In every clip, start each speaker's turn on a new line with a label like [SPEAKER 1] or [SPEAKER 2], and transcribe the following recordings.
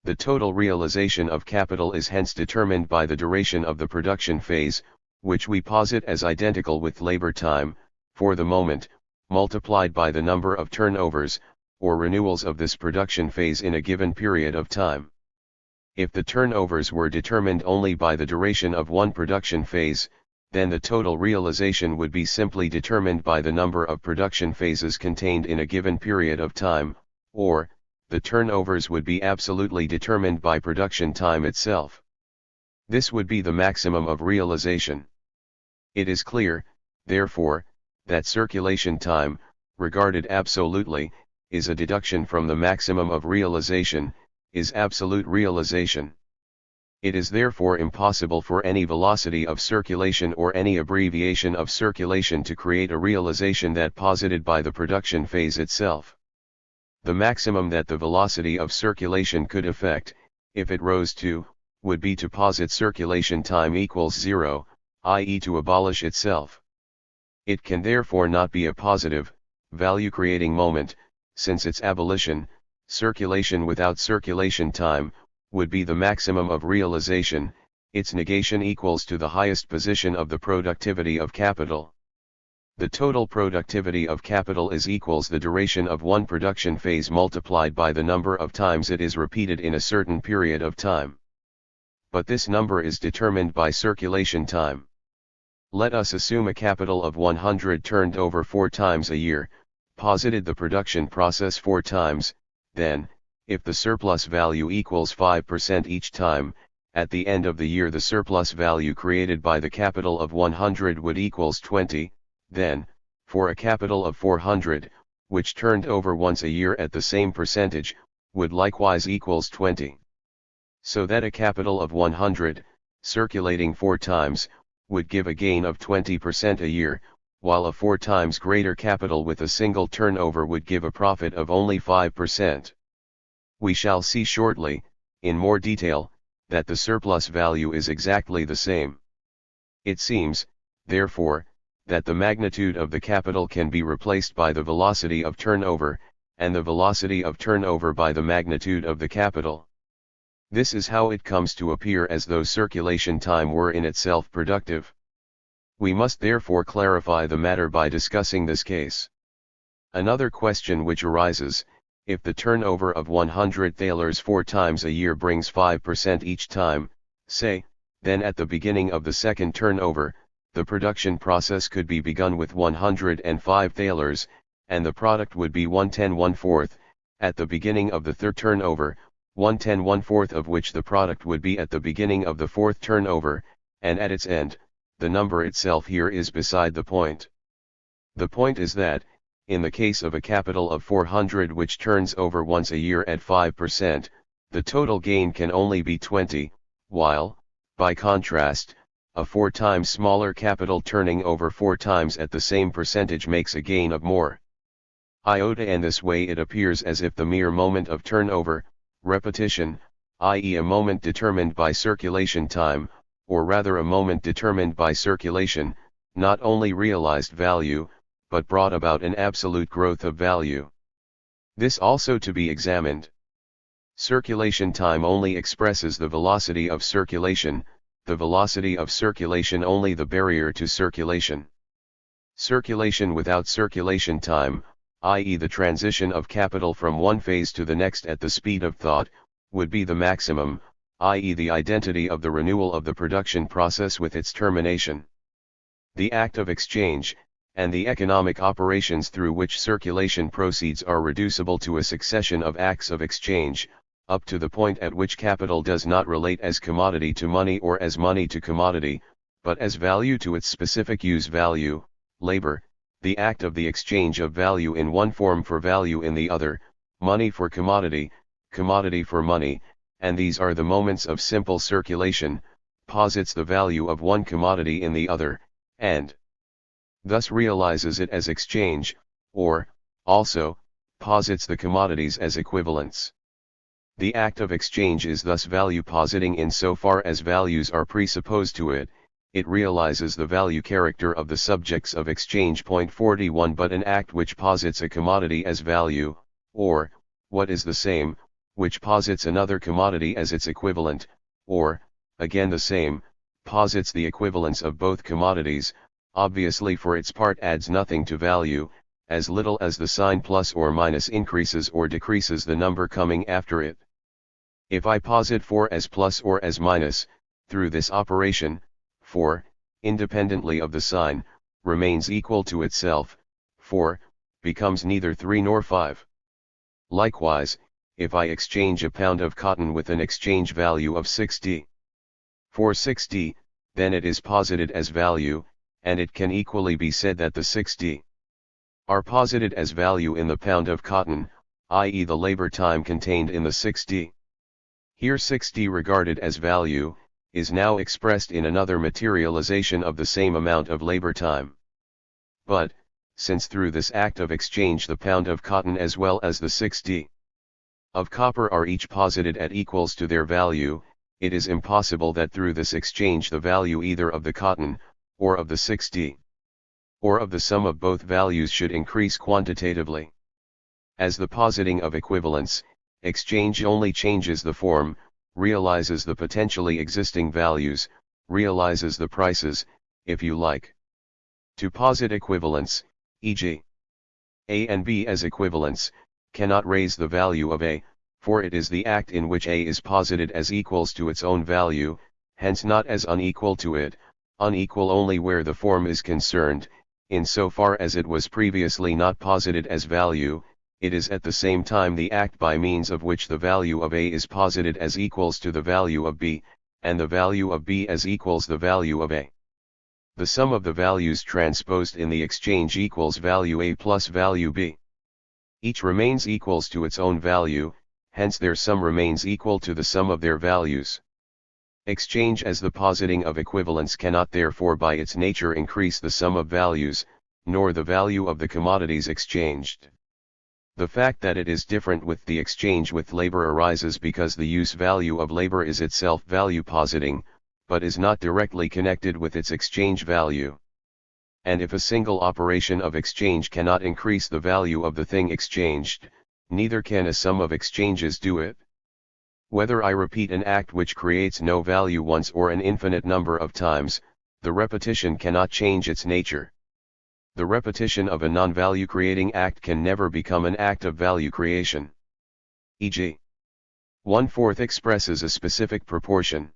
[SPEAKER 1] The total realization of capital is hence determined by the duration of the production phase, which we posit as identical with labor time, for the moment, multiplied by the number of turnovers, or renewals of this production phase in a given period of time. If the turnovers were determined only by the duration of one production phase, then the total realization would be simply determined by the number of production phases contained in a given period of time, or, the turnovers would be absolutely determined by production time itself. This would be the maximum of realization. It is clear, therefore, that circulation time, regarded absolutely, is a deduction from the maximum of realization, is absolute realization. It is therefore impossible for any velocity of circulation or any abbreviation of circulation to create a realization that posited by the production phase itself. The maximum that the velocity of circulation could effect, if it rose to, would be to posit circulation time equals 0, i.e. to abolish itself. It can therefore not be a positive, value-creating moment, since its abolition, circulation without circulation time, would be the maximum of realization, its negation equals to the highest position of the productivity of capital. The total productivity of capital is equals the duration of one production phase multiplied by the number of times it is repeated in a certain period of time. But this number is determined by circulation time. Let us assume a capital of 100 turned over 4 times a year, posited the production process 4 times, then, if the surplus value equals 5% each time, at the end of the year the surplus value created by the capital of 100 would equals 20, then, for a capital of 400, which turned over once a year at the same percentage, would likewise equals 20. So that a capital of 100, circulating 4 times, would give a gain of 20% a year, while a 4 times greater capital with a single turnover would give a profit of only 5%. We shall see shortly, in more detail, that the surplus value is exactly the same. It seems, therefore, that the magnitude of the capital can be replaced by the velocity of turnover, and the velocity of turnover by the magnitude of the capital. This is how it comes to appear as though circulation time were in itself productive. We must therefore clarify the matter by discussing this case. Another question which arises, if the turnover of 100 thalers 4 times a year brings 5% each time, say, then at the beginning of the second turnover, the production process could be begun with 105 thalers, and the product would be 110 1/4, at the beginning of the third turnover, 110 1/4 of which the product would be at the beginning of the fourth turnover, and at its end, the number itself here is beside the point. The point is that, in the case of a capital of 400 which turns over once a year at 5%, the total gain can only be 20, while, by contrast, a 4 times smaller capital turning over 4 times at the same percentage makes a gain of more iota, and this way it appears as if the mere moment of turnover, repetition, i.e. a moment determined by circulation time, or rather a moment determined by circulation, not only realized value, but brought about an absolute growth of value. This also to be examined. Circulation time only expresses the velocity of circulation, the velocity of circulation only the barrier to circulation. Circulation without circulation time, i.e. the transition of capital from one phase to the next at the speed of thought, would be the maximum, i.e. the identity of the renewal of the production process with its termination. The act of exchange, and the economic operations through which circulation proceeds are reducible to a succession of acts of exchange, up to the point at which capital does not relate as commodity to money or as money to commodity, but as value to its specific use value, labor, the act of the exchange of value in one form for value in the other, money for commodity, commodity for money, and these are the moments of simple circulation, posits the value of one commodity in the other, and thus realizes it as exchange, or, also, posits the commodities as equivalents. The act of exchange is thus value positing in so far as values are presupposed to it. It realizes the value character of the subjects of exchange. 41 But an act which posits a commodity as value, or, what is the same, which posits another commodity as its equivalent, or, again the same, posits the equivalence of both commodities, obviously for its part adds nothing to value, as little as the sign plus or minus increases or decreases the number coming after it. If I posit 4 as plus or as minus, through this operation, 4, independently of the sign, remains equal to itself, 4, becomes neither 3 nor 5. Likewise, if I exchange a pound of cotton with an exchange value of 6d for 6d, then it is posited as value, and it can equally be said that the 6d are posited as value in the pound of cotton, i.e. the labor time contained in the 6d. Here 6d regarded as value, is now expressed in another materialization of the same amount of labor time. But, since through this act of exchange the pound of cotton as well as the 6d of copper are each posited at equals to their value, it is impossible that through this exchange the value either of the cotton, or of the 6d, or of the sum of both values should increase quantitatively. As the positing of equivalence, exchange only changes the form, realizes the potentially existing values, realizes the prices, if you like. To posit equivalence, e.g. A and B as equivalents, cannot raise the value of A, for it is the act in which A is posited as equals to its own value, hence not as unequal to it, unequal only where the form is concerned, in so far as it was previously not posited as value, it is at the same time the act by means of which the value of A is posited as equals to the value of B, and the value of B as equals the value of A. The sum of the values transposed in the exchange equals value A plus value B. Each remains equals to its own value, hence their sum remains equal to the sum of their values. Exchange as the positing of equivalence cannot therefore by its nature increase the sum of values, nor the value of the commodities exchanged. The fact that it is different with the exchange with labor arises because the use value of labor is itself value positing, but is not directly connected with its exchange value. And if a single operation of exchange cannot increase the value of the thing exchanged, neither can a sum of exchanges do it. Whether I repeat an act which creates no value once or an infinite number of times, the repetition cannot change its nature. The repetition of a non-value creating act can never become an act of value creation. E.g., 1/4 expresses a specific proportion.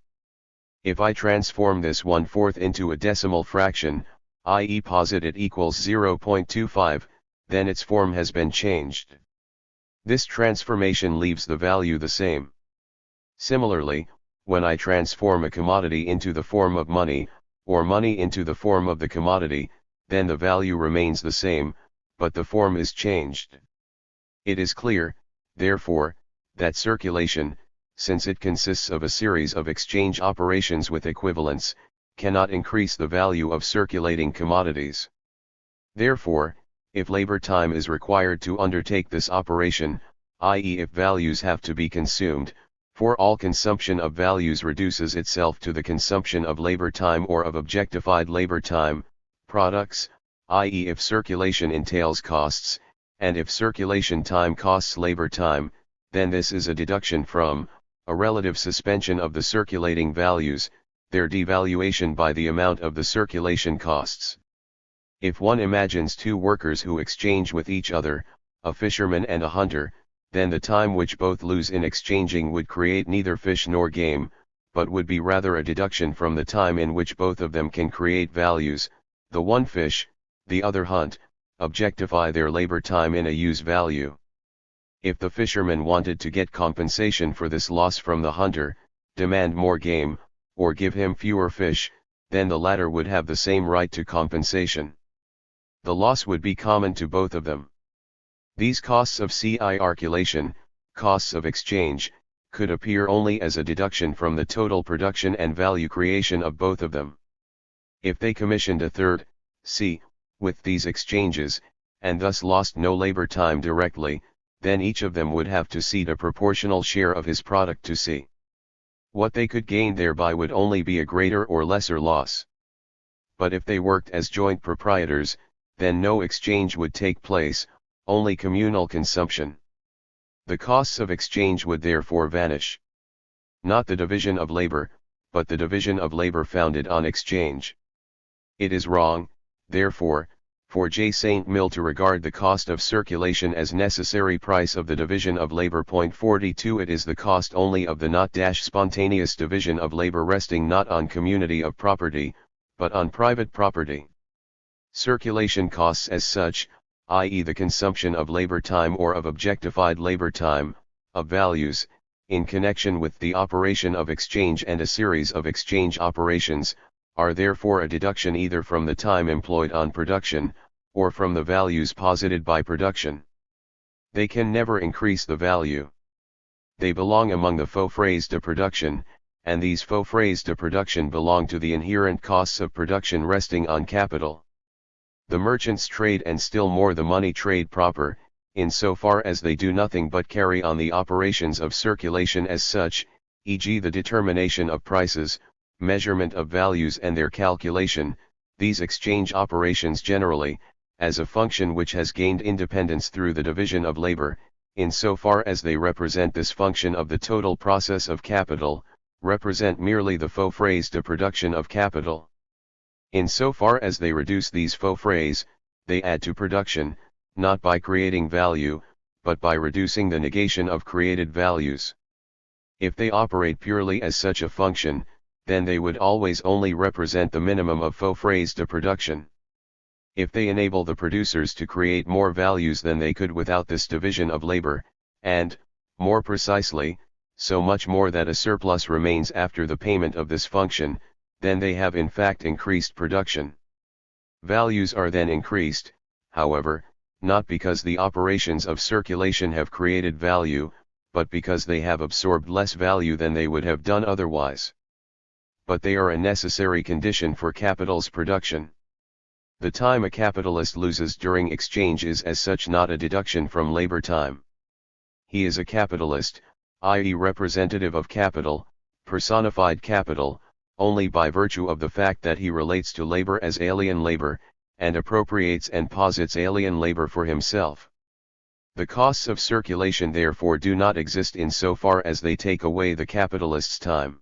[SPEAKER 1] If I transform this 1/4 into a decimal fraction, i.e. posit it equals 0.25, then its form has been changed. This transformation leaves the value the same. Similarly, when I transform a commodity into the form of money, or money into the form of the commodity, then the value remains the same, but the form is changed. It is clear, therefore, that circulation, since it consists of a series of exchange operations with equivalence, cannot increase the value of circulating commodities. Therefore, if labor time is required to undertake this operation, i.e. if values have to be consumed, for all consumption of values reduces itself to the consumption of labor time or of objectified labor time, products, i.e. if circulation entails costs, and if circulation time costs labor time, then this is a deduction from, a relative suspension of the circulating values, their devaluation by the amount of the circulation costs. If one imagines two workers who exchange with each other, a fisherman and a hunter, then the time which both lose in exchanging would create neither fish nor game, but would be rather a deduction from the time in which both of them can create values, the one fish, the other hunt, objectify their labor time in a use value. If the fisherman wanted to get compensation for this loss from the hunter, demand more game, or give him fewer fish, then the latter would have the same right to compensation. The loss would be common to both of them. These costs of circulation, costs of exchange, could appear only as a deduction from the total production and value creation of both of them. If they commissioned a third, C, with these exchanges, and thus lost no labor time directly, then each of them would have to cede a proportional share of his product to C. What they could gain thereby would only be a greater or lesser loss. But if they worked as joint proprietors, then no exchange would take place, only communal consumption. The costs of exchange would therefore vanish. Not the division of labor, but the division of labor founded on exchange. It is wrong, therefore, for J. St. Mill to regard the cost of circulation as necessary price of the division of labor. 42 It is the cost only of the spontaneous division of labor resting not on community of property, but on private property. Circulation costs as such, i.e. the consumption of labor time or of objectified labor time, of values, in connection with the operation of exchange and a series of exchange operations, are therefore a deduction either from the time employed on production, or from the values posited by production. They can never increase the value. They belong among the faux frais de production, and these faux frais de production belong to the inherent costs of production resting on capital. The merchants trade and still more the money trade proper, in so far as they do nothing but carry on the operations of circulation as such, e.g. the determination of prices, measurement of values and their calculation, these exchange operations generally, as a function which has gained independence through the division of labor, in so far as they represent this function of the total process of capital, represent merely the faux frais de production of capital. In so far as they reduce these faux frais, they add to production, not by creating value, but by reducing the negation of created values. If they operate purely as such a function, then they would always only represent the minimum of faux frais de production. If they enable the producers to create more values than they could without this division of labor, and, more precisely, so much more that a surplus remains after the payment of this function, then they have in fact increased production. Values are then increased, however, not because the operations of circulation have created value, but because they have absorbed less value than they would have done otherwise. But they are a necessary condition for capital's production. The time a capitalist loses during exchange is as such not a deduction from labor time. He is a capitalist, i.e. representative of capital, personified capital, only by virtue of the fact that he relates to labor as alien labor, and appropriates and posits alien labor for himself. The costs of circulation therefore do not exist in so far as they take away the capitalist's time.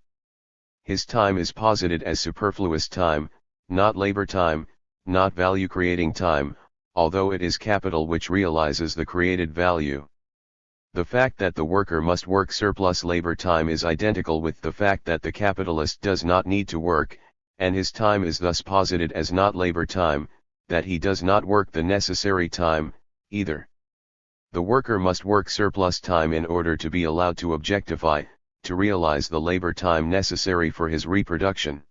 [SPEAKER 1] His time is posited as superfluous time, not labor time, not value-creating time, although it is capital which realizes the created value. The fact that the worker must work surplus labor time is identical with the fact that the capitalist does not need to work, and his time is thus posited as not labor time, that he does not work the necessary time, either. The worker must work surplus time in order to be allowed to objectify, to realize the labor time necessary for his reproduction.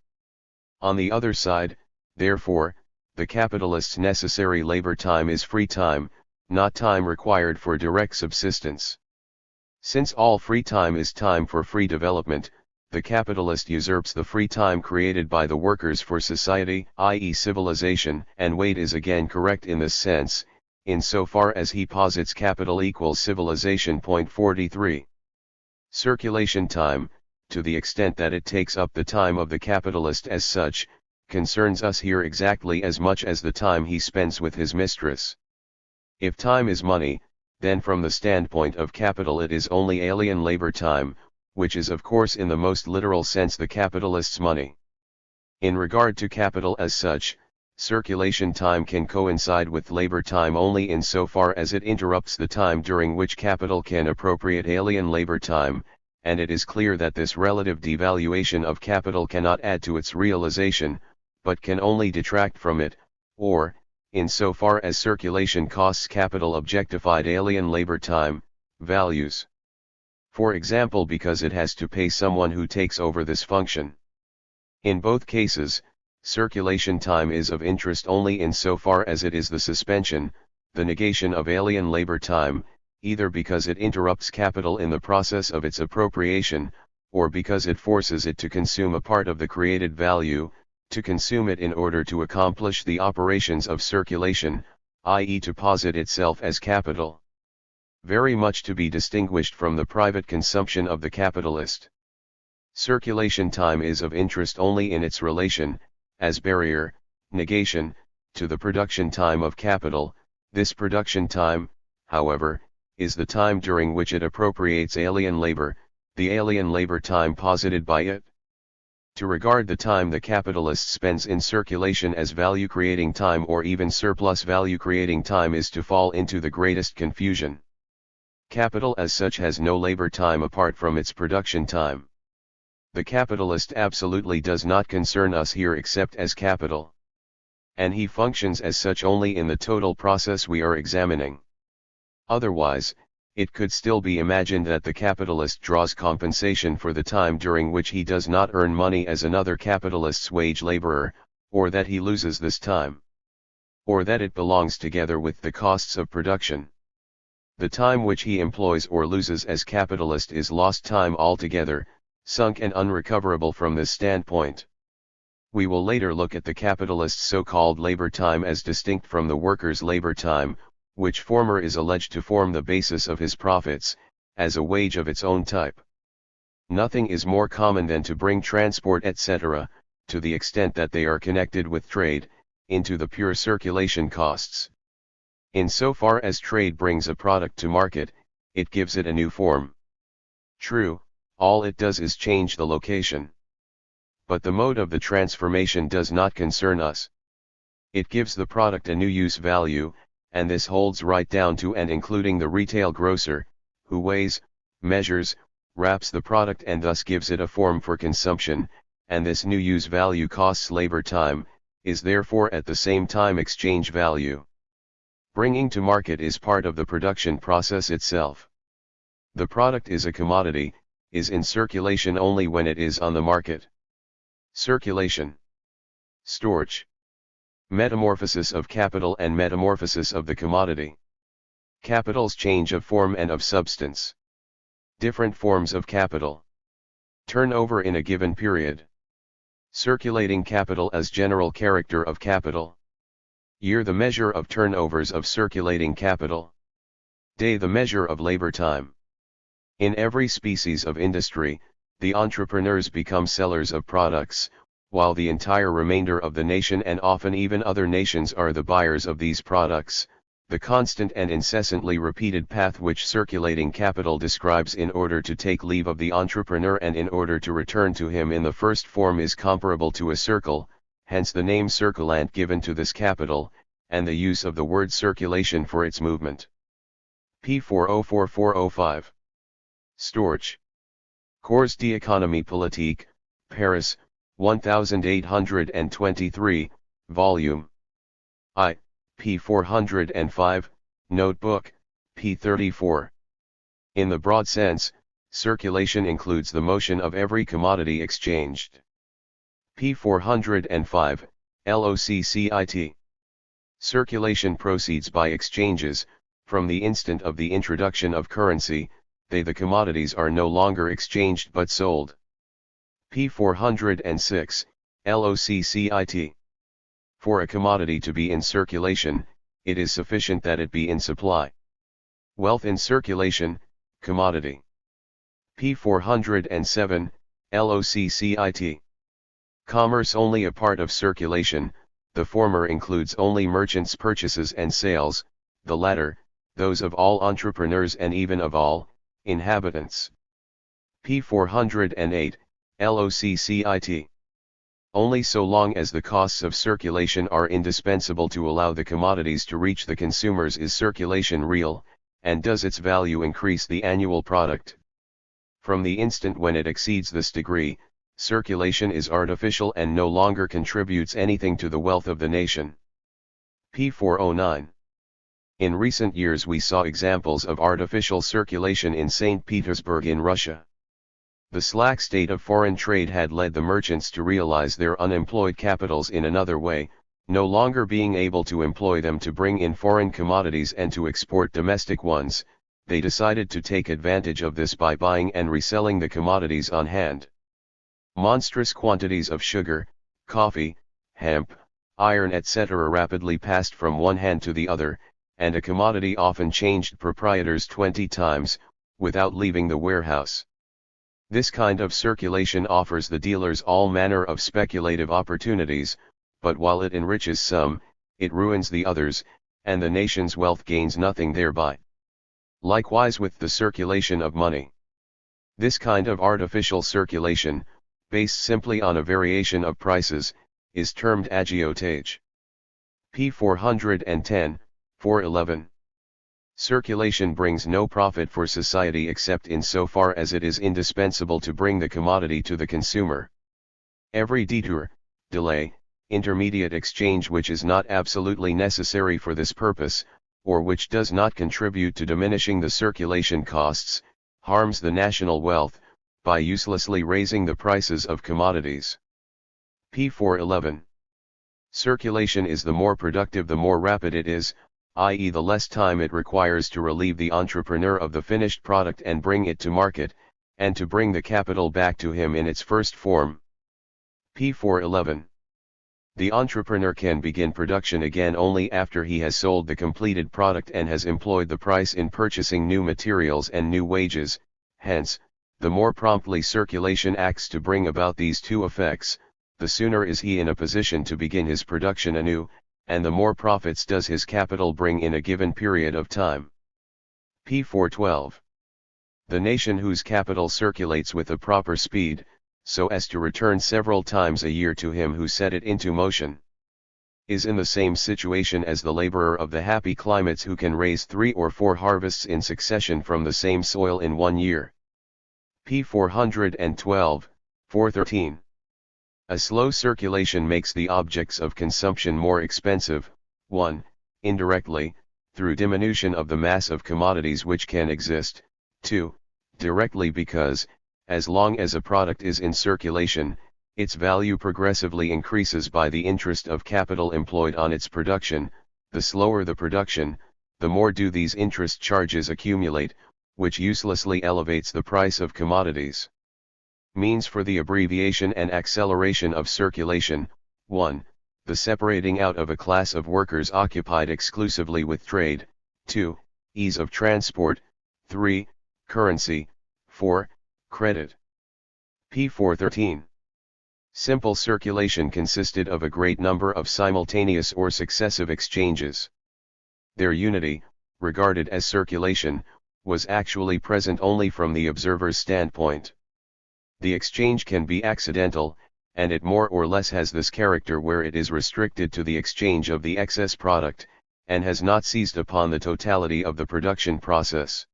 [SPEAKER 1] On the other side, therefore, the capitalist's necessary labor time is free time, not time required for direct subsistence. Since all free time is time for free development, the capitalist usurps the free time created by the workers for society, i.e. civilization, and Wade is again correct in this sense, in so far as he posits capital equals civilization. 43. Circulation time, to the extent that it takes up the time of the capitalist as such, concerns us here exactly as much as the time he spends with his mistress. If time is money, then from the standpoint of capital it is only alien labor time, which is of course in the most literal sense the capitalist's money. In regard to capital as such, circulation time can coincide with labor time only in so far as it interrupts the time during which capital can appropriate alien labor time, and it is clear that this relative devaluation of capital cannot add to its realization, but can only detract from it, or, in so far as circulation costs capital objectified alien labor time, values. For example, because it has to pay someone who takes over this function. In both cases, circulation time is of interest only in so far as it is the suspension, the negation of alien labor time, either because it interrupts capital in the process of its appropriation, or because it forces it to consume a part of the created value, to consume it in order to accomplish the operations of circulation, i.e. to posit itself as capital. Very much to be distinguished from the private consumption of the capitalist. Circulation time is of interest only in its relation, as barrier, negation, to the production time of capital. This production time, however, is the time during which it appropriates alien labor, the alien labor time posited by it. To regard the time the capitalist spends in circulation as value-creating time or even surplus value-creating time is to fall into the greatest confusion. Capital as such has no labor time apart from its production time. The capitalist absolutely does not concern us here except as capital. And he functions as such only in the total process we are examining. Otherwise, it could still be imagined that the capitalist draws compensation for the time during which he does not earn money as another capitalist's wage laborer, or that he loses this time. Or that it belongs together with the costs of production. The time which he employs or loses as capitalist is lost time altogether, sunk and unrecoverable from this standpoint. We will later look at the capitalist's so-called labor time as distinct from the worker's labor time, which former is alleged to form the basis of his profits, as a wage of its own type. Nothing is more common than to bring transport etc., to the extent that they are connected with trade, into the pure circulation costs. In so far as trade brings a product to market, it gives it a new form. True, all it does is change the location. But the mode of the transformation does not concern us. It gives the product a new use value, and this holds right down to and including the retail grocer, who weighs, measures, wraps the product and thus gives it a form for consumption, and this new use value costs labor time, is therefore at the same time exchange value. Bringing to market is part of the production process itself. The product is a commodity, is in circulation only when it is on the market. Circulation. Storage. Metamorphosis of capital and metamorphosis of the commodity. Capital's change of form and of substance. Different forms of capital. Turnover in a given period. Circulating capital as general character of capital. Year the measure of turnovers of circulating capital. Day the measure of labor time. In every species of industry, the entrepreneurs become sellers of products, while the entire remainder of the nation and often even other nations are the buyers of these products, the constant and incessantly repeated path which circulating capital describes in order to take leave of the entrepreneur and in order to return to him in the first form is comparable to a circle, hence the name circulant given to this capital, and the use of the word circulation for its movement. P 404405. Storage. Cours d'économie politique, Paris, 1823, Volume I, p. 405, Notebook, p. 34. In the broad sense, circulation includes the motion of every commodity exchanged. P. 405, LOCCIT. Circulation proceeds by exchanges. From the instant of the introduction of currency, the commodities are no longer exchanged but sold. P. 406, LOCCIT. For a commodity to be in circulation, it is sufficient that it be in supply. Wealth in circulation, commodity. P. 407, LOCCIT. Commerce only a part of circulation, the former includes only merchants' purchases and sales, the latter, those of all entrepreneurs and even of all inhabitants. P. 408, LOCCIT. Only so long as the costs of circulation are indispensable to allow the commodities to reach the consumers is circulation real, and does its value increase the annual product. From the instant when it exceeds this degree, circulation is artificial and no longer contributes anything to the wealth of the nation. P. 409. In recent years we saw examples of artificial circulation in St. Petersburg in Russia. The slack state of foreign trade had led the merchants to realize their unemployed capitals in another way, no longer being able to employ them to bring in foreign commodities and to export domestic ones. They decided to take advantage of this by buying and reselling the commodities on hand. Monstrous quantities of sugar, coffee, hemp, iron etc. rapidly passed from one hand to the other, and a commodity often changed proprietors 20 times, without leaving the warehouse. This kind of circulation offers the dealers all manner of speculative opportunities, but while it enriches some, it ruins the others, and the nation's wealth gains nothing thereby. Likewise with the circulation of money. This kind of artificial circulation, based simply on a variation of prices, is termed agiotage. p. 410, 411. Circulation brings no profit for society except in so far as it is indispensable to bring the commodity to the consumer. Every detour, delay, intermediate exchange which is not absolutely necessary for this purpose, or which does not contribute to diminishing the circulation costs, harms the national wealth, by uselessly raising the prices of commodities. p. 411. Circulation is the more productive the more rapid it is, i.e. the less time it requires to relieve the entrepreneur of the finished product and bring it to market, and to bring the capital back to him in its first form. p. 411. The entrepreneur can begin production again only after he has sold the completed product and has employed the price in purchasing new materials and new wages. Hence, the more promptly circulation acts to bring about these two effects, the sooner is he in a position to begin his production anew, and the more profits does his capital bring in a given period of time. p. 412. The nation whose capital circulates with a proper speed, so as to return several times a year to him who set it into motion, is in the same situation as the laborer of the happy climates who can raise 3 or 4 harvests in succession from the same soil in 1 year. p. 412, 413. A slow circulation makes the objects of consumption more expensive, 1. Indirectly, through diminution of the mass of commodities which can exist, 2. Directly because, as long as a product is in circulation, its value progressively increases by the interest of capital employed on its production. The slower the production, the more do these interest charges accumulate, which uselessly elevates the price of commodities. Means for the abbreviation and acceleration of circulation: 1. The separating out of a class of workers occupied exclusively with trade, 2. Ease of transport, 3. Currency, 4. Credit. p. 413. Simple circulation consisted of a great number of simultaneous or successive exchanges. Their unity, regarded as circulation, was actually present only from the observer's standpoint. The exchange can be accidental, and it more or less has this character where it is restricted to the exchange of the excess product, and has not seized upon the totality of the production process.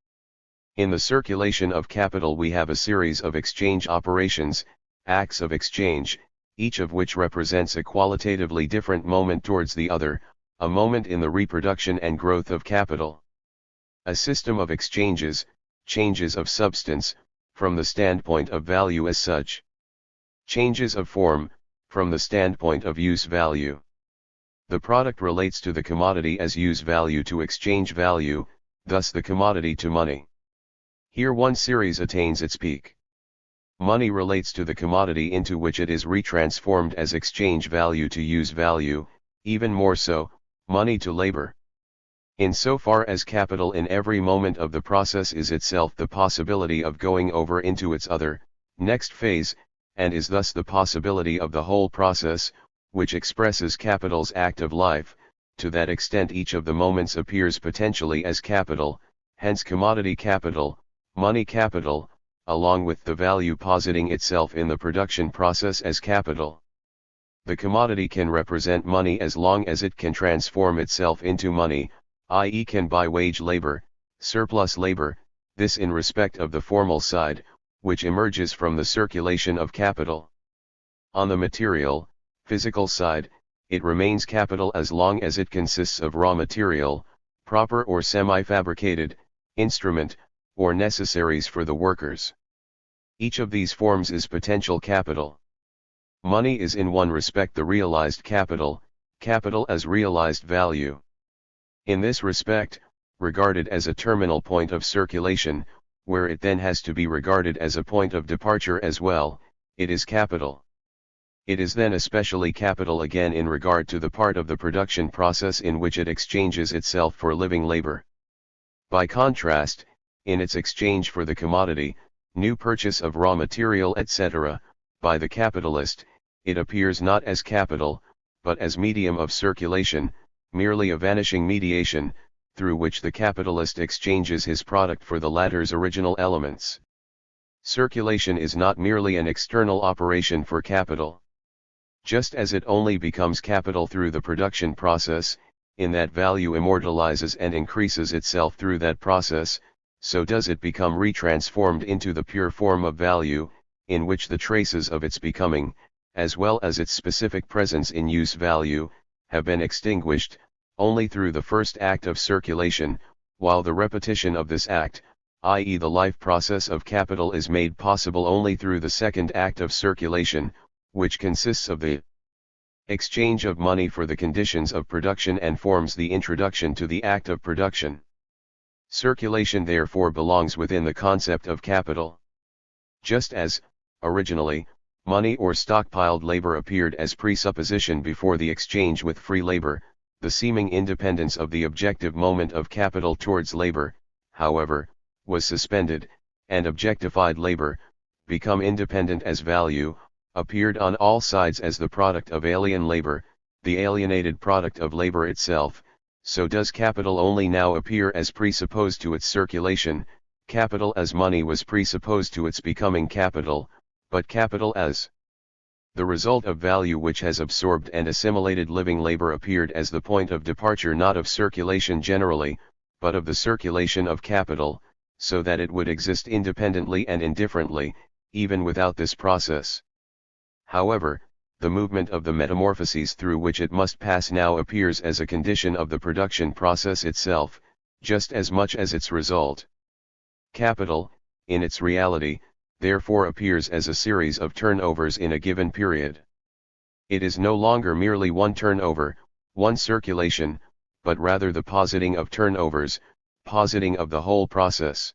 [SPEAKER 1] In the circulation of capital we have a series of exchange operations, acts of exchange, each of which represents a qualitatively different moment towards the other, a moment in the reproduction and growth of capital. A system of exchanges, changes of substance, from the standpoint of value as such. Changes of form, from the standpoint of use value. The product relates to the commodity as use value to exchange value, thus the commodity to money. Here one series attains its peak. Money relates to the commodity into which it is retransformed as exchange value to use value, even more so, money to labor. In so far as capital in every moment of the process is itself the possibility of going over into its other, next phase, and is thus the possibility of the whole process, which expresses capital's act of life, to that extent each of the moments appears potentially as capital, hence commodity capital, money capital, along with the value positing itself in the production process as capital. The commodity can represent money as long as it can transform itself into money, i.e. can buy wage labor, surplus labor, this in respect of the formal side, which emerges from the circulation of capital. On the material, physical side, it remains capital as long as it consists of raw material, proper or semi-fabricated, instrument, or necessaries for the workers. Each of these forms is potential capital. Money is in one respect the realized capital, capital as realized value. In this respect, regarded as a terminal point of circulation, where it then has to be regarded as a point of departure as well, it is capital. It is then especially capital again in regard to the part of the production process in which it exchanges itself for living labor. By contrast, in its exchange for the commodity, new purchase of raw material etc., by the capitalist, it appears not as capital, but as medium of circulation, merely a vanishing mediation, through which the capitalist exchanges his product for the latter's original elements. Circulation is not merely an external operation for capital. Just as it only becomes capital through the production process, in that value immortalizes and increases itself through that process, so does it become retransformed into the pure form of value, in which the traces of its becoming, as well as its specific presence in use value, have been extinguished, only through the first act of circulation, while the repetition of this act, i.e. the life process of capital, is made possible only through the second act of circulation, which consists of the exchange of money for the conditions of production and forms the introduction to the act of production. Circulation therefore belongs within the concept of capital. Just as, originally, money or stockpiled labor appeared as presupposition before the exchange with free labor, the seeming independence of the objective moment of capital towards labor, however, was suspended, and objectified labor, become independent as value, appeared on all sides as the product of alien labor, the alienated product of labor itself. So does capital only now appear as presupposed to its circulation. Capital as money was presupposed to its becoming capital, but capital as the result of value which has absorbed and assimilated living labor appeared as the point of departure not of circulation generally, but of the circulation of capital, so that it would exist independently and indifferently, even without this process. However, the movement of the metamorphoses through which it must pass now appears as a condition of the production process itself, just as much as its result. Capital, in its reality, therefore appears as a series of turnovers in a given period. It is no longer merely one turnover, one circulation, but rather the positing of turnovers, positing of the whole process.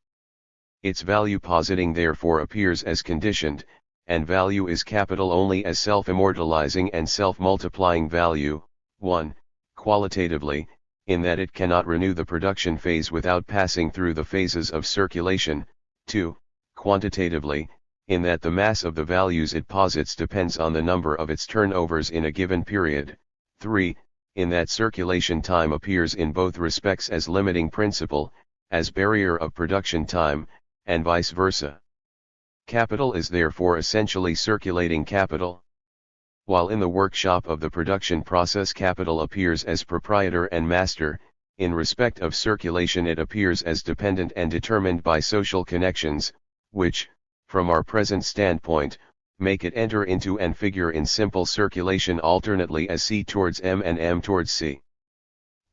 [SPEAKER 1] Its value positing therefore appears as conditioned, and value is capital only as self-immortalizing and self-multiplying value, 1. Qualitatively, in that it cannot renew the production phase without passing through the phases of circulation, 2. Quantitatively, in that the mass of the values it posits depends on the number of its turnovers in a given period, 3. In that circulation time appears in both respects as limiting principle, as barrier of production time, and vice versa. Capital is therefore essentially circulating capital. While in the workshop of the production process capital appears as proprietor and master, in respect of circulation it appears as dependent and determined by social connections, which, from our present standpoint, make it enter into and figure in simple circulation alternately as C towards M and M towards C.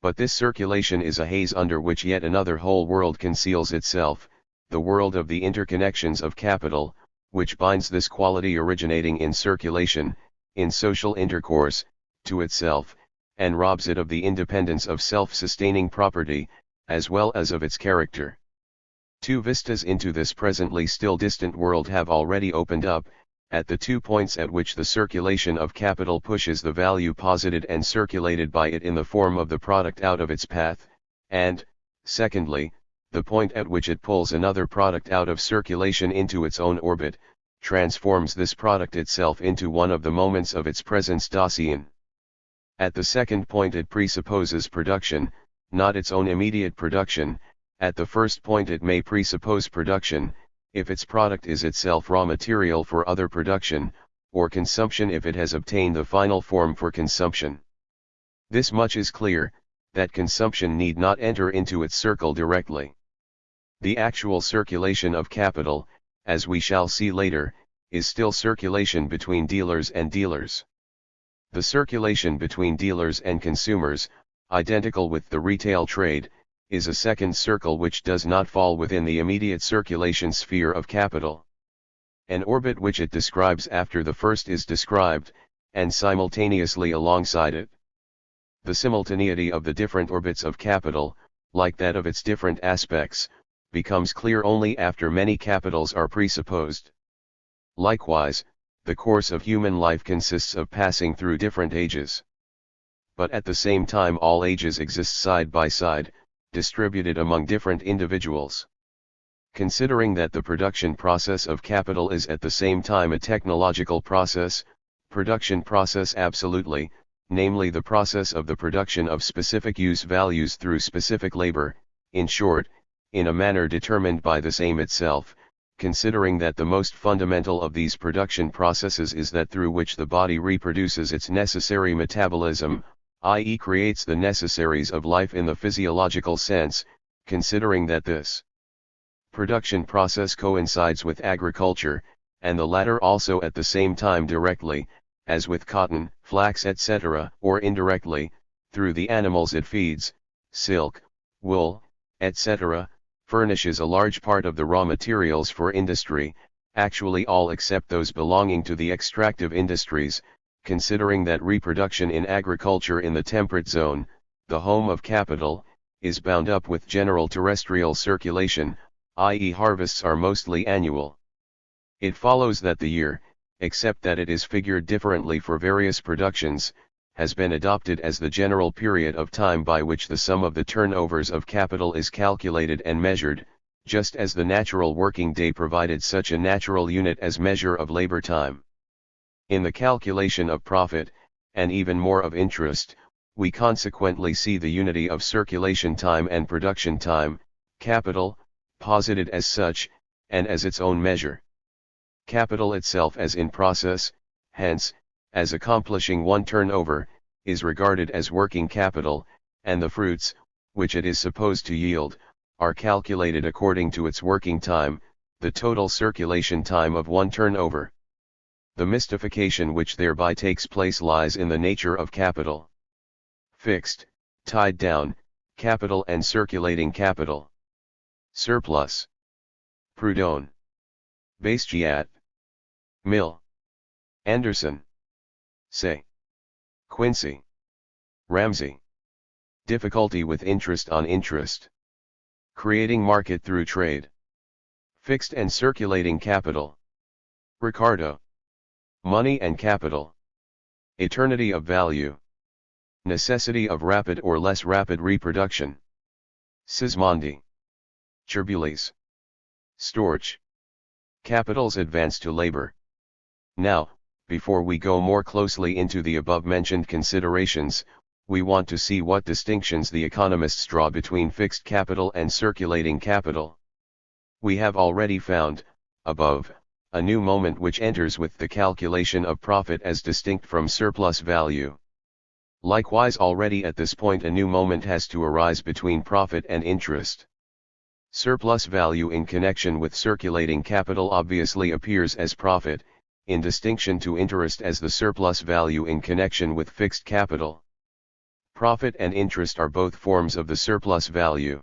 [SPEAKER 1] But this circulation is a haze under which yet another whole world conceals itself, the world of the interconnections of capital, which binds this quality originating in circulation, in social intercourse, to itself, and robs it of the independence of self-sustaining property, as well as of its character. Two vistas into this presently still distant world have already opened up, at the 2 points at which the circulation of capital pushes the value posited and circulated by it in the form of the product out of its path, and, secondly, the point at which it pulls another product out of circulation into its own orbit, transforms this product itself into one of the moments of its presence Dasein. At the second point it presupposes production, not its own immediate production. At the first point it may presuppose production, if its product is itself raw material for other production, or consumption if it has obtained the final form for consumption. This much is clear, that consumption need not enter into its circle directly. The actual circulation of capital, as we shall see later, is still circulation between dealers and dealers. The circulation between dealers and consumers, identical with the retail trade, is a second circle which does not fall within the immediate circulation sphere of capital. An orbit which it describes after the first is described, and simultaneously alongside it. The simultaneity of the different orbits of capital, like that of its different aspects, becomes clear only after many capitals are presupposed. Likewise, the course of human life consists of passing through different ages. But at the same time all ages exist side by side, distributed among different individuals. Considering that the production process of capital is at the same time a technological process, production process absolutely, namely the process of the production of specific use values through specific labor, in short, in a manner determined by the same itself, considering that the most fundamental of these production processes is that through which the body reproduces its necessary metabolism, i.e. creates the necessaries of life in the physiological sense, considering that this production process coincides with agriculture, and the latter also at the same time directly, as with cotton, flax etc., or indirectly, through the animals it feeds, silk, wool, etc., furnishes a large part of the raw materials for industry, actually all except those belonging to the extractive industries, considering that reproduction in agriculture in the temperate zone, the home of capital, is bound up with general terrestrial circulation, i.e. harvests are mostly annual. It follows that the year, except that it is figured differently for various productions, has been adopted as the general period of time by which the sum of the turnovers of capital is calculated and measured, just as the natural working day provided such a natural unit as measure of labor time. In the calculation of profit, and even more of interest, we consequently see the unity of circulation time and production time, capital, posited as such, and as its own measure. Capital itself as in process, hence, as accomplishing one turnover, is regarded as working capital, and the fruits, which it is supposed to yield, are calculated according to its working time, the total circulation time of one turnover. The mystification which thereby takes place lies in the nature of capital. Fixed, tied down, capital and circulating capital. Surplus. Proudhon. Bastiat. Mill. Anderson. Say. Quincy. Ramsey. Difficulty with interest on interest. Creating market through trade. Fixed and circulating capital. Ricardo. Money and capital. Eternity of value. Necessity of rapid or less rapid reproduction. Sismondi. Cherbuliez. Storch. Capital's advance to labor. Now, before we go more closely into the above-mentioned considerations, we want to see what distinctions the economists draw between fixed capital and circulating capital. We have already found, above, a new moment which enters with the calculation of profit as distinct from surplus value. Likewise already at this point a new moment has to arise between profit and interest. Surplus value in connection with circulating capital obviously appears as profit, in distinction to interest as the surplus value in connection with fixed capital. Profit and interest are both forms of the surplus value.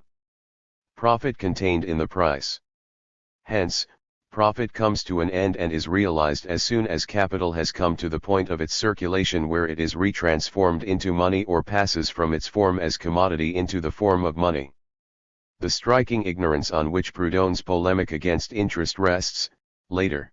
[SPEAKER 1] Profit contained in the price. Hence, profit comes to an end and is realized as soon as capital has come to the point of its circulation where it is retransformed into money or passes from its form as commodity into the form of money. The striking ignorance on which Proudhon's polemic against interest rests, later.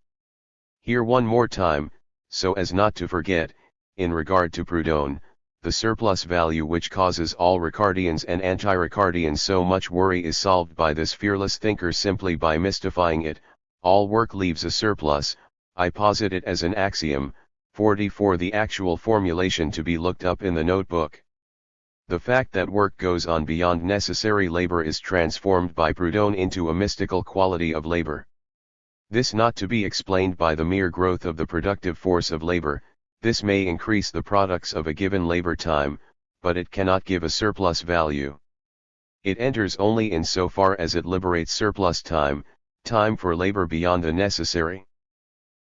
[SPEAKER 1] Here one more time, so as not to forget, in regard to Proudhon, the surplus value which causes all Ricardians and anti-Ricardians so much worry is solved by this fearless thinker simply by mystifying it. All work leaves a surplus. I posit it as an axiom, 44 the actual formulation to be looked up in the notebook. The fact that work goes on beyond necessary labor is transformed by Proudhon into a mystical quality of labor. This not to be explained by the mere growth of the productive force of labor. This may increase the products of a given labor time, but it cannot give a surplus value. It enters only in so far as it liberates surplus time, time for labor beyond the necessary.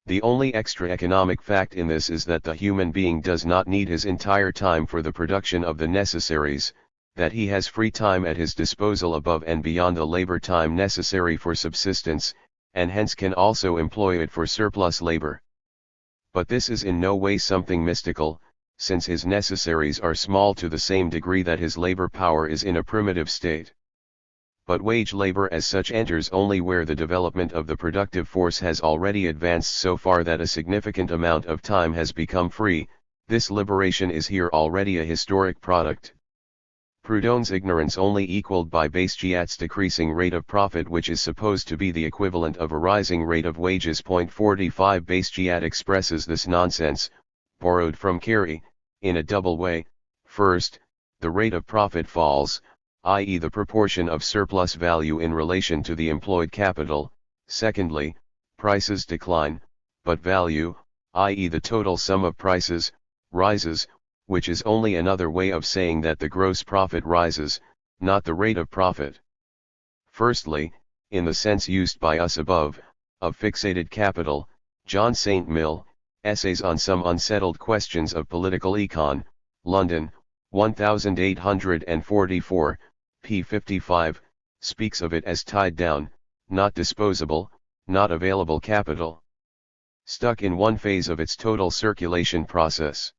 [SPEAKER 1] The only extra economic fact in this is that the human being does not need his entire time for the production of the necessaries, that he has free time at his disposal above and beyond the labor time necessary for subsistence, and hence can also employ it for surplus labor. But this is in no way something mystical, since his necessaries are small to the same degree that his labor power is in a primitive state. But wage labor as such enters only where the development of the productive force has already advanced so far that a significant amount of time has become free. This liberation is here already a historic product. Proudhon's ignorance only equaled by Bastiat's decreasing rate of profit, which is supposed to be the equivalent of a rising rate of wages. 45 Bastiat expresses this nonsense, borrowed from Carey, in a double way. First, the rate of profit falls, i.e. the proportion of surplus value in relation to the employed capital. Secondly, prices decline, but value, i.e. the total sum of prices, rises, which is only another way of saying that the gross profit rises, not the rate of profit. Firstly, in the sense used by us above, of fixated capital, John St. Mill, Essays on Some Unsettled Questions of Political Econ, London, 1844, p. 55, speaks of it as tied down, not disposable, not available capital. Stuck in one phase of its total circulation process.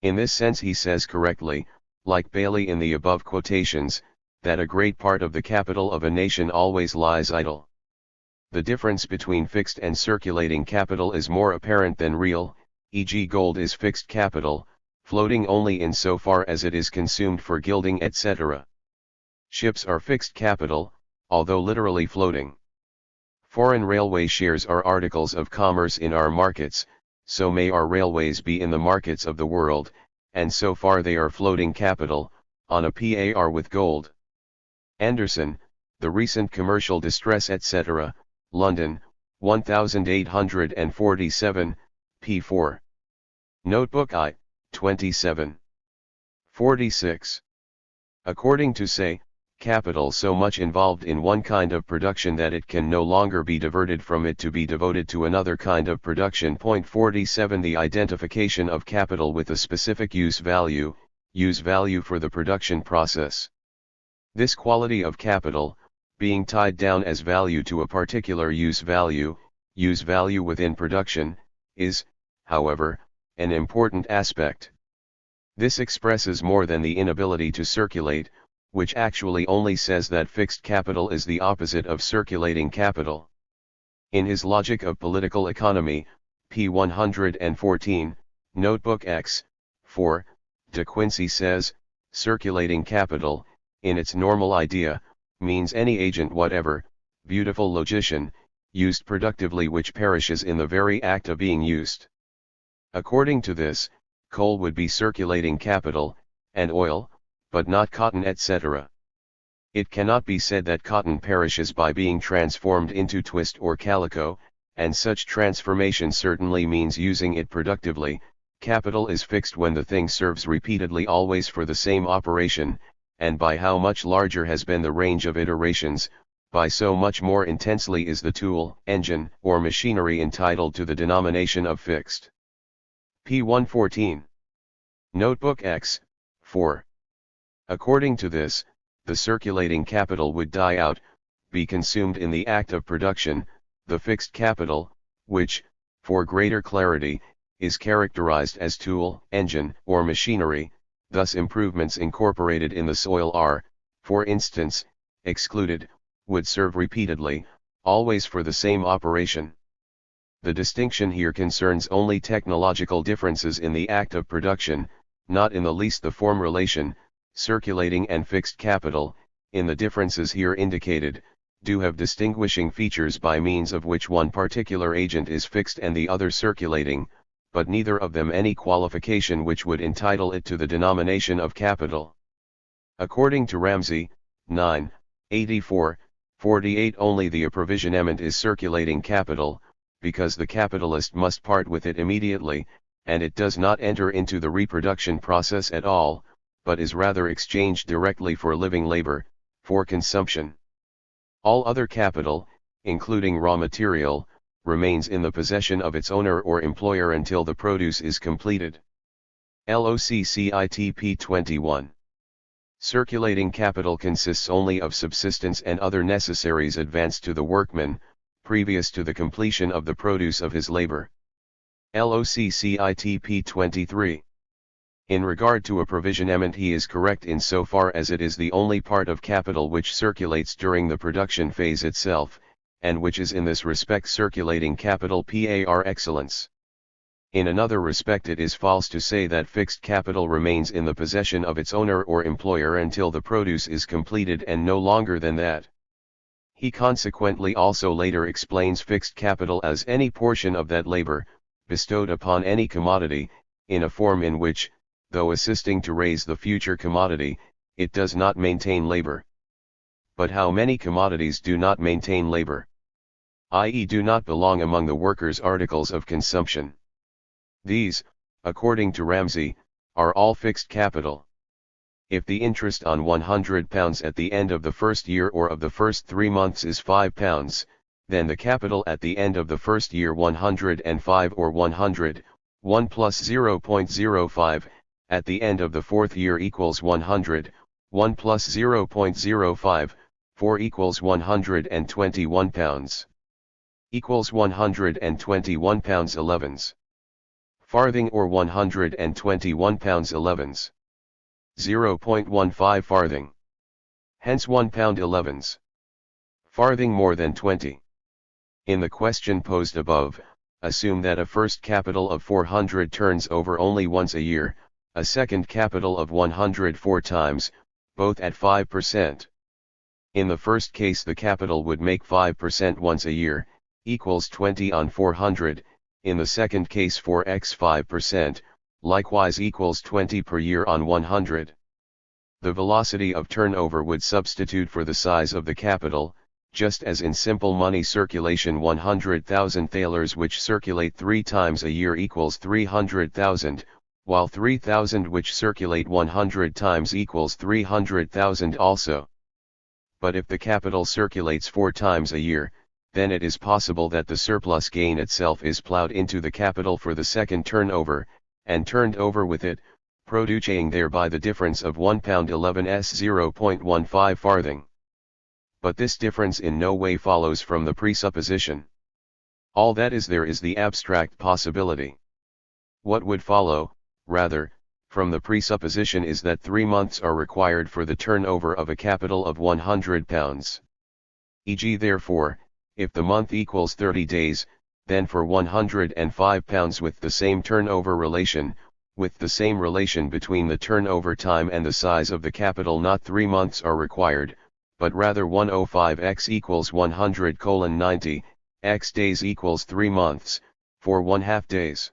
[SPEAKER 1] In this sense he says correctly, like Bailey in the above quotations, that a great part of the capital of a nation always lies idle. The difference between fixed and circulating capital is more apparent than real, e.g. gold is fixed capital, floating only in so far as it is consumed for gilding etc. Ships are fixed capital, although literally floating. Foreign railway shares are articles of commerce in our markets, so may our railways be in the markets of the world, and so far they are floating capital, on a par with gold. Anderson, The Recent Commercial Distress etc., London, 1847, p. 4. Notebook I, 27. 46. According to Say, capital so much involved in one kind of production that it can no longer be diverted from it to be devoted to another kind of production. Point 47. The identification of capital with a specific use value for the production process. This quality of capital, being tied down as value to a particular use value within production, is, however, an important aspect. This expresses more than the inability to circulate, which actually only says that fixed capital is the opposite of circulating capital. In his Logic of Political Economy, p. 114, Notebook X, 4, De Quincey says, circulating capital, in its normal idea, means any agent whatever, beautiful logician, used productively which perishes in the very act of being used. According to this, coal would be circulating capital, and oil, but not cotton etc. It cannot be said that cotton perishes by being transformed into twist or calico, and such transformation certainly means using it productively. Capital is fixed when the thing serves repeatedly always for the same operation, and by how much larger has been the range of iterations, by so much more intensely is the tool, engine, or machinery entitled to the denomination of fixed. p. 114. Notebook X, 4. According to this, the circulating capital would die out, be consumed in the act of production. The fixed capital, which, for greater clarity, is characterized as tool, engine, or machinery, thus improvements incorporated in the soil are, for instance, excluded, would serve repeatedly, always for the same operation. The distinction here concerns only technological differences in the act of production, not in the least the form relation, circulating and fixed capital, in the differences here indicated, do have distinguishing features by means of which one particular agent is fixed and the other circulating, but neither of them any qualification which would entitle it to the denomination of capital. According to Ramsey, 9, 84, 48 only the approvisionement is circulating capital, because the capitalist must part with it immediately, and it does not enter into the reproduction process at all, but is rather exchanged directly for living labor, for consumption. All other capital, including raw material, remains in the possession of its owner or employer until the produce is completed. LOCCITP 21. Circulating capital consists only of subsistence and other necessaries advanced to the workman, previous to the completion of the produce of his labor. LOCCITP 23. In regard to approvisionement he is correct in so far as it is the only part of capital which circulates during the production phase itself, and which is in this respect circulating capital par excellence. In another respect it is false to say that fixed capital remains in the possession of its owner or employer until the produce is completed and no longer than that. He consequently also later explains fixed capital as any portion of that labor, bestowed upon any commodity, in a form in which, though assisting to raise the future commodity, it does not maintain labor. But how many commodities do not maintain labor? I.e., do not belong among the workers' articles of consumption. These, according to Ramsey, are all fixed capital. If the interest on £100 at the end of the first year or of the first 3 months is £5, then the capital at the end of the first year 105 or 100, 1 plus 0.05, at the end of the fourth year equals 100, 1 plus 0.05, 4 equals £121. Equals £121 elevens. Farthing or £121 elevens. 0.15 farthing. Hence £1 elevens. Farthing more than 20. In the question posed above, assume that a first capital of 400 turns over only once a year, a second capital of 104 times, both at 5%. In the first case the capital would make 5% once a year, equals 20 on 400, in the second case 4x 5%, likewise equals 20 per year on 100. The velocity of turnover would substitute for the size of the capital, just as in simple money circulation 100,000 thalers which circulate 3 times a year equals 300,000, while 3,000 which circulate 100 times equals 300,000 also. But if the capital circulates 4 times a year, then it is possible that the surplus gain itself is plowed into the capital for the second turnover, and turned over with it, producing thereby the difference of £1.11s 0.15 farthing. But this difference in no way follows from the presupposition. All that is there is the abstract possibility. What would follow, rather, from the presupposition is that 3 months are required for the turnover of a capital of £100. E.g., therefore, if the month equals 30 days, then for £105 with the same turnover relation, with the same relation between the turnover time and the size of the capital, not 3 months are required, but rather 105x equals 100:90, x days equals 3 months, for 1/2 days.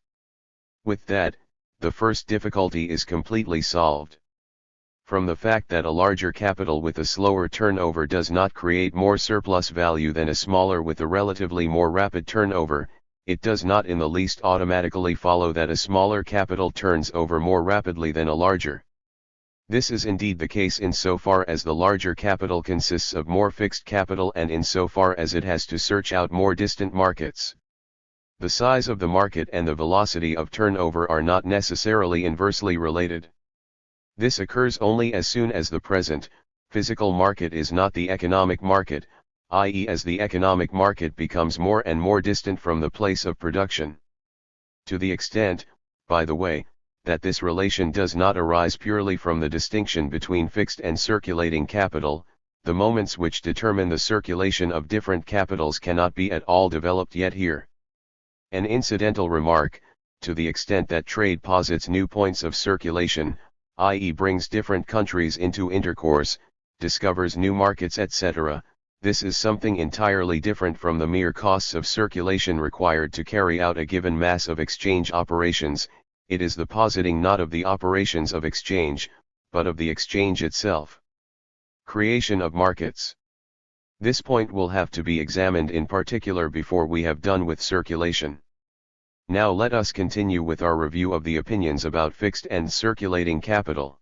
[SPEAKER 1] With that, the first difficulty is completely solved. From the fact that a larger capital with a slower turnover does not create more surplus value than a smaller with a relatively more rapid turnover, it does not in the least automatically follow that a smaller capital turns over more rapidly than a larger. This is indeed the case insofar as the larger capital consists of more fixed capital and insofar as it has to search out more distant markets. The size of the market and the velocity of turnover are not necessarily inversely related. This occurs only as soon as the present, physical market is not the economic market, i.e., as the economic market becomes more and more distant from the place of production. To the extent, by the way, that this relation does not arise purely from the distinction between fixed and circulating capital, the moments which determine the circulation of different capitals cannot be at all developed yet here. An incidental remark, to the extent that trade posits new points of circulation, i.e., brings different countries into intercourse, discovers new markets, etc., this is something entirely different from the mere costs of circulation required to carry out a given mass of exchange operations. It is the positing not of the operations of exchange, but of the exchange itself. Creation of markets. This point will have to be examined in particular before we have done with circulation. Now let us continue with our review of the opinions about fixed and circulating capital.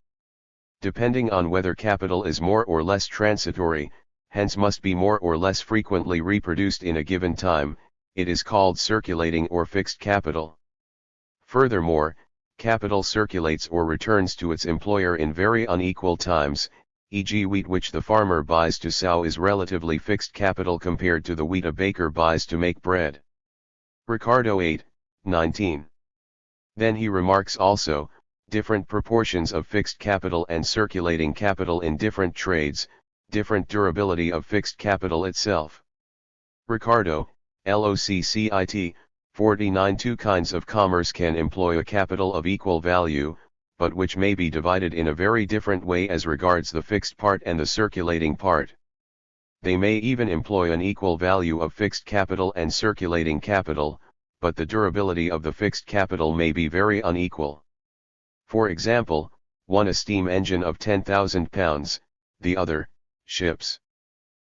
[SPEAKER 1] Depending on whether capital is more or less transitory, hence must be more or less frequently reproduced in a given time, it is called circulating or fixed capital. Furthermore, capital circulates or returns to its employer in very unequal times, e.g. wheat which the farmer buys to sow is relatively fixed capital compared to the wheat a baker buys to make bread. Ricardo 8:19. Then he remarks also, different proportions of fixed capital and circulating capital in different trades, different durability of fixed capital itself. Ricardo, LOCCIT, 49. Two kinds of commerce can employ a capital of equal value, but which may be divided in a very different way as regards the fixed part and the circulating part. They may even employ an equal value of fixed capital and circulating capital, but the durability of the fixed capital may be very unequal. For example, one a steam engine of 10,000 pounds, the other, ships.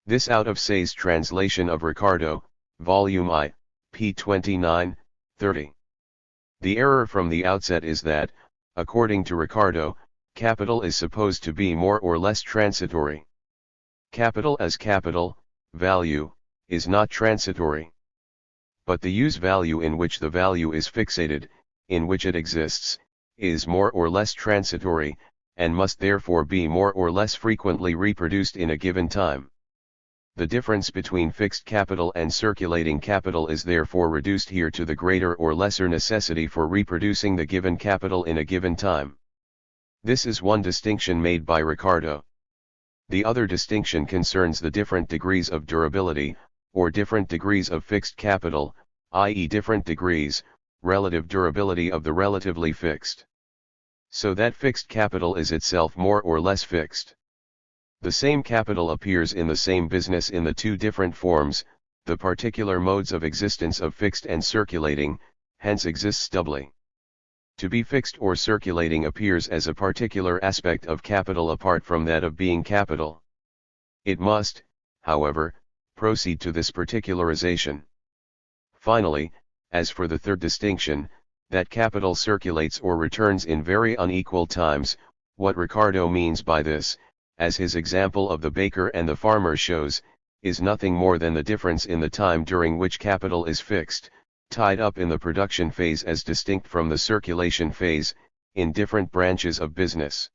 [SPEAKER 1] This out of Say's translation of Ricardo, Volume I, p. 29, 30. The error from the outset is that, according to Ricardo, capital is supposed to be more or less transitory. Capital as capital, value, is not transitory. But the use value in which the value is fixated, in which it exists, is more or less transitory, and must therefore be more or less frequently reproduced in a given time. The difference between fixed capital and circulating capital is therefore reduced here to the greater or lesser necessity for reproducing the given capital in a given time. This is one distinction made by Ricardo. The other distinction concerns the different degrees of durability, or different degrees of fixed capital, i.e. different degrees, relative durability of the relatively fixed. So that fixed capital is itself more or less fixed. The same capital appears in the same business in the two different forms, the particular modes of existence of fixed and circulating, hence exists doubly. To be fixed or circulating appears as a particular aspect of capital apart from that of being capital. It must, however, proceed to this particularization. Finally, as for the third distinction, that capital circulates or returns in very unequal times, what Ricardo means by this, as his example of the baker and the farmer shows, is nothing more than the difference in the time during which capital is fixed, tied up in the production phase as distinct from the circulation phase, in different branches of business.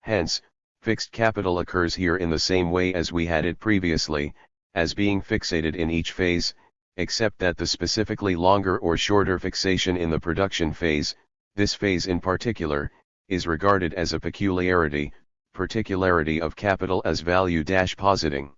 [SPEAKER 1] Hence, fixed capital occurs here in the same way as we had it previously, as being fixated in each phase, except that the specifically longer or shorter fixation in the production phase, this phase in particular, is regarded as a particularity of capital as value-positing.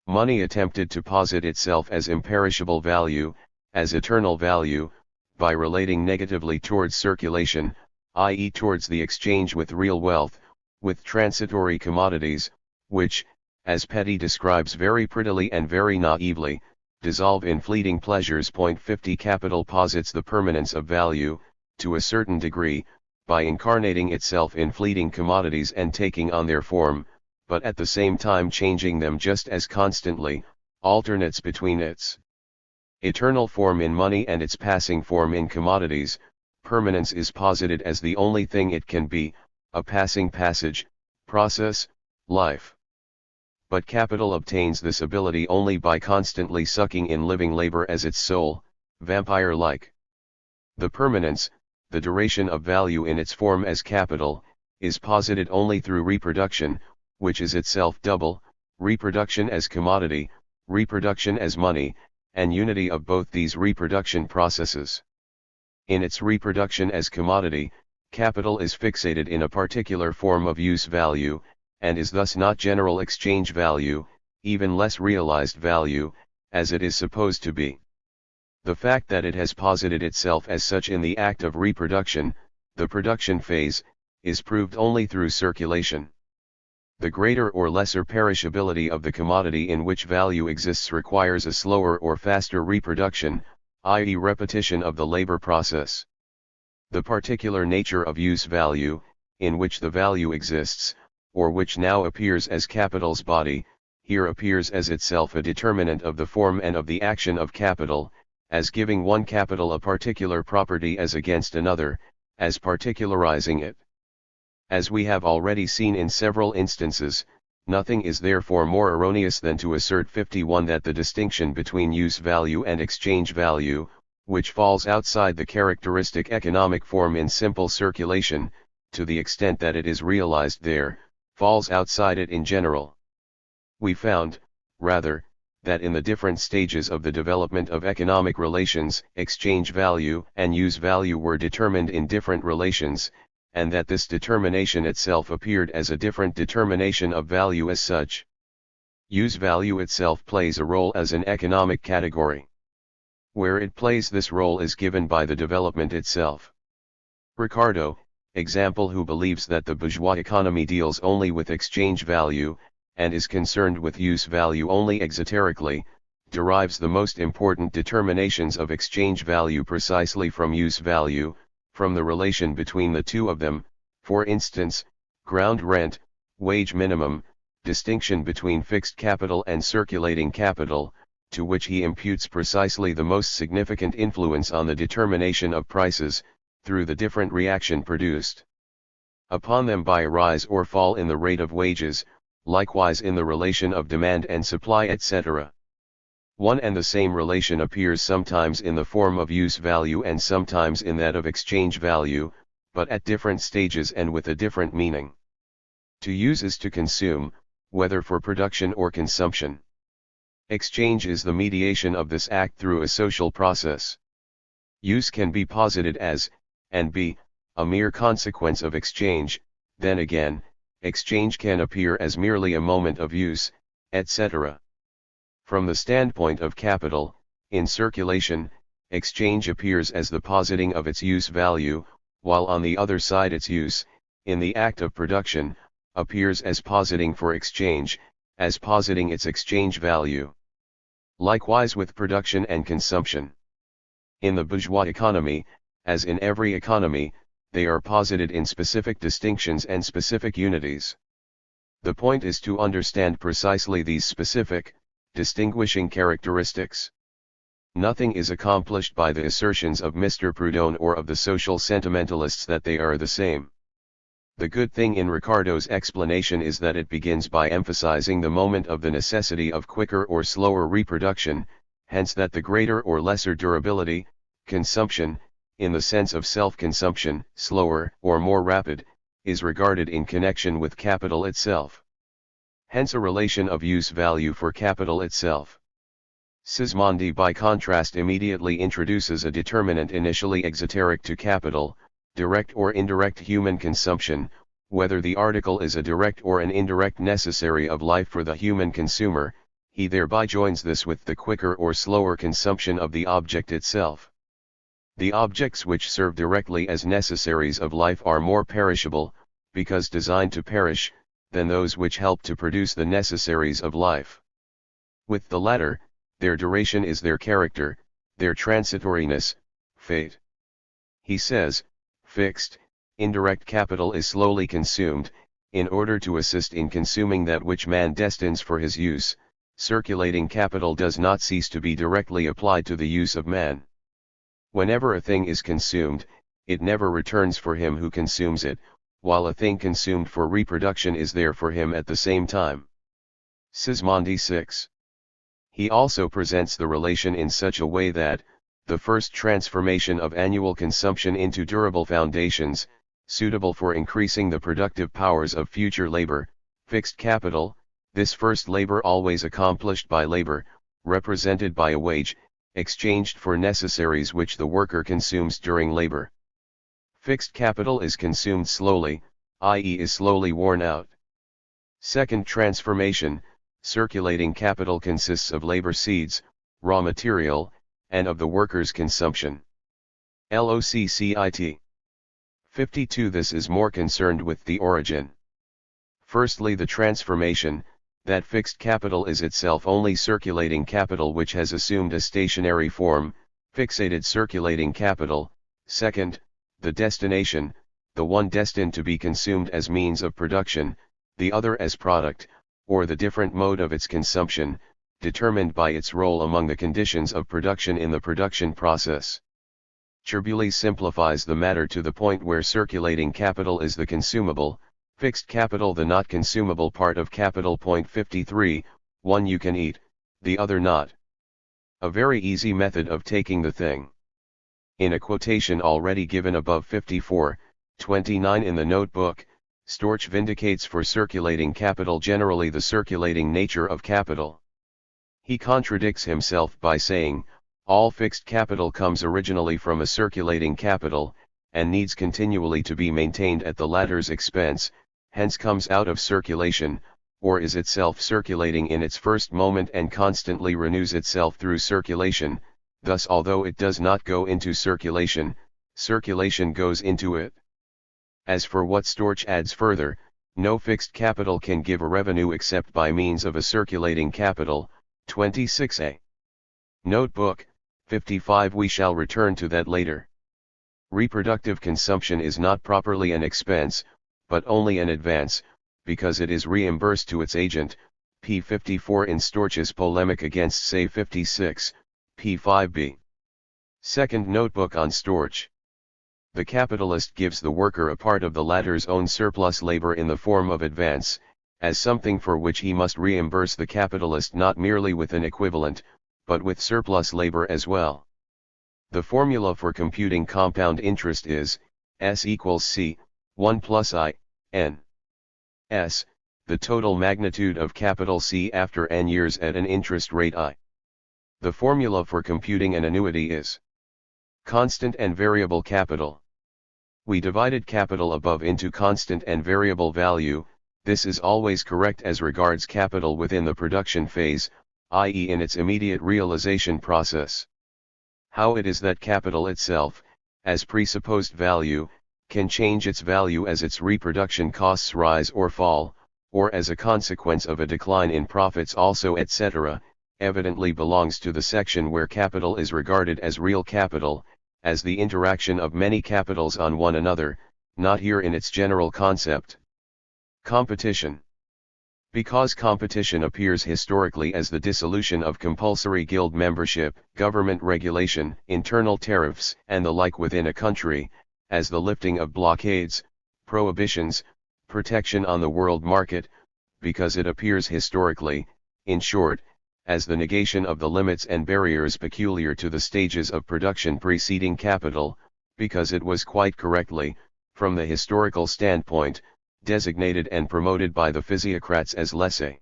[SPEAKER 1] Money attempted to posit itself as imperishable value, as eternal value, by relating negatively towards circulation, i.e. towards the exchange with real wealth, with transitory commodities, which, as Petty describes very prettily and very naively, dissolve in fleeting pleasures. 50 Capital posits the permanence of value, to a certain degree, by incarnating itself in fleeting commodities and taking on their form, but at the same time changing them just as constantly, alternates between its eternal form in money and its passing form in commodities. Permanence is posited as the only thing it can be, a passing passage, process, life. But capital obtains this ability only by constantly sucking in living labor as its soul, vampire-like. The permanence, the duration of value in its form as capital, is posited only through reproduction, which is itself double, reproduction as commodity, reproduction as money, and unity of both these reproduction processes. In its reproduction as commodity, capital is fixated in a particular form of use value, and is thus not general exchange value, even less realized value, as it is supposed to be. The fact that it has posited itself as such in the act of reproduction, the production phase, is proved only through circulation. The greater or lesser perishability of the commodity in which value exists requires a slower or faster reproduction, i.e. repetition of the labor process. The particular nature of use value, in which the value exists, or which now appears as capital's body, here appears as itself a determinant of the form and of the action of capital, as giving one capital a particular property as against another, as particularizing it. As we have already seen in several instances, nothing is therefore more erroneous than to assert 51 that the distinction between use value and exchange value, which falls outside the characteristic economic form in simple circulation, to the extent that it is realized there, falls outside it in general. We found, rather, that in the different stages of the development of economic relations, exchange value and use value were determined in different relations, and that this determination itself appeared as a different determination of value as such. Use value itself plays a role as an economic category. Where it plays this role is given by the development itself. Ricardo, example, who believes that the bourgeois economy deals only with exchange value, and is concerned with use value only exoterically, derives the most important determinations of exchange value precisely from use value, from the relation between the two of them, for instance, ground rent, wage minimum, distinction between fixed capital and circulating capital, to which he imputes precisely the most significant influence on the determination of prices, through the different reaction produced upon them by a rise or fall in the rate of wages, likewise in the relation of demand and supply, etc. One and the same relation appears sometimes in the form of use value and sometimes in that of exchange value, but at different stages and with a different meaning. To use is to consume, whether for production or consumption. Exchange is the mediation of this act through a social process. Use can be posited as, and be, a mere consequence of exchange, then again, exchange can appear as merely a moment of use, etc. From the standpoint of capital, in circulation, exchange appears as the positing of its use value, while on the other side its use, in the act of production, appears as positing for exchange, as positing its exchange value. Likewise with production and consumption. In the bourgeois economy, as in every economy, they are posited in specific distinctions and specific unities. The point is to understand precisely these specific, distinguishing characteristics. Nothing is accomplished by the assertions of Mr. Proudhon or of the social sentimentalists that they are the same. The good thing in Ricardo's explanation is that it begins by emphasizing the moment of the necessity of quicker or slower reproduction, hence that the greater or lesser durability, consumption, in the sense of self-consumption, slower or more rapid, is regarded in connection with capital itself. Hence a relation of use value for capital itself. Sismondi by contrast immediately introduces a determinant initially exoteric to capital, direct or indirect human consumption, whether the article is a direct or an indirect necessary of life for the human consumer, he thereby joins this with the quicker or slower consumption of the object itself. The objects which serve directly as necessaries of life are more perishable, because designed to perish, than those which help to produce the necessaries of life. With the latter, their duration is their character, their transitoriness, fate. He says, fixed, indirect capital is slowly consumed, in order to assist in consuming that which man destines for his use. Circulating capital does not cease to be directly applied to the use of man. Whenever a thing is consumed, it never returns for him who consumes it, while a thing consumed for reproduction is there for him at the same time. Sismondi 6. He also presents the relation in such a way that, the first transformation of annual consumption into durable foundations, suitable for increasing the productive powers of future labor, fixed capital, this first labor always accomplished by labor, represented by a wage, exchanged for necessaries which the worker consumes during labor. Fixed capital is consumed slowly, i.e. is slowly worn out. Second transformation, circulating capital consists of labor seeds, raw material, and of the worker's consumption. LOCCIT. 52. This is more concerned with the origin. Firstly, the transformation, that fixed capital is itself only circulating capital which has assumed a stationary form, fixated circulating capital. Second, the destination, the one destined to be consumed as means of production, the other as product, or the different mode of its consumption, determined by its role among the conditions of production in the production process. Cherbuliez simplifies the matter to the point where circulating capital is the consumable, fixed capital the not consumable part of capital. 53, one you can eat, the other not. A very easy method of taking the thing. In a quotation already given above 54:29 in the notebook, Storch vindicates for circulating capital generally the circulating nature of capital. He contradicts himself by saying, all fixed capital comes originally from a circulating capital, and needs continually to be maintained at the latter's expense, hence comes out of circulation, or is itself circulating in its first moment and constantly renews itself through circulation. Thus although it does not go into circulation, circulation goes into it. As for what Storch adds further, no fixed capital can give a revenue except by means of a circulating capital. 26a. Notebook, 55. We shall return to that later. Reproductive consumption is not properly an expense, but only an advance, because it is reimbursed to its agent, p. 54 in Storch's polemic against say 56, p. 5b. Second notebook on Storch. The capitalist gives the worker a part of the latter's own surplus labor in the form of advance, as something for which he must reimburse the capitalist not merely with an equivalent, but with surplus labor as well. The formula for computing compound interest is, S equals C, 1 plus I, N. S, the total magnitude of capital C after n years at an interest rate I. The formula for computing an annuity is constant and variable capital. We divided capital above into constant and variable value. This is always correct as regards capital within the production phase, i.e. in its immediate realization process. How it is that capital itself, as presupposed value, can change its value as its reproduction costs rise or fall, or as a consequence of a decline in profits also etc., evidently belongs to the section where capital is regarded as real capital, as the interaction of many capitals on one another, not here in its general concept. Competition. Because competition appears historically as the dissolution of compulsory guild membership, government regulation, internal tariffs, and the like within a country, as the lifting of blockades, prohibitions, protection on the world market, because it appears historically, in short, as the negation of the limits and barriers peculiar to the stages of production preceding capital, because it was quite correctly, from the historical standpoint, designated and promoted by the physiocrats as laissez-faire,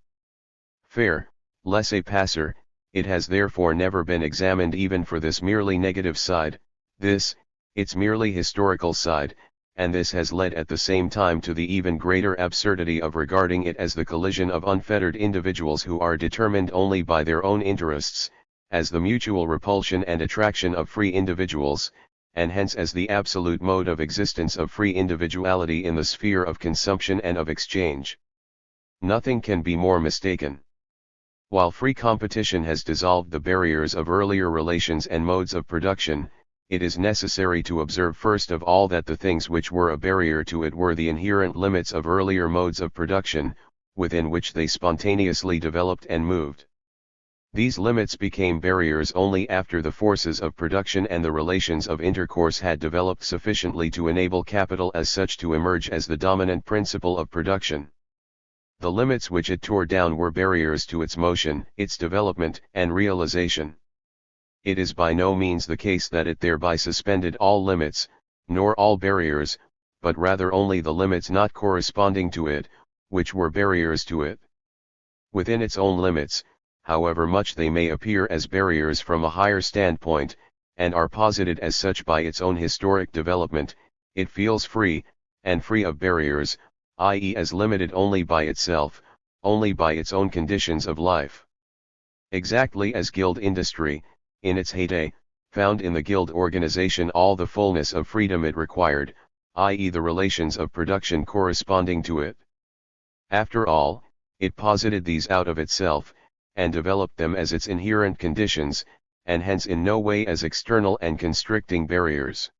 [SPEAKER 1] laissez-passer, it has therefore never been examined even for this merely negative side, this, its merely historical side, and this has led at the same time to the even greater absurdity of regarding it as the collision of unfettered individuals who are determined only by their own interests, as the mutual repulsion and attraction of free individuals, and hence as the absolute mode of existence of free individuality in the sphere of consumption and of exchange. Nothing can be more mistaken. While free competition has dissolved the barriers of earlier relations and modes of production, it is necessary to observe first of all that the things which were a barrier to it were the inherent limits of earlier modes of production, within which they spontaneously developed and moved. These limits became barriers only after the forces of production and the relations of intercourse had developed sufficiently to enable capital as such to emerge as the dominant principle of production. The limits which it tore down were barriers to its motion, its development and realization. It is by no means the case that it thereby suspended all limits, nor all barriers, but rather only the limits not corresponding to it, which were barriers to it. Within its own limits, however much they may appear as barriers from a higher standpoint, and are posited as such by its own historic development, it feels free, and free of barriers, i.e. as limited only by itself, only by its own conditions of life. Exactly as guild industry, in its heyday, found in the guild organization all the fullness of freedom it required, i.e. the relations of production corresponding to it. After all, it posited these out of itself, and developed them as its inherent conditions, and hence in no way as external and constricting barriers.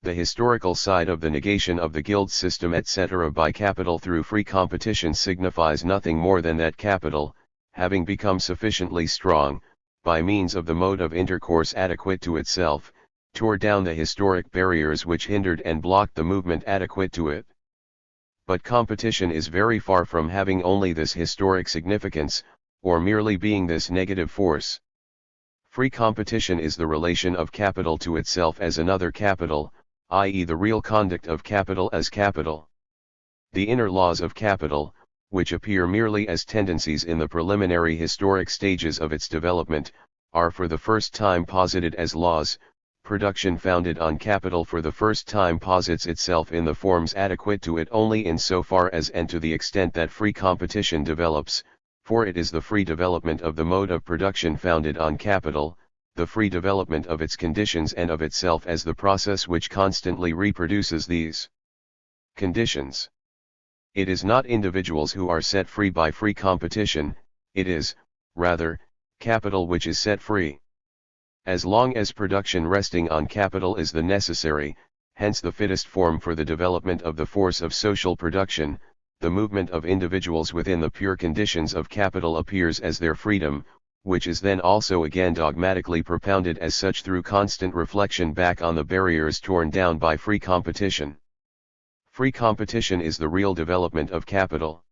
[SPEAKER 1] The historical side of the negation of the guild system etc. by capital through free competition signifies nothing more than that capital, having become sufficiently strong, by means of the mode of intercourse adequate to itself, tore down the historic barriers which hindered and blocked the movement adequate to it. But competition is very far from having only this historic significance, or merely being this negative force. Free competition is the relation of capital to itself as another capital, i.e. the real conduct of capital as capital. The inner laws of capital, which appear merely as tendencies in the preliminary historic stages of its development, are for the first time posited as laws. Production founded on capital for the first time posits itself in the forms adequate to it only in so far as and to the extent that free competition develops, for it is the free development of the mode of production founded on capital, the free development of its conditions and of itself as the process which constantly reproduces these conditions. It is not individuals who are set free by free competition, it is, rather, capital which is set free. As long as production resting on capital is the necessary, hence the fittest form for the development of the force of social production. The movement of individuals within the pure conditions of capital appears as their freedom, which is then also again dogmatically propounded as such through constant reflection back on the barriers torn down by free competition. Free competition is the real development of capital.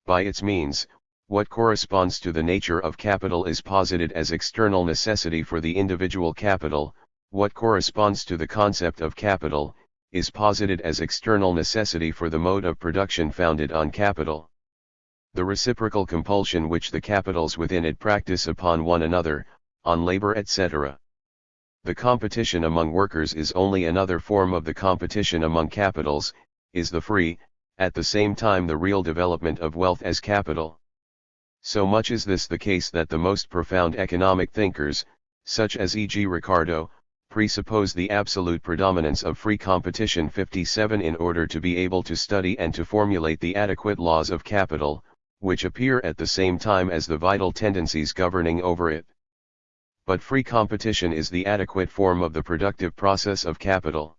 [SPEAKER 1] By its means, what corresponds to the nature of capital is posited as external necessity for the individual capital. What corresponds to the concept of capital is posited as external necessity for the mode of production founded on capital. The reciprocal compulsion which the capitals within it practice upon one another, on labor, etc. The competition among workers is only another form of the competition among capitals, is the free, at the same time the real development of wealth as capital. So much is this the case that the most profound economic thinkers, such as e.g. Ricardo, presuppose the absolute predominance of free competition 57 in order to be able to study and to formulate the adequate laws of capital, which appear at the same time as the vital tendencies governing over it. But free competition is the adequate form of the productive process of capital.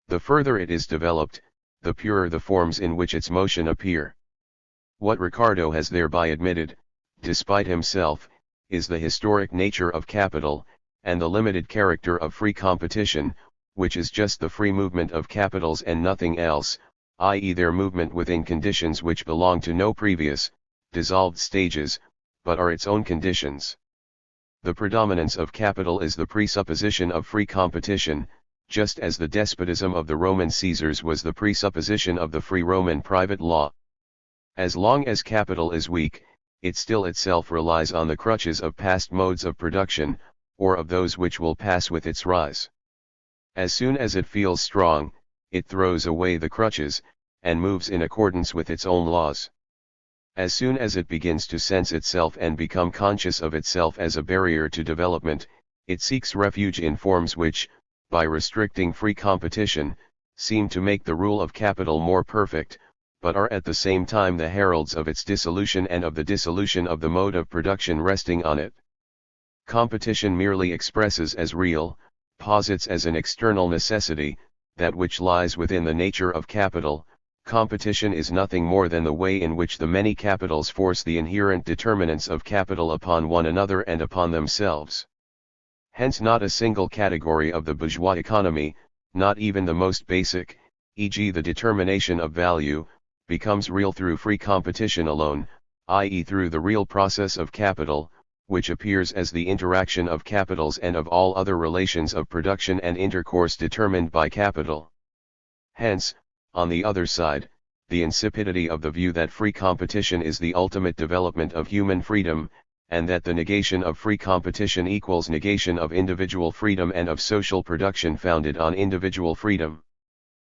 [SPEAKER 1] The further it is developed, the purer the forms in which its motion appear. What Ricardo has thereby admitted, despite himself, is the historic nature of capital, and the limited character of free competition, which is just the free movement of capitals and nothing else, i.e. their movement within conditions which belong to no previous, dissolved stages, but are its own conditions. The predominance of capital is the presupposition of free competition, just as the despotism of the Roman Caesars was the presupposition of the free Roman private law. As long as capital is weak, it still itself relies on the crutches of past modes of production, or of those which will pass with its rise. As soon as it feels strong, it throws away the crutches, and moves in accordance with its own laws. As soon as it begins to sense itself and become conscious of itself as a barrier to development, it seeks refuge in forms which, by restricting free competition, seem to make the rule of capital more perfect, but are at the same time the heralds of its dissolution and of the dissolution of the mode of production resting on it. Competition merely expresses as real, posits as an external necessity, that which lies within the nature of capital. Competition is nothing more than the way in which the many capitals force the inherent determinants of capital upon one another and upon themselves. Hence not a single category of the bourgeois economy, not even the most basic, e.g. the determination of value, becomes real through free competition alone, i.e. through the real process of capital, which appears as the interaction of capitals and of all other relations of production and intercourse determined by capital. Hence, on the other side, the insipidity of the view that free competition is the ultimate development of human freedom, and that the negation of free competition equals negation of individual freedom and of social production founded on individual freedom.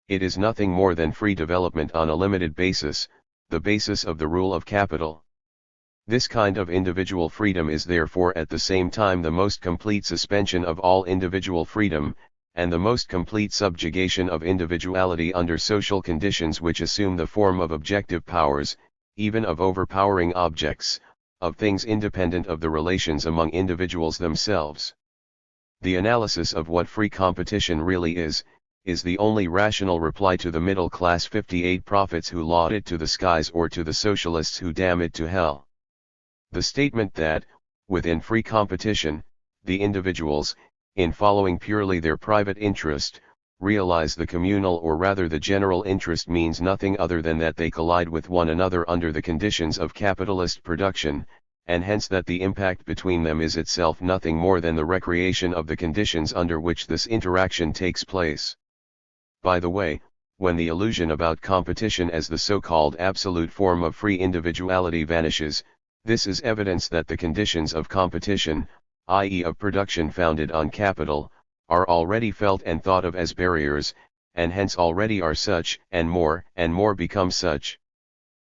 [SPEAKER 1] It is nothing more than free development on a limited basis, the basis of the rule of capital. This kind of individual freedom is therefore at the same time the most complete suspension of all individual freedom, and the most complete subjugation of individuality under social conditions which assume the form of objective powers, even of overpowering objects, of things independent of the relations among individuals themselves. The analysis of what free competition really is the only rational reply to the middle class 58 prophets who laud it to the skies or to the socialists who damn it to hell. The statement that, within free competition, the individuals, in following purely their private interest, realize the communal or rather the general interest means nothing other than that they collide with one another under the conditions of capitalist production, and hence that the impact between them is itself nothing more than the recreation of the conditions under which this interaction takes place. By the way, when the illusion about competition as the so-called absolute form of free individuality vanishes, this is evidence that the conditions of competition, i.e. of production founded on capital, are already felt and thought of as barriers, and hence already are such, and more become such.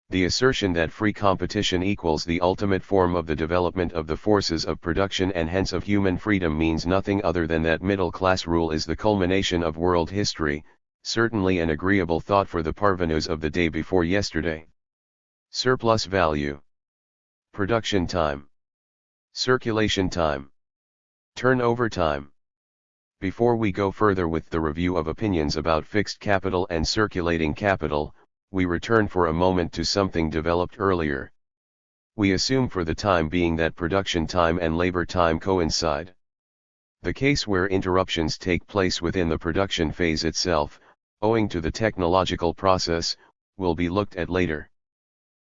[SPEAKER 1] The assertion that free competition equals the ultimate form of the development of the forces of production and hence of human freedom means nothing other than that middle-class rule is the culmination of world history, certainly an agreeable thought for the parvenus of the day before yesterday. Surplus value. Production time. Circulation time. Turnover time. Before we go further with the review of opinions about fixed capital and circulating capital, we return for a moment to something developed earlier. We assume for the time being that production time and labor time coincide. The case where interruptions take place within the production phase itself, owing to the technological process, will be looked at later.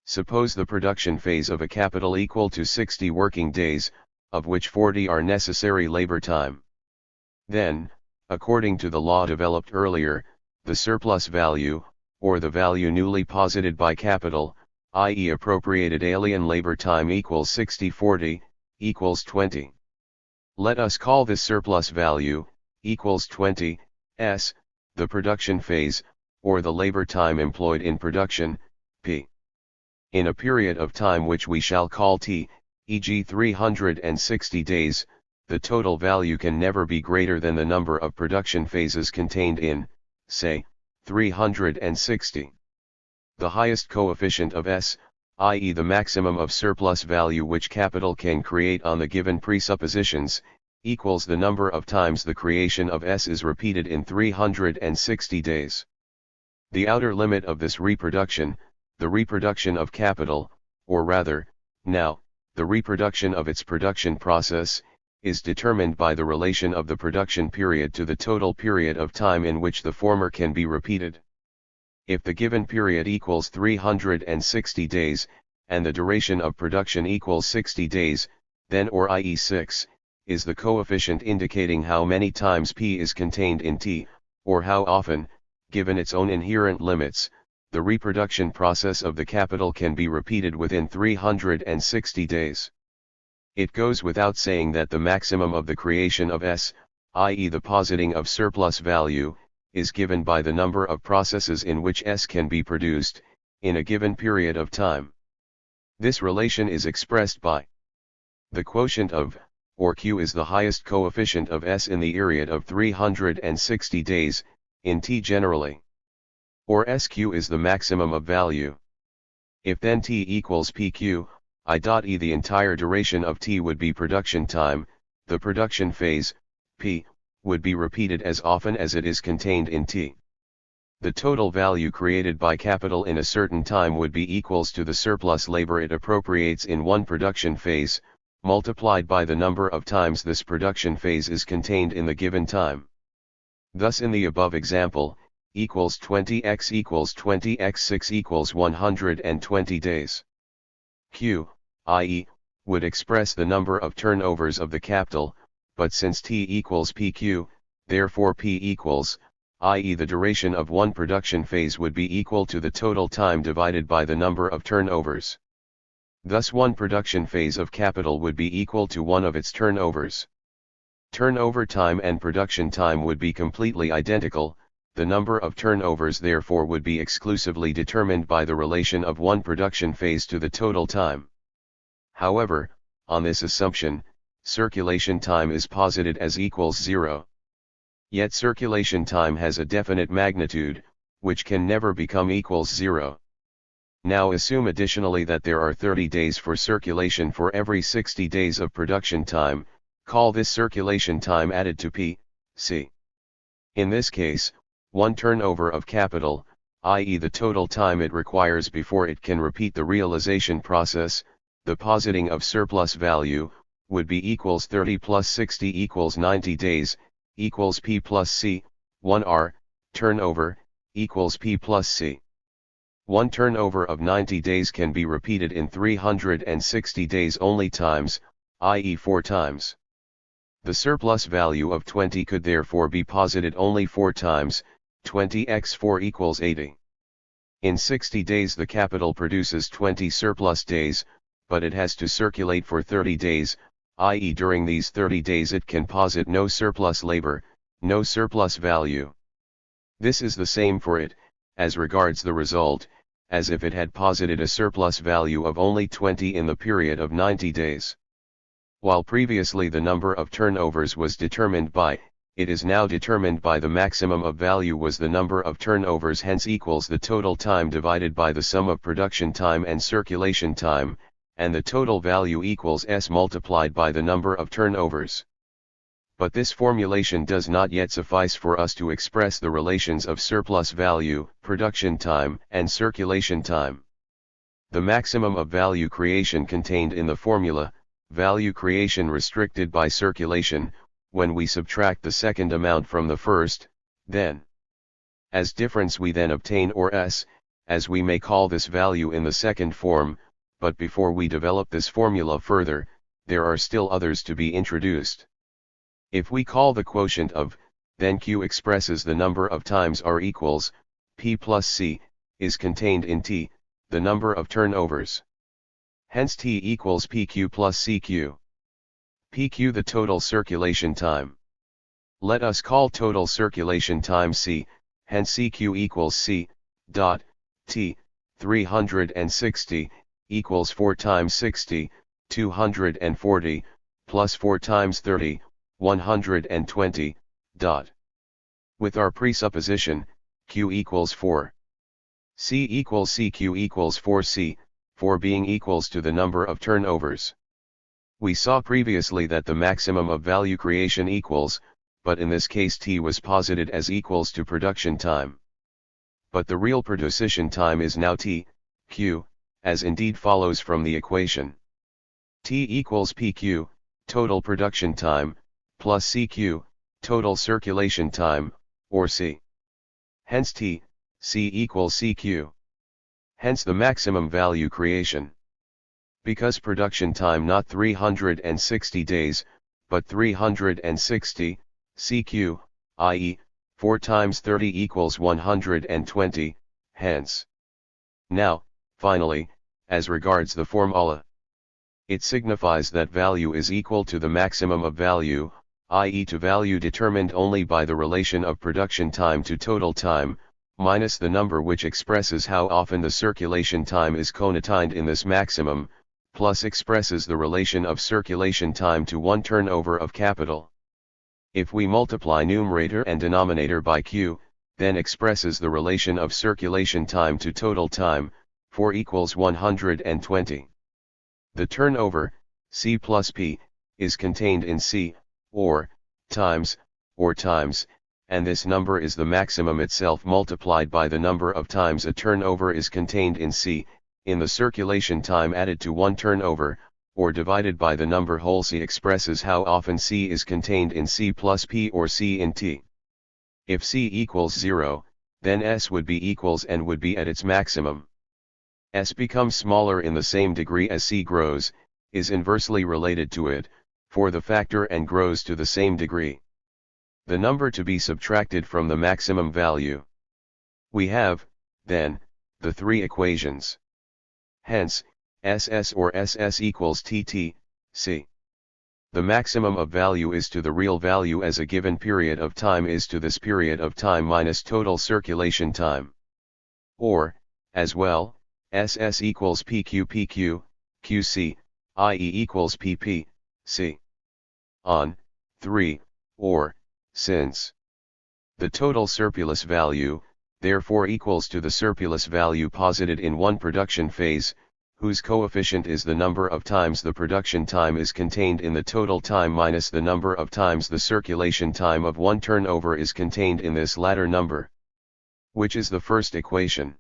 [SPEAKER 1] Suppose the production phase of a capital equal to 60 working days, of which 40 are necessary labor time. Then, according to the law developed earlier, the surplus value, or the value newly posited by capital, i.e. appropriated alien labor time equals 60/40, equals 20. Let us call this surplus value, equals 20, s, the production phase, or the labor time employed in production, p. In a period of time which we shall call t, e.g. 360 days, the total value can never be greater than the number of production phases contained in, say, 360. The highest coefficient of S, i.e. the maximum of surplus value which capital can create on the given presuppositions, equals the number of times the creation of S is repeated in 360 days. The outer limit of this reproduction, the reproduction of capital, or rather, now, the reproduction of its production process, is determined by the relation of the production period to the total period of time in which the former can be repeated. If the given period equals 360 days, and the duration of production equals 60 days, then or i.e. 6, is the coefficient indicating how many times P is contained in T, or how often, given its own inherent limits, the reproduction process of the capital can be repeated within 360 days. It goes without saying that the maximum of the creation of S, i.e. the positing of surplus value, is given by the number of processes in which S can be produced, in a given period of time. This relation is expressed by the quotient of, or Q is the highest coefficient of S in the period of 360 days, in T generally. Or SQ is the maximum of value. If then T equals PQ, I.E. the entire duration of T would be production time, the production phase, P, would be repeated as often as it is contained in T. The total value created by capital in a certain time would be equals to the surplus labor it appropriates in one production phase, multiplied by the number of times this production phase is contained in the given time. Thus in the above example, equals 20x equals 20x 6 equals 120 days. Q, i.e., would express the number of turnovers of the capital, but since T equals PQ, therefore P equals, i.e. the duration of one production phase would be equal to the total time divided by the number of turnovers. Thus one production phase of capital would be equal to one of its turnovers. Turnover time and production time would be completely identical, the number of turnovers therefore would be exclusively determined by the relation of one production phase to the total time. However, on this assumption, circulation time is posited as equals 0. Yet circulation time has a definite magnitude, which can never become equals 0. Now assume additionally that there are 30 days for circulation for every 60 days of production time, call this circulation time added to P, C. In this case, one turnover of capital, i.e. the total time it requires before it can repeat the realization process, the positing of surplus value, would be equals 30 plus 60 equals 90 days, equals P plus C, 1R, turnover, equals P plus C. One turnover of 90 days can be repeated in 360 days only times, i.e. 4 times. The surplus value of 20 could therefore be posited only 4 times, 20x4 equals 80. In 60 days the capital produces 20 surplus days, but it has to circulate for 30 days, i.e. during these 30 days it can posit no surplus labor, no surplus value. This is the same for it, as regards the result, as if it had posited a surplus value of only 20 in the period of 90 days. While previously the number of turnovers was determined by, it is now determined by the maximum of value was the number of turnovers, hence equals the total time divided by the sum of production time and circulation time, and the total value equals S multiplied by the number of turnovers. But this formulation does not yet suffice for us to express the relations of surplus value, production time, and circulation time. The maximum of value creation contained in the formula, value creation restricted by circulation, when we subtract the second amount from the first, then as difference we then obtain, or S, as we may call this value in the second form. But before we develop this formula further, there are still others to be introduced. If we call the quotient of, then Q expresses the number of times R equals, P plus C, is contained in T, the number of turnovers. Hence T equals PQ plus CQ. PQ the total circulation time. Let us call total circulation time C, hence CQ equals C, dot, T, 360, equals 4 times 60, 240, plus 4 times 30, 120, dot. With our presupposition, Q equals 4. C equals CQ equals 4C, 4 being equals to the number of turnovers. We saw previously that the maximum of value creation equals, but in this case T was posited as equals to production time. But the real production time is now T, Q, as indeed follows from the equation. T equals PQ, total production time, plus CQ, total circulation time, or C. Hence T, C equals CQ. Hence the maximum value creation. Because production time not 360 days, but 360, CQ, i.e., 4 times 30 equals 120, hence. Now, finally, as regards the formula, it signifies that value is equal to the maximum of value, i.e. to value determined only by the relation of production time to total time, minus the number which expresses how often the circulation time is contained in this maximum, plus expresses the relation of circulation time to one turnover of capital. If we multiply numerator and denominator by Q, then expresses the relation of circulation time to total time, 4 equals 120. The turnover, C plus P, is contained in C, or times, and this number is the maximum itself multiplied by the number of times a turnover is contained in C, in the circulation time added to one turnover, or divided by the number whole C expresses how often C is contained in C plus P or C in T. If C equals 0, then S would be equals and would be at its maximum. S becomes smaller in the same degree as C grows, is inversely related to it, for the factor and grows to the same degree. The number to be subtracted from the maximum value. We have, then, the three equations. Hence, SS or SS equals TT, C. The maximum of value is to the real value as a given period of time is to this period of time minus total circulation time. Or, as well, SS equals PQ, QC, i.e. equals PP, C. On, 3, or, since. The total surplus value, therefore equals to the surplus value posited in one production phase, whose coefficient is the number of times the production time is contained in the total time minus the number of times the circulation time of one turnover is contained in this latter number. Which is the first equation.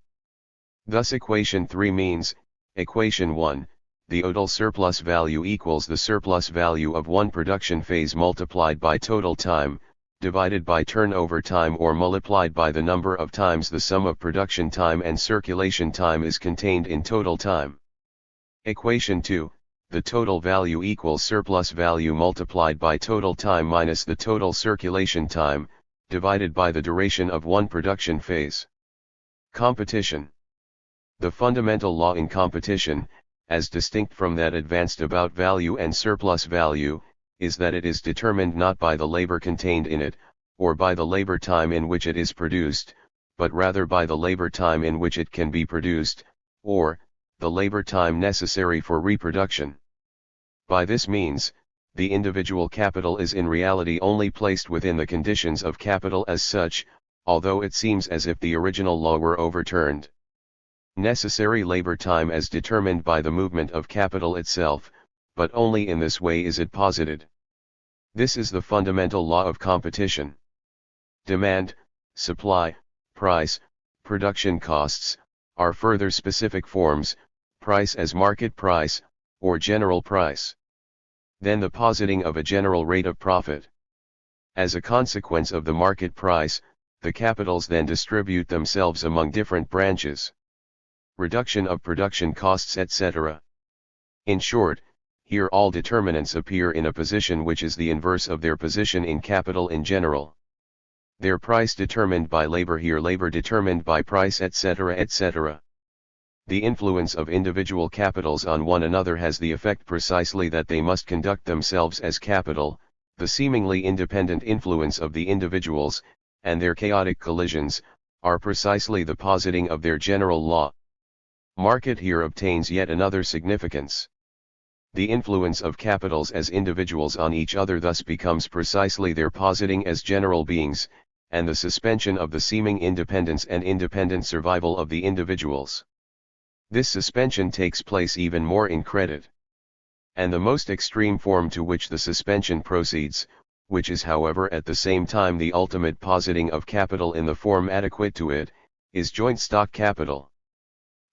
[SPEAKER 1] Thus equation 3 means, equation 1, the total surplus value equals the surplus value of one production phase multiplied by total time, divided by turnover time or multiplied by the number of times the sum of production time and circulation time is contained in total time. Equation 2, the total value equals surplus value multiplied by total time minus the total circulation time, divided by the duration of one production phase. Competition. The fundamental law in competition, as distinct from that advanced about value and surplus value, is that it is determined not by the labor contained in it, or by the labor time in which it is produced, but rather by the labor time in which it can be produced, or, the labor time necessary for reproduction. By this means, the individual capital is in reality only placed within the conditions of capital as such, although it seems as if the original law were overturned. Necessary labor time as determined by the movement of capital itself, but only in this way is it posited. This is the fundamental law of competition. Demand, supply, price, production costs, are further specific forms, price as market price, or general price. Then the positing of a general rate of profit. As a consequence of the market price, the capitals then distribute themselves among different branches. Reduction of production costs, etc. In short, here all determinants appear in a position which is the inverse of their position in capital in general. Their price determined by labor, here labor determined by price, etc., etc. The influence of individual capitals on one another has the effect precisely that they must conduct themselves as capital. The seemingly independent influence of the individuals, and their chaotic collisions, are precisely the positing of their general law. Market here obtains yet another significance. The influence of capitals as individuals on each other thus becomes precisely their positing as general beings, and the suspension of the seeming independence and independent survival of the individuals. This suspension takes place even more in credit. And the most extreme form to which the suspension proceeds, which is however at the same time the ultimate positing of capital in the form adequate to it, is joint stock capital.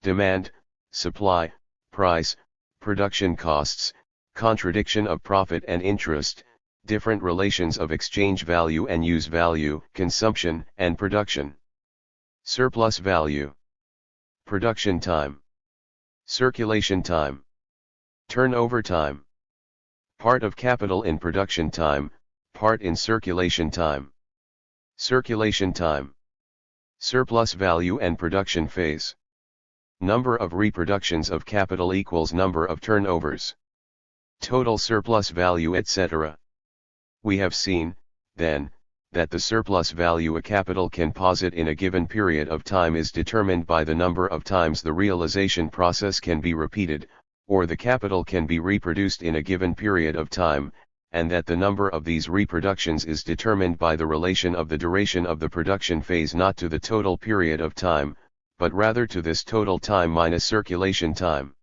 [SPEAKER 1] Demand, supply, price, production costs, contradiction of profit and interest, different relations of exchange value and use value, consumption and production. Surplus value. Production time. Circulation time. Turnover time. Part of capital in production time, part in circulation time. Circulation time. Surplus value and production phase. Number of reproductions of capital equals number of turnovers. Total surplus value, etc. We have seen, then, that the surplus value a capital can posit in a given period of time is determined by the number of times the realization process can be repeated, or the capital can be reproduced in a given period of time, and that the number of these reproductions is determined by the relation of the duration of the production phase not to the total period of time, but rather to this total time minus circulation time.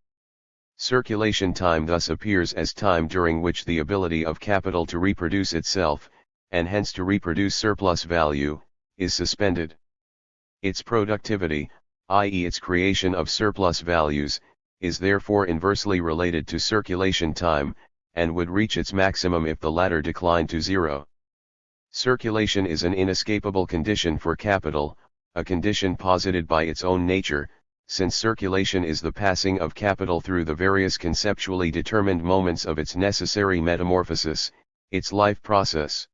[SPEAKER 1] Circulation time thus appears as time during which the ability of capital to reproduce itself, and hence to reproduce surplus value, is suspended. Its productivity, i.e. its creation of surplus values, is therefore inversely related to circulation time, and would reach its maximum if the latter declined to zero. Circulation is an inescapable condition for capital, a condition posited by its own nature, since circulation is the passing of capital through the various conceptually determined moments of its necessary metamorphosis, its life process.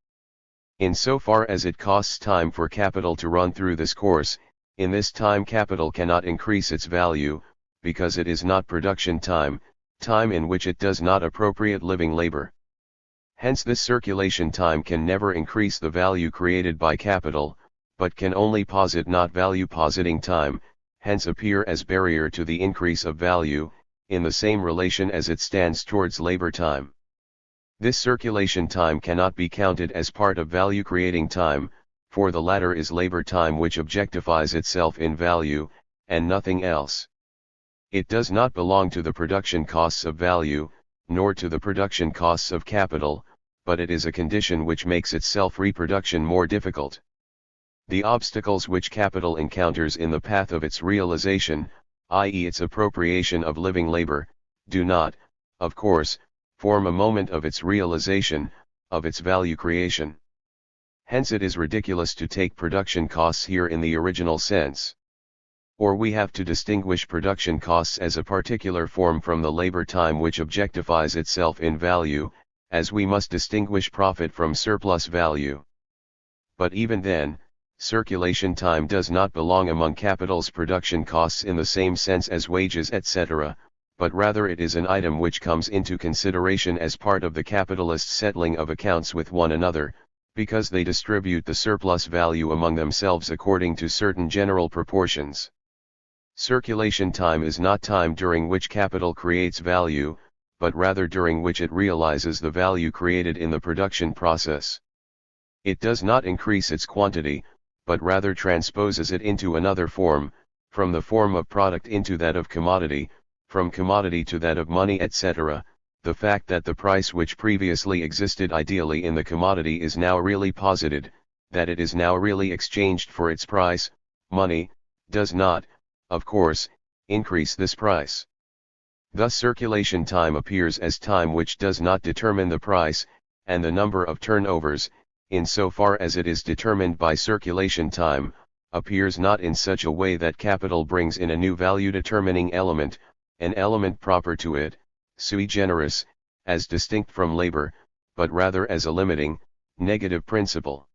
[SPEAKER 1] In so far as it costs time for capital to run through this course, in this time capital cannot increase its value, because it is not production time, time in which it does not appropriate living labor. Hence this circulation time can never increase the value created by capital, but can only posit not value positing time, hence appear as barrier to the increase of value, in the same relation as it stands towards labor time. This circulation time cannot be counted as part of value creating time, for the latter is labor time which objectifies itself in value, and nothing else. It does not belong to the production costs of value, nor to the production costs of capital, but it is a condition which makes its self-reproduction more difficult. The obstacles which capital encounters in the path of its realization, i.e. its appropriation of living labor, do not, of course, form a moment of its realization, of its value creation. Hence it is ridiculous to take production costs here in the original sense. Or we have to distinguish production costs as a particular form from the labor time which objectifies itself in value, as we must distinguish profit from surplus value. But even then, circulation time does not belong among capital's production costs in the same sense as wages, etc., but rather it is an item which comes into consideration as part of the capitalist's settling of accounts with one another, because they distribute the surplus value among themselves according to certain general proportions. Circulation time is not time during which capital creates value, but rather during which it realizes the value created in the production process. It does not increase its quantity, but rather transposes it into another form, from the form of product into that of commodity, from commodity to that of money, etc., the fact that the price which previously existed ideally in the commodity is now really posited, that it is now really exchanged for its price, money, does not, of course, increase this price. Thus circulation time appears as time which does not determine the price, and the number of turnovers, insofar as it is determined by circulation time, appears not in such a way that capital brings in a new value-determining element, an element proper to it, sui generis, as distinct from labor, but rather as a limiting, negative principle.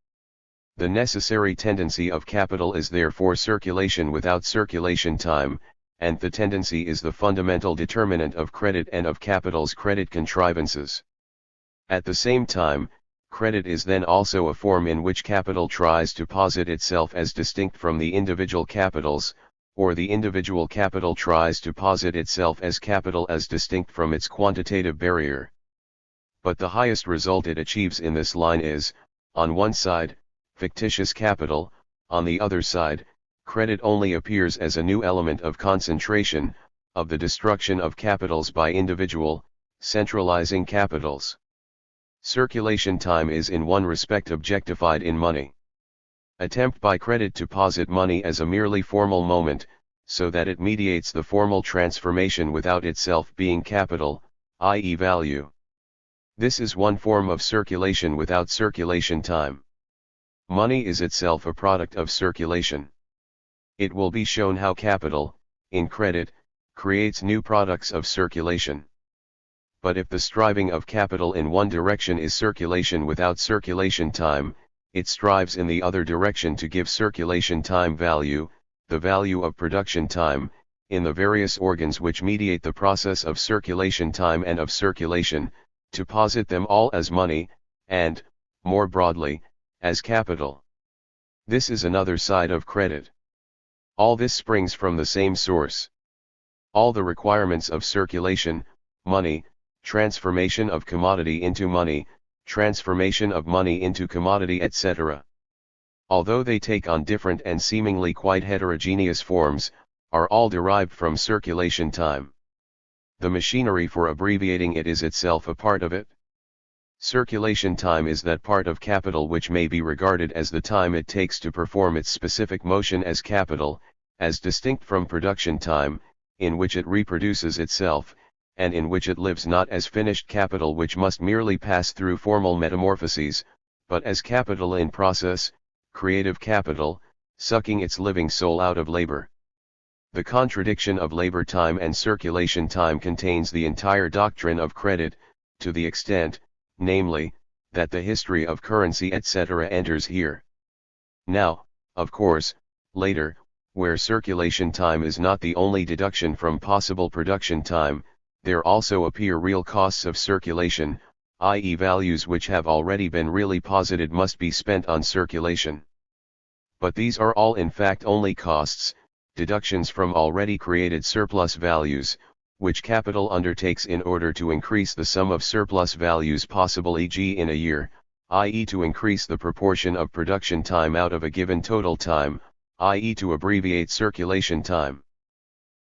[SPEAKER 1] The necessary tendency of capital is therefore circulation without circulation time, and the tendency is the fundamental determinant of credit and of capital's credit contrivances. At the same time, credit is then also a form in which capital tries to posit itself as distinct from the individual capitals, or the individual capital tries to posit itself as capital as distinct from its quantitative barrier. But the highest result it achieves in this line is, on one side, fictitious capital, on the other side, credit only appears as a new element of concentration, of the destruction of capitals by individual, centralizing capitals. Circulation time is in one respect objectified in money. Attempt by credit to posit money as a merely formal moment, so that it mediates the formal transformation without itself being capital, i.e. value. This is one form of circulation without circulation time. Money is itself a product of circulation. It will be shown how capital, in credit, creates new products of circulation. But if the striving of capital in one direction is circulation without circulation time, it strives in the other direction to give circulation time value, the value of production time, in the various organs which mediate the process of circulation time and of circulation, to posit them all as money, and, more broadly, as capital. This is another side of credit. All this springs from the same source. All the requirements of circulation, money, transformation of commodity into money, transformation of money into commodity, etc. Although they take on different and seemingly quite heterogeneous forms, are all derived from circulation time. The machinery for abbreviating it is itself a part of it. Circulation time is that part of capital which may be regarded as the time it takes to perform its specific motion as capital, as distinct from production time, in which it reproduces itself, and in which it lives not as finished capital which must merely pass through formal metamorphoses, but as capital in process, creative capital, sucking its living soul out of labor. The contradiction of labor time and circulation time contains the entire doctrine of credit, to the extent, namely, that the history of currency etc. enters here. Now, of course, later, where circulation time is not the only deduction from possible production time, there also appear real costs of circulation, i.e. values which have already been really posited must be spent on circulation. But these are all in fact only costs, deductions from already created surplus values, which capital undertakes in order to increase the sum of surplus values possible, e.g. in a year, i.e. to increase the proportion of production time out of a given total time, i.e. to abbreviate circulation time.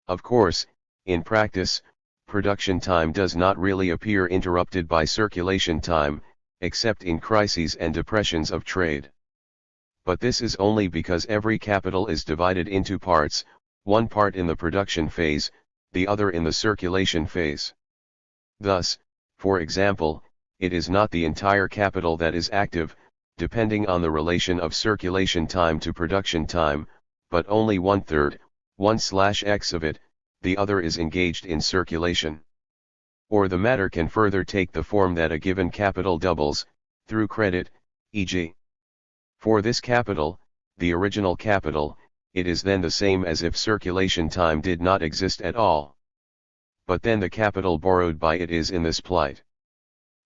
[SPEAKER 1] Of course, in practice, production time does not really appear interrupted by circulation time, except in crises and depressions of trade. But this is only because every capital is divided into parts, one part in the production phase, the other in the circulation phase. Thus, for example, it is not the entire capital that is active, depending on the relation of circulation time to production time, but only 1/3, 1/x of it, the other is engaged in circulation. Or the matter can further take the form that a given capital doubles, through credit, e.g. for this capital, the original capital, it is then the same as if circulation time did not exist at all. But then the capital borrowed by it is in this plight.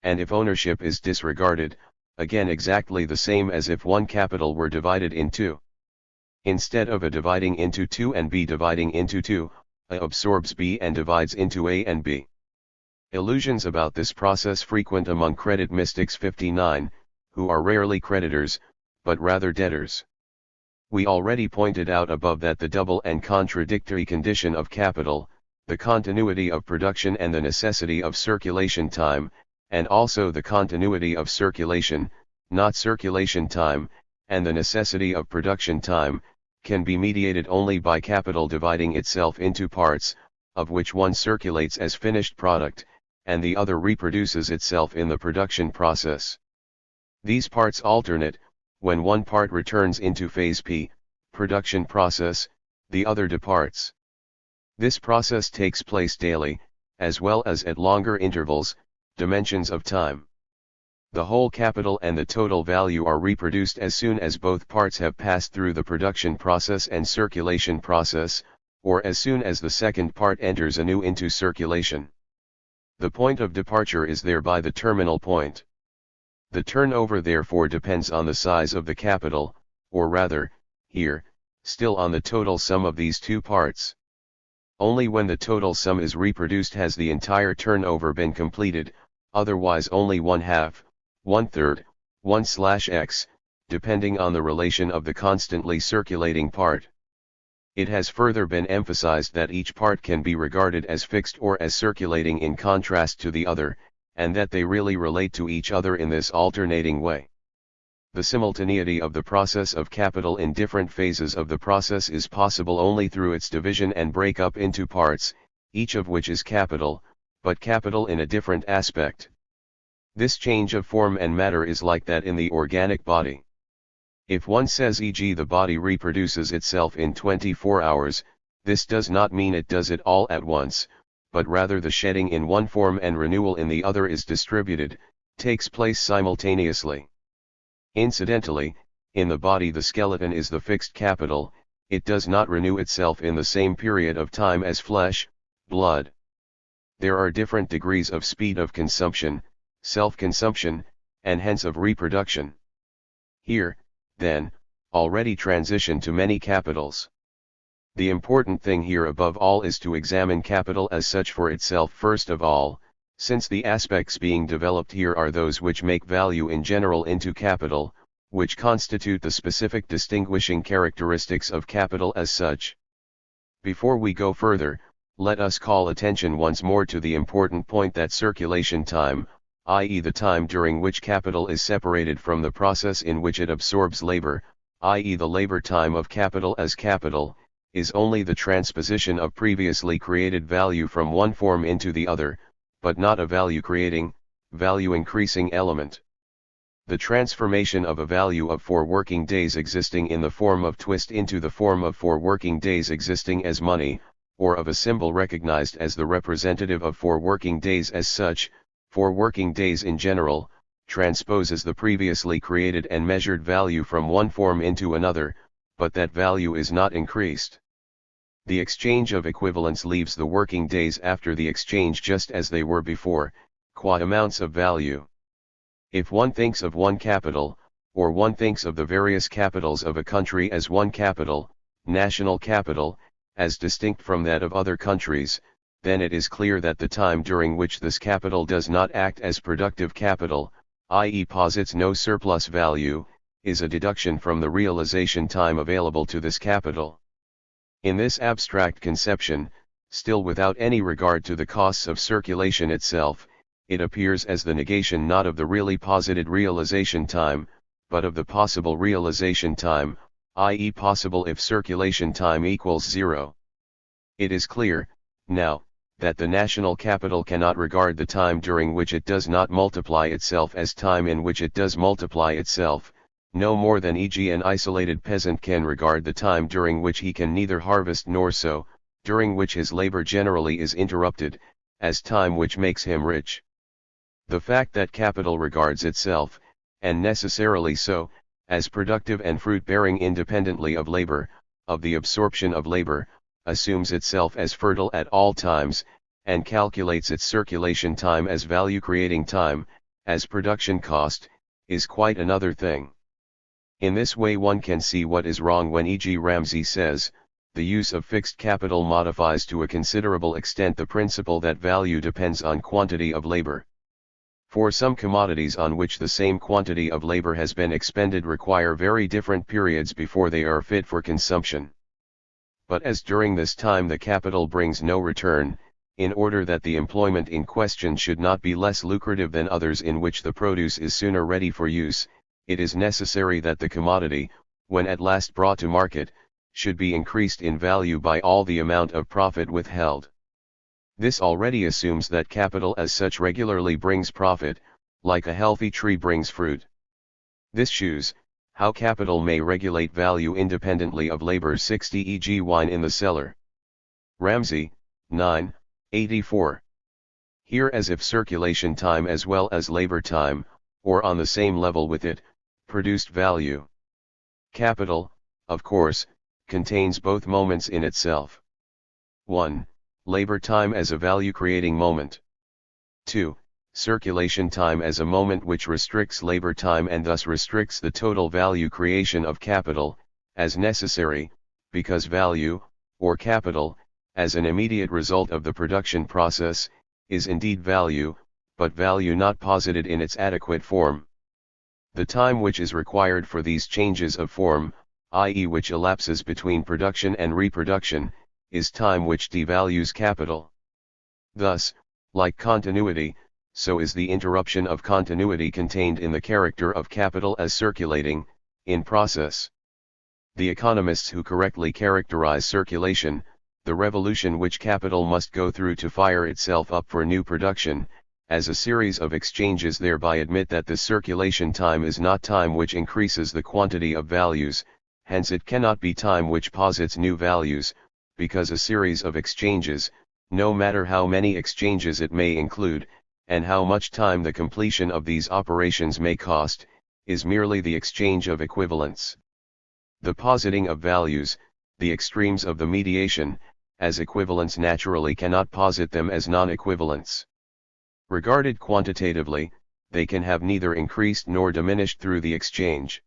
[SPEAKER 1] And if ownership is disregarded, again exactly the same as if one capital were divided in two. Instead of A dividing into 2 and B dividing into 2, A absorbs B and divides into A and B. Illusions about this process frequent among credit mystics 59, who are rarely creditors, but rather debtors. We already pointed out above that the double and contradictory condition of capital, the continuity of production and the necessity of circulation time, and also the continuity of circulation, not circulation time, and the necessity of production time, can be mediated only by capital dividing itself into parts, of which one circulates as finished product, and the other reproduces itself in the production process. These parts alternate. When one part returns into phase P, production process, the other departs. This process takes place daily, as well as at longer intervals, dimensions of time. The whole capital and the total value are reproduced as soon as both parts have passed through the production process and circulation process, or as soon as the second part enters anew into circulation. The point of departure is thereby the terminal point. The turnover therefore depends on the size of the capital, or rather, here, still on the total sum of these two parts. Only when the total sum is reproduced has the entire turnover been completed, otherwise only 1/2, 1/3, 1/x, depending on the relation of the constantly circulating part. It has further been emphasized that each part can be regarded as fixed or as circulating in contrast to the other, and that they really relate to each other in this alternating way. The simultaneity of the process of capital in different phases of the process is possible only through its division and break-up into parts, each of which is capital, but capital in a different aspect. This change of form and matter is like that in the organic body. If one says e.g. the body reproduces itself in 24 hours, this does not mean it does it all at once, but rather the shedding in one form and renewal in the other is distributed, takes place simultaneously. Incidentally, in the body the skeleton is the fixed capital, it does not renew itself in the same period of time as flesh, blood. There are different degrees of speed of consumption, self-consumption, and hence of reproduction. Here, then, already transition to many capitals. The important thing here above all is to examine capital as such for itself first of all, since the aspects being developed here are those which make value in general into capital, which constitute the specific distinguishing characteristics of capital as such. Before we go further, let us call attention once more to the important point that circulation time, i.e. the time during which capital is separated from the process in which it absorbs labor, i.e. the labor time of capital as capital, is only the transposition of previously created value from one form into the other, but not a value-creating, value-increasing element. The transformation of a value of 4 working days existing in the form of twist into the form of 4 working days existing as money, or of a symbol recognized as the representative of 4 working days as such, 4 working days in general, transposes the previously created and measured value from one form into another, but that value is not increased. The exchange of equivalents leaves the working days after the exchange just as they were before, qua amounts of value. If one thinks of one capital, or one thinks of the various capitals of a country as one capital, national capital, as distinct from that of other countries, then it is clear that the time during which this capital does not act as productive capital, i.e. posits no surplus value, is a deduction from the realization time available to this capital. In this abstract conception, still without any regard to the costs of circulation itself, it appears as the negation not of the really posited realization time, but of the possible realization time, i.e. possible if circulation time equals 0. It is clear, now, that the national capital cannot regard the time during which it does not multiply itself as time in which it does multiply itself, no more than e.g. an isolated peasant can regard the time during which he can neither harvest nor sow, during which his labor generally is interrupted, as time which makes him rich. The fact that capital regards itself, and necessarily so, as productive and fruit-bearing independently of labor, of the absorption of labor, assumes itself as fertile at all times, and calculates its circulation time as value-creating time, as production cost, is quite another thing. In this way one can see what is wrong when e.g. Ramsey says, the use of fixed capital modifies to a considerable extent the principle that value depends on quantity of labor. For some commodities on which the same quantity of labor has been expended require very different periods before they are fit for consumption. But as during this time the capital brings no return, in order that the employment in question should not be less lucrative than others in which the produce is sooner ready for use, it is necessary that the commodity, when at last brought to market, should be increased in value by all the amount of profit withheld. This already assumes that capital as such regularly brings profit, like a healthy tree brings fruit. This shews how capital may regulate value independently of labor. 60 e.g. wine in the cellar. Ramsey, 9, 84. Here as if circulation time as well as labor time, or on the same level with it, produced value. Capital, of course, contains both moments in itself. 1. Labor time as a value-creating moment. 2. Circulation time as a moment which restricts labor time and thus restricts the total value creation of capital, as necessary, because value, or capital, as an immediate result of the production process, is indeed value, but value not posited in its adequate form. The time which is required for these changes of form, i.e. which elapses between production and reproduction, is time which devalues capital. Thus, like continuity, so is the interruption of continuity contained in the character of capital as circulating, in process. The economists who correctly characterize circulation, the revolution which capital must go through to fire itself up for new production, as a series of exchanges thereby admit that this circulation time is not time which increases the quantity of values, hence it cannot be time which posits new values, because a series of exchanges, no matter how many exchanges it may include, and how much time the completion of these operations may cost, is merely the exchange of equivalents. The positing of values, the extremes of the mediation, as equivalents naturally cannot posit them as non-equivalents. Regarded quantitatively, they can have neither increased nor diminished through the exchange.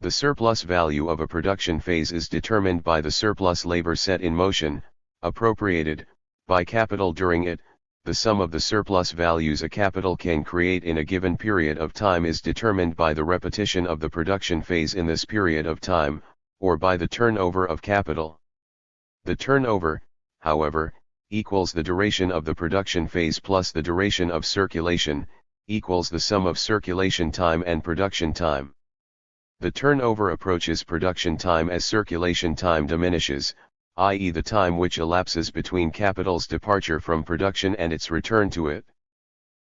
[SPEAKER 1] The surplus value of a production phase is determined by the surplus labor set in motion, appropriated, by capital during it. The sum of the surplus values a capital can create in a given period of time is determined by the repetition of the production phase in this period of time, or by the turnover of capital. The turnover, however, equals the duration of the production phase plus the duration of circulation, equals the sum of circulation time and production time. The turnover approaches production time as circulation time diminishes, i.e. the time which elapses between capital's departure from production and its return to it.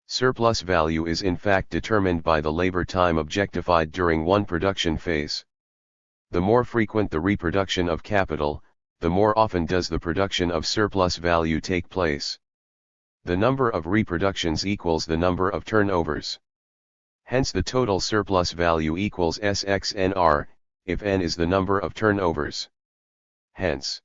[SPEAKER 1] Surplus value is in fact determined by the labor time objectified during one production phase. The more frequent the reproduction of capital, the more often does the production of surplus value take place. The number of reproductions equals the number of turnovers. Hence the total surplus value equals SXNR, if N is the number of turnovers. Hence,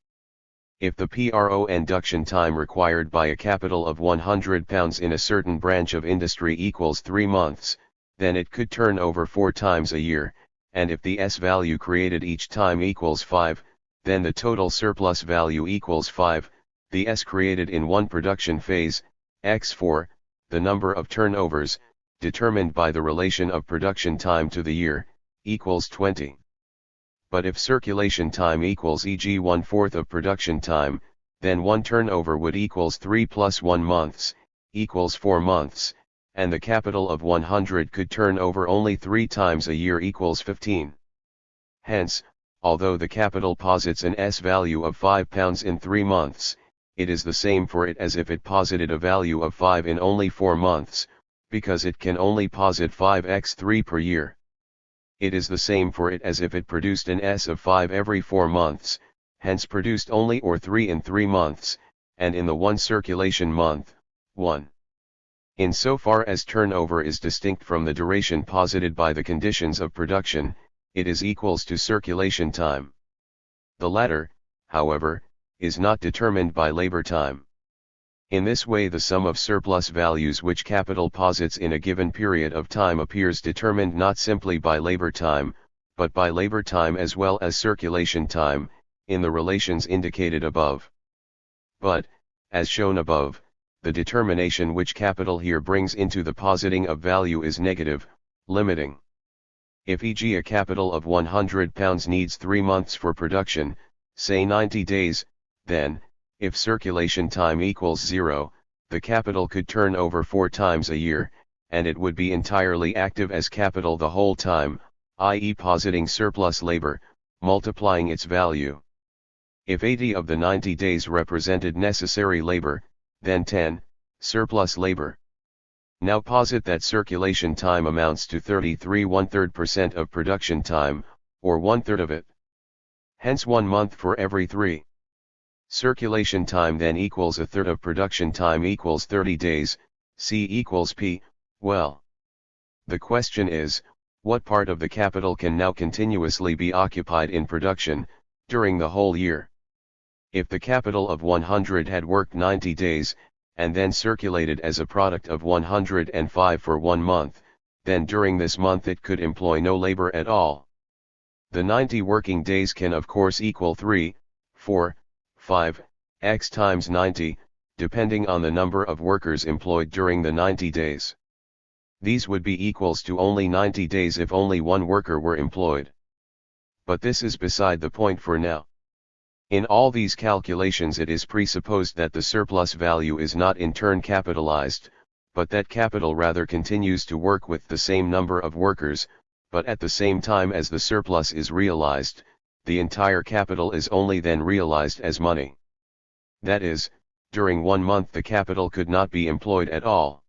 [SPEAKER 1] if the PRO induction time required by a capital of £100 in a certain branch of industry equals 3 months, then it could turn over 4 times a year, and if the S value created each time equals 5, then the total surplus value equals 5, the S created in one production phase, X4, the number of turnovers, determined by the relation of production time to the year, equals 20. But if circulation time equals e.g. 1/4 of production time, then one turnover would equals 3 plus 1 months, equals 4 months, and the capital of 100 could turn over only 3 times a year equals 15. Hence, although the capital posits an S value of £5 in 3 months, it is the same for it as if it posited a value of 5 in only 4 months, because it can only posit 5x3 per year. It is the same for it as if it produced an S of 5 every 4 months, hence produced only or 3 in 3 months, and in the one circulation month, 1. Insofar as turnover is distinct from the duration posited by the conditions of production, it is equals to circulation time. The latter, however, is not determined by labor time. In this way the sum of surplus values which capital posits in a given period of time appears determined not simply by labor time, but by labor time as well as circulation time, in the relations indicated above. But, as shown above, the determination which capital here brings into the positing of value is negative, limiting. If e.g. a capital of £100 needs 3 months for production, say 90 days, then, if circulation time equals 0, the capital could turn over 4 times a year, and it would be entirely active as capital the whole time, i.e. positing surplus labor, multiplying its value. If 80 of the 90 days represented necessary labor, then 10, surplus labor. Now posit that circulation time amounts to 33 1/3% of production time, or 1/3 of it. Hence 1 month for every 3. Circulation time then equals 1/3 of production time equals 30 days, C equals P. Well, the question is, what part of the capital can now continuously be occupied in production, during the whole year? If the capital of 100 had worked 90 days, and then circulated as a product of 105 for 1 month, then during this month it could employ no labor at all. The 90 working days can of course equal 3, 4, 5, x times 90, depending on the number of workers employed during the 90 days. These would be equals to only 90 days if only 1 worker were employed. But this is beside the point for now. In all these calculations it is presupposed that the surplus value is not in turn capitalized, but that capital rather continues to work with the same number of workers, but at the same time as the surplus is realized, the entire capital is only then realized as money. That is, during 1 month the capital could not be employed at all.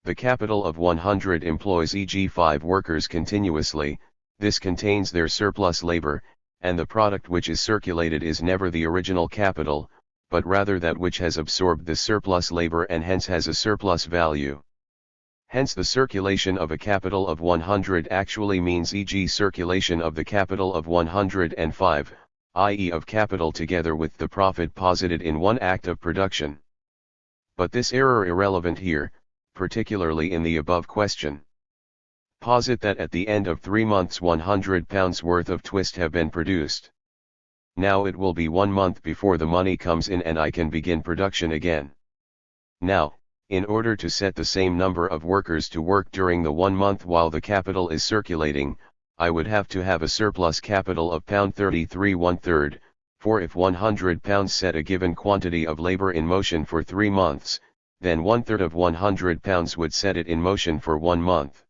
[SPEAKER 1] The capital of 100 employs e.g. 5 workers continuously, this contains their surplus labor, and the product which is circulated is never the original capital, but rather that which has absorbed the surplus labor and hence has a surplus value. Hence the circulation of a capital of 100 actually means e.g. circulation of the capital of 105, i.e. of capital together with the profit posited in one act of production. But this error irrelevant here, particularly in the above question. Posit that at the end of 3 months £100 worth of twist have been produced. Now it will be 1 month before the money comes in and I can begin production again. Now, in order to set the same number of workers to work during the 1 month while the capital is circulating, I would have to have a surplus capital of £33 1/3, for if £100 set a given quantity of labor in motion for 3 months, then 1/3 of £100 would set it in motion for 1 month.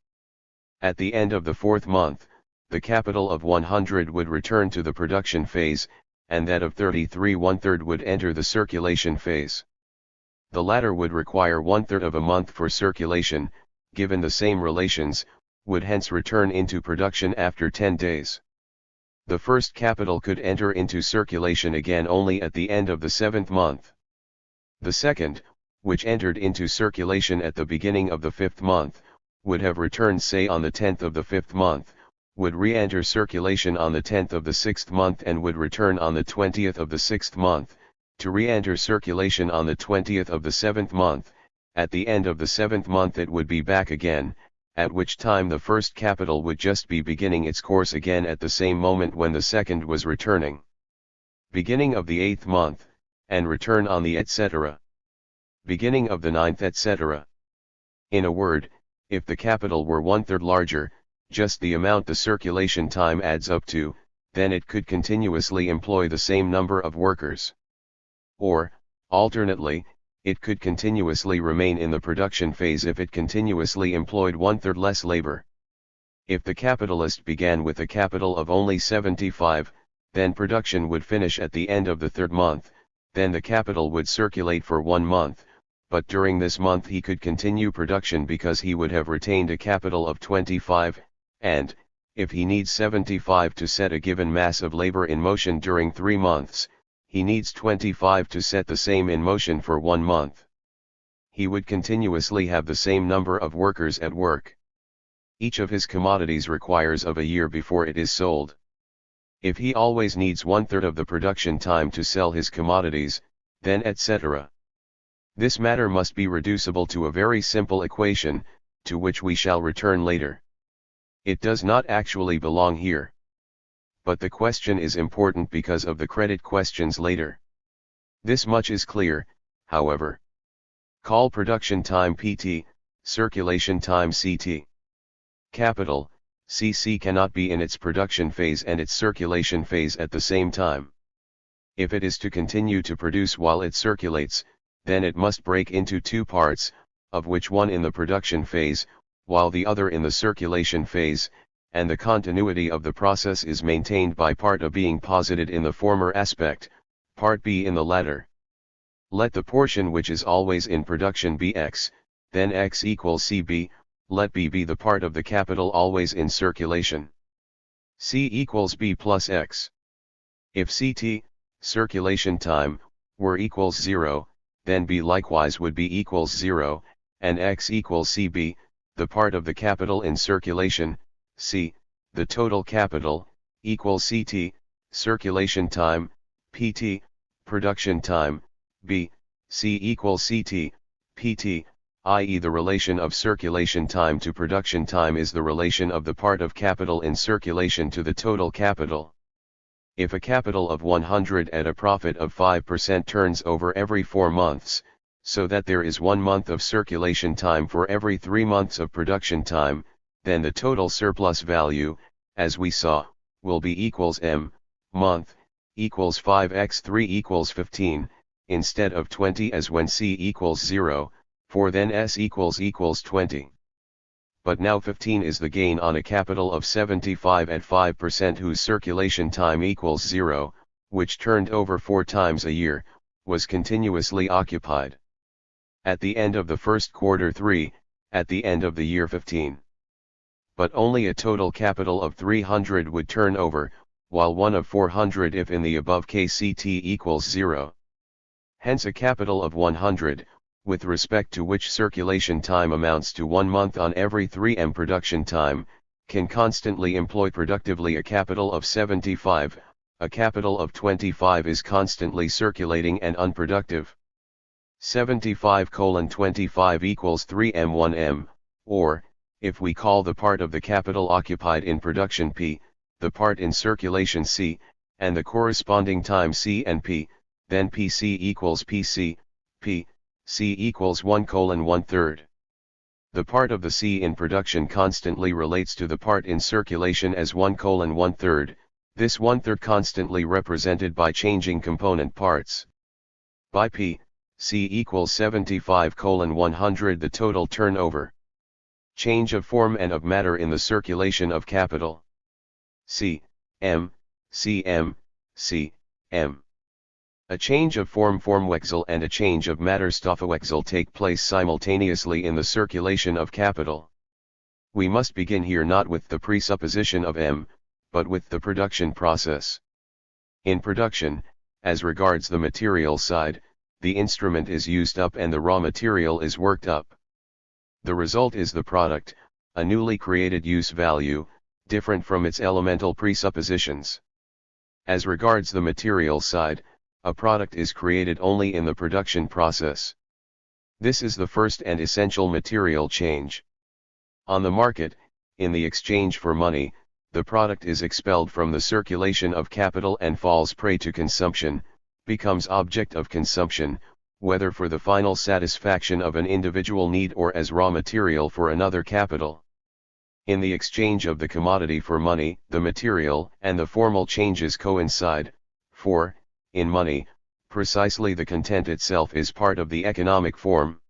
[SPEAKER 1] At the end of the 4th month, the capital of 100 would return to the production phase, and that of 33 1/3 would enter the circulation phase. The latter would require 1/3 of a month for circulation, given the same relations, would hence return into production after 10 days. The first capital could enter into circulation again only at the end of the 7th month. The second, which entered into circulation at the beginning of the 5th month, would have returned say on the 10th of the 5th month, would re-enter circulation on the 10th of the 6th month and would return on the 20th of the 6th month, to re-enter circulation on the 20th of the 7th month. At the end of the 7th month it would be back again, at which time the first capital would just be beginning its course again at the same moment when the second was returning. Beginning of the 8th month, and return on the etc. Beginning of the 9th etc. In a word, if the capital were 1/3 larger, just the amount the circulation time adds up to, then it could continuously employ the same number of workers. Or, alternately, it could continuously remain in the production phase if it continuously employed 1/3 less labor. If the capitalist began with a capital of only 75, then production would finish at the end of the 3rd month, then the capital would circulate for 1 month, but during this month he could continue production because he would have retained a capital of 25, and, if he needs 75 to set a given mass of labor in motion during 3 months, he needs 25 to set the same in motion for 1 month. He would continuously have the same number of workers at work. Each of his commodities requires of a year before it is sold. If he always needs 1/3 of the production time to sell his commodities, then etc. This matter must be reducible to a very simple equation, to which we shall return later. It does not actually belong here. But the question is important because of the credit questions later. This much is clear, however. Call production time PT, circulation time CT. Capital, CC cannot be in its production phase and its circulation phase at the same time. If it is to continue to produce while it circulates, then it must break into two parts, of which one in the production phase, while the other in the circulation phase, and the continuity of the process is maintained by part A being posited in the former aspect, part B in the latter. Let the portion which is always in production be x, then x equals CB, let B be the part of the capital always in circulation. C equals B plus x. If CT, circulation time, were equals 0, then B likewise would be equals 0, and x equals CB, the part of the capital in circulation, C, the total capital, equals CT, circulation time, PT, production time, B, C equals CT, PT, i.e. the relation of circulation time to production time is the relation of the part of capital in circulation to the total capital. If a capital of 100 at a profit of 5% turns over every 4 months, so that there is 1 month of circulation time for every 3 months of production time, then the total surplus value, as we saw, will be equals m, month, equals 5x3 equals 15, instead of 20 as when c equals 0, for then s equals 20. But now 15 is the gain on a capital of 75 at 5% whose circulation time equals 0, which turned over 4 times a year, was continuously occupied. At the end of the first quarter 3, at the end of the year 15. But only a total capital of 300 would turn over, while one of 400 if in the above case CT equals 0. Hence a capital of 100, with respect to which circulation time amounts to 1 month on every 3m production time, can constantly employ productively a capital of 75, a capital of 25 is constantly circulating and unproductive. 75:25 equals 3m1m, or, if we call the part of the capital occupied in production P, the part in circulation C, and the corresponding time C and P, then PC equals PC, P, C equals 1:1/3. The part of the C in production constantly relates to the part in circulation as 1:1/3, this 1/3 constantly represented by changing component parts. By P, C equals 75:100 the total turnover. Change of form and of matter in the circulation of capital. C, M, CM, C, M. A change of form formwechsel and a change of matter stoffwechsel take place simultaneously in the circulation of capital. We must begin here not with the presupposition of M, but with the production process. In production, as regards the material side, the instrument is used up and the raw material is worked up. The result is the product, a newly created use value, different from its elemental presuppositions. As regards the material side, a product is created only in the production process. This is the first and essential material change. On the market, in the exchange for money, the product is expelled from the circulation of capital and falls prey to consumption, becomes object of consumption, whether for the final satisfaction of an individual need or as raw material for another capital. In the exchange of the commodity for money, the material and the formal changes coincide, for, in money, precisely the content itself is part of the economic form.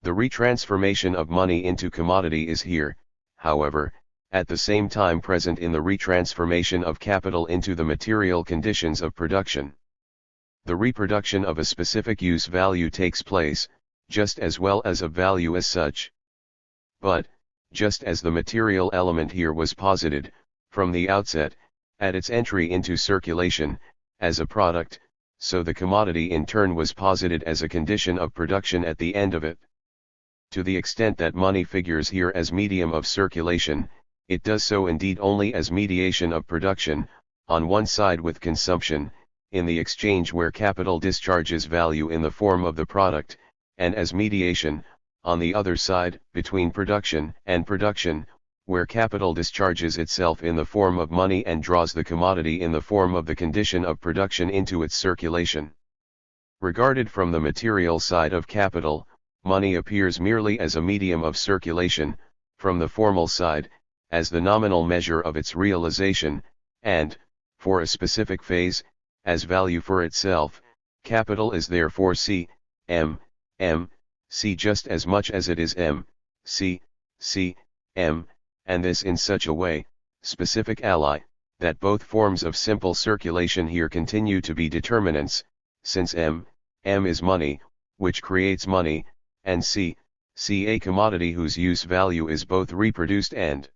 [SPEAKER 1] The retransformation of money into commodity is here, however, at the same time present in the retransformation of capital into the material conditions of production. The reproduction of a specific use value takes place, just as well as of value as such. But, just as the material element here was posited, from the outset, at its entry into circulation, as a product, so the commodity in turn was posited as a condition of production at the end of it. To the extent that money figures here as medium of circulation, it does so indeed only as mediation of production, on one side with consumption, in the exchange where capital discharges value in the form of the product, and as mediation, on the other side, between production and production, where capital discharges itself in the form of money and draws the commodity in the form of the condition of production into its circulation. Regarded from the material side of capital, money appears merely as a medium of circulation, from the formal side, as the nominal measure of its realization, and, for a specific phase, as value for itself, capital is therefore C, M, C just as much as it is M, C, M, and this in such a way, specific ally, that both forms of simple circulation here continue to be determinants, since M is money, which creates money, and C a commodity whose use value is both reproduced and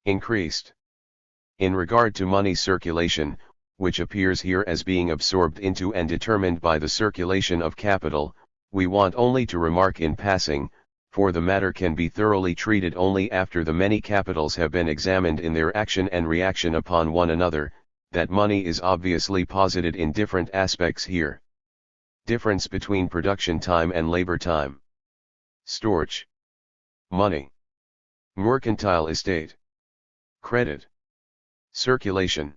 [SPEAKER 1] increased. In regard to money circulation, which appears here as being absorbed into and determined by the circulation of capital, we want only to remark in passing, for the matter can be thoroughly treated only after the many capitals have been examined in their action and reaction upon one another, that money is obviously posited in different aspects here. Difference between production time and labor time. Storage. Money. Mercantile estate. Credit. Circulation.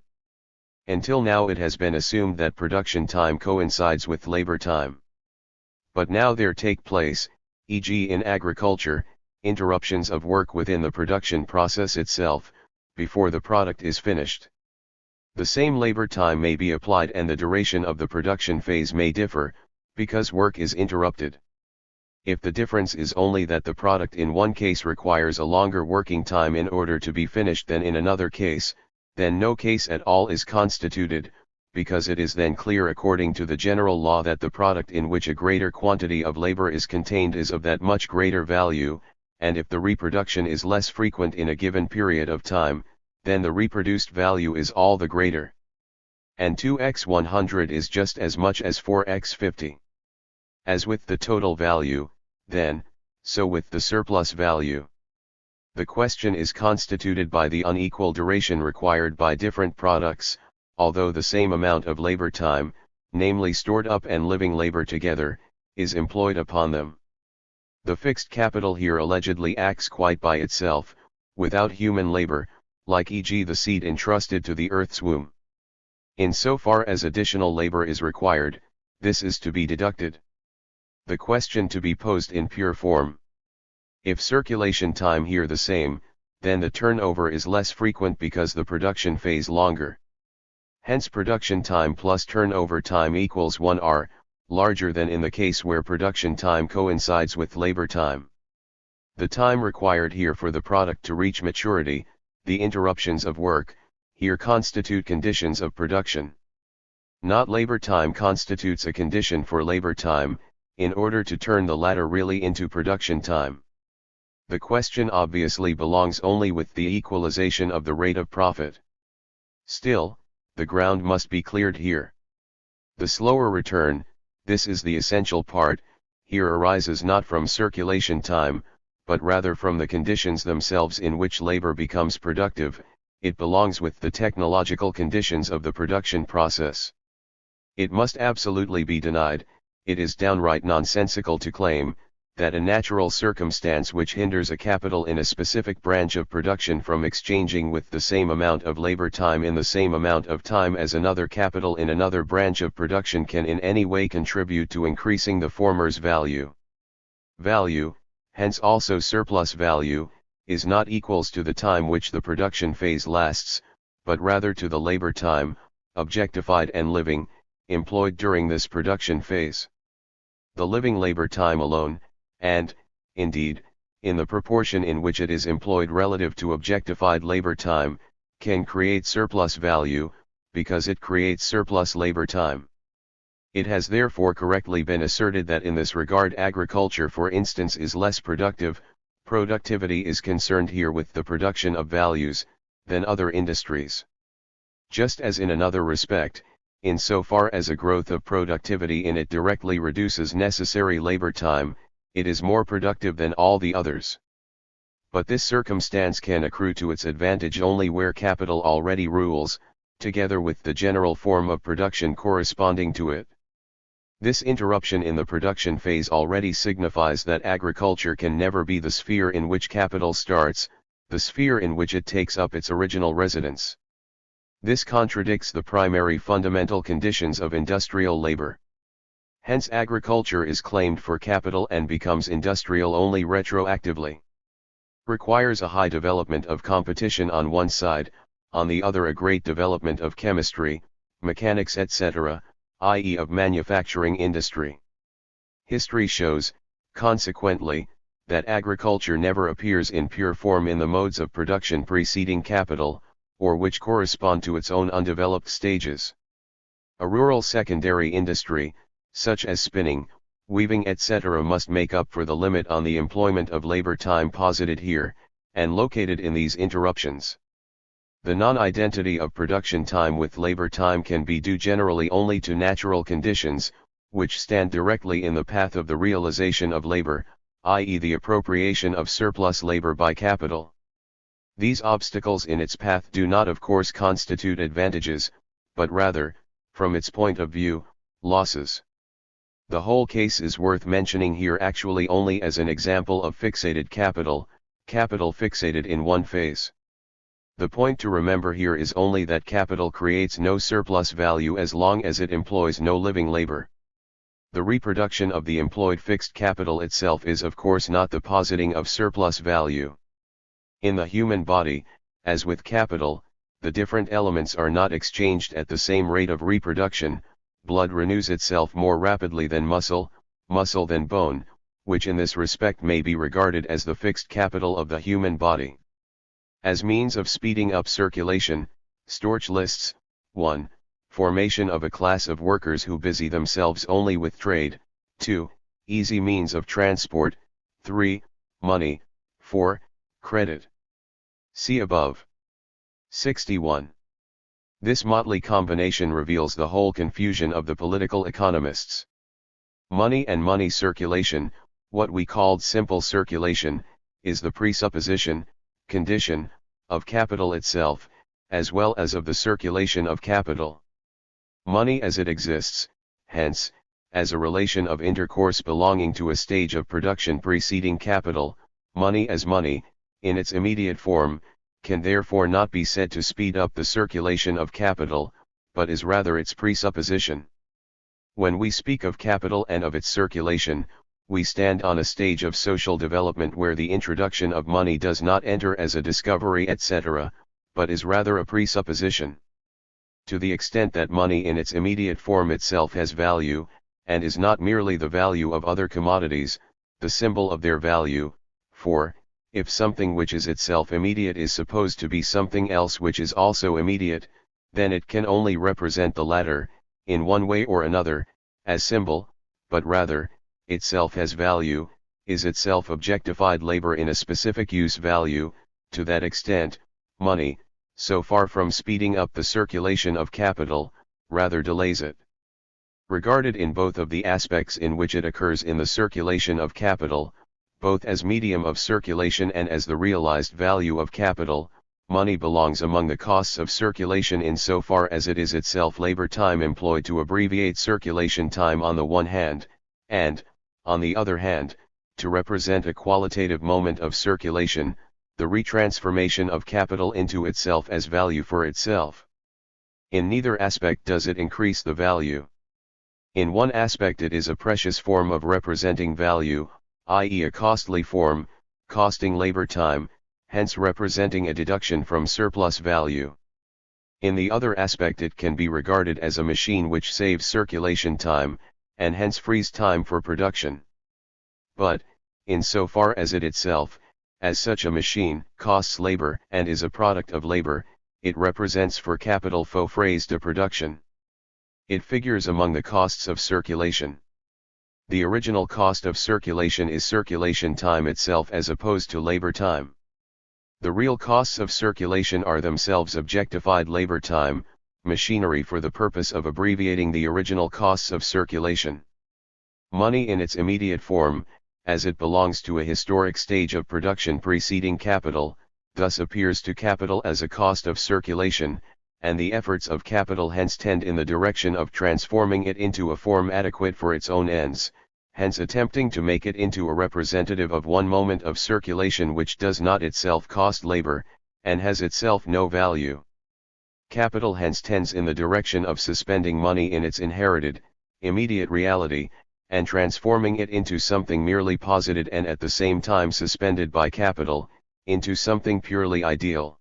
[SPEAKER 1] Until now it has been assumed that production time coincides with labor time. But now there take place, e.g. in agriculture, interruptions of work within the production process itself, before the product is finished. The same labor time may be applied and the duration of the production phase may differ, because work is interrupted. If the difference is only that the product in one case requires a longer working time in order to be finished than in another case, then no case at all is constituted, because it is then clear according to the general law that the product in which a greater quantity of labor is contained is of that much greater value, and if the reproduction is less frequent in a given period of time, then the reproduced value is all the greater. And 2x 100 is just as much as 4x 50. As with the total value, then, so with the surplus value. The question is constituted by the unequal duration required by different products, although the same amount of labor time, namely stored up and living labor together, is employed upon them. The fixed capital here allegedly acts quite by itself, without human labor, like e.g. the seed entrusted to the earth's womb. In so far as additional labor is required, this is to be deducted. The question to be posed in pure form. If circulation time here the same, then the turnover is less frequent because the production phase longer. Hence production time plus turnover time equals 1r, larger than in the case where production time coincides with labor time. The time required here for the product to reach maturity, the interruptions of work, here constitute conditions of production. Not labor time constitutes a condition for labor time, in order to turn the latter really into production time. The question obviously belongs only with the equalization of the rate of profit. Still, the ground must be cleared here. The slower return, this is the essential part, here arises not from circulation time, but rather from the conditions themselves in which labor becomes productive. It belongs with the technological conditions of the production process. It must absolutely be denied, it is downright nonsensical to claim, that a natural circumstance which hinders a capital in a specific branch of production from exchanging with the same amount of labor time in the same amount of time as another capital in another branch of production can in any way contribute to increasing the former's value. Value, hence also surplus value, is not equals to the time which the production phase lasts, but rather to the labor time, objectified and living, employed during this production phase. The living labor time alone, and, indeed, in the proportion in which it is employed relative to objectified labor time, can create surplus value, because it creates surplus labor time. It has therefore correctly been asserted that in this regard agriculture for instance is less productive, productivity is concerned here with the production of values, than other industries. Just as in another respect, in so far as a growth of productivity in it directly reduces necessary labor time, it is more productive than all the others. But this circumstance can accrue to its advantage only where capital already rules, together with the general form of production corresponding to it. This interruption in the production phase already signifies that agriculture can never be the sphere in which capital starts, the sphere in which it takes up its original residence. This contradicts the primary fundamental conditions of industrial labor. Hence agriculture is claimed for capital and becomes industrial only retroactively. Requires a high development of competition on one side, on the other a great development of chemistry, mechanics etc., i.e. of manufacturing industry. History shows, consequently, that agriculture never appears in pure form in the modes of production preceding capital, or which correspond to its own undeveloped stages. A rural secondary industry, such as spinning, weaving etc. must make up for the limit on the employment of labor time posited here, and located in these interruptions. The non-identity of production time with labor time can be due generally only to natural conditions, which stand directly in the path of the realization of labor, i.e. the appropriation of surplus labor by capital. These obstacles in its path do not of course constitute advantages, but rather, from its point of view, losses. The whole case is worth mentioning here actually only as an example of fixated capital, capital fixated in one phase. The point to remember here is only that capital creates no surplus value as long as it employs no living labor. The reproduction of the employed fixed capital itself is of course not the positing of surplus value. In the human body, as with capital, the different elements are not exchanged at the same rate of reproduction. Blood renews itself more rapidly than muscle, muscle than bone, which in this respect may be regarded as the fixed capital of the human body. As means of speeding up circulation, Storch lists, 1. Formation of a class of workers who busy themselves only with trade, 2. Easy means of transport, 3. Money, 4. Credit. See above. 61. This motley combination reveals the whole confusion of the political economists. Money and money circulation, what we called simple circulation, is the presupposition, condition, of capital itself, as well as of the circulation of capital. Money as it exists, hence, as a relation of intercourse belonging to a stage of production preceding capital, money as money, in its immediate form, can therefore not be said to speed up the circulation of capital, but is rather its presupposition. When we speak of capital and of its circulation, we stand on a stage of social development where the introduction of money does not enter as a discovery etc., but is rather a presupposition. To the extent that money in its immediate form itself has value, and is not merely the value of other commodities, the symbol of their value, for, if something which is itself immediate is supposed to be something else which is also immediate, then it can only represent the latter, in one way or another, as symbol, but rather, itself has value, is itself objectified labor in a specific use value. To that extent, money, so far from speeding up the circulation of capital, rather delays it. Regarded in both of the aspects in which it occurs in the circulation of capital, both as medium of circulation and as the realized value of capital, money belongs among the costs of circulation in so far as it is itself labor time employed to abbreviate circulation time on the one hand, and, on the other hand, to represent a qualitative moment of circulation, the retransformation of capital into itself as value for itself. In neither aspect does it increase the value. In one aspect it is a precious form of representing value, i.e. a costly form, costing labor time, hence representing a deduction from surplus value. In the other aspect it can be regarded as a machine which saves circulation time, and hence frees time for production. But, in so far as it itself, as such a machine, costs labor and is a product of labor, it represents for capital faux frais de production. It figures among the costs of circulation. The original cost of circulation is circulation time itself as opposed to labor time. The real costs of circulation are themselves objectified labor time, machinery for the purpose of abbreviating the original costs of circulation. Money in its immediate form, as it belongs to a historic stage of production preceding capital, thus appears to capital as a cost of circulation, and the efforts of capital hence tend in the direction of transforming it into a form adequate for its own ends, hence attempting to make it into a representative of one moment of circulation which does not itself cost labor, and has itself no value. Capital hence tends in the direction of suspending money in its inherited, immediate reality, and transforming it into something merely posited and at the same time suspended by capital, into something purely ideal.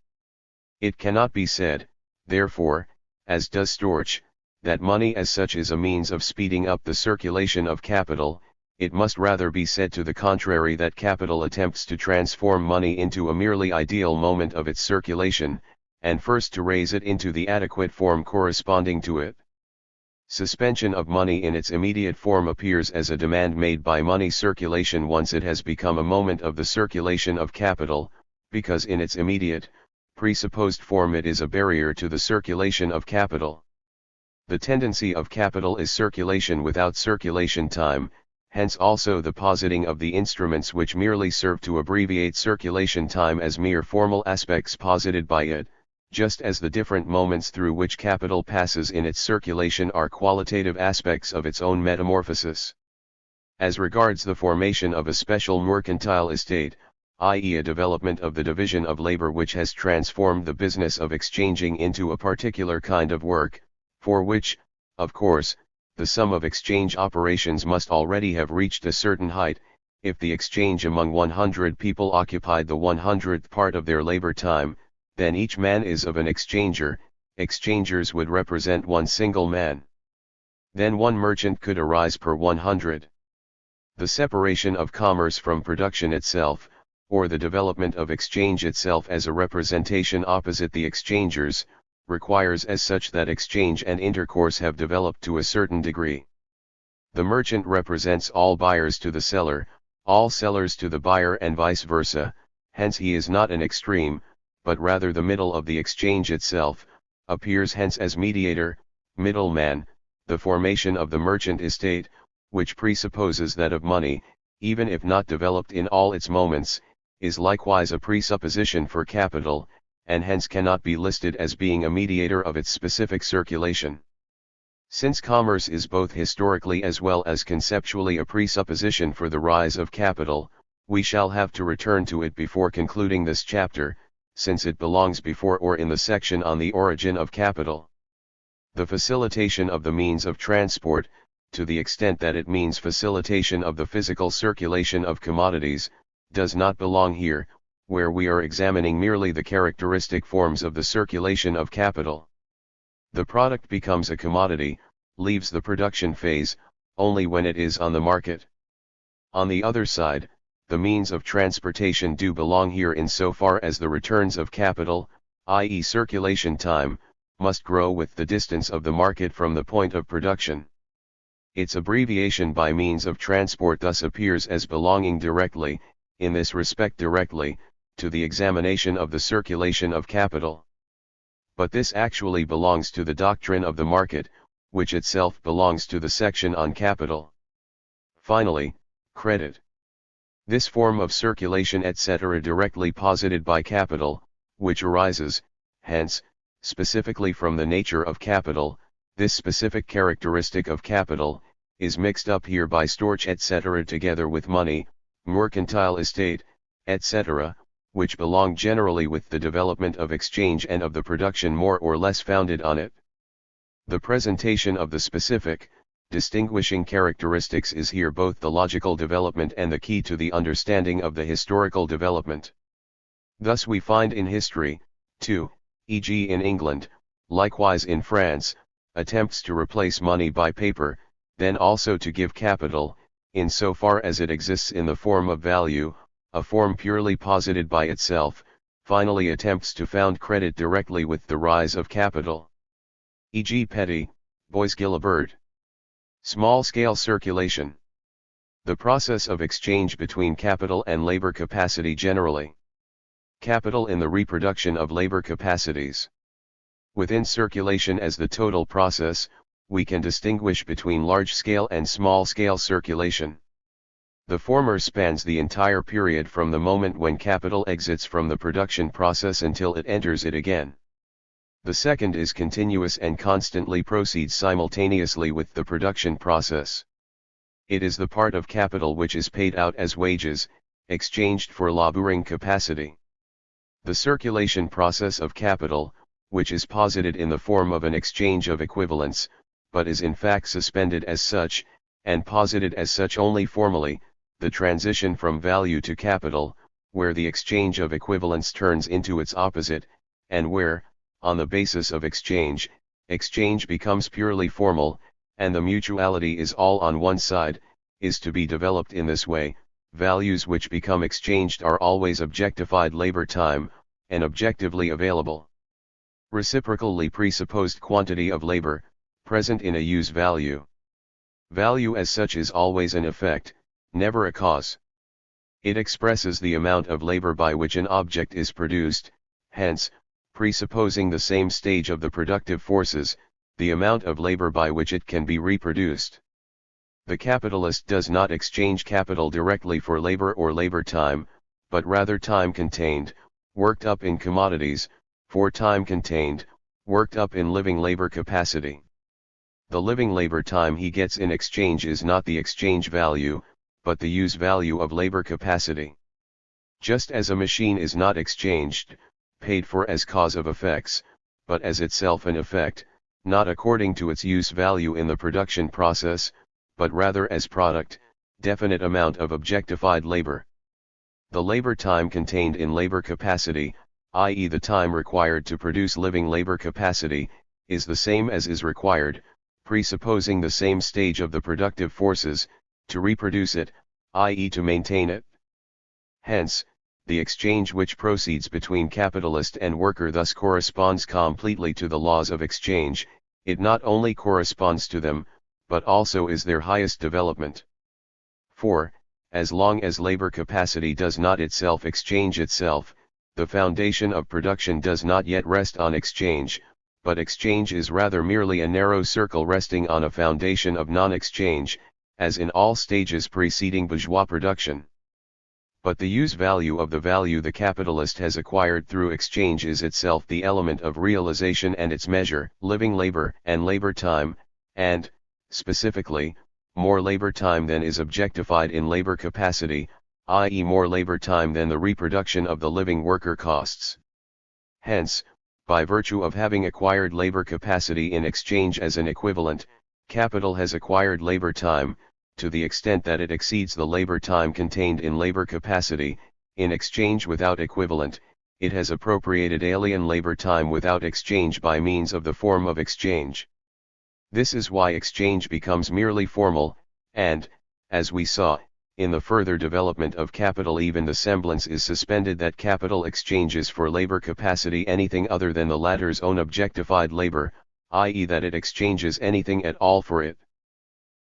[SPEAKER 1] It cannot be said, therefore, as does Storch, that money as such is a means of speeding up the circulation of capital, it must rather be said to the contrary that capital attempts to transform money into a merely ideal moment of its circulation, and first to raise it into the adequate form corresponding to it. Suspension of money in its immediate form appears as a demand made by money circulation once it has become a moment of the circulation of capital, because in its immediate, presupposed form it is a barrier to the circulation of capital. The tendency of capital is circulation without circulation time, hence also the positing of the instruments which merely serve to abbreviate circulation time as mere formal aspects posited by it, just as the different moments through which capital passes in its circulation are qualitative aspects of its own metamorphosis. As regards the formation of a special mercantile estate, i.e. a development of the division of labor which has transformed the business of exchanging into a particular kind of work, for which, of course, the sum of exchange operations must already have reached a certain height. If the exchange among 100 people occupied the 100th part of their labor time, then each man is of an exchanger, exchangers would represent one single man. Then one merchant could arise per 100. The separation of commerce from production itself, or the development of exchange itself as a representation opposite the exchangers, requires as such that exchange and intercourse have developed to a certain degree. The merchant represents all buyers to the seller, all sellers to the buyer and vice versa, hence he is not an extreme, but rather the middle of the exchange itself, appears hence as mediator, middleman. The formation of the merchant estate, which presupposes that of money, even if not developed in all its moments, is likewise a presupposition for capital, and hence cannot be listed as being a mediator of its specific circulation. Since commerce is both historically as well as conceptually a presupposition for the rise of capital, we shall have to return to it before concluding this chapter, since it belongs before or in the section on the origin of capital. The facilitation of the means of transport, to the extent that it means facilitation of the physical circulation of commodities, does not belong here, where we are examining merely the characteristic forms of the circulation of capital. The product becomes a commodity, leaves the production phase, only when it is on the market. On the other side, the means of transportation do belong here in so far as the returns of capital, i.e. circulation time, must grow with the distance of the market from the point of production. Its abbreviation by means of transport thus appears as belonging directly, in this respect directly, to the examination of the circulation of capital. But this actually belongs to the doctrine of the market, which itself belongs to the section on capital. Finally, credit. This form of circulation etc. directly posited by capital, which arises, hence, specifically from the nature of capital, this specific characteristic of capital, is mixed up here by storage etc. together with money, mercantile estate, etc., which belong generally with the development of exchange and of the production more or less founded on it. The presentation of the specific, distinguishing characteristics is here both the logical development and the key to the understanding of the historical development. Thus we find in history, too, e.g. in England, likewise in France, attempts to replace money by paper, then also to give capital, in so far as it exists in the form of value, a form purely posited by itself, finally attempts to found credit directly with the rise of capital. E.g. Petty, Bois-Guilbert. Small-scale circulation. The process of exchange between capital and labor capacity generally. Capital in the reproduction of labor capacities. Within circulation as the total process, we can distinguish between large-scale and small-scale circulation. The former spans the entire period from the moment when capital exits from the production process until it enters it again. The second is continuous and constantly proceeds simultaneously with the production process. It is the part of capital which is paid out as wages, exchanged for laboring capacity. The circulation process of capital, which is posited in the form of an exchange of equivalents, but is in fact suspended as such, and posited as such only formally, the transition from value to capital, where the exchange of equivalents turns into its opposite, and where, on the basis of exchange, exchange becomes purely formal, and the mutuality is all on one side, is to be developed in this way. Values which become exchanged are always objectified labor time, and objectively available. Reciprocally presupposed quantity of labor, present in a use value. Value as such is always an effect, never a cause. It expresses the amount of labor by which an object is produced, hence, presupposing the same stage of the productive forces, the amount of labor by which it can be reproduced. The capitalist does not exchange capital directly for labor or labor time, but rather time contained, worked up in commodities, for time contained, worked up in living labor capacity. The living labor time he gets in exchange is not the exchange value, but the use value of labor capacity. Just as a machine is not exchanged, paid for as cause of effects, but as itself an effect, not according to its use value in the production process, but rather as product, definite amount of objectified labor. The labor time contained in labor capacity, i.e. the time required to produce living labor capacity, is the same as is required, presupposing the same stage of the productive forces, to reproduce it, i.e. to maintain it. Hence, the exchange which proceeds between capitalist and worker thus corresponds completely to the laws of exchange. It not only corresponds to them, but also is their highest development. For, as long as labor capacity does not itself exchange itself, the foundation of production does not yet rest on exchange, but exchange is rather merely a narrow circle resting on a foundation of non-exchange, as in all stages preceding bourgeois production. But the use value of the value the capitalist has acquired through exchange is itself the element of realization and its measure, living labor and labor time, and, specifically, more labor time than is objectified in labor capacity, i.e. more labor time than the reproduction of the living worker costs. Hence, by virtue of having acquired labor capacity in exchange as an equivalent, capital has acquired labor time, to the extent that it exceeds the labor time contained in labor capacity. In exchange without equivalent, it has appropriated alien labor time without exchange by means of the form of exchange. This is why exchange becomes merely formal, and, as we saw, in the further development of capital even the semblance is suspended that capital exchanges for labor capacity anything other than the latter's own objectified labor, i.e. that it exchanges anything at all for it.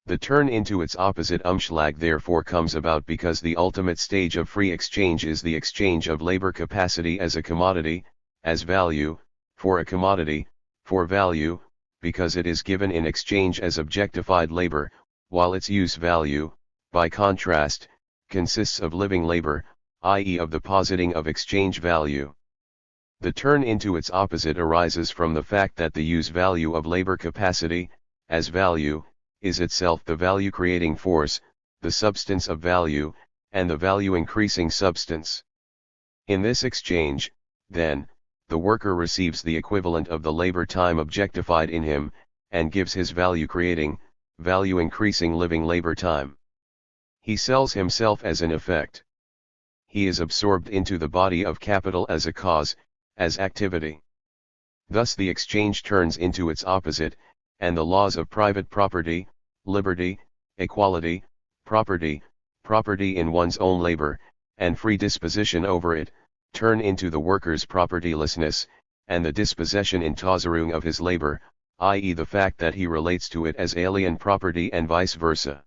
[SPEAKER 1] The turn into its opposite Umschlag therefore comes about because the ultimate stage of free exchange is the exchange of labor capacity as a commodity, as value, for a commodity, for value, because it is given in exchange as objectified labor, while its use value, by contrast, consists of living labor, i.e. of the positing of exchange value. The turn into its opposite arises from the fact that the use value of labor capacity, as value, is itself the value-creating force, the substance of value, and the value-increasing substance. In this exchange, then, the worker receives the equivalent of the labor time objectified in him, and gives his value-creating, value-increasing living labor time. He sells himself as an effect. He is absorbed into the body of capital as a cause, as activity. Thus the exchange turns into its opposite, and the laws of private property, liberty, equality, property in one's own labor, and free disposition over it, turn into the worker's propertylessness, and the dispossession in Tauserung of his labor, i.e. the fact that he relates to it as alien property and vice versa.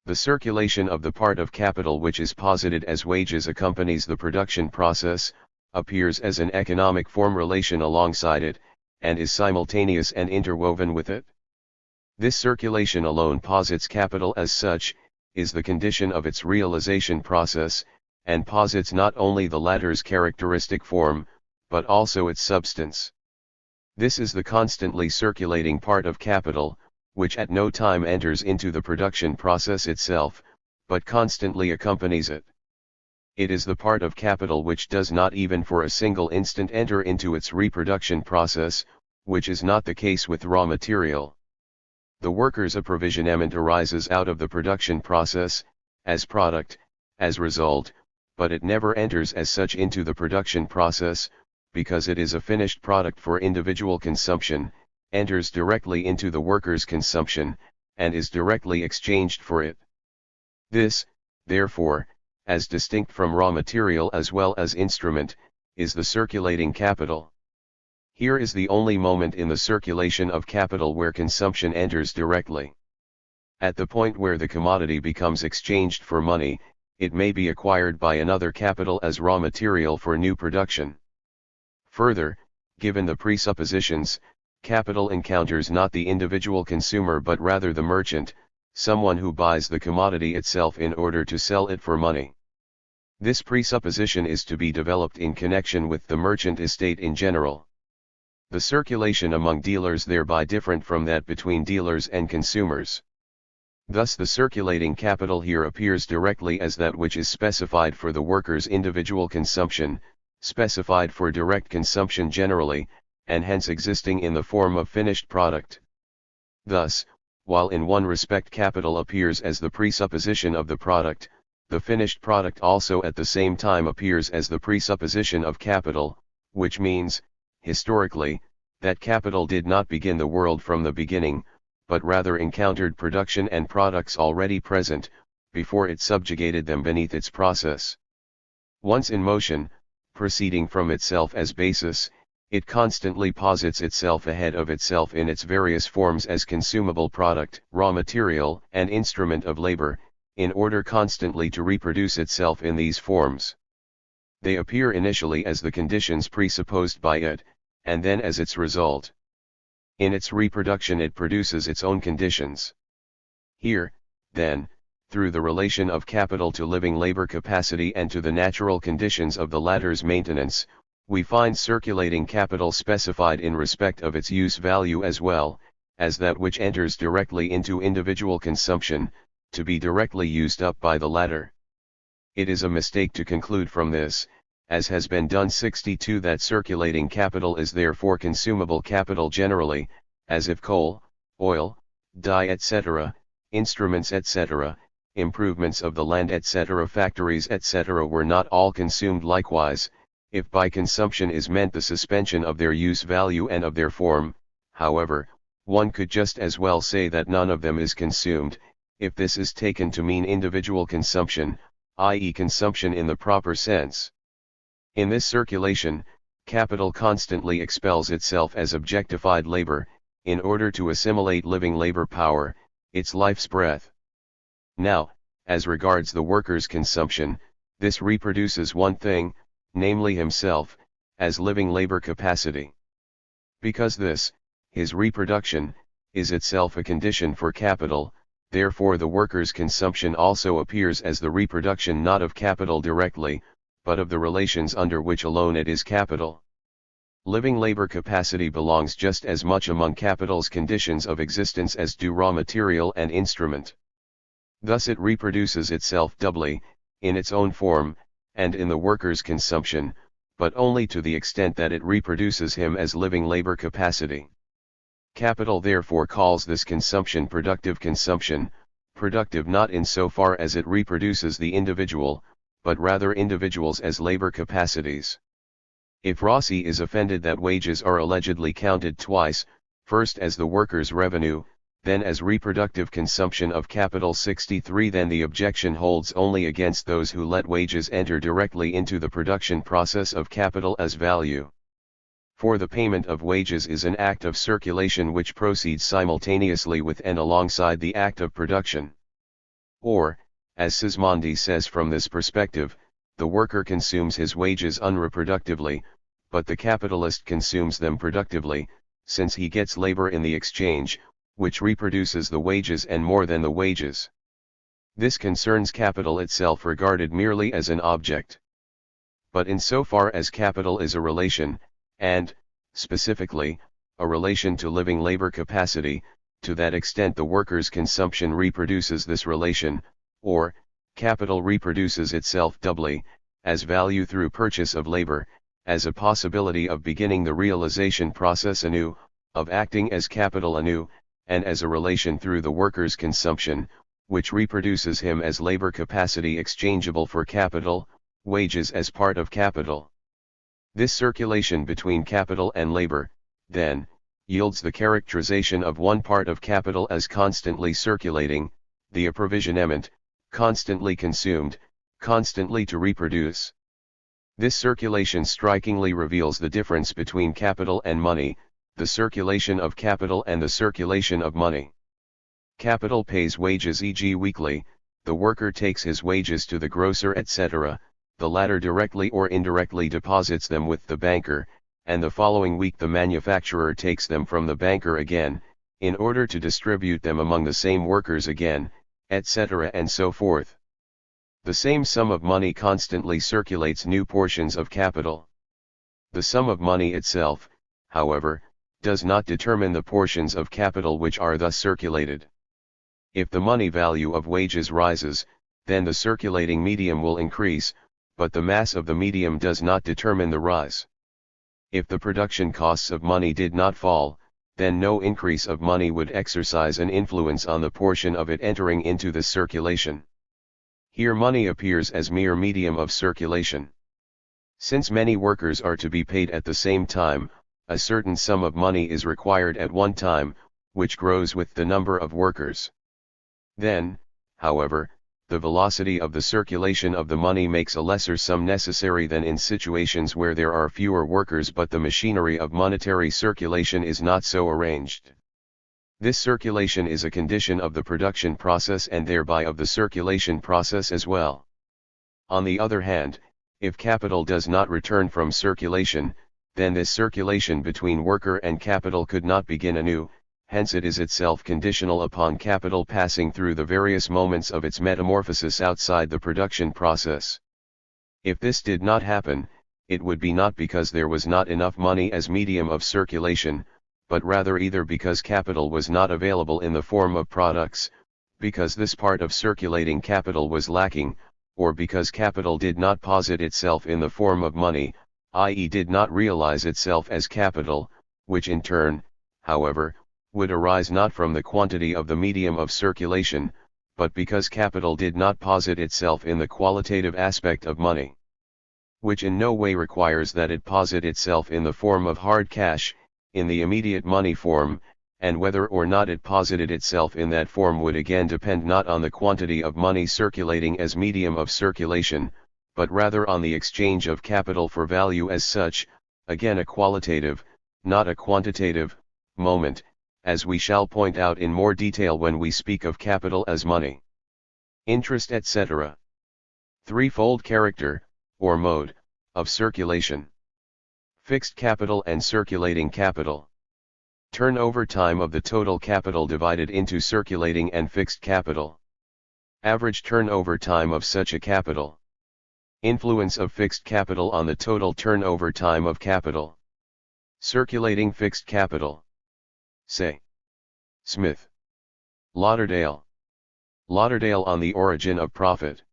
[SPEAKER 1] The circulation of the part of capital which is posited as wages accompanies the production process, appears as an economic form relation alongside it, and is simultaneous and interwoven with it. This circulation alone posits capital as such, is the condition of its realization process, and posits not only the latter's characteristic form, but also its substance. This is the constantly circulating part of capital, which at no time enters into the production process itself, but constantly accompanies it. It is the part of capital which does not even for a single instant enter into its reproduction process, which is not the case with raw material. The worker's approvisionement arises out of the production process, as product, as result, but it never enters as such into the production process, because it is a finished product for individual consumption, enters directly into the worker's consumption, and is directly exchanged for it. This, therefore, as distinct from raw material as well as instrument, is the circulating capital. Here is the only moment in the circulation of capital where consumption enters directly. At the point where the commodity becomes exchanged for money, it may be acquired by another capital as raw material for new production. Further, given the presuppositions, capital encounters not the individual consumer but rather the merchant, someone who buys the commodity itself in order to sell it for money. This presupposition is to be developed in connection with the merchant estate in general. The circulation among dealers thereby different from that between dealers and consumers. Thus the circulating capital here appears directly as that which is specified for the worker's individual consumption, specified for direct consumption generally, and hence existing in the form of finished product. Thus, while in one respect capital appears as the presupposition of the product, the finished product also at the same time appears as the presupposition of capital, which means, historically, that capital did not begin the world from the beginning, but rather encountered production and products already present, before it subjugated them beneath its process. Once in motion, proceeding from itself as basis, it constantly posits itself ahead of itself in its various forms as consumable product, raw material, and instrument of labor, in order constantly to reproduce itself in these forms. They appear initially as the conditions presupposed by it, and then as its result. In its reproduction it produces its own conditions. Here, then, through the relation of capital to living labor capacity and to the natural conditions of the latter's maintenance, we find circulating capital specified in respect of its use value as well, as that which enters directly into individual consumption, to be directly used up by the latter. It is a mistake to conclude from this, as has been done 62, that circulating capital is therefore consumable capital generally, as if coal, oil, dye etc., instruments etc., improvements of the land etc., factories etc. were not all consumed likewise. If by consumption is meant the suspension of their use value and of their form, however, one could just as well say that none of them is consumed, if this is taken to mean individual consumption, i.e. consumption in the proper sense. In this circulation, capital constantly expels itself as objectified labor, in order to assimilate living labor power, its life's breath. Now, as regards the worker's consumption, this reproduces one thing, namely himself, as living labor capacity. Because this, his reproduction, is itself a condition for capital, therefore the worker's consumption also appears as the reproduction not of capital directly, but of the relations under which alone it is capital. Living labor capacity belongs just as much among capital's conditions of existence as do raw material and instrument. Thus it reproduces itself doubly, in its own form, and in the worker's consumption, but only to the extent that it reproduces him as living labor capacity. Capital therefore calls this consumption productive consumption, productive not in so far as it reproduces the individual, but rather individuals as labor capacities. If Rossi is offended that wages are allegedly counted twice, first as the worker's revenue, then as reproductive consumption of capital 63, then the objection holds only against those who let wages enter directly into the production process of capital as value. For the payment of wages is an act of circulation which proceeds simultaneously with and alongside the act of production. Or, as Sismondi says, from this perspective, the worker consumes his wages unreproductively, but the capitalist consumes them productively, since he gets labor in the exchange, which reproduces the wages and more than the wages. This concerns capital itself regarded merely as an object. But insofar as capital is a relation, and, specifically, a relation to living labor capacity, to that extent the worker's consumption reproduces this relation, or, capital reproduces itself doubly, as value through purchase of labor, as a possibility of beginning the realization process anew, of acting as capital anew, and as a relation through the worker's consumption, which reproduces him as labor capacity exchangeable for capital, wages as part of capital. This circulation between capital and labor, then, yields the characterization of one part of capital as constantly circulating, the approvisionment, constantly consumed, constantly to reproduce. This circulation strikingly reveals the difference between capital and money, the circulation of capital and the circulation of money. Capital pays wages, e.g. weekly, the worker takes his wages to the grocer, etc., the latter directly or indirectly deposits them with the banker, and the following week the manufacturer takes them from the banker again, in order to distribute them among the same workers again, etc. and so forth. The same sum of money constantly circulates new portions of capital. The sum of money itself, however, does not determine the portions of capital which are thus circulated. If the money value of wages rises, then the circulating medium will increase, but the mass of the medium does not determine the rise. If the production costs of money did not fall, then no increase of money would exercise an influence on the portion of it entering into the circulation. Here money appears as mere medium of circulation. Since many workers are to be paid at the same time, a certain sum of money is required at one time, which grows with the number of workers. Then, however, the velocity of the circulation of the money makes a lesser sum necessary than in situations where there are fewer workers, but the machinery of monetary circulation is not so arranged. This circulation is a condition of the production process and thereby of the circulation process as well. On the other hand, if capital does not return from circulation, then this circulation between worker and capital could not begin anew, hence it is itself conditional upon capital passing through the various moments of its metamorphosis outside the production process. If this did not happen, it would be not because there was not enough money as medium of circulation, but rather either because capital was not available in the form of products, because this part of circulating capital was lacking, or because capital did not posit itself in the form of money, i.e. did not realize itself as capital, which in turn, however, would arise not from the quantity of the medium of circulation, but because capital did not posit itself in the qualitative aspect of money, which in no way requires that it posit itself in the form of hard cash, in the immediate money form, and whether or not it posited itself in that form would again depend not on the quantity of money circulating as medium of circulation, but rather on the exchange of capital for value as such, again a qualitative, not a quantitative, moment, as we shall point out in more detail when we speak of capital as money, interest, etc. Threefold character, or mode, of circulation. Fixed capital and circulating capital. Turnover time of the total capital divided into circulating and fixed capital. Average turnover time of such a capital. Influence of fixed capital on the total turnover time of capital. Circulating fixed capital. Say. Smith. Lauderdale. Lauderdale on the origin of profit.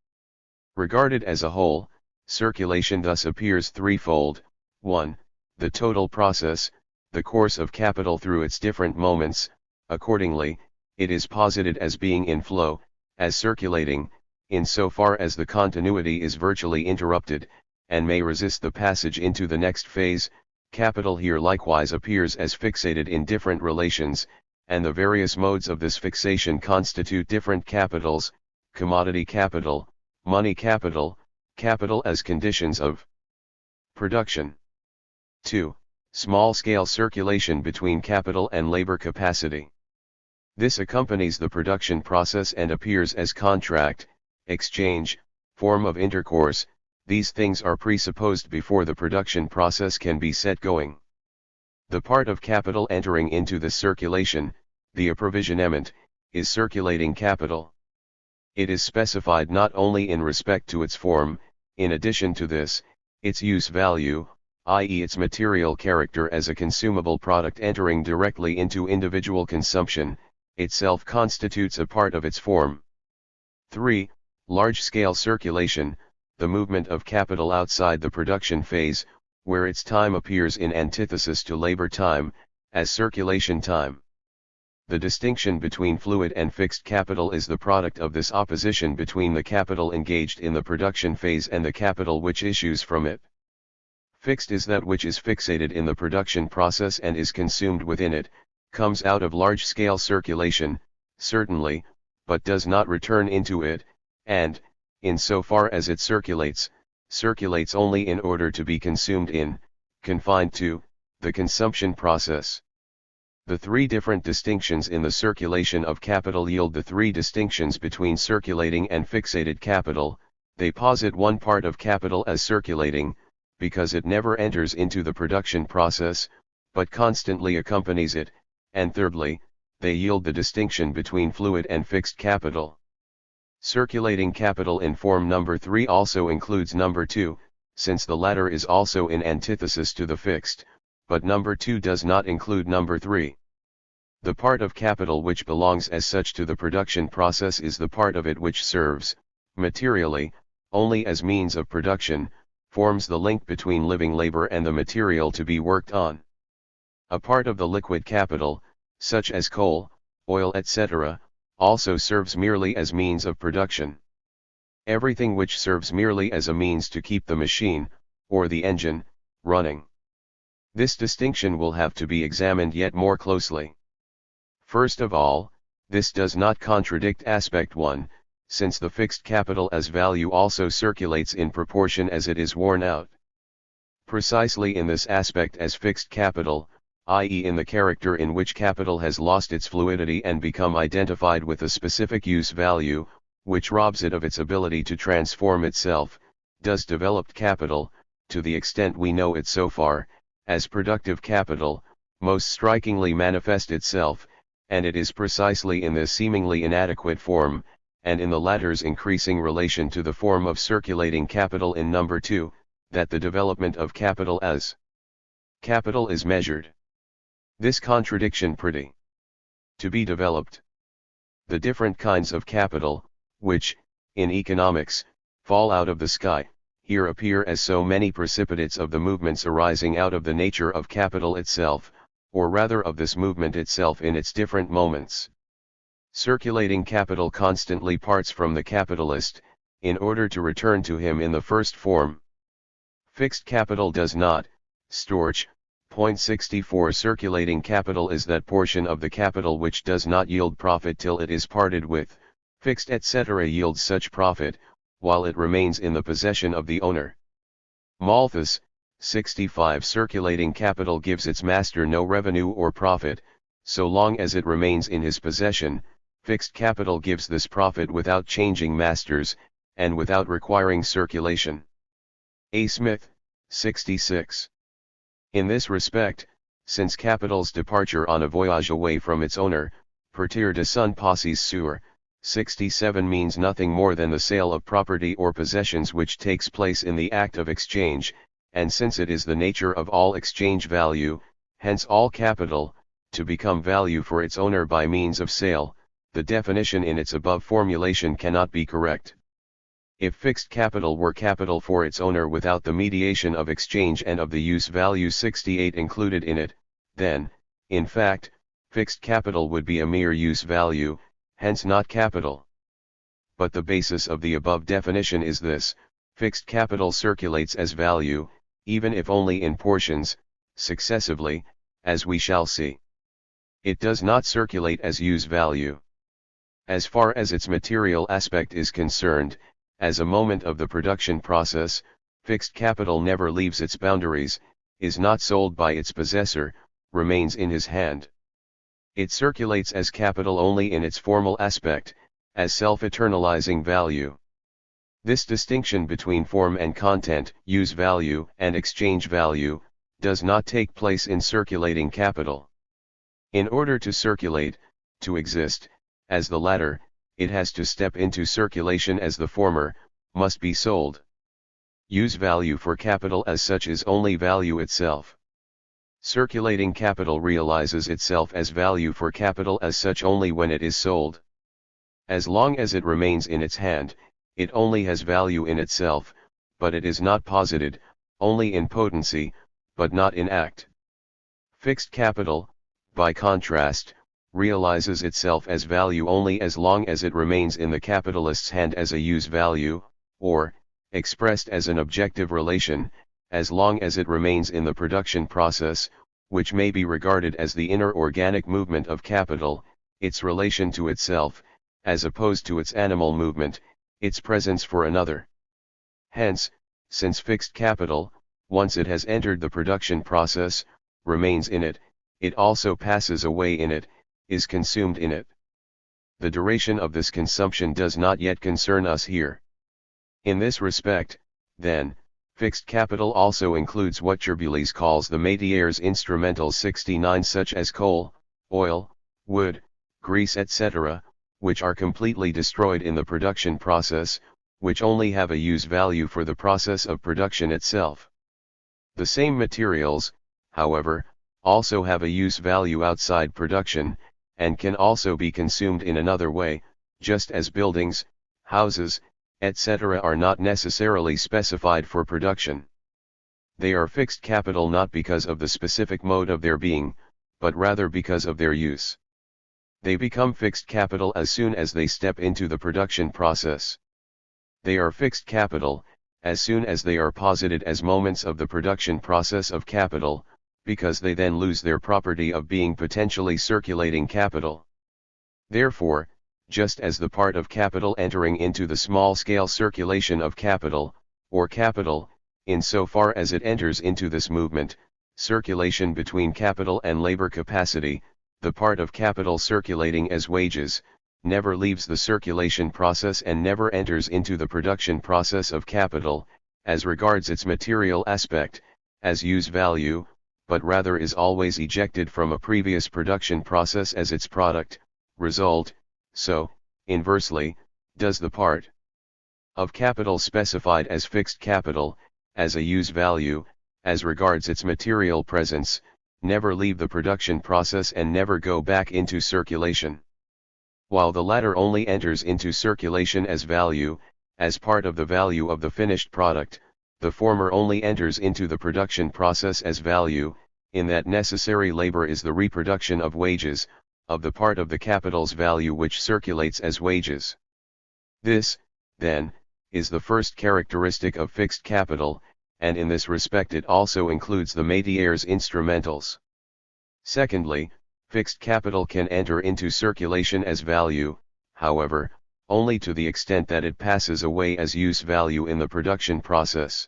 [SPEAKER 1] Regarded as a whole, circulation thus appears threefold. 1. The total process, the course of capital through its different moments. Accordingly, it is posited as being in flow, as circulating, in so far as the continuity is virtually interrupted, and may resist the passage into the next phase. Capital here likewise appears as fixated in different relations, and the various modes of this fixation constitute different capitals: commodity capital, money capital, capital as conditions of production. 2. Small-scale circulation between capital and labor capacity. This accompanies the production process and appears as contract, exchange, form of intercourse. These things are presupposed before the production process can be set going. The part of capital entering into the circulation, the approvisionment, is circulating capital. It is specified not only in respect to its form, in addition to this, its use value, i.e. its material character as a consumable product entering directly into individual consumption, itself constitutes a part of its form. 3. Large-scale circulation, the movement of capital outside the production phase, where its time appears in antithesis to labor time, as circulation time. The distinction between fluid and fixed capital is the product of this opposition between the capital engaged in the production phase and the capital which issues from it. Fixed is that which is fixated in the production process and is consumed within it, comes out of large-scale circulation, certainly, but does not return into it, and, in so far as it circulates only in order to be consumed in, confined to, the consumption process. The three different distinctions in the circulation of capital yield the three distinctions between circulating and fixated capital. They posit one part of capital as circulating, because it never enters into the production process, but constantly accompanies it, and thirdly, they yield the distinction between fluid and fixed capital. Circulating capital in form number 3 also includes number 2, since the latter is also in antithesis to the fixed, but number 2 does not include number 3. The part of capital which belongs as such to the production process is the part of it which serves, materially, only as means of production, forms the link between living labor and the material to be worked on. A part of the liquid capital, such as coal, oil, etc., also serves merely as means of production. Everything which serves merely as a means to keep the machine, or the engine, running. This distinction will have to be examined yet more closely. First of all, this does not contradict aspect 1, since the fixed capital as value also circulates in proportion as it is worn out. Precisely in this aspect as fixed capital, i.e. in the character in which capital has lost its fluidity and become identified with a specific use value, which robs it of its ability to transform itself, does developed capital, to the extent we know it so far, as productive capital, most strikingly manifest itself, and it is precisely in this seemingly inadequate form, and in the latter's increasing relation to the form of circulating capital in number 2, that the development of capital as capital is measured. This contradiction pretty to be developed. The different kinds of capital, which, in economics, fall out of the sky, here appear as so many precipitates of the movements arising out of the nature of capital itself, or rather of this movement itself in its different moments. Circulating capital constantly parts from the capitalist, in order to return to him in the first form. Fixed capital does not. Storch, point 64. Circulating capital is that portion of the capital which does not yield profit till it is parted with, fixed etc. yields such profit, while it remains in the possession of the owner. Malthus, 65. Circulating capital gives its master no revenue or profit, so long as it remains in his possession. Fixed capital gives this profit without changing masters, and without requiring circulation. A. Smith, 66. In this respect, since capital's departure on a voyage away from its owner, partir de son posses sur, 67 means nothing more than the sale of property or possessions which takes place in the act of exchange, and since it is the nature of all exchange value, hence all capital, to become value for its owner by means of sale, the definition in its above formulation cannot be correct. If fixed capital were capital for its owner without the mediation of exchange and of the use value 68 included in it, then, in fact, fixed capital would be a mere use value, hence not capital. But the basis of the above definition is this: fixed capital circulates as value, even if only in portions, successively, as we shall see. It does not circulate as use value. As far as its material aspect is concerned, as a moment of the production process, fixed capital never leaves its boundaries, is not sold by its possessor, remains in his hand. It circulates as capital only in its formal aspect, as self-eternalizing value. This distinction between form and content, use value and exchange value, does not take place in circulating capital. In order to circulate, to exist, as the latter, it has to step into circulation as the former, must be sold. Use value for capital as such is only value itself. Circulating capital realizes itself as value for capital as such only when it is sold. As long as it remains in its hand, it only has value in itself, but it is not posited, only in potency, but not in act. Fixed capital, by contrast, realizes itself as value only as long as it remains in the capitalist's hand as a use value, or, expressed as an objective relation, as long as it remains in the production process, which may be regarded as the inner organic movement of capital, its relation to itself, as opposed to its animal movement, its presence for another. Hence, since fixed capital, once it has entered the production process, remains in it, it also passes away in it, is consumed in it. The duration of this consumption does not yet concern us here. In this respect, then, fixed capital also includes what Cherbuliez calls the matières instrumentales 69, such as coal, oil, wood, grease, etc., which are completely destroyed in the production process, which only have a use value for the process of production itself. The same materials, however, also have a use value outside production, and can also be consumed in another way, just as buildings, houses, etc. are not necessarily specified for production. They are fixed capital not because of the specific mode of their being, but rather because of their use. They become fixed capital as soon as they step into the production process. They are fixed capital, as soon as they are posited as moments of the production process of capital, because they then lose their property of being potentially circulating capital. Therefore, just as the part of capital entering into the small-scale circulation of capital, or capital, insofar as it enters into this movement, circulation between capital and labor capacity, the part of capital circulating as wages, never leaves the circulation process and never enters into the production process of capital, as regards its material aspect, as use value, but rather is always ejected from a previous production process as its product, result. So, inversely, does the part of capital specified as fixed capital, as a use value, as regards its material presence, never leave the production process and never go back into circulation. While the latter only enters into circulation as value, as part of the value of the finished product, the former only enters into the production process as value, in that necessary labor is the reproduction of wages, of the part of the capital's value which circulates as wages. This, then, is the first characteristic of fixed capital, and in this respect it also includes the matières instrumentales. Secondly, fixed capital can enter into circulation as value, however, only to the extent that it passes away as use value in the production process.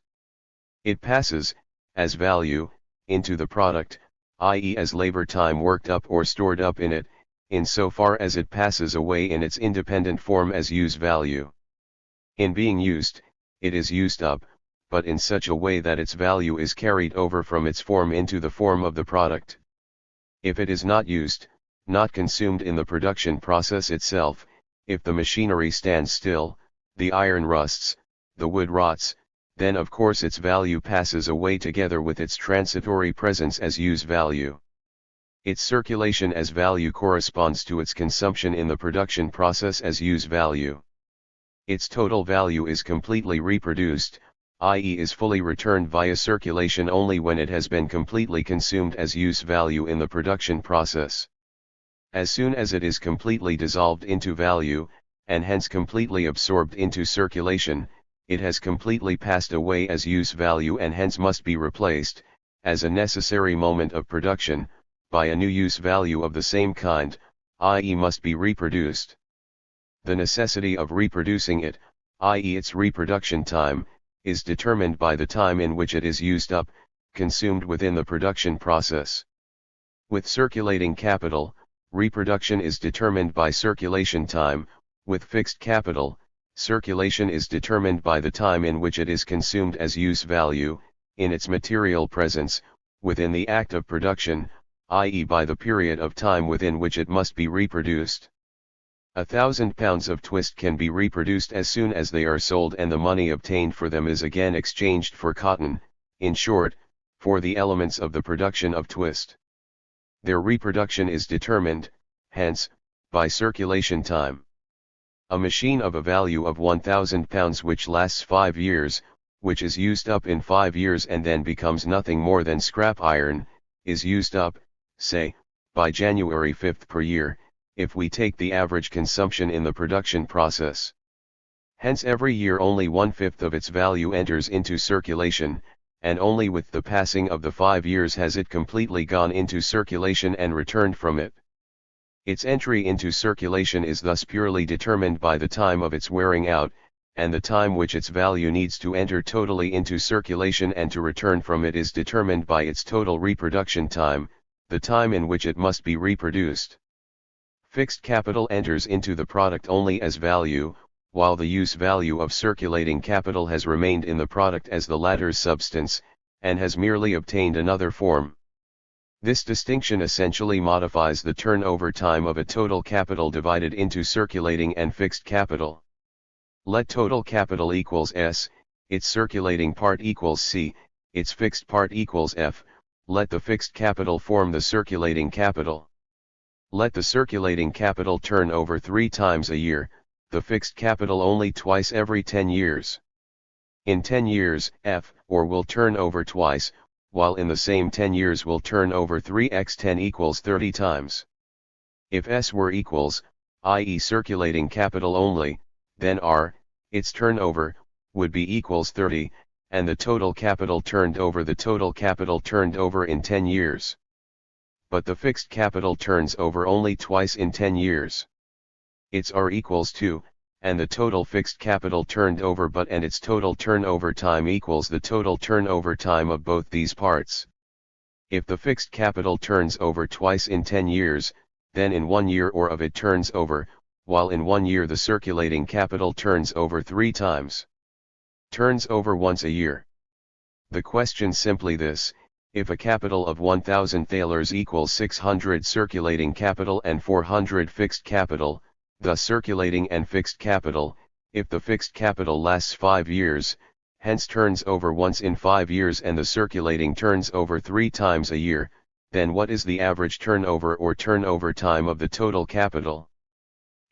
[SPEAKER 1] It passes, as value, into the product, i.e. as labor time worked up or stored up in it, insofar as it passes away in its independent form as use value. In being used, it is used up, but in such a way that its value is carried over from its form into the form of the product. If it is not used, not consumed in the production process itself, if the machinery stands still, the iron rusts, the wood rots, then of course its value passes away together with its transitory presence as use value. Its circulation as value corresponds to its consumption in the production process as use value. Its total value is completely reproduced, i.e. is fully returned via circulation only when it has been completely consumed as use value in the production process. As soon as it is completely dissolved into value, and hence completely absorbed into circulation, it has completely passed away as use value and hence must be replaced, as a necessary moment of production, by a new use value of the same kind, i.e. must be reproduced. The necessity of reproducing it, i.e. its reproduction time, is determined by the time in which it is used up, consumed within the production process. With circulating capital, reproduction is determined by circulation time; with fixed capital, circulation is determined by the time in which it is consumed as use value, in its material presence, within the act of production, i.e. by the period of time within which it must be reproduced. 1,000 pounds of twist can be reproduced as soon as they are sold and the money obtained for them is again exchanged for cotton, in short, for the elements of the production of twist. Their reproduction is determined, hence, by circulation time. A machine of a value of 1,000 pounds which lasts 5 years, which is used up in 5 years and then becomes nothing more than scrap iron, is used up, say, by January 5th per year, if we take the average consumption in the production process. Hence every year only 1/5 of its value enters into circulation, and only with the passing of the 5 years has it completely gone into circulation and returned from it. Its entry into circulation is thus purely determined by the time of its wearing out, and the time which its value needs to enter totally into circulation and to return from it is determined by its total reproduction time, the time in which it must be reproduced. Fixed capital enters into the product only as value, while the use value of circulating capital has remained in the product as the latter's substance, and has merely obtained another form. This distinction essentially modifies the turnover time of a total capital divided into circulating and fixed capital. Let total capital equals S, its circulating part equals C, its fixed part equals F, let the fixed capital form the circulating capital. Let the circulating capital turn over 3 times a year, the fixed capital only twice every 10 years. In 10 years, F, or will turn over twice, while in the same 10 years will turn over 3x10 equals 30 times. If S were equals, i.e. circulating capital only, then R, its turnover, would be equals 30, and the total capital turned over in 10 years. But the fixed capital turns over only twice in 10 years. Its R equals 2, and the total fixed capital turned over and its total turnover time equals the total turnover time of both these parts. If the fixed capital turns over twice in 10 years, then in 1 year or of it turns over, while in 1 year the circulating capital turns over 3 times. Turns over once a year. The question simply this: if a capital of 1,000 thalers equals 600 circulating capital and 400 fixed capital, thus circulating and fixed capital, if the fixed capital lasts 5 years, hence turns over once in 5 years and the circulating turns over 3 times a year, then what is the average turnover or turnover time of the total capital?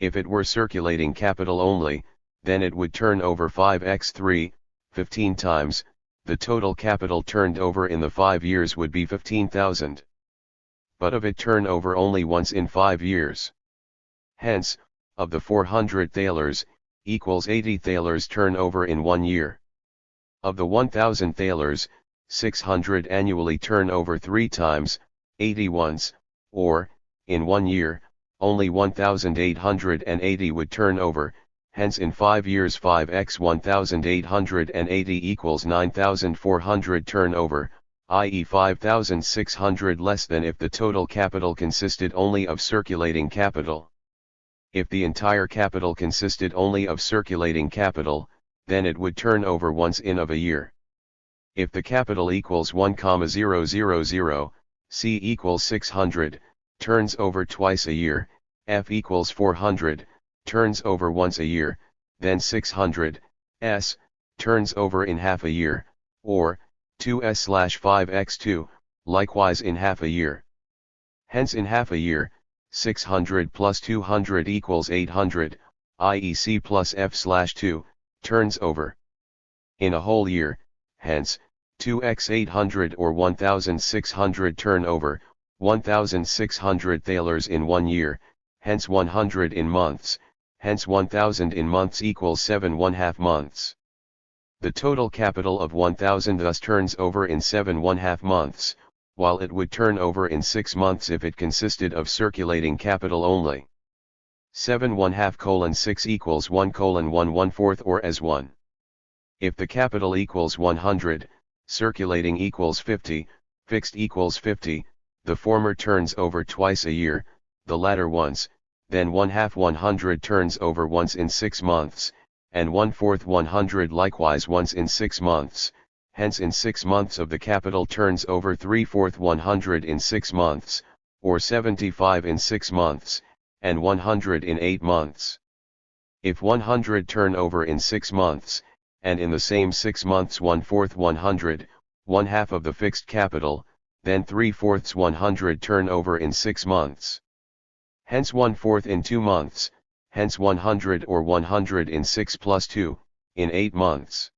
[SPEAKER 1] If it were circulating capital only, then it would turn over 5x3, 15 times, the total capital turned over in the 5 years would be 15,000. But of it turn over only once in 5 years. Hence, of the 400 thalers, equals 80 thalers turn over in 1 year. Of the 1,000 thalers, 600 annually turn over 3 times, 80 once, or, in 1 year, only 1,880 would turn over, hence in 5 years 5x 1,880 equals 9,400 turnover, i.e. 5,600 less than if the total capital consisted only of circulating capital. If the entire capital consisted only of circulating capital, then it would turn over once in of a year. If the capital equals 1,000, C equals 600, turns over twice a year, F equals 400, turns over once a year, then 600, S, turns over in half a year, or, 2s/5x2, likewise in half a year. Hence in half a year, 600 plus 200 equals 800, i.e. C plus F/2, turns over. In a whole year, hence, 2x 800 or 1,600 turn over, 1,600 thalers in 1 year, hence 100 in months, hence 1,000 in months equals 7½ months. The total capital of 1,000 thus turns over in 7½ months, while it would turn over in 6 months if it consisted of circulating capital only. 7½ :6 equals 1:1 or as 1. If the capital equals 100, circulating equals 50, fixed equals 50, the former turns over twice a year, the latter once, then 1/2 100 turns over once in 6 months, and 1/4 100 likewise once in 6 months, hence in 6 months of the capital turns over 3/4 100 in 6 months, or 75 in 6 months, and 100 in 8 months. If 100 turn over in 6 months, and in the same 6 months 1/4 100, 1/2 of the fixed capital, then 3/4 100 turn over in 6 months. Hence 1/4 in 2 months, hence 100 or 100 in 6 plus 2, in 8 months.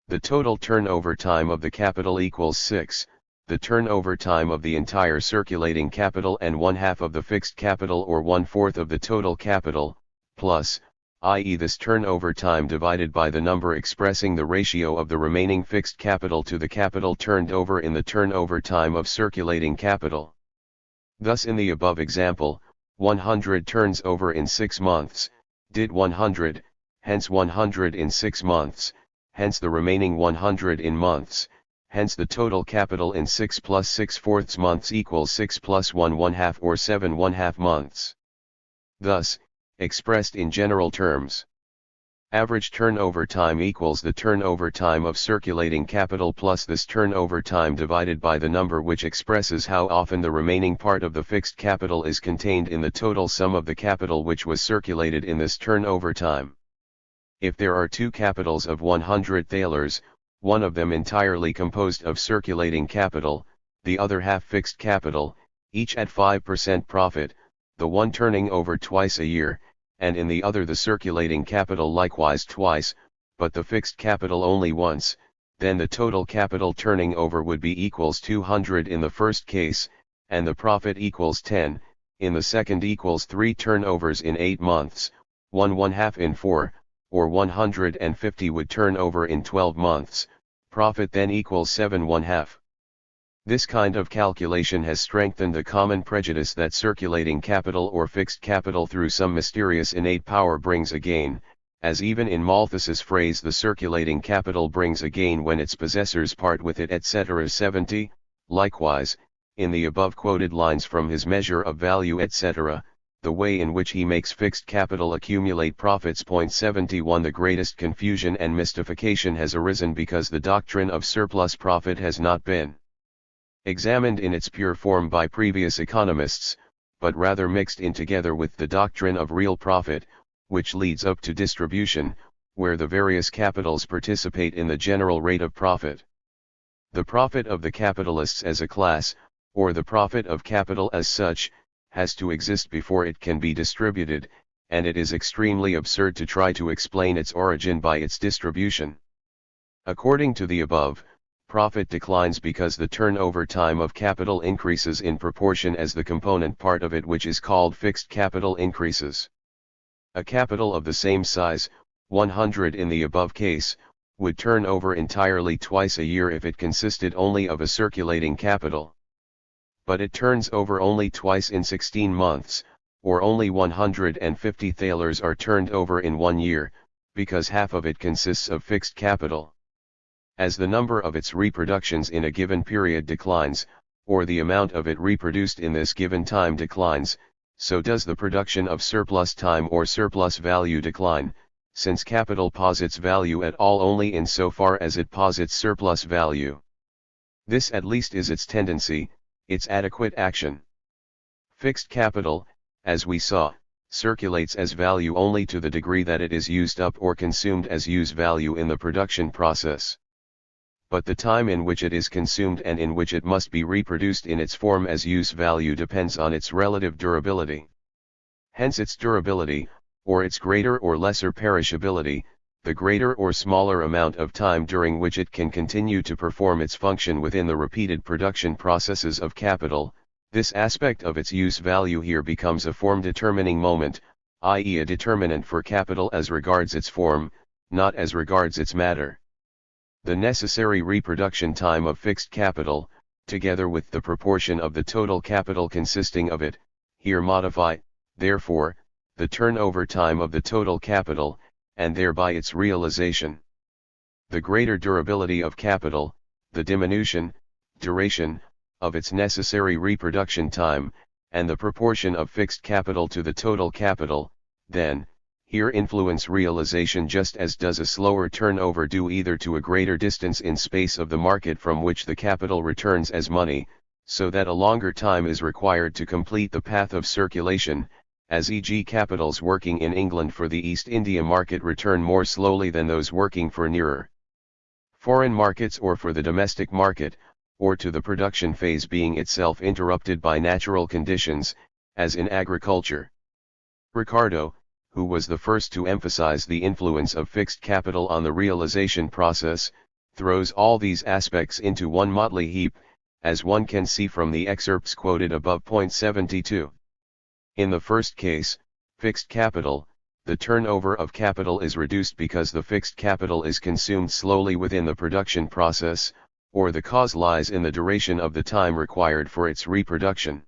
[SPEAKER 1] The total turnover time of the capital equals 6, the turnover time of the entire circulating capital and 1/2 of the fixed capital or 1/4 of the total capital, plus, i.e. this turnover time divided by the number expressing the ratio of the remaining fixed capital to the capital turned over in the turnover time of circulating capital. Thus in the above example, 100 turns over in 6 months, did 100, hence 100 in 6 months, hence the remaining 100 in months, hence the total capital in 6 plus 6/4 months equals 6 plus 1/2 or 7/2 months. Thus, expressed in general terms, average turnover time equals the turnover time of circulating capital plus this turnover time divided by the number which expresses how often the remaining part of the fixed capital is contained in the total sum of the capital which was circulated in this turnover time. If there are two capitals of 100 thalers, one of them entirely composed of circulating capital, the other half fixed capital, each at 5% profit, the one turning over twice a year, and in the other the circulating capital likewise twice, but the fixed capital only once, then the total capital turning over would be equals 200 in the first case, and the profit equals 10, in the second equals 3 turnovers in 8 months, 1/2 in 4, or 150 would turn over in 12 months, profit then equals 7/2. This kind of calculation has strengthened the common prejudice that circulating capital or fixed capital through some mysterious innate power brings a gain, as even in Malthus's phrase the circulating capital brings a gain when its possessors part with it etc. 70, likewise, in the above quoted lines from his measure of value etc., the way in which he makes fixed capital accumulate profits. 71 The greatest confusion and mystification has arisen because the doctrine of surplus profit has not been examined in its pure form by previous economists, but rather mixed in together with the doctrine of real profit, which leads up to distribution, where the various capitals participate in the general rate of profit. The profit of the capitalists as a class, or the profit of capital as such, has to exist before it can be distributed, and it is extremely absurd to try to explain its origin by its distribution. According to the above, profit declines because the turnover time of capital increases in proportion as the component part of it which is called fixed capital increases. A capital of the same size, 100 in the above case, would turn over entirely twice a year if it consisted only of a circulating capital. But it turns over only twice in 16 months, or only 150 thalers are turned over in 1 year, because half of it consists of fixed capital. As the number of its reproductions in a given period declines, or the amount of it reproduced in this given time declines, so does the production of surplus time or surplus value decline, since capital posits value at all only in so far as it posits surplus value. This at least is its tendency, its adequate action. Fixed capital, as we saw, circulates as value only to the degree that it is used up or consumed as use value in the production process. But the time in which it is consumed and in which it must be reproduced in its form as use value depends on its relative durability. Hence its durability, or its greater or lesser perishability, the greater or smaller amount of time during which it can continue to perform its function within the repeated production processes of capital. This aspect of its use value here becomes a form-determining moment, i.e. a determinant for capital as regards its form, not as regards its matter. The necessary reproduction time of fixed capital, together with the proportion of the total capital consisting of it, here modify, therefore, the turnover time of the total capital, and thereby its realization. The greater durability of capital, the diminution, duration, of its necessary reproduction time, and the proportion of fixed capital to the total capital, then, here influence realization just as does a slower turnover due either to a greater distance in space of the market from which the capital returns as money, so that a longer time is required to complete the path of circulation, as e.g. capitals working in England for the East India market return more slowly than those working for nearer foreign markets or for the domestic market, or to the production phase being itself interrupted by natural conditions, as in agriculture. Ricardo, who was the first to emphasize the influence of fixed capital on the realization process, throws all these aspects into one motley heap, as one can see from the excerpts quoted above. 72. In the first case, fixed capital, the turnover of capital is reduced because the fixed capital is consumed slowly within the production process, or the cause lies in the duration of the time required for its reproduction.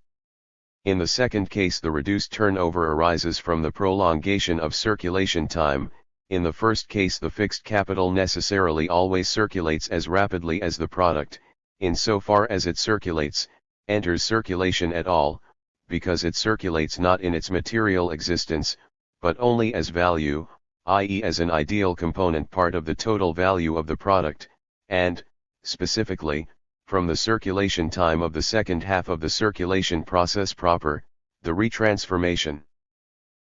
[SPEAKER 1] In the second case, the reduced turnover arises from the prolongation of circulation time. In the first case, the fixed capital necessarily always circulates as rapidly as the product, insofar as it circulates, enters circulation at all, because it circulates not in its material existence, but only as value, i.e. as an ideal component part of the total value of the product, and, specifically, from the circulation time of the second half of the circulation process proper, the retransformation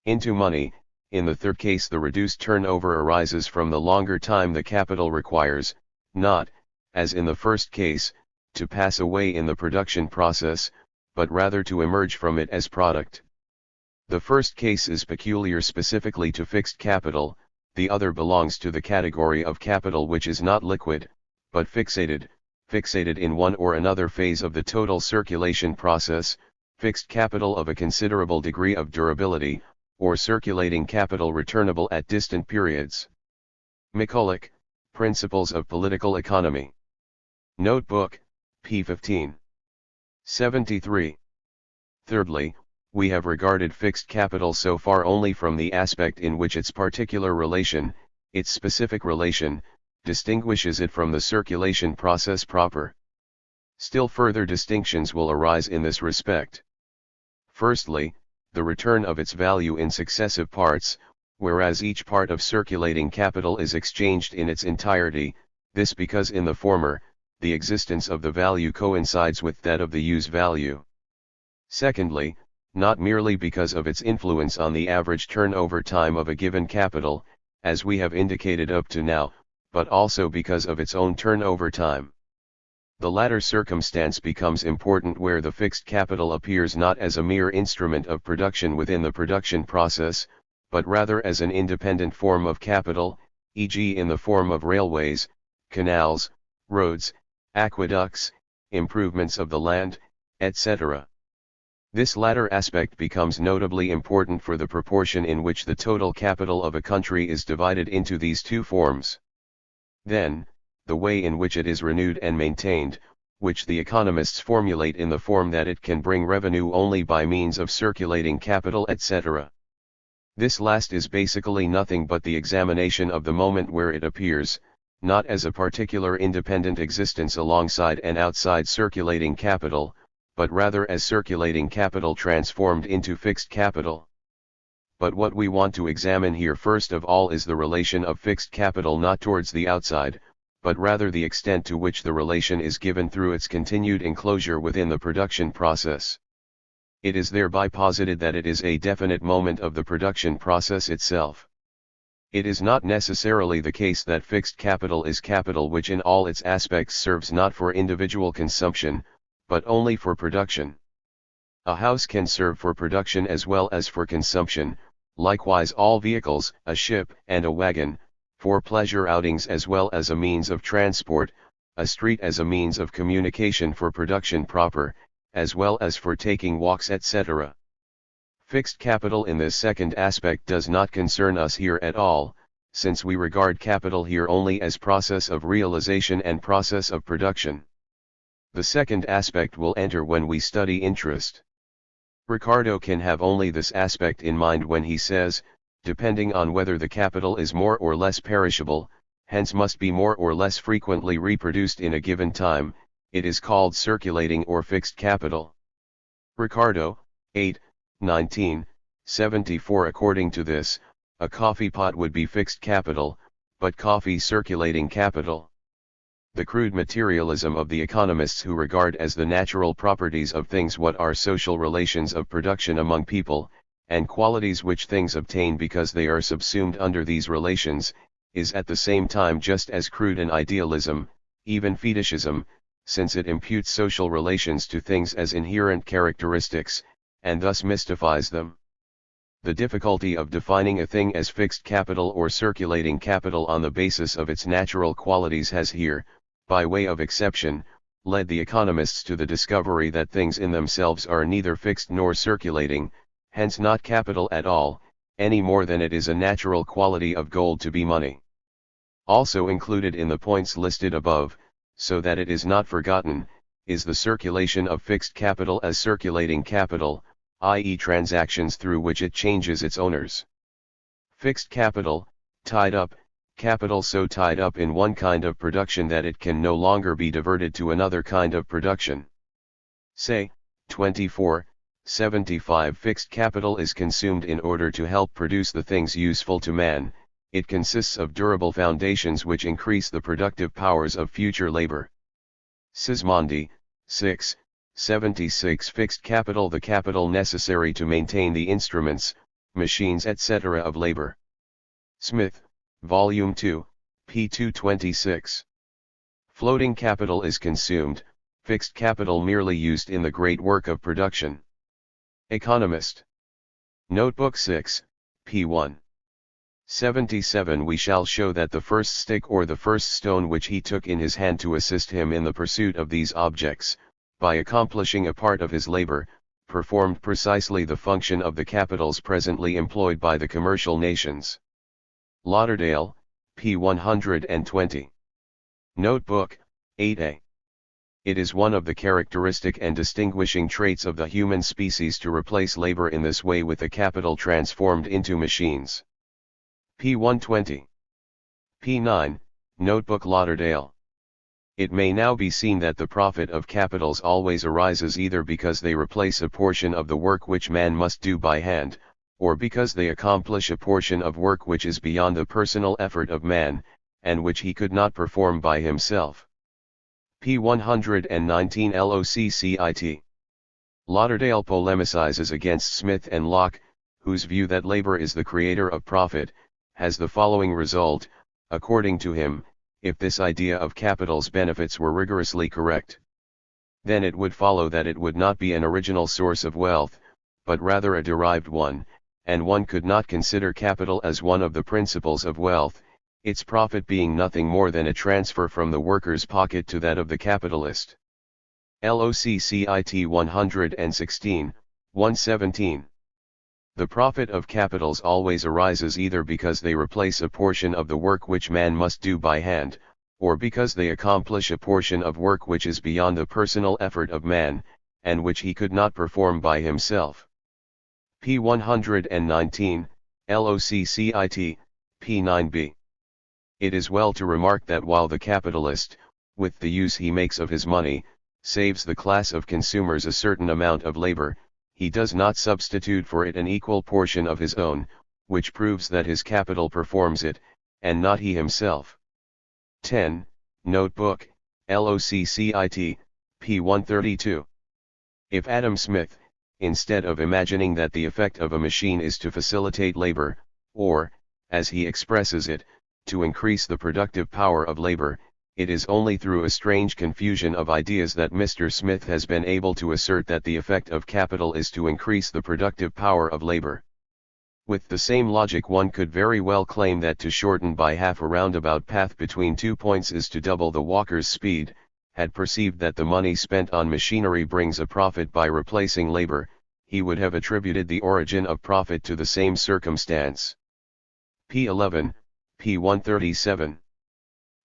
[SPEAKER 1] into money. In the third case, the reduced turnover arises from the longer time the capital requires, not, as in the first case, to pass away in the production process, but rather to emerge from it as product. The first case is peculiar specifically to fixed capital, the other belongs to the category of capital which is not liquid, but fixated in one or another phase of the total circulation process, fixed capital of a considerable degree of durability, or circulating capital returnable at distant periods. McCulloch, Principles of Political Economy. Notebook, p. 15. 73. Thirdly, we have regarded fixed capital so far only from the aspect in which its particular relation, its specific relation, distinguishes it from the circulation process proper. Still further distinctions will arise in this respect. Firstly, the return of its value in successive parts, whereas each part of circulating capital is exchanged in its entirety, this because in the former, the existence of the value coincides with that of the use value. Secondly, not merely because of its influence on the average turnover time of a given capital, as we have indicated up to now, but also because of its own turnover time. The latter circumstance becomes important where the fixed capital appears not as a mere instrument of production within the production process, but rather as an independent form of capital, e.g. in the form of railways, canals, roads, aqueducts, improvements of the land, etc. This latter aspect becomes notably important for the proportion in which the total capital of a country is divided into these two forms. Then, the way in which it is renewed and maintained, which the economists formulate in the form that it can bring revenue only by means of circulating capital, etc. This last is basically nothing but the examination of the moment where it appears, not as a particular independent existence alongside and outside circulating capital, but rather as circulating capital transformed into fixed capital. But what we want to examine here first of all is the relation of fixed capital not towards the outside, but rather the extent to which the relation is given through its continued enclosure within the production process. It is thereby posited that it is a definite moment of the production process itself. It is not necessarily the case that fixed capital is capital which in all its aspects serves not for individual consumption, but only for production. A house can serve for production as well as for consumption, likewise all vehicles, a ship and a wagon, for pleasure outings as well as a means of transport, a street as a means of communication for production proper, as well as for taking walks, etc. Fixed capital in this second aspect does not concern us here at all, since we regard capital here only as process of realization and process of production. The second aspect will enter when we study interest. Ricardo can have only this aspect in mind when he says, depending on whether the capital is more or less perishable, hence must be more or less frequently reproduced in a given time, it is called circulating or fixed capital. Ricardo, 8, 19, 74. According to this, a coffee pot would be fixed capital, but coffee circulating capital. The crude materialism of the economists who regard as the natural properties of things what are social relations of production among people, and qualities which things obtain because they are subsumed under these relations, is at the same time just as crude an idealism, even fetishism, since it imputes social relations to things as inherent characteristics, and thus mystifies them. The difficulty of defining a thing as fixed capital or circulating capital on the basis of its natural qualities has here, by way of exception, led the economists to the discovery that things in themselves are neither fixed nor circulating, hence not capital at all, any more than it is a natural quality of gold to be money. Also included in the points listed above, so that it is not forgotten, is the circulation of fixed capital as circulating capital, i.e. transactions through which it changes its owners. Fixed capital, tied up, capital so tied up in one kind of production that it can no longer be diverted to another kind of production. Say, 2475 fixed capital is consumed in order to help produce the things useful to man. It consists of durable foundations which increase the productive powers of future labor. Sismondi, 6, 76 fixed capital the capital necessary to maintain the instruments, machines etc. of labor. Smith, Volume 2, p. 226. Floating capital is consumed, fixed capital merely used in the great work of production. Economist. Notebook 6, p. 1. 77 We shall show that the first stick or the first stone which he took in his hand to assist him in the pursuit of these objects, by accomplishing a part of his labor, performed precisely the function of the capitals presently employed by the commercial nations. Lauderdale, p. 120. Notebook, 8a. It is one of the characteristic and distinguishing traits of the human species to replace labor in this way with a capital transformed into machines. p. 120. p. 9, Notebook Lauderdale. It may now be seen that the profit of capitals always arises either because they replace a portion of the work which man must do by hand, or because they accomplish a portion of work which is beyond the personal effort of man, and which he could not perform by himself. p. 119 LOCCIT. Lauderdale polemicizes against Smith and Locke, whose view that labor is the creator of profit, has the following result. According to him, if this idea of capital's benefits were rigorously correct, then it would follow that it would not be an original source of wealth, but rather a derived one, and one could not consider capital as one of the principles of wealth, its profit being nothing more than a transfer from the worker's pocket to that of the capitalist. LOCCIT 116, 117. The profit of capitals always arises either because they replace a portion of the work which man must do by hand, or because they accomplish a portion of work which is beyond the personal effort of man, and which he could not perform by himself. p. 119, LOCCIT, p. 9b. It is well to remark that while the capitalist, with the use he makes of his money, saves the class of consumers a certain amount of labor, he does not substitute for it an equal portion of his own, which proves that his capital performs it, and not he himself. 10, Notebook, LOCCIT, p. 132. If Adam Smith, instead of imagining that the effect of a machine is to facilitate labor, or, as he expresses it, to increase the productive power of labor, it is only through a strange confusion of ideas that Mr. Smith has been able to assert that the effect of capital is to increase the productive power of labor. With the same logic one could very well claim that to shorten by half a roundabout path between 2 points is to double the walker's speed, had perceived that the money spent on machinery brings a profit by replacing labor, he would have attributed the origin of profit to the same circumstance. p. 11, p. 137.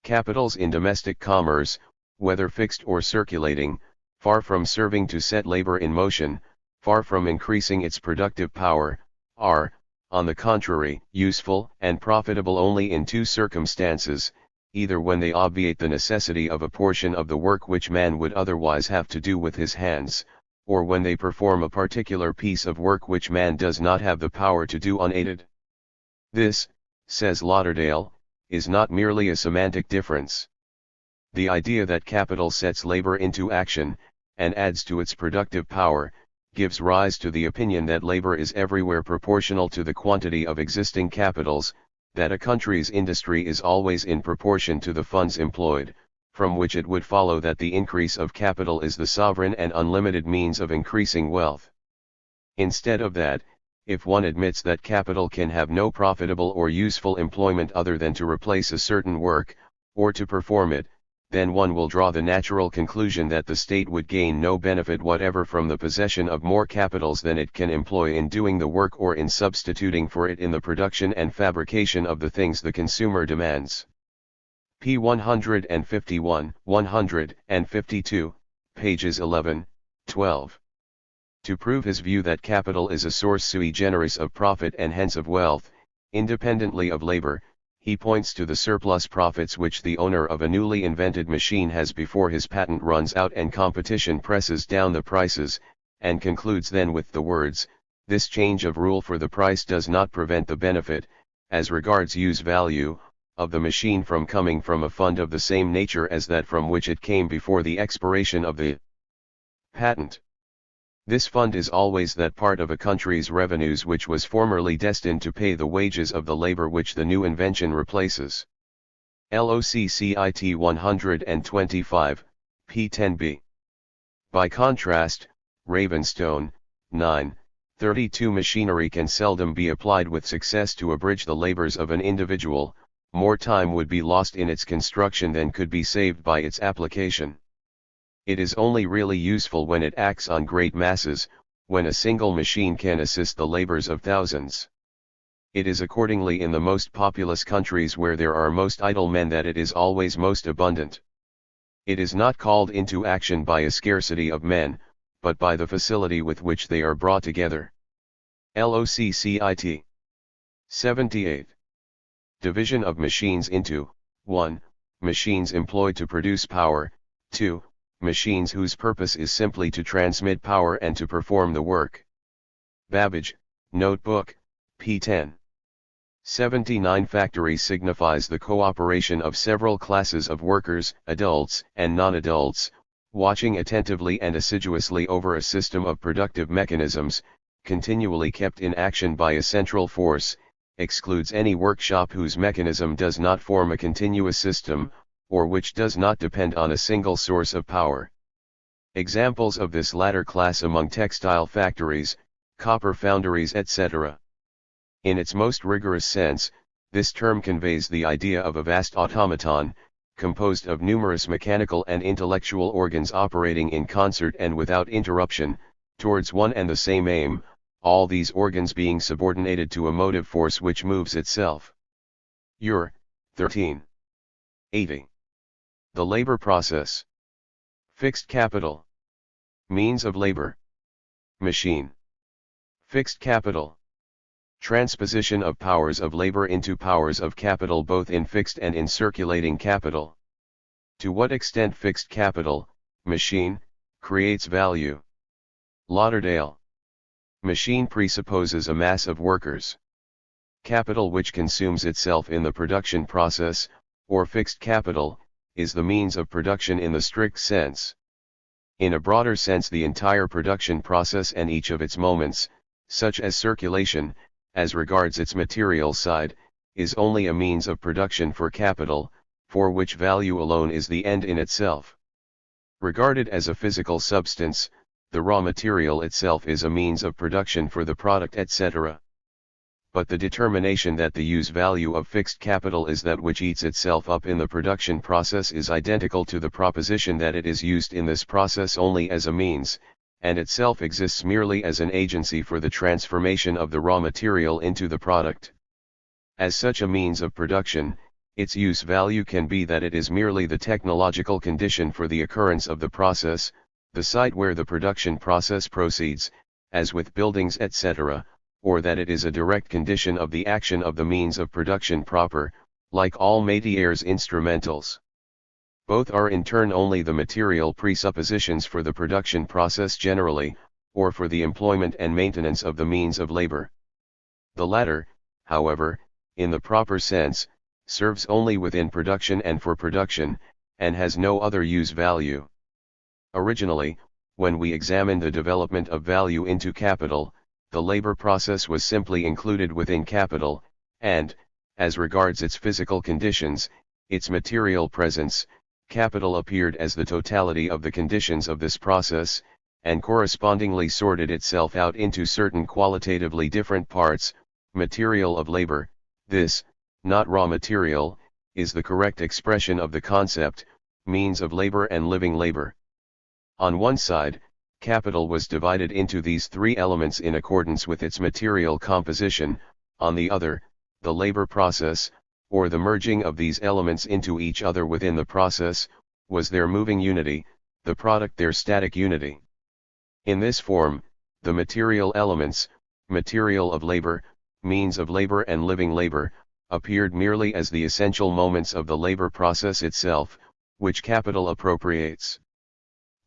[SPEAKER 1] Capitals in domestic commerce, whether fixed or circulating, far from serving to set labor in motion, far from increasing its productive power, are, on the contrary, useful and profitable only in two circumstances, either when they obviate the necessity of a portion of the work which man would otherwise have to do with his hands, or when they perform a particular piece of work which man does not have the power to do unaided. This, says Lauderdale, is not merely a semantic difference. The idea that capital sets labor into action, and adds to its productive power, gives rise to the opinion that labor is everywhere proportional to the quantity of existing capitals, that a country's industry is always in proportion to the funds employed, from which it would follow that the increase of capital is the sovereign and unlimited means of increasing wealth. Instead of that, if one admits that capital can have no profitable or useful employment other than to replace a certain work, or to perform it, then one will draw the natural conclusion that the state would gain no benefit whatever from the possession of more capitals than it can employ in doing the work or in substituting for it in the production and fabrication of the things the consumer demands. P 151, 152, pages 11, 12. To prove his view that capital is a source sui generis of profit and hence of wealth, independently of labor, he points to the surplus profits which the owner of a newly invented machine has before his patent runs out and competition presses down the prices, and concludes then with the words, "This change of rule for the price does not prevent the benefit, as regards use value, of the machine from coming from a fund of the same nature as that from which it came before the expiration of the patent. This fund is always that part of a country's revenues which was formerly destined to pay the wages of the labor which the new invention replaces." LOCCIT 125, p. 10b. By contrast, Ravenstone, 9, 32 machinery can seldom be applied with success to abridge the labors of an individual, more time would be lost in its construction than could be saved by its application. It is only really useful when it acts on great masses, when a single machine can assist the labors of thousands. It is accordingly in the most populous countries where there are most idle men that it is always most abundant. It is not called into action by a scarcity of men, but by the facility with which they are brought together. LOCCIT 78. Division of machines into 1. Machines employed to produce power, 2. Machines whose purpose is simply to transmit power and to perform the work. Babbage, Notebook, p. 10. 79. Factory signifies the cooperation of several classes of workers, adults and non-adults, watching attentively and assiduously over a system of productive mechanisms, continually kept in action by a central force, excludes any workshop whose mechanism does not form a continuous system, or which does not depend on a single source of power. Examples of this latter class among textile factories, copper foundries, etc. In its most rigorous sense, this term conveys the idea of a vast automaton, composed of numerous mechanical and intellectual organs operating in concert and without interruption, towards one and the same aim, all these organs being subordinated to a motive force which moves itself. Ure, 13. 80. The labor process. Fixed capital. Means of labor. Machine. Fixed capital. Transposition of powers of labor into powers of capital both in fixed and in circulating capital. To what extent fixed capital, machine, creates value. Lauderdale. Machine presupposes a mass of workers. Capital which consumes itself in the production process, or fixed capital, is the means of production in the strict sense. In a broader sense, the entire production process and each of its moments, such as circulation, as regards its material side, is only a means of production for capital, for which value alone is the end in itself. Regarded as a physical substance, the raw material itself is a means of production for the product, etc. But the determination that the use value of fixed capital is that which eats itself up in the production process is identical to the proposition that it is used in this process only as a means, and itself exists merely as an agency for the transformation of the raw material into the product. As such a means of production, its use value can be that it is merely the technological condition for the occurrence of the process, the site where the production process proceeds, as with buildings, etc., or that it is a direct condition of the action of the means of production proper, like all métiers instrumentals. Both are in turn only the material presuppositions for the production process generally, or for the employment and maintenance of the means of labor. The latter, however, in the proper sense, serves only within production and for production, and has no other use value. Originally, when we examined the development of value into capital, the labor process was simply included within capital, and, as regards its physical conditions, its material presence, capital appeared as the totality of the conditions of this process, and correspondingly sorted itself out into certain qualitatively different parts, material of labor. This, not raw material, is the correct expression of the concept, means of labor and living labor. On one side, capital was divided into these three elements in accordance with its material composition, on the other, the labor process, or the merging of these elements into each other within the process, was their moving unity, the product their static unity. In this form, the material elements, material of labor, means of labor and living labor, appeared merely as the essential moments of the labor process itself, which capital appropriates.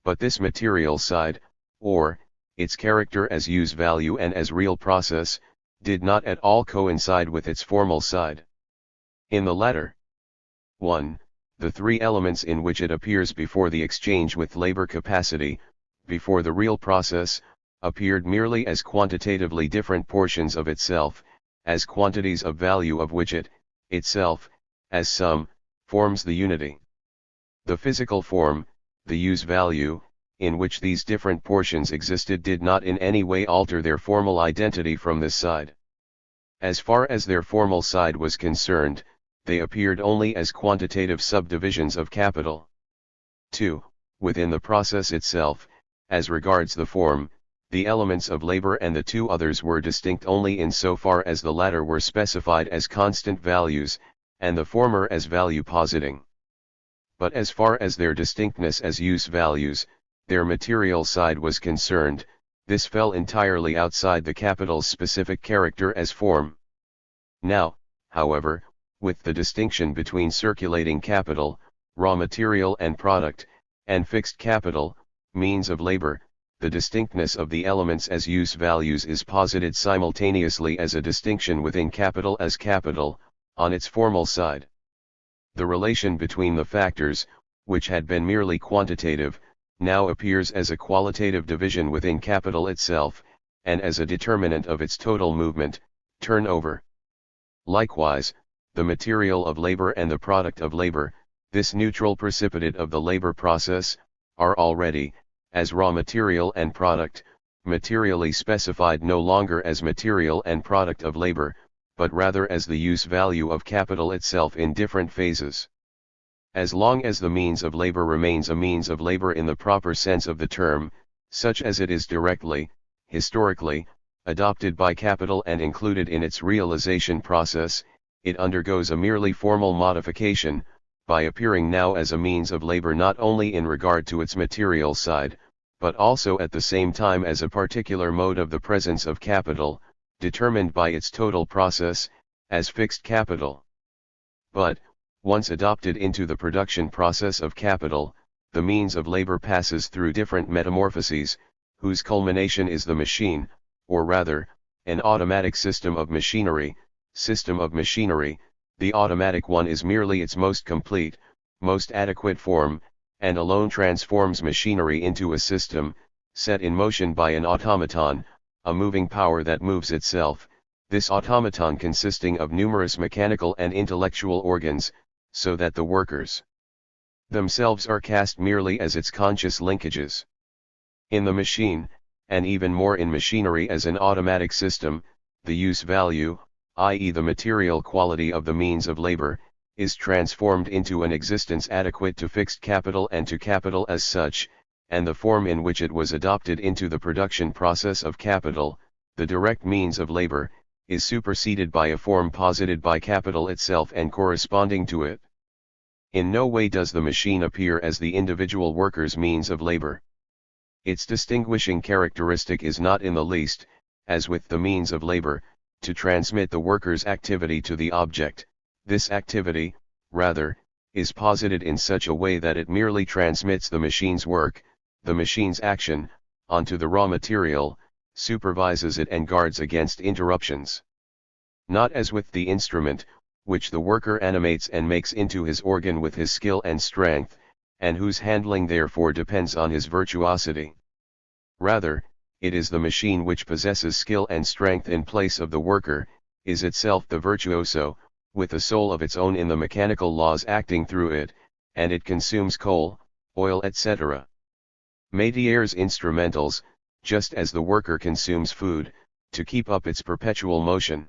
[SPEAKER 1] But this material side, or, its character as use value and as real process, did not at all coincide with its formal side. In the latter 1. The three elements in which it appears before the exchange with labor capacity, before the real process, appeared merely as quantitatively different portions of itself, as quantities of value of which it, itself, as sum, forms the unity. The physical form, the use value, in which these different portions existed did not in any way alter their formal identity from this side. As far as their formal side was concerned, they appeared only as quantitative subdivisions of capital. 2. Within the process itself, as regards the form, the elements of labor and the two others were distinct only in so far as the latter were specified as constant values, and the former as value positing. But as far as their distinctness as use values, their material side was concerned, this fell entirely outside the capital's specific character as form. Now, however, with the distinction between circulating capital, raw material and product, and fixed capital, means of labor, the distinctness of the elements as use values is posited simultaneously as a distinction within capital as capital, on its formal side. The relation between the factors, which had been merely quantitative, now appears as a qualitative division within capital itself, and as a determinant of its total movement, turnover. Likewise, the material of labor and the product of labor, this neutral precipitate of the labor process, are already, as raw material and product, materially specified no longer as material and product of labor, but rather as the use value of capital itself in different phases. As long as the means of labor remains a means of labor in the proper sense of the term, such as it is directly, historically, adopted by capital and included in its realization process, it undergoes a merely formal modification, by appearing now as a means of labor not only in regard to its material side, but also at the same time as a particular mode of the presence of capital, determined by its total process, as fixed capital. But, once adopted into the production process of capital, the means of labor passes through different metamorphoses, whose culmination is the machine, or rather, an automatic system of machinery. The automatic one is merely its most complete, most adequate form, and alone transforms machinery into a system, set in motion by an automaton, a moving power that moves itself, this automaton consisting of numerous mechanical and intellectual organs, so that the workers themselves are cast merely as its conscious linkages. In the machine, and even more in machinery as an automatic system, the use value, i.e. the material quality of the means of labor, is transformed into an existence adequate to fixed capital and to capital as such, and the form in which it was adopted into the production process of capital, the direct means of labor, is superseded by a form posited by capital itself and corresponding to it. In no way does the machine appear as the individual worker's means of labor. Its distinguishing characteristic is not in the least, as with the means of labor, to transmit the worker's activity to the object. This activity, rather, is posited in such a way that it merely transmits the machine's work, the machine's action, onto the raw material, supervises it and guards against interruptions. Not as with the instrument, which the worker animates and makes into his organ with his skill and strength, and whose handling therefore depends on his virtuosity. Rather, it is the machine which possesses skill and strength in place of the worker, is itself the virtuoso, with a soul of its own in the mechanical laws acting through it, and it consumes coal, oil etc. Métiers instrumentals, just as the worker consumes food, to keep up its perpetual motion.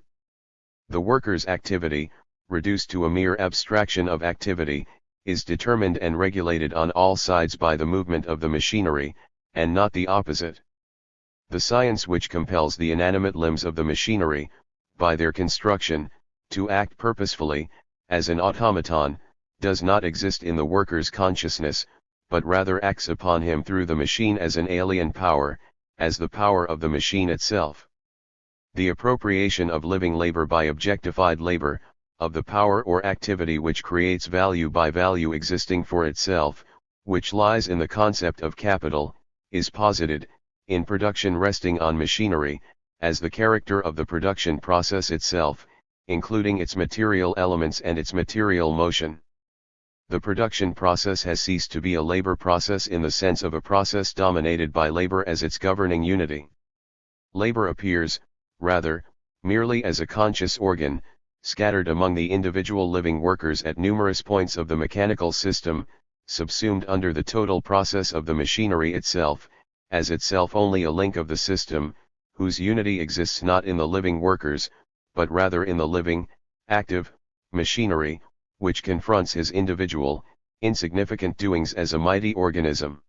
[SPEAKER 1] The worker's activity, reduced to a mere abstraction of activity, is determined and regulated on all sides by the movement of the machinery, and not the opposite. The science which compels the inanimate limbs of the machinery, by their construction, to act purposefully, as an automaton, does not exist in the worker's consciousness, but rather acts upon him through the machine as an alien power, as the power of the machine itself. The appropriation of living labor by objectified labor, of the power or activity which creates value by value existing for itself, which lies in the concept of capital, is posited, in production resting on machinery, as the character of the production process itself, including its material elements and its material motion. The production process has ceased to be a labor process in the sense of a process dominated by labor as its governing unity. Labor appears, rather, merely as a conscious organ, scattered among the individual living workers at numerous points of the mechanical system, subsumed under the total process of the machinery itself, as itself only a link of the system, whose unity exists not in the living workers, but rather in the living, active, machinery, which confronts his individual, insignificant doings as a mighty organism.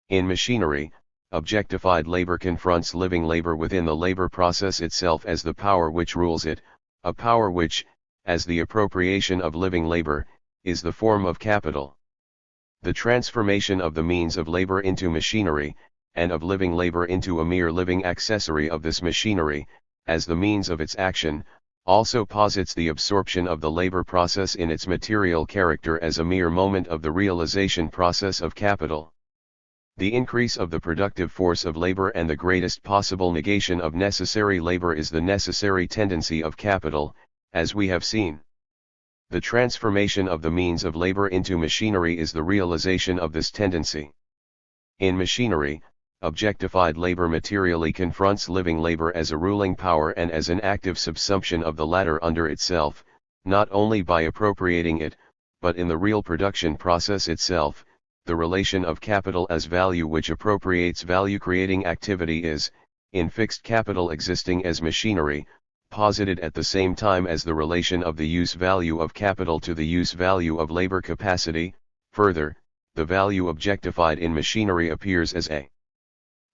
[SPEAKER 1] In machinery, objectified labor confronts living labor within the labor process itself as the power which rules it, a power which, as the appropriation of living labor, is the form of capital. The transformation of the means of labor into machinery, and of living labor into a mere living accessory of this machinery, as the means of its action, also posits the absorption of the labor process in its material character as a mere moment of the realization process of capital. The increase of the productive force of labor and the greatest possible negation of necessary labor is the necessary tendency of capital, as we have seen. The transformation of the means of labor into machinery is the realization of this tendency. In machinery, objectified labor materially confronts living labor as a ruling power and as an active subsumption of the latter under itself, not only by appropriating it, but in the real production process itself. The relation of capital as value which appropriates value-creating activity is, in fixed capital existing as machinery, posited at the same time as the relation of the use value of capital to the use value of labor capacity. Further, the value objectified in machinery appears as a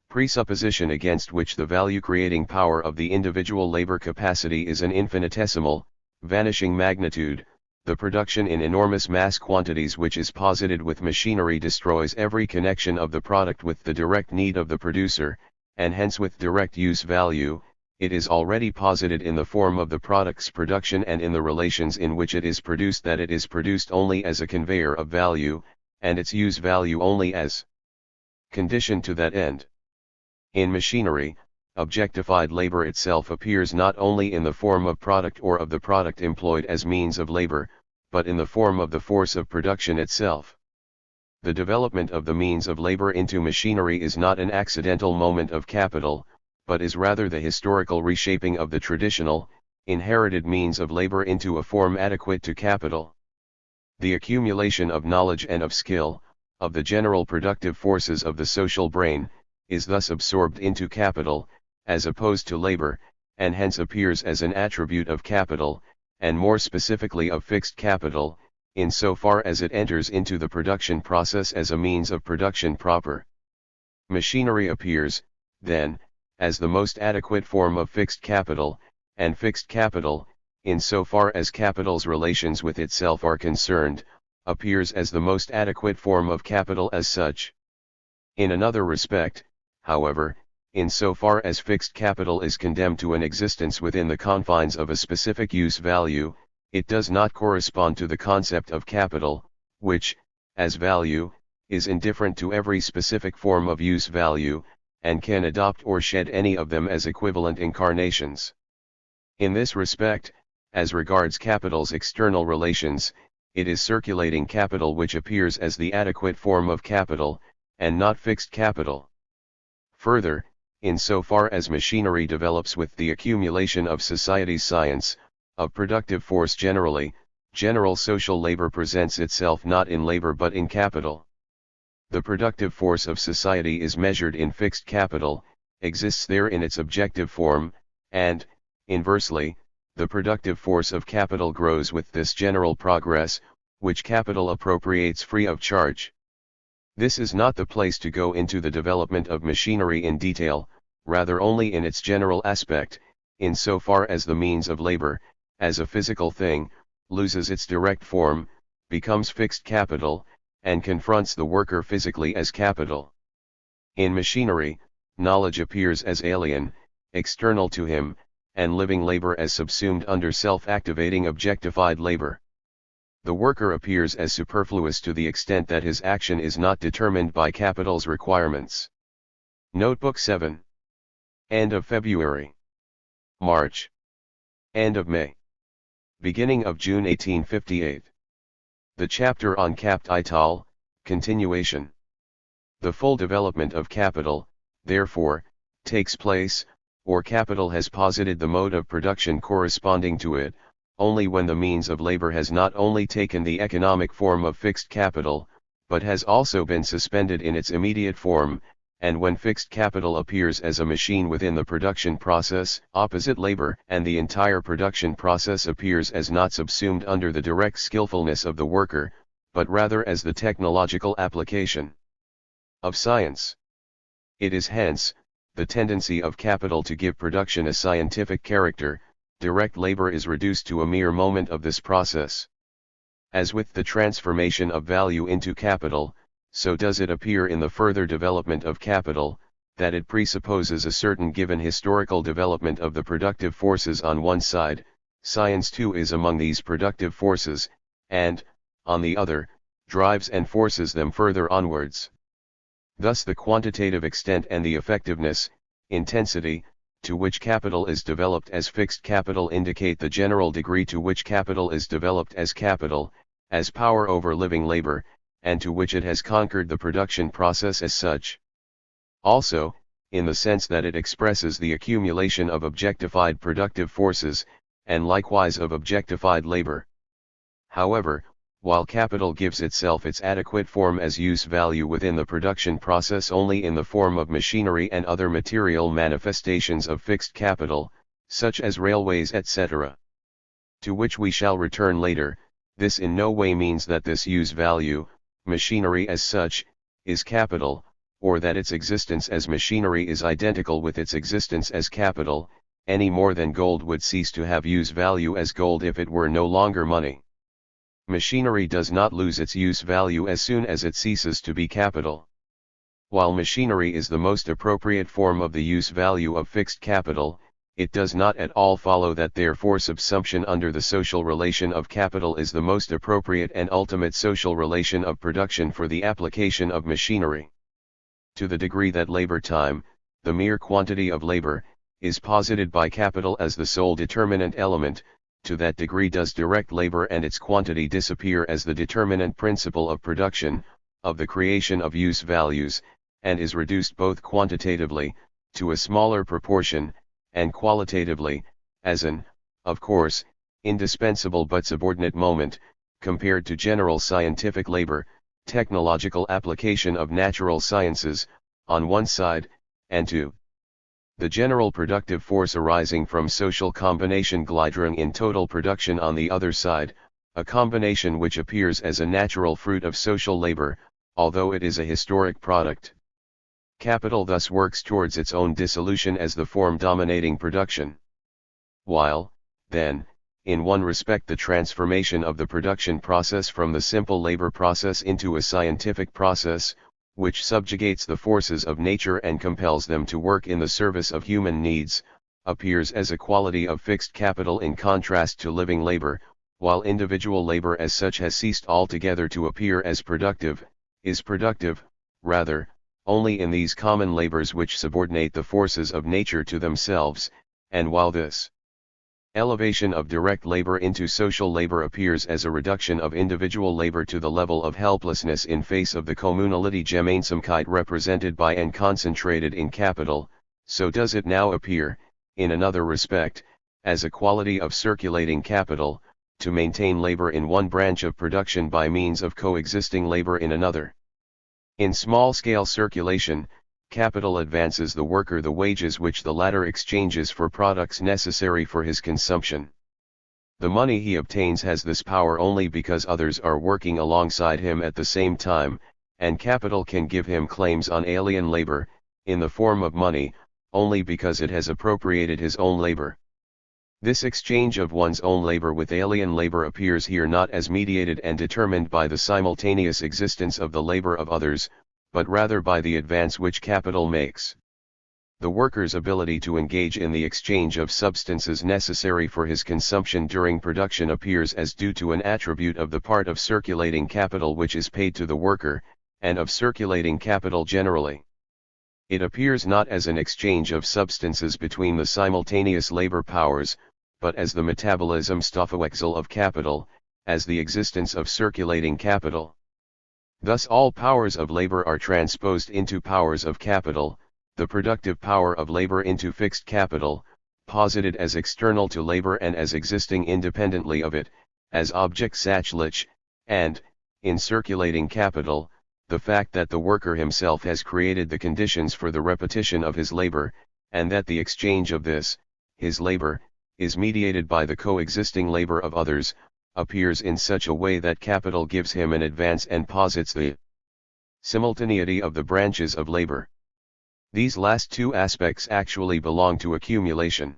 [SPEAKER 1] presupposition against which the value-creating power of the individual labor capacity is an infinitesimal, vanishing magnitude. The production in enormous mass quantities which is posited with machinery destroys every connection of the product with the direct need of the producer, and hence with direct use value. It is already posited in the form of the product's production and in the relations in which it is produced that it is produced only as a conveyor of value, and its use value only as condition to that end. In machinery, objectified labor itself appears not only in the form of product or of the product employed as means of labor, but in the form of the force of production itself. The development of the means of labor into machinery is not an accidental moment of capital, but is rather the historical reshaping of the traditional, inherited means of labor into a form adequate to capital. The accumulation of knowledge and of skill, of the general productive forces of the social brain, is thus absorbed into capital, as opposed to labor, and hence appears as an attribute of capital, and more specifically of fixed capital, in so far as it enters into the production process as a means of production proper. Machinery appears, then, as the most adequate form of fixed capital, and fixed capital, in so far as capital's relations with itself are concerned, appears as the most adequate form of capital as such. In another respect, however, in so far as fixed capital is condemned to an existence within the confines of a specific use value, it does not correspond to the concept of capital, which, as value, is indifferent to every specific form of use value, and can adopt or shed any of them as equivalent incarnations. In this respect, as regards capital's external relations, it is circulating capital which appears as the adequate form of capital, and not fixed capital. Further, in so far as machinery develops with the accumulation of society's science, of productive force generally, general social labor presents itself not in labor but in capital. The productive force of society is measured in fixed capital, exists there in its objective form, and, inversely, the productive force of capital grows with this general progress, which capital appropriates free of charge. This is not the place to go into the development of machinery in detail, rather only in its general aspect, in so far as the means of labor, as a physical thing, loses its direct form, becomes fixed capital, and confronts the worker physically as capital. In machinery, knowledge appears as alien, external to him, and living labor as subsumed under self-activating objectified labor. The worker appears as superfluous to the extent that his action is not determined by capital's requirements. Notebook 7. End of February. March. End of May. Beginning of June 1858. The chapter on Kapital, continuation. The full development of capital, therefore, takes place, or capital has posited the mode of production corresponding to it, only when the means of labor has not only taken the economic form of fixed capital, but has also been suspended in its immediate form, and when fixed capital appears as a machine within the production process, opposite labor, and the entire production process appears as not subsumed under the direct skillfulness of the worker, but rather as the technological application of science. It is hence the tendency of capital to give production a scientific character. Direct labor is reduced to a mere moment of this process. As with the transformation of value into capital, so does it appear in the further development of capital, that it presupposes a certain given historical development of the productive forces on one side. Science too is among these productive forces, and, on the other, drives and forces them further onwards. Thus the quantitative extent and the effectiveness, intensity, to which capital is developed as fixed capital indicate the general degree to which capital is developed as capital, as power over living labor, and to which it has conquered the production process as such. Also, in the sense that it expresses the accumulation of objectified productive forces, and likewise of objectified labor. However, while capital gives itself its adequate form as use value within the production process only in the form of machinery and other material manifestations of fixed capital, such as railways etc., to which we shall return later, this in no way means that this use value, machinery as such, is capital, or that its existence as machinery is identical with its existence as capital, any more than gold would cease to have use value as gold if it were no longer money. Machinery does not lose its use value as soon as it ceases to be capital. While machinery is the most appropriate form of the use value of fixed capital, it does not at all follow that therefore subsumption under the social relation of capital is the most appropriate and ultimate social relation of production for the application of machinery. To the degree that labor time, the mere quantity of labor, is posited by capital as the sole determinant element, to that degree does direct labor and its quantity disappear as the determinant principle of production, of the creation of use values, and is reduced both quantitatively, to a smaller proportion, and qualitatively, as an, of course, indispensable but subordinate moment, compared to general scientific labor, technological application of natural sciences, on one side, and to the general productive force arising from social combination glidering in total production on the other side, a combination which appears as a natural fruit of social labor, although it is a historic product. Capital thus works towards its own dissolution as the form dominating production. While, then, in one respect the transformation of the production process from the simple labor process into a scientific process, which subjugates the forces of nature and compels them to work in the service of human needs, appears as a quality of fixed capital in contrast to living labor, while individual labor as such has ceased altogether to appear as productive, is productive, rather, only in these common labors which subordinate the forces of nature to themselves, and while this elevation of direct labor into social labor appears as a reduction of individual labor to the level of helplessness in face of the communality Gemeinsamkeit represented by and concentrated in capital, so does it now appear, in another respect, as a quality of circulating capital, to maintain labor in one branch of production by means of coexisting labor in another. In small-scale circulation, capital advances the worker the wages which the latter exchanges for products necessary for his consumption. The money he obtains has this power only because others are working alongside him at the same time, and capital can give him claims on alien labor, in the form of money, only because it has appropriated his own labor. This exchange of one's own labor with alien labor appears here not as mediated and determined by the simultaneous existence of the labor of others, but rather by the advance which capital makes. The worker's ability to engage in the exchange of substances necessary for his consumption during production appears as due to an attribute of the part of circulating capital which is paid to the worker, and of circulating capital generally. It appears not as an exchange of substances between the simultaneous labor powers, but as the metabolism Stoffwechsel of capital, as the existence of circulating capital. Thus all powers of labor are transposed into powers of capital, the productive power of labor into fixed capital, posited as external to labor and as existing independently of it, as object sachlich, and, in circulating capital, the fact that the worker himself has created the conditions for the repetition of his labor, and that the exchange of this, his labor, is mediated by the coexisting labor of others, appears in such a way that capital gives him an advance and posits the simultaneity of the branches of labor. These last two aspects actually belong to accumulation.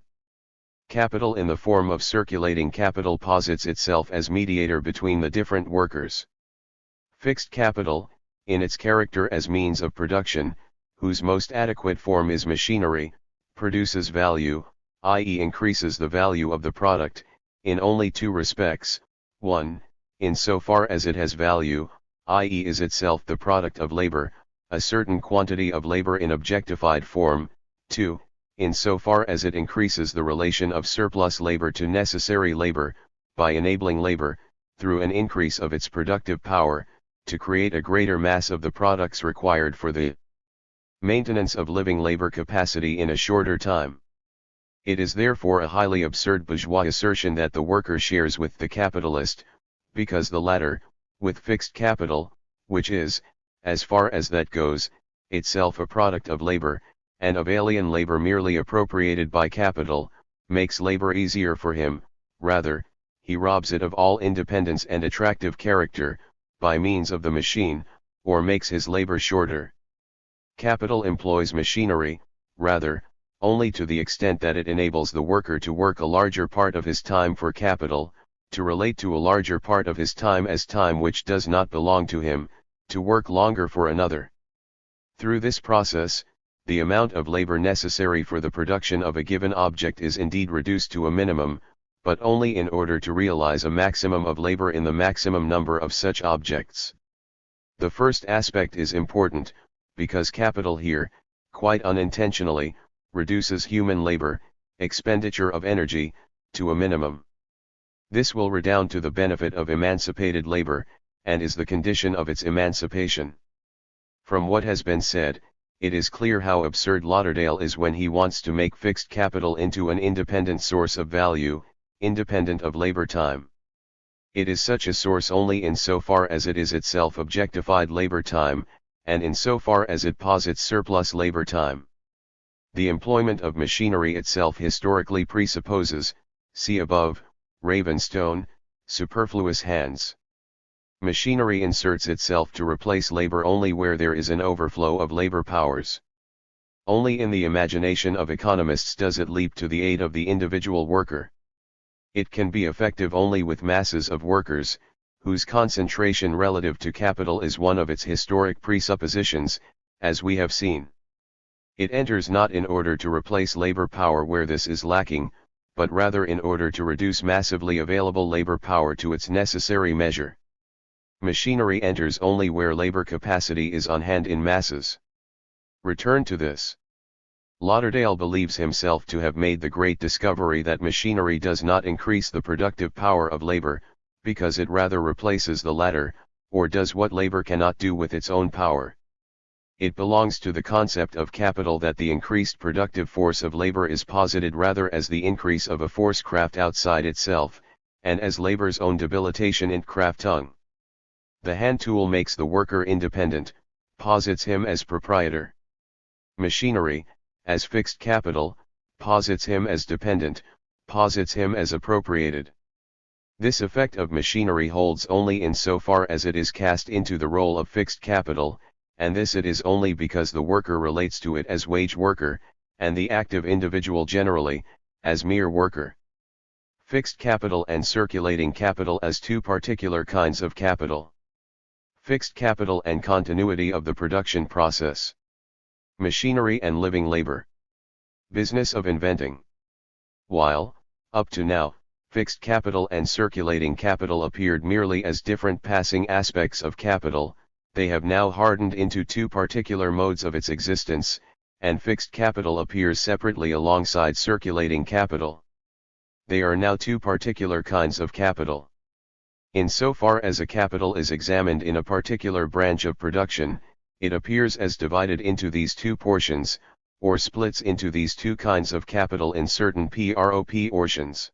[SPEAKER 1] Capital in the form of circulating capital posits itself as mediator between the different workers. Fixed capital, in its character as means of production, whose most adequate form is machinery, produces value, i.e. increases the value of the product, in only two respects: 1, in so far as it has value, i.e. is itself the product of labor, a certain quantity of labor in objectified form; 2, in so far as it increases the relation of surplus labor to necessary labor, by enabling labor, through an increase of its productive power, to create a greater mass of the products required for the maintenance of living labor capacity in a shorter time. It is therefore a highly absurd bourgeois assertion that the worker shares with the capitalist, because the latter, with fixed capital, which is, as far as that goes, itself a product of labor, and of alien labor merely appropriated by capital, makes labor easier for him; rather, he robs it of all independence and attractive character, by means of the machine, or makes his labor shorter. Capital employs machinery, rather, only to the extent that it enables the worker to work a larger part of his time for capital, to relate to a larger part of his time as time which does not belong to him, to work longer for another. Through this process, the amount of labor necessary for the production of a given object is indeed reduced to a minimum, but only in order to realize a maximum of labor in the maximum number of such objects. The first aspect is important, because capital here, quite unintentionally, reduces human labor, expenditure of energy, to a minimum. This will redound to the benefit of emancipated labor, and is the condition of its emancipation. From what has been said, it is clear how absurd Lauderdale is when he wants to make fixed capital into an independent source of value, independent of labor time. It is such a source only in so far as it is itself objectified labor time, and in so far as it posits surplus labor time. The employment of machinery itself historically presupposes, see above, Ravenstone, superfluous hands. Machinery inserts itself to replace labor only where there is an overflow of labor powers. Only in the imagination of economists does it leap to the aid of the individual worker. It can be effective only with masses of workers, whose concentration relative to capital is one of its historic presuppositions, as we have seen. It enters not in order to replace labor power where this is lacking, but rather in order to reduce massively available labor power to its necessary measure. Machinery enters only where labor capacity is on hand in masses. Return to this. Lauderdale believes himself to have made the great discovery that machinery does not increase the productive power of labor, because it rather replaces the latter, or does what labor cannot do with its own power. It belongs to the concept of capital that the increased productive force of labor is posited rather as the increase of a force craft outside itself, and as labor's own debilitation in Kraftung. The hand tool makes the worker independent, posits him as proprietor. Machinery, as fixed capital, posits him as dependent, posits him as appropriated. This effect of machinery holds only in so far as it is cast into the role of fixed capital, and this it is only because the worker relates to it as wage worker, and the active individual generally, as mere worker. Fixed capital and circulating capital as two particular kinds of capital. Fixed capital and continuity of the production process. Machinery and living labor. Business of inventing. While, up to now, fixed capital and circulating capital appeared merely as different passing aspects of capital, they have now hardened into two particular modes of its existence, and fixed capital appears separately alongside circulating capital. They are now two particular kinds of capital. In so far as a capital is examined in a particular branch of production, it appears as divided into these two portions, or splits into these two kinds of capital in certain proportions.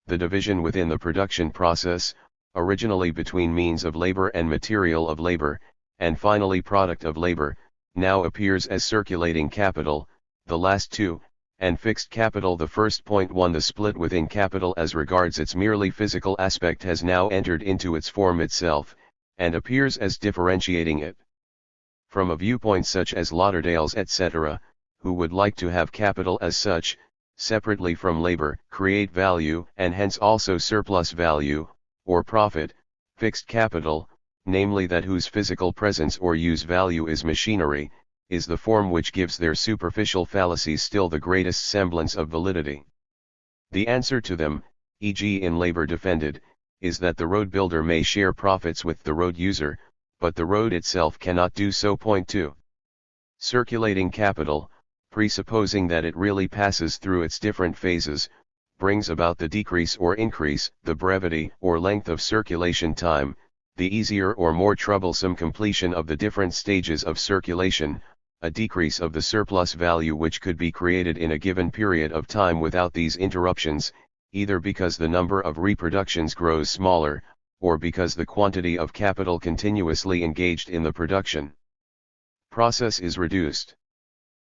[SPEAKER 1] The division within the production process, originally between means of labor and material of labor, and finally product of labor, now appears as circulating capital, the last two, and fixed capital the first. 1 The split within capital as regards its merely physical aspect has now entered into its form itself, and appears as differentiating it. From a viewpoint such as Lauderdale's etc., who would like to have capital as such, separately from labor, create value and hence also surplus value, or profit, fixed capital, namely that whose physical presence or use value is machinery, is the form which gives their superficial fallacies still the greatest semblance of validity. The answer to them, e.g. in labor defended, is that the road builder may share profits with the road user, but the road itself cannot do so. 2. Circulating capital, presupposing that it really passes through its different phases, brings about the decrease or increase, the brevity or length of circulation time, the easier or more troublesome completion of the different stages of circulation, a decrease of the surplus value which could be created in a given period of time without these interruptions, either because the number of reproductions grows smaller, or because the quantity of capital continuously engaged in the production process is reduced.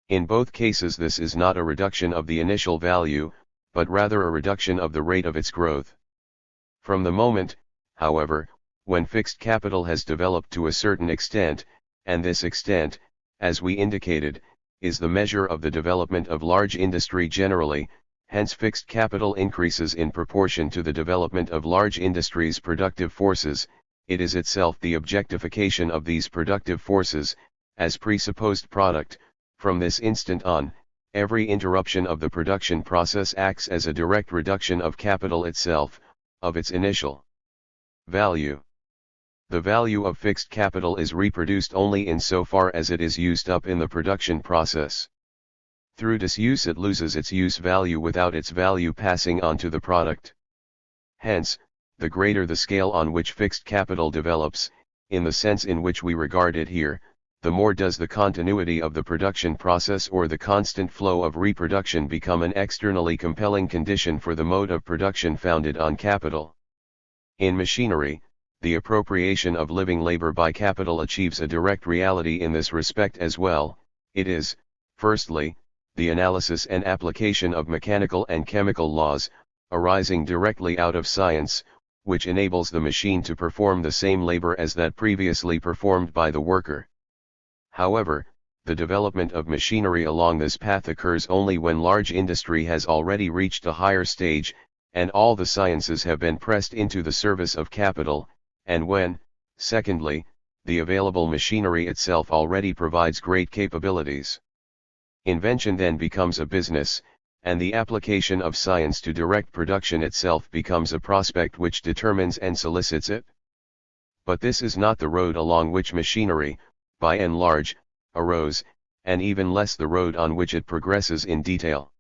[SPEAKER 1] In both cases this is not a reduction of the initial value, but rather a reduction of the rate of its growth. From the moment, however, when fixed capital has developed to a certain extent, and this extent, as we indicated, is the measure of the development of large industry generally, hence fixed capital increases in proportion to the development of large industry's productive forces, it is itself the objectification of these productive forces, as presupposed product. From this instant on, every interruption of the production process acts as a direct reduction of capital itself, of its initial value. The value of fixed capital is reproduced only in so far as it is used up in the production process. Through disuse it loses its use value without its value passing on to the product. Hence, the greater the scale on which fixed capital develops, in the sense in which we regard it here, the more does the continuity of the production process or the constant flow of reproduction become an externally compelling condition for the mode of production founded on capital. In machinery, the appropriation of living labor by capital achieves a direct reality in this respect as well. It is, firstly, the analysis and application of mechanical and chemical laws, arising directly out of science, which enables the machine to perform the same labor as that previously performed by the worker. However, the development of machinery along this path occurs only when large industry has already reached a higher stage, and all the sciences have been pressed into the service of capital, and when, secondly, the available machinery itself already provides great capabilities. Invention then becomes a business, and the application of science to direct production itself becomes a prospect which determines and solicits it. But this is not the road along which machinery, by and large, arose, and even less the road on which it progresses in detail.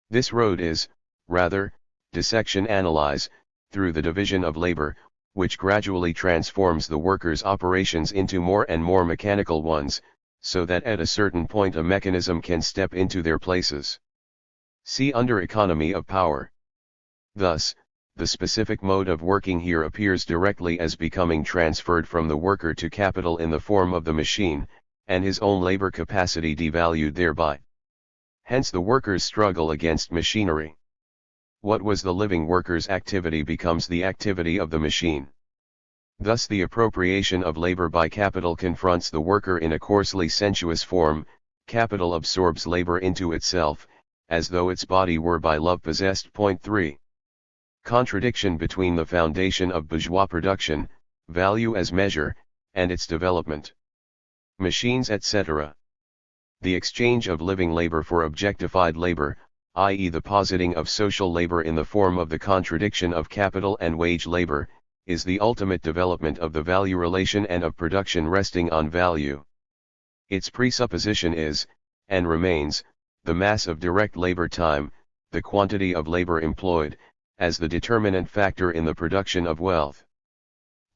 [SPEAKER 1] This road is, rather, dissection analyze, through the division of labor, which gradually transforms the worker's operations into more and more mechanical ones, so that at a certain point a mechanism can step into their places. See under economy of power. Thus, the specific mode of working here appears directly as becoming transferred from the worker to capital in the form of the machine, and his own labor capacity devalued thereby. Hence the worker's struggle against machinery. What was the living worker's activity becomes the activity of the machine. Thus the appropriation of labor by capital confronts the worker in a coarsely sensuous form. Capital absorbs labor into itself, as though its body were by love possessed. Point 3. Contradiction between the foundation of bourgeois production, value as measure, and its development. Machines etc. The exchange of living labor for objectified labor, i.e. the positing of social labor in the form of the contradiction of capital and wage labor, is the ultimate development of the value relation and of production resting on value. Its presupposition is, and remains, the mass of direct labor time, the quantity of labor employed, as the determinant factor in the production of wealth.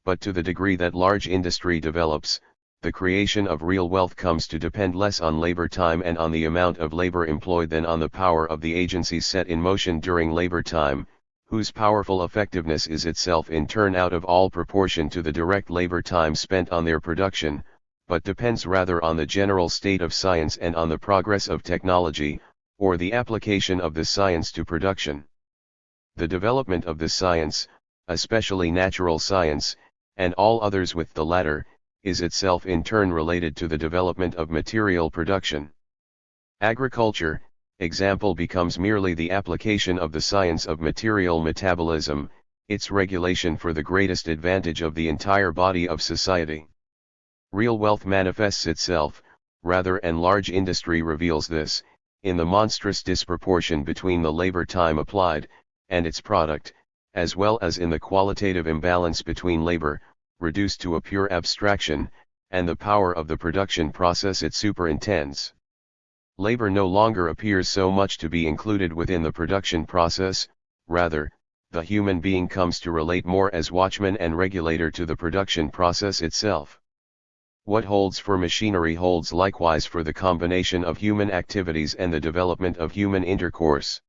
[SPEAKER 1] But to the degree that large industry develops, the creation of real wealth comes to depend less on labor time and on the amount of labor employed than on the power of the agencies set in motion during labor time, whose powerful effectiveness is itself in turn out of all proportion to the direct labor time spent on their production, but depends rather on the general state of science and on the progress of technology, or the application of this science to production. The development of this science, especially natural science, and all others with the latter, is itself in turn related to the development of material production. Agriculture, example, becomes merely the application of the science of material metabolism, its regulation for the greatest advantage of the entire body of society. Real wealth manifests itself, rather, and large industry reveals this, in the monstrous disproportion between the labor time applied, and its product, as well as in the qualitative imbalance between labor, reduced to a pure abstraction, and the power of the production process it superintends. Labor no longer appears so much to be included within the production process, rather, the human being comes to relate more as watchman and regulator to the production process itself. What holds for machinery holds likewise for the combination of human activities and the development of human intercourse.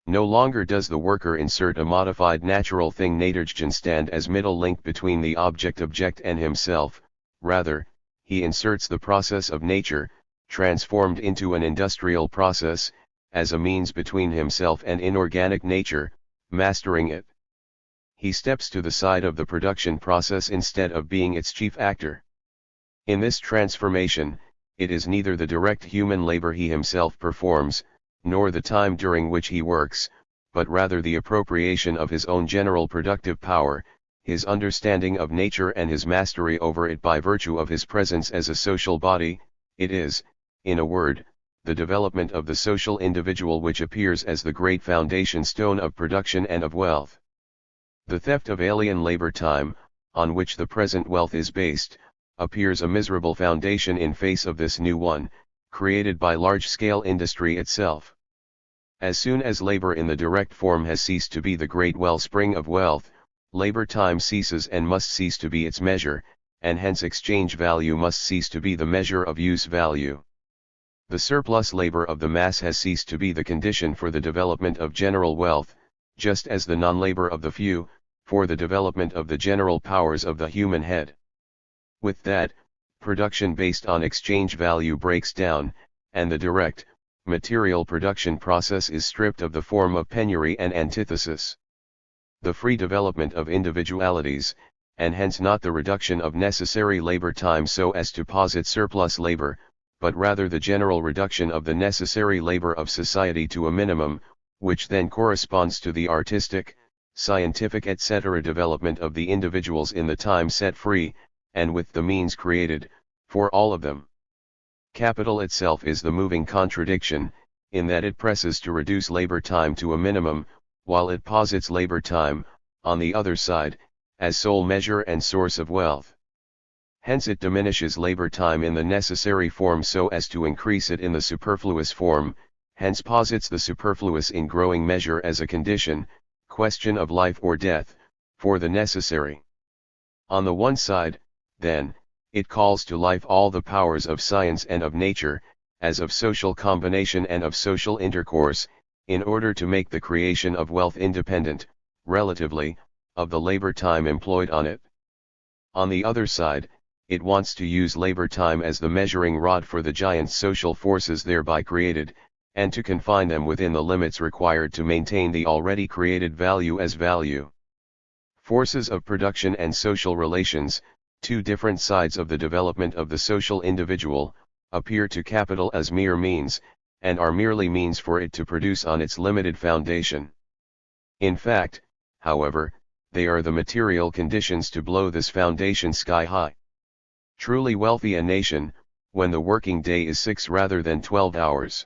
[SPEAKER 1] No longer does the worker insert a modified natural thing Naturgegenstand as middle link between the object and himself, rather, he inserts the process of nature, transformed into an industrial process, as a means between himself and inorganic nature, mastering it. He steps to the side of the production process instead of being its chief actor. In this transformation, it is neither the direct human labor he himself performs, nor the time during which he works, but rather the appropriation of his own general productive power, his understanding of nature and his mastery over it by virtue of his presence as a social body. It is, in a word, the development of the social individual which appears as the great foundation stone of production and of wealth. The theft of alien labor time, on which the present wealth is based, appears a miserable foundation in face of this new one, created by large-scale industry itself. As soon as labor in the direct form has ceased to be the great wellspring of wealth, labor time ceases and must cease to be its measure, and hence exchange value must cease to be the measure of use value. The surplus labor of the mass has ceased to be the condition for the development of general wealth, just as the non-labor of the few, for the development of the general powers of the human head. With that, production based on exchange value breaks down, and the direct, material production process is stripped of the form of penury and antithesis. The free development of individualities, and hence not the reduction of necessary labor time so as to posit surplus labor, but rather the general reduction of the necessary labor of society to a minimum, which then corresponds to the artistic, scientific etc. development of the individuals in the time set free, and with the means created, for all of them. Capital itself is the moving contradiction, in that it presses to reduce labor time to a minimum, while it posits labor time, on the other side, as sole measure and source of wealth. Hence it diminishes labor time in the necessary form so as to increase it in the superfluous form, hence posits the superfluous in growing measure as a condition, question of life or death, for the necessary. On the one side, then, it calls to life all the powers of science and of nature, as of social combination and of social intercourse, in order to make the creation of wealth independent, relatively, of the labor time employed on it. On the other side, it wants to use labor time as the measuring rod for the giant social forces thereby created, and to confine them within the limits required to maintain the already created value as value. Forces of production and social relations, two different sides of the development of the social individual, appear to capital as mere means, and are merely means for it to produce on its limited foundation. In fact, however, they are the material conditions to blow this foundation sky high. Truly wealthy a nation, when the working day is 6 rather than 12 hours.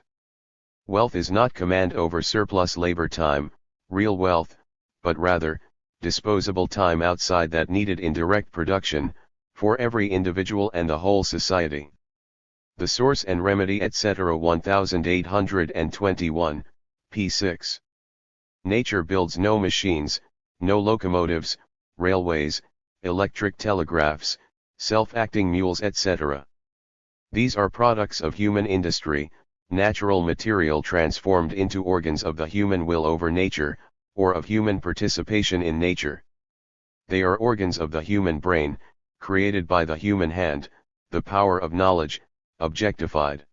[SPEAKER 1] Wealth is not command over surplus labor time, real wealth, but rather, disposable time outside that needed in direct production, for every individual and the whole society. The Source and Remedy etc. 1821, p. 6. Nature builds no machines, no locomotives, railways, electric telegraphs, self-acting mules etc. These are products of human industry, natural material transformed into organs of the human will over nature, or of human participation in nature. They are organs of the human brain, created by the human hand, the power of knowledge, objectified.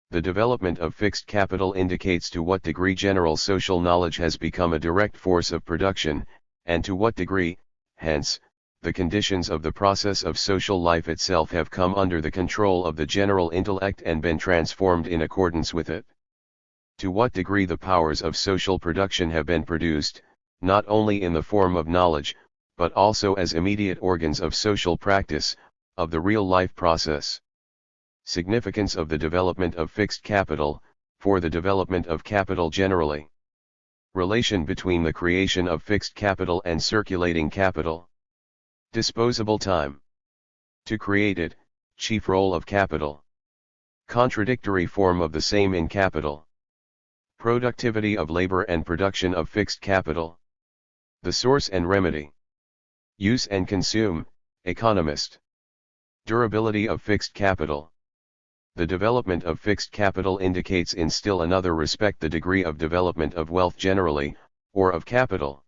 [SPEAKER 1] The development of fixed capital indicates to what degree general social knowledge has become a direct force of production, and to what degree, hence, the conditions of the process of social life itself have come under the control of the general intellect and been transformed in accordance with it. To what degree the powers of social production have been produced, not only in the form of knowledge, but also as immediate organs of social practice, of the real life process. Significance of the development of fixed capital, for the development of capital generally. Relation between the creation of fixed capital and circulating capital. Disposable time. To create it, chief role of capital. Contradictory form of the same in capital. Productivity of labor and production of fixed capital. The source and remedy. Use and consume, economist. Durability of fixed capital. The development of fixed capital indicates in still another respect the degree of development of wealth generally, or of capital.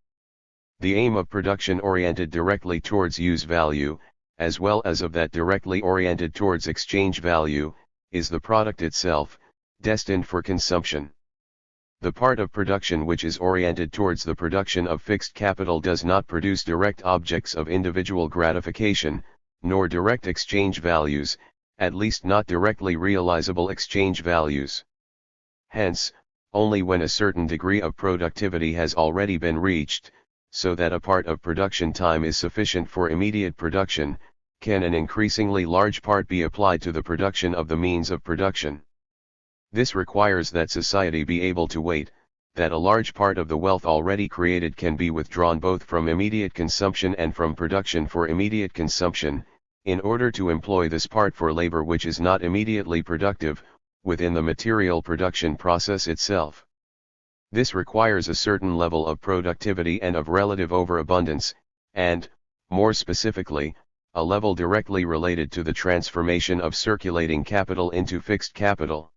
[SPEAKER 1] The aim of production oriented directly towards use value, as well as of that directly oriented towards exchange value, is the product itself, destined for consumption. The part of production which is oriented towards the production of fixed capital does not produce direct objects of individual gratification, nor direct exchange values, at least not directly realizable exchange values. Hence, only when a certain degree of productivity has already been reached, so that a part of production time is sufficient for immediate production, can an increasingly large part be applied to the production of the means of production. This requires that society be able to wait, that a large part of the wealth already created can be withdrawn both from immediate consumption and from production for immediate consumption, in order to employ this part for labor which is not immediately productive, within the material production process itself. This requires a certain level of productivity and of relative overabundance, and, more specifically, a level directly related to the transformation of circulating capital into fixed capital.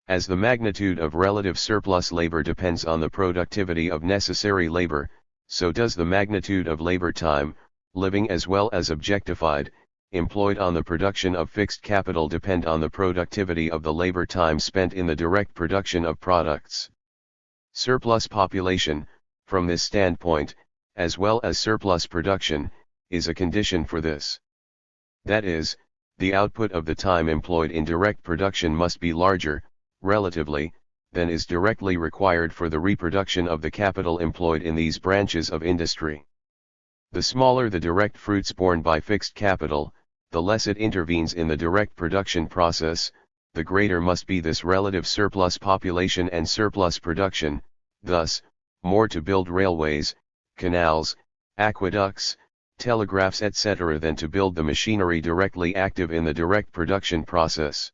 [SPEAKER 1] As the magnitude of relative surplus labor depends on the productivity of necessary labor, so does the magnitude of labor time, living as well as objectified, employed on the production of fixed capital depend on the productivity of the labor time spent in the direct production of products. Surplus population, from this standpoint, as well as surplus production, is a condition for this. That is, the output of the time employed in direct production must be larger, relatively, than is directly required for the reproduction of the capital employed in these branches of industry. The smaller the direct fruits borne by fixed capital, the less it intervenes in the direct production process, the greater must be this relative surplus population and surplus production, thus, more to build railways, canals, aqueducts, telegraphs etc. than to build the machinery directly active in the direct production process.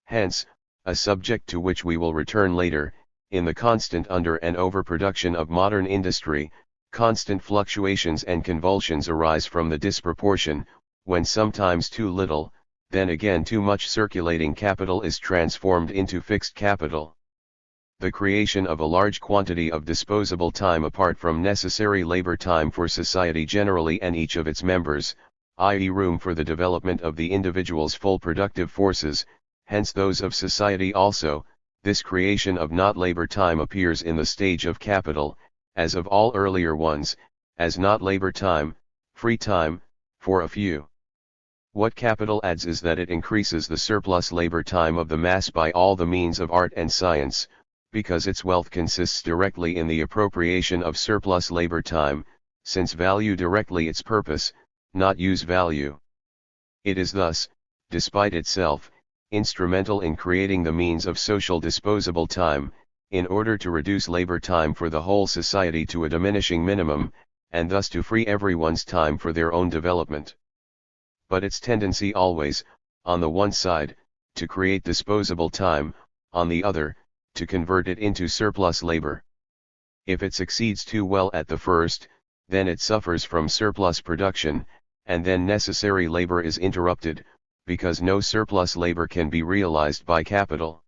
[SPEAKER 1] Hence, a subject to which we will return later, in the constant under- and overproduction of modern industry, constant fluctuations and convulsions arise from the disproportion, when sometimes too little, then again too much circulating capital is transformed into fixed capital. The creation of a large quantity of disposable time apart from necessary labor time for society generally and each of its members, i.e. room for the development of the individual's full productive forces, hence those of society also, This creation of not labor time appears in the stage of capital, as of all earlier ones, as not labor time, free time, for a few. What capital adds is that it increases the surplus labor time of the mass by all the means of art and science, because its wealth consists directly in the appropriation of surplus labor time, since value directly its purpose, not use value. It is thus, despite itself, instrumental in creating the means of social disposable time, in order to reduce labor time for the whole society to a diminishing minimum, and thus to free everyone's time for their own development. But its tendency always, on the one side, to create disposable time, on the other, to convert it into surplus labor. If it succeeds too well at the first, then it suffers from surplus production, and then necessary labor is interrupted, because no surplus labor can be realized by capital.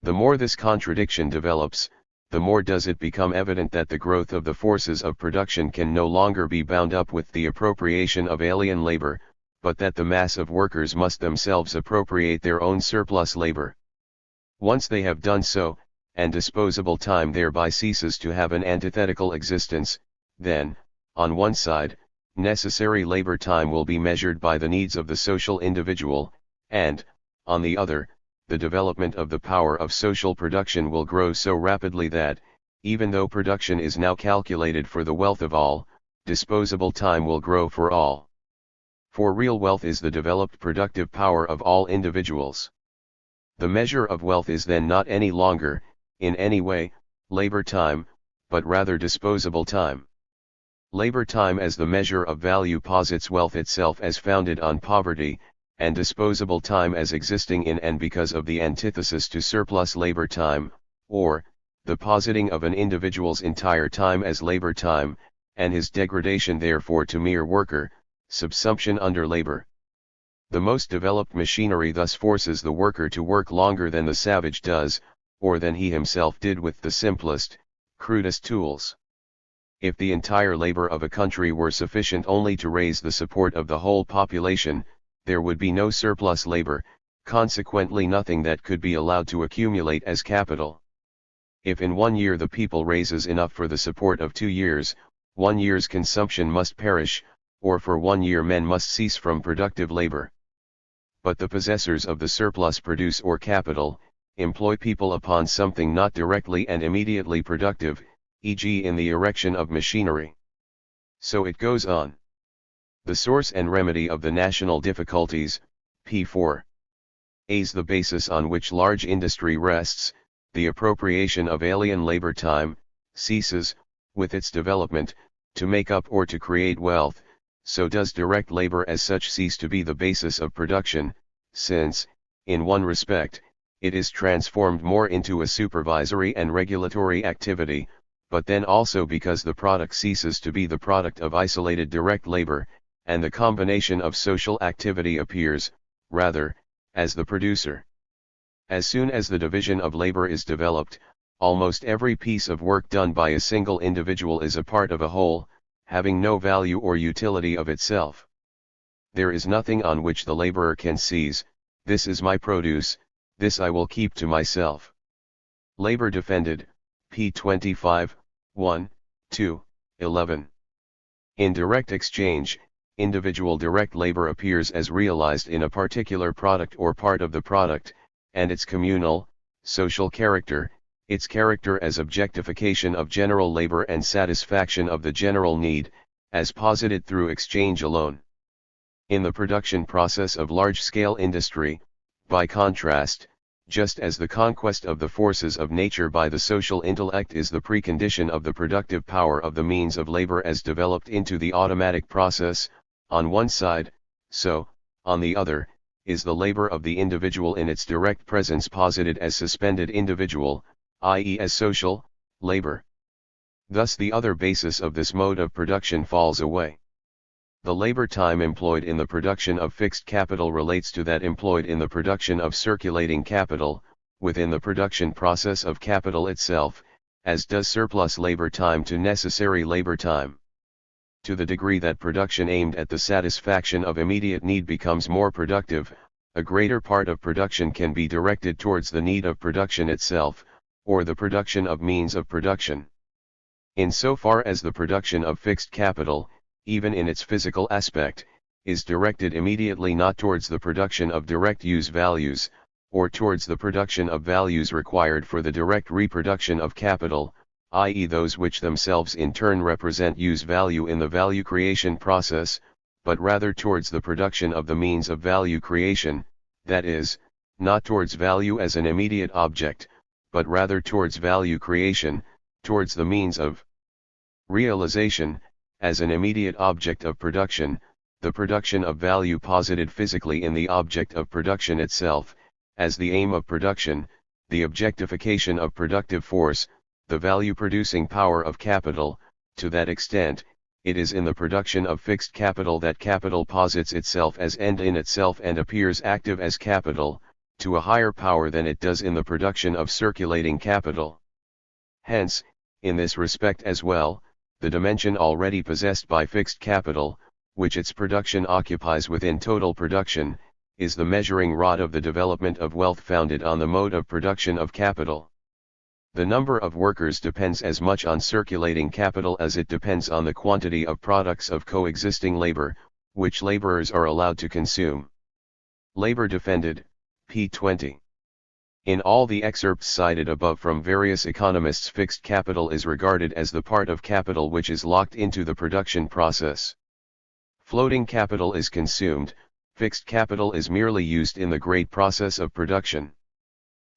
[SPEAKER 1] The more this contradiction develops, the more does it become evident that the growth of the forces of production can no longer be bound up with the appropriation of alien labor, but that the mass of workers must themselves appropriate their own surplus labor. Once they have done so, and disposable time thereby ceases to have an antithetical existence, then, on one side, necessary labor time will be measured by the needs of the social individual, and, on the other, the development of the power of social production will grow so rapidly that, even though production is now calculated for the wealth of all, disposable time will grow for all. For real wealth is the developed productive power of all individuals. The measure of wealth is then not any longer, in any way, labor time, but rather disposable time. Labor time as the measure of value posits wealth itself as founded on poverty, and disposable time as existing in and because of the antithesis to surplus labor time, or, the positing of an individual's entire time as labor time, and his degradation therefore to mere worker, subsumption under labor. The most developed machinery thus forces the worker to work longer than the savage does, or than he himself did with the simplest, crudest tools. If the entire labor of a country were sufficient only to raise the support of the whole population, there would be no surplus labor, consequently nothing that could be allowed to accumulate as capital. If in 1 year the people raises enough for the support of 2 years, 1 year's consumption must perish, or for 1 year men must cease from productive labor. But the possessors of the surplus produce or capital, employ people upon something not directly and immediately productive, e.g. in the erection of machinery. So it goes on. The source and remedy of the national difficulties, p4. A's the basis on which large industry rests, the appropriation of alien labor time, ceases, with its development, to make up or to create wealth, so does direct labor as such cease to be the basis of production, since, in one respect, it is transformed more into a supervisory and regulatory activity, but then also because the product ceases to be the product of isolated direct labor, and the combination of social activity appears, rather, as the producer. As soon as the division of labor is developed, almost every piece of work done by a single individual is a part of a whole, having no value or utility of itself. There is nothing on which the laborer can seize, this is my produce, this I will keep to myself. Labor defended, p. 25, 1, 2, 11. In direct exchange, individual direct labor appears as realized in a particular product or part of the product, and its communal, social character, its character as objectification of general labor and satisfaction of the general need, as posited through exchange alone. In the production process of large-scale industry, by contrast, just as the conquest of the forces of nature by the social intellect is the precondition of the productive power of the means of labor as developed into the automatic process, on one side, so, on the other, is the labor of the individual in its direct presence posited as suspended individual, i.e. as social, labor. Thus the other basis of this mode of production falls away. The labor time employed in the production of fixed capital relates to that employed in the production of circulating capital, within the production process of capital itself, as does surplus labor time to necessary labor time. To the degree that production aimed at the satisfaction of immediate need becomes more productive, a greater part of production can be directed towards the need of production itself, or the production of means of production. In so far as the production of fixed capital, even in its physical aspect, is directed immediately not towards the production of direct use values, or towards the production of values required for the direct reproduction of capital, i.e. those which themselves in turn represent use value in the value creation process, but rather towards the production of the means of value creation, that is, not towards value as an immediate object, but rather towards value creation, towards the means of realization, as an immediate object of production, the production of value posited physically in the object of production itself, as the aim of production, the objectification of productive force, the value-producing power of capital. To that extent, it is in the production of fixed capital that capital posits itself as end in itself and appears active as capital, to a higher power than it does in the production of circulating capital. Hence, in this respect as well, the dimension already possessed by fixed capital, which its production occupies within total production, is the measuring rod of the development of wealth founded on the mode of production of capital. The number of workers depends as much on circulating capital as it depends on the quantity of products of coexisting labor, which laborers are allowed to consume. Labor Defended, p. 20. In all the excerpts cited above from various economists, fixed capital is regarded as the part of capital which is locked into the production process. Floating capital is consumed, fixed capital is merely used in the great process of production.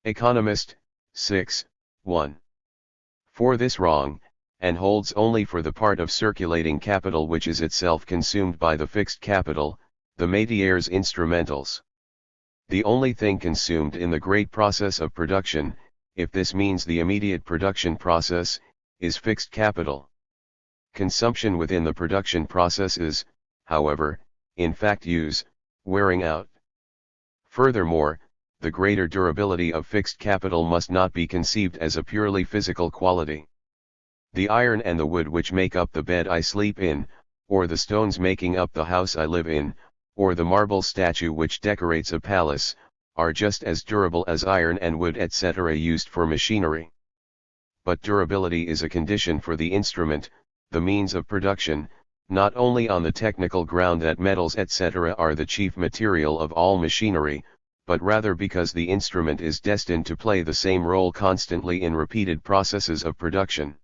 [SPEAKER 1] Economist, 6, 1. For this wrong, and holds only for the part of circulating capital which is itself consumed by the fixed capital, the métiers instrumentals. The only thing consumed in the great process of production, if this means the immediate production process, is fixed capital. Consumption within the production process is, however, in fact use, wearing out. Furthermore, the greater durability of fixed capital must not be conceived as a purely physical quality. The iron and the wood which make up the bed I sleep in, or the stones making up the house I live in, or the marble statue which decorates a palace, are just as durable as iron and wood etc. used for machinery. But durability is a condition for the instrument, the means of production, not only on the technical ground that metals etc. are the chief material of all machinery, but rather because the instrument is destined to play the same role constantly in repeated processes of production.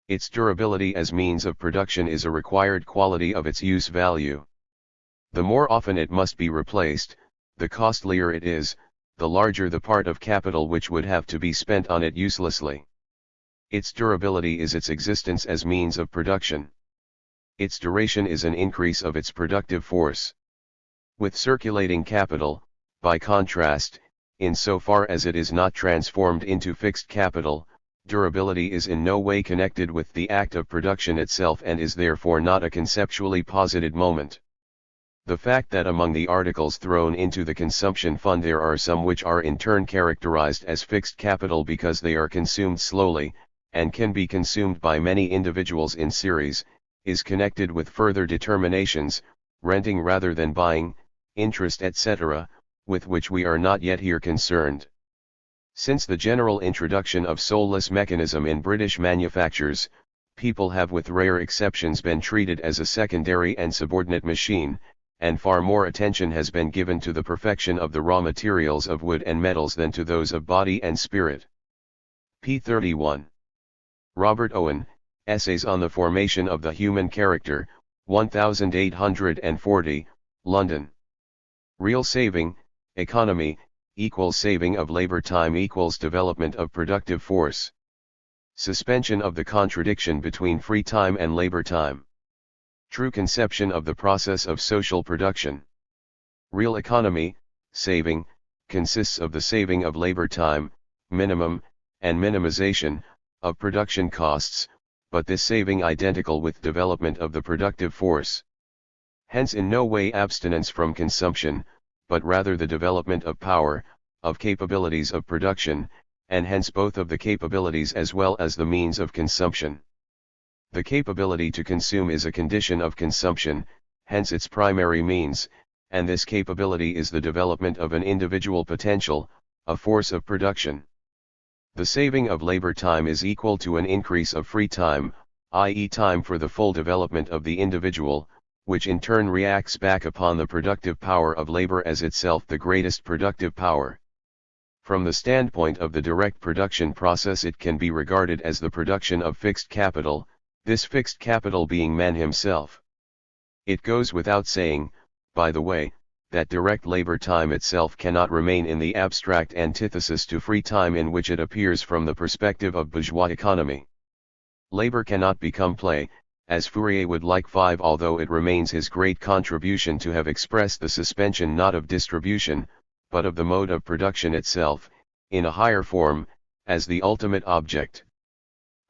[SPEAKER 1] Its durability as means of production is a required quality of its use value. The more often it must be replaced, the costlier it is, the larger the part of capital which would have to be spent on it uselessly. Its durability is its existence as means of production. Its duration is an increase of its productive force. With circulating capital, by contrast, in so far as it is not transformed into fixed capital, durability is in no way connected with the act of production itself and is therefore not a conceptually posited moment. The fact that among the articles thrown into the consumption fund there are some which are in turn characterized as fixed capital because they are consumed slowly, and can be consumed by many individuals in series, is connected with further determinations, renting rather than buying, interest etc., with which we are not yet here concerned. Since the general introduction of soulless mechanism in British manufactures, people have with rare exceptions been treated as a secondary and subordinate machine, and far more attention has been given to the perfection of the raw materials of wood and metals than to those of body and spirit. p. 31. Robert Owen, Essays on the Formation of the Human Character, 1840, London. Real saving, economy, equals saving of labor time equals development of productive force. Suspension of the contradiction between free time and labor time. True conception of the process of social production. Real economy, saving, consists of the saving of labor time, minimum, and minimization, of production costs, but this saving identical with development of the productive force. Hence in no way abstinence from consumption, but rather the development of power, of capabilities of production, and hence both of the capabilities as well as the means of consumption. The capability to consume is a condition of consumption, hence its primary means, and this capability is the development of an individual potential, a force of production. The saving of labor time is equal to an increase of free time, i.e. time for the full development of the individual, which in turn reacts back upon the productive power of labor as itself the greatest productive power. From the standpoint of the direct production process, it can be regarded as the production of fixed capital, this fixed capital being man himself. It goes without saying, by the way, that direct labor time itself cannot remain in the abstract antithesis to free time in which it appears from the perspective of bourgeois economy. Labor cannot become play, as Fourier would like 5, although it remains his great contribution to have expressed the suspension not of distribution, but of the mode of production itself, in a higher form, as the ultimate object.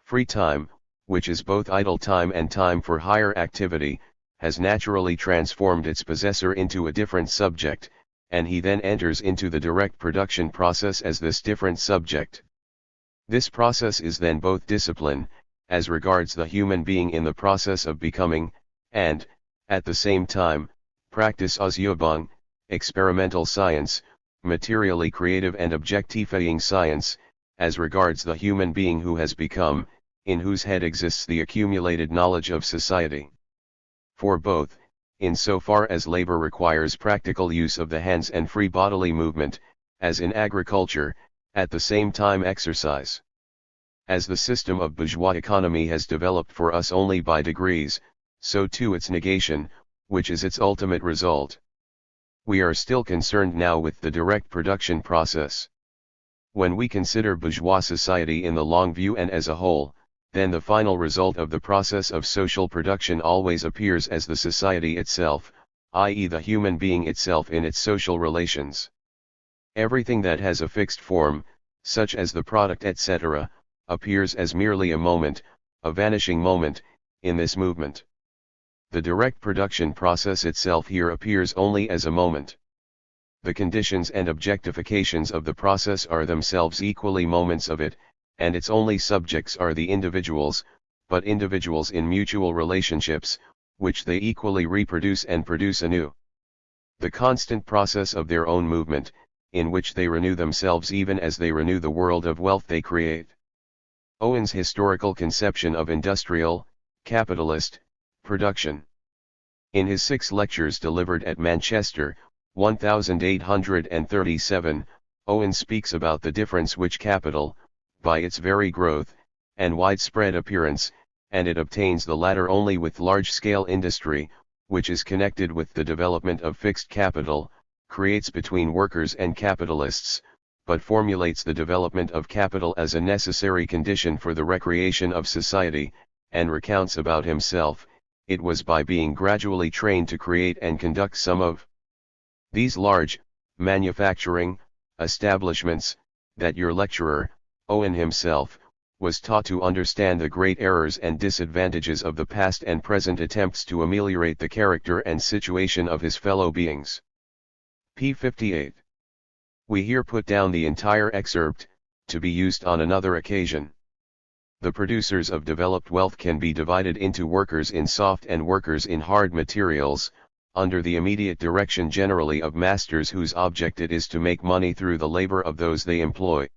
[SPEAKER 1] Free time, which is both idle time and time for higher activity, has naturally transformed its possessor into a different subject, and he then enters into the direct production process as this different subject. This process is then both discipline, as regards the human being in the process of becoming, and, at the same time, practice Ausübung, experimental science, materially creative and objectifying science, as regards the human being who has become, in whose head exists the accumulated knowledge of society. For both, in so far as labor requires practical use of the hands and free bodily movement, as in agriculture, at the same time exercise. As the system of bourgeois economy has developed for us only by degrees, so too its negation, which is its ultimate result. We are still concerned now with the direct production process. When we consider bourgeois society in the long view and as a whole, then the final result of the process of social production always appears as the society itself, i.e. the human being itself in its social relations. Everything that has a fixed form, such as the product etc., appears as merely a moment, a vanishing moment, in this movement. The direct production process itself here appears only as a moment. The conditions and objectifications of the process are themselves equally moments of it, and its only subjects are the individuals, but individuals in mutual relationships, which they equally reproduce and produce anew. The constant process of their own movement, in which they renew themselves even as they renew the world of wealth they create. Owen's historical conception of industrial, capitalist, production. In his 6 lectures delivered at Manchester, 1837, Owen speaks about the difference which capital, by its very growth, and widespread appearance, and it obtains the latter only with large-scale industry, which is connected with the development of fixed capital, creates between workers and capitalists, but formulates the development of capital as a necessary condition for the recreation of society, and recounts about himself, it was by being gradually trained to create and conduct some of these large, manufacturing, establishments, that your lecturer, Owen himself, was taught to understand the great errors and disadvantages of the past and present attempts to ameliorate the character and situation of his fellow beings. p. 58. We here put down the entire excerpt, to be used on another occasion. The producers of developed wealth can be divided into workers in soft and workers in hard materials, under the immediate direction generally of masters whose object it is to make money through the labor of those they employ.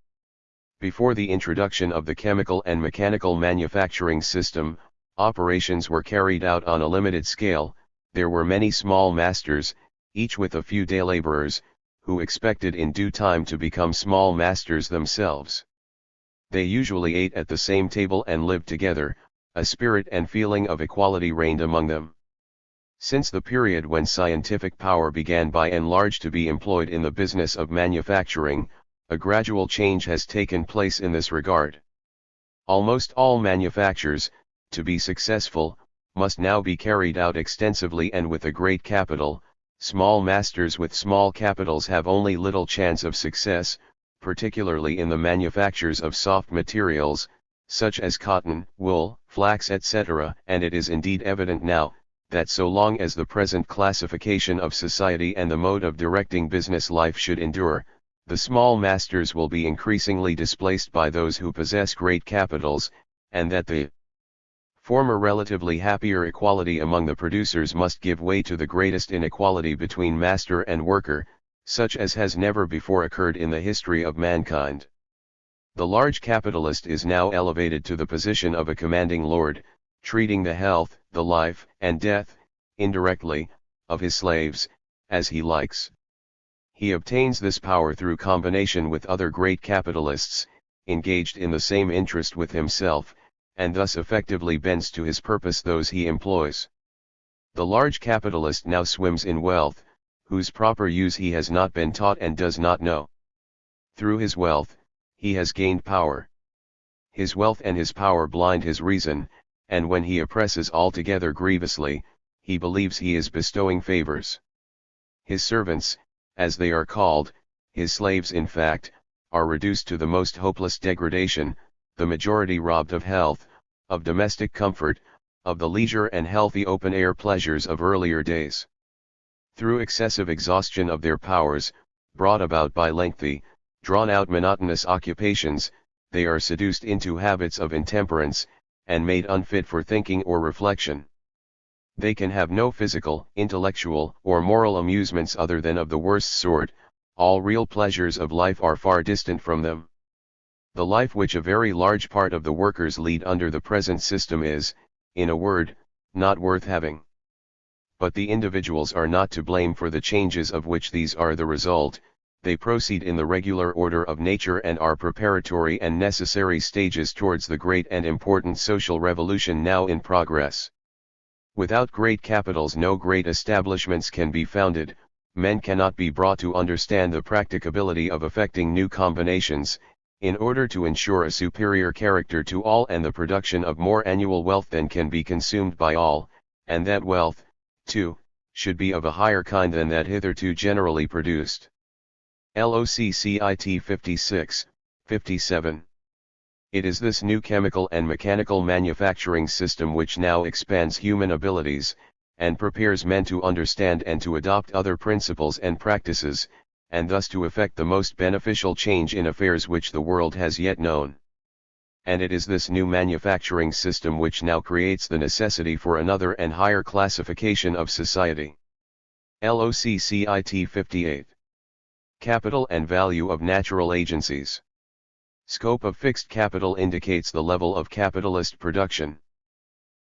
[SPEAKER 1] Before the introduction of the chemical and mechanical manufacturing system, operations were carried out on a limited scale. There were many small masters, each with a few day laborers, who expected in due time to become small masters themselves. They usually ate at the same table and lived together, a spirit and feeling of equality reigned among them. Since the period when scientific power began by and large to be employed in the business of manufacturing, a gradual change has taken place in this regard. Almost all manufactures, to be successful, must now be carried out extensively and with a great capital. Small masters with small capitals have only little chance of success, particularly in the manufactures of soft materials, such as cotton, wool, flax etc., and it is indeed evident now, that so long as the present classification of society and the mode of directing business life should endure, the small masters will be increasingly displaced by those who possess great capitals, and that the former relatively happier equality among the producers must give way to the greatest inequality between master and worker, such as has never before occurred in the history of mankind. The large capitalist is now elevated to the position of a commanding lord, treating the health, the life, and death, indirectly, of his slaves, as he likes. He obtains this power through combination with other great capitalists, engaged in the same interest with himself, and thus effectively bends to his purpose those he employs. The large capitalist now swims in wealth, whose proper use he has not been taught and does not know. Through his wealth, he has gained power. His wealth and his power blind his reason, and when he oppresses altogether grievously, he believes he is bestowing favors. His servants, as they are called, his slaves in fact, are reduced to the most hopeless degradation, the majority robbed of health, of domestic comfort, of the leisure and healthy open-air pleasures of earlier days. Through excessive exhaustion of their powers, brought about by lengthy, drawn-out monotonous occupations, they are seduced into habits of intemperance, and made unfit for thinking or reflection. They can have no physical, intellectual, or moral amusements other than of the worst sort. All real pleasures of life are far distant from them. The life which a very large part of the workers lead under the present system is, in a word, not worth having. But the individuals are not to blame for the changes of which these are the result. They proceed in the regular order of nature and are preparatory and necessary stages towards the great and important social revolution now in progress. Without great capitals no great establishments can be founded. Men cannot be brought to understand the practicability of effecting new combinations, in order to ensure a superior character to all and the production of more annual wealth than can be consumed by all, and that wealth, too, should be of a higher kind than that hitherto generally produced. LOCCIT 56, 57. It is this new chemical and mechanical manufacturing system which now expands human abilities, and prepares men to understand and to adopt other principles and practices, and thus to effect the most beneficial change in affairs which the world has yet known. And it is this new manufacturing system which now creates the necessity for another and higher classification of society. LOCCIT 58. Capital and value of natural agencies. Scope of fixed capital indicates the level of capitalist production.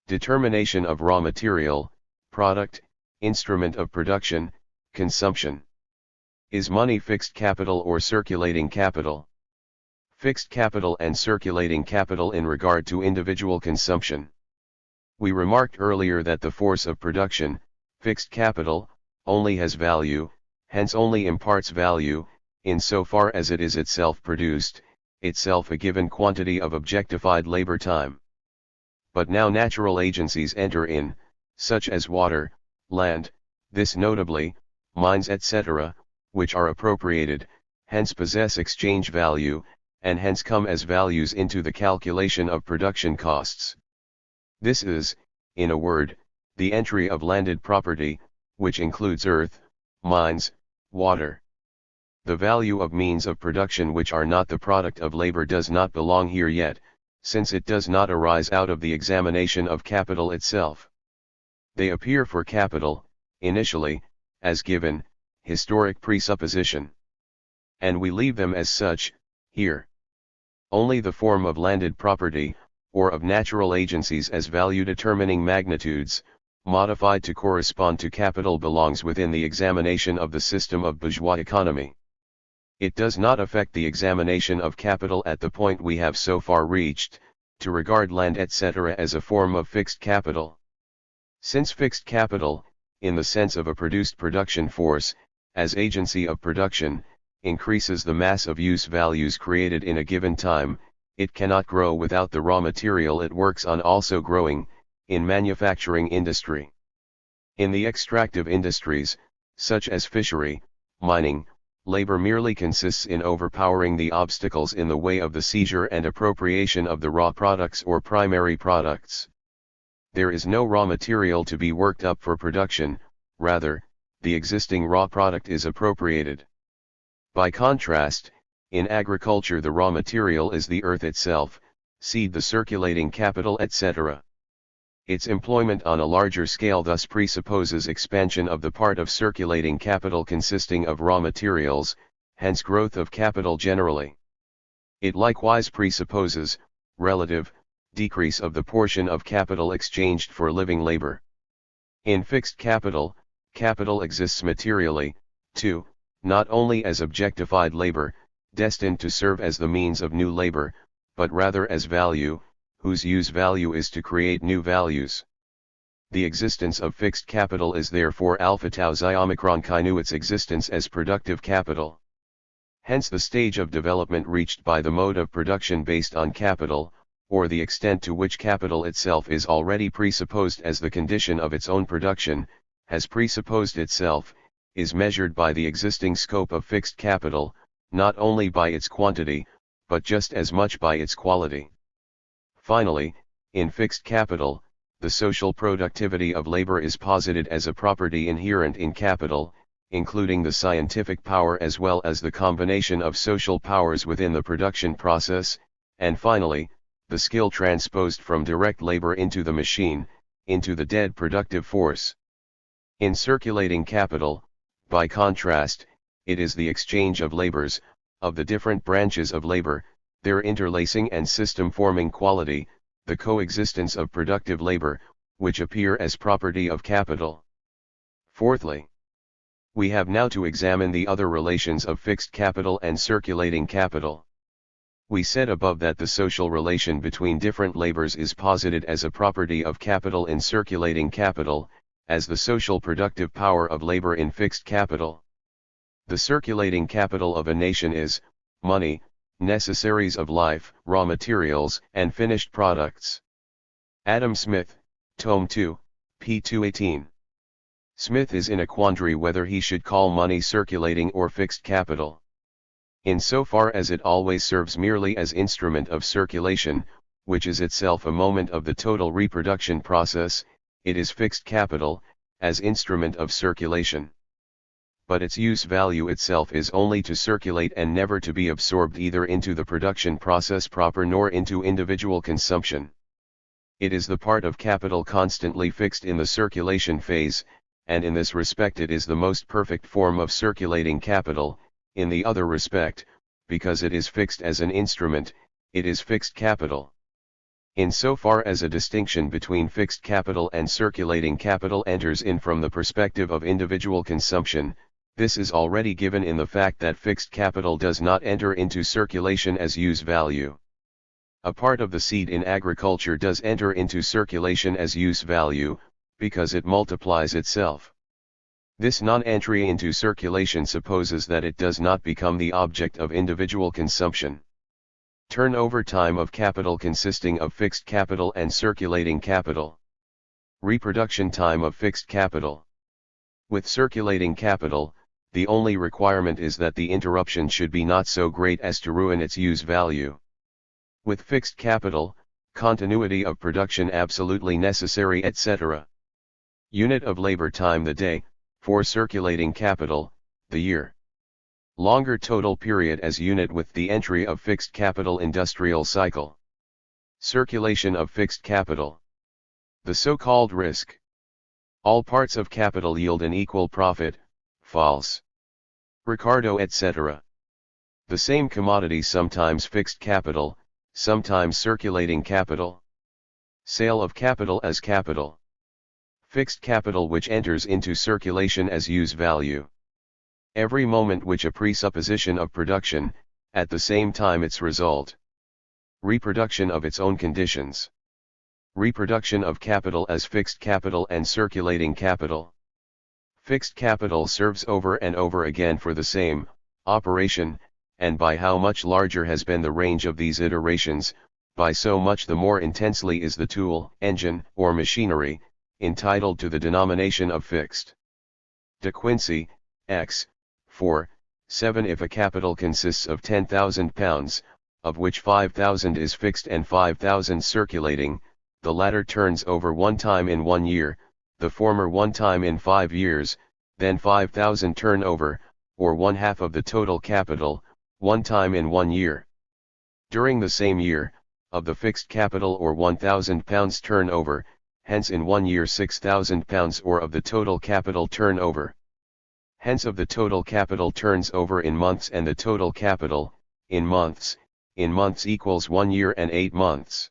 [SPEAKER 1] Determination of raw material, product, instrument of production, consumption. Is money fixed capital or circulating capital? Fixed capital and circulating capital in regard to individual consumption. We remarked earlier that the force of production, fixed capital, only has value, hence only imparts value, in so far as it is itself produced, itself a given quantity of objectified labor time. But now natural agencies enter in, such as water, land, this notably, mines etc., which are appropriated, hence possess exchange value, and hence come as values into the calculation of production costs. This is, in a word, the entry of landed property, which includes earth, mines, water. The value of means of production which are not the product of labor does not belong here yet, since it does not arise out of the examination of capital itself. They appear for capital, initially, as given, historic presupposition. And we leave them as such, here. Only the form of landed property, or of natural agencies as value-determining magnitudes, modified to correspond to capital belongs within the examination of the system of bourgeois economy. It does not affect the examination of capital at the point we have so far reached, to regard land etc. as a form of fixed capital. Since fixed capital, in the sense of a produced production force, as agency of production, increases the mass of use values created in a given time, it cannot grow without the raw material it works on also growing, in manufacturing industry. In the extractive industries, such as fishery, mining, labor merely consists in overpowering the obstacles in the way of the seizure and appropriation of the raw products or primary products. There is no raw material to be worked up for production, rather, the existing raw product is appropriated. By contrast, in agriculture the raw material is the earth itself, seed, the circulating capital etc. Its employment on a larger scale thus presupposes expansion of the part of circulating capital consisting of raw materials, hence growth of capital generally. It likewise presupposes, relative, decrease of the portion of capital exchanged for living labor. In fixed capital, capital exists materially, too, not only as objectified labor, destined to serve as the means of new labor, but rather as value, whose use value is to create new values. The existence of fixed capital is therefore alpha tau xi omicron chi nu its existence as productive capital. Hence the stage of development reached by the mode of production based on capital, or the extent to which capital itself is already presupposed as the condition of its own production, has presupposed itself, is measured by the existing scope of fixed capital, not only by its quantity, but just as much by its quality. Finally, in fixed capital, the social productivity of labor is posited as a property inherent in capital, including the scientific power as well as the combination of social powers within the production process, and finally, the skill transposed from direct labor into the machine, into the dead productive force. In circulating capital, by contrast, it is the exchange of labors, of the different branches of labor, their interlacing and system-forming quality, the coexistence of productive labor, which appear as property of capital. Fourthly, we have now to examine the other relations of fixed capital and circulating capital. We said above that the social relation between different labors is posited as a property of capital in circulating capital, as the social productive power of labor in fixed capital. The circulating capital of a nation is money, necessaries of life, raw materials, and finished products. Adam Smith, Tome 2, p. 218. Smith is in a quandary whether he should call money circulating or fixed capital. Insofar as it always serves merely as instrument of circulation, which is itself a moment of the total reproduction process, it is fixed capital, as instrument of circulation. But its use value itself is only to circulate and never to be absorbed either into the production process proper nor into individual consumption. It is the part of capital constantly fixed in the circulation phase, and in this respect it is the most perfect form of circulating capital. In the other respect, because it is fixed as an instrument, it is fixed capital. In so far as a distinction between fixed capital and circulating capital enters in from the perspective of individual consumption, this is already given in the fact that fixed capital does not enter into circulation as use value. A part of the seed in agriculture does enter into circulation as use value, because it multiplies itself. This non-entry into circulation supposes that it does not become the object of individual consumption. Turnover time of capital consisting of fixed capital and circulating capital. Reproduction time of fixed capital. With circulating capital, the only requirement is that the interruption should be not so great as to ruin its use value. With fixed capital, continuity of production absolutely necessary, etc. Unit of labor time the day. For circulating capital, the year. Longer total period as unit with the entry of fixed capital industrial cycle. Circulation of fixed capital. The so-called risk. All parts of capital yield an equal profit, false. Ricardo etc. The same commodity sometimes fixed capital, sometimes circulating capital. Sale of capital as capital. Fixed capital which enters into circulation as use value. Every moment which a presupposition of production, at the same time its result. Reproduction of its own conditions. Reproduction of capital as fixed capital and circulating capital. Fixed capital serves over and over again for the same operation, and by how much larger has been the range of these iterations, by so much the more intensely is the tool, engine, or machinery, entitled to the denomination of fixed. De Quincey, X. 4, 7. If a capital consists of £10,000, of which 5,000 is fixed and 5,000 circulating, the latter turns over one time in 1 year, the former one time in 5 years, then 5,000 turn over, or 1/2 of the total capital, one time in 1 year. During the same year, of the fixed capital or £1,000 turnover, hence in 1 year £6,000 or of the total capital turnover. Hence of the total capital turns over in months and the total capital, in months equals 1 year and 8 months.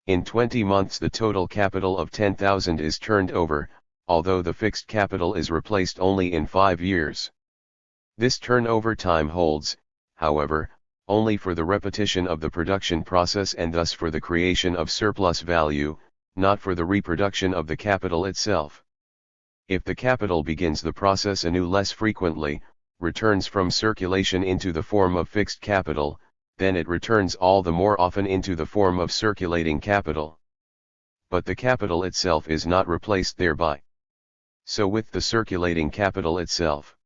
[SPEAKER 1] In 20 months the total capital of 10,000 is turned over, although the fixed capital is replaced only in 5 years. This turnover time holds, however, only for the repetition of the production process and thus for the creation of surplus value, not for the reproduction of the capital itself. If the capital begins the process anew less frequently, returns from circulation into the form of fixed capital, then it returns all the more often into the form of circulating capital. But the capital itself is not replaced thereby. So with the circulating capital itself.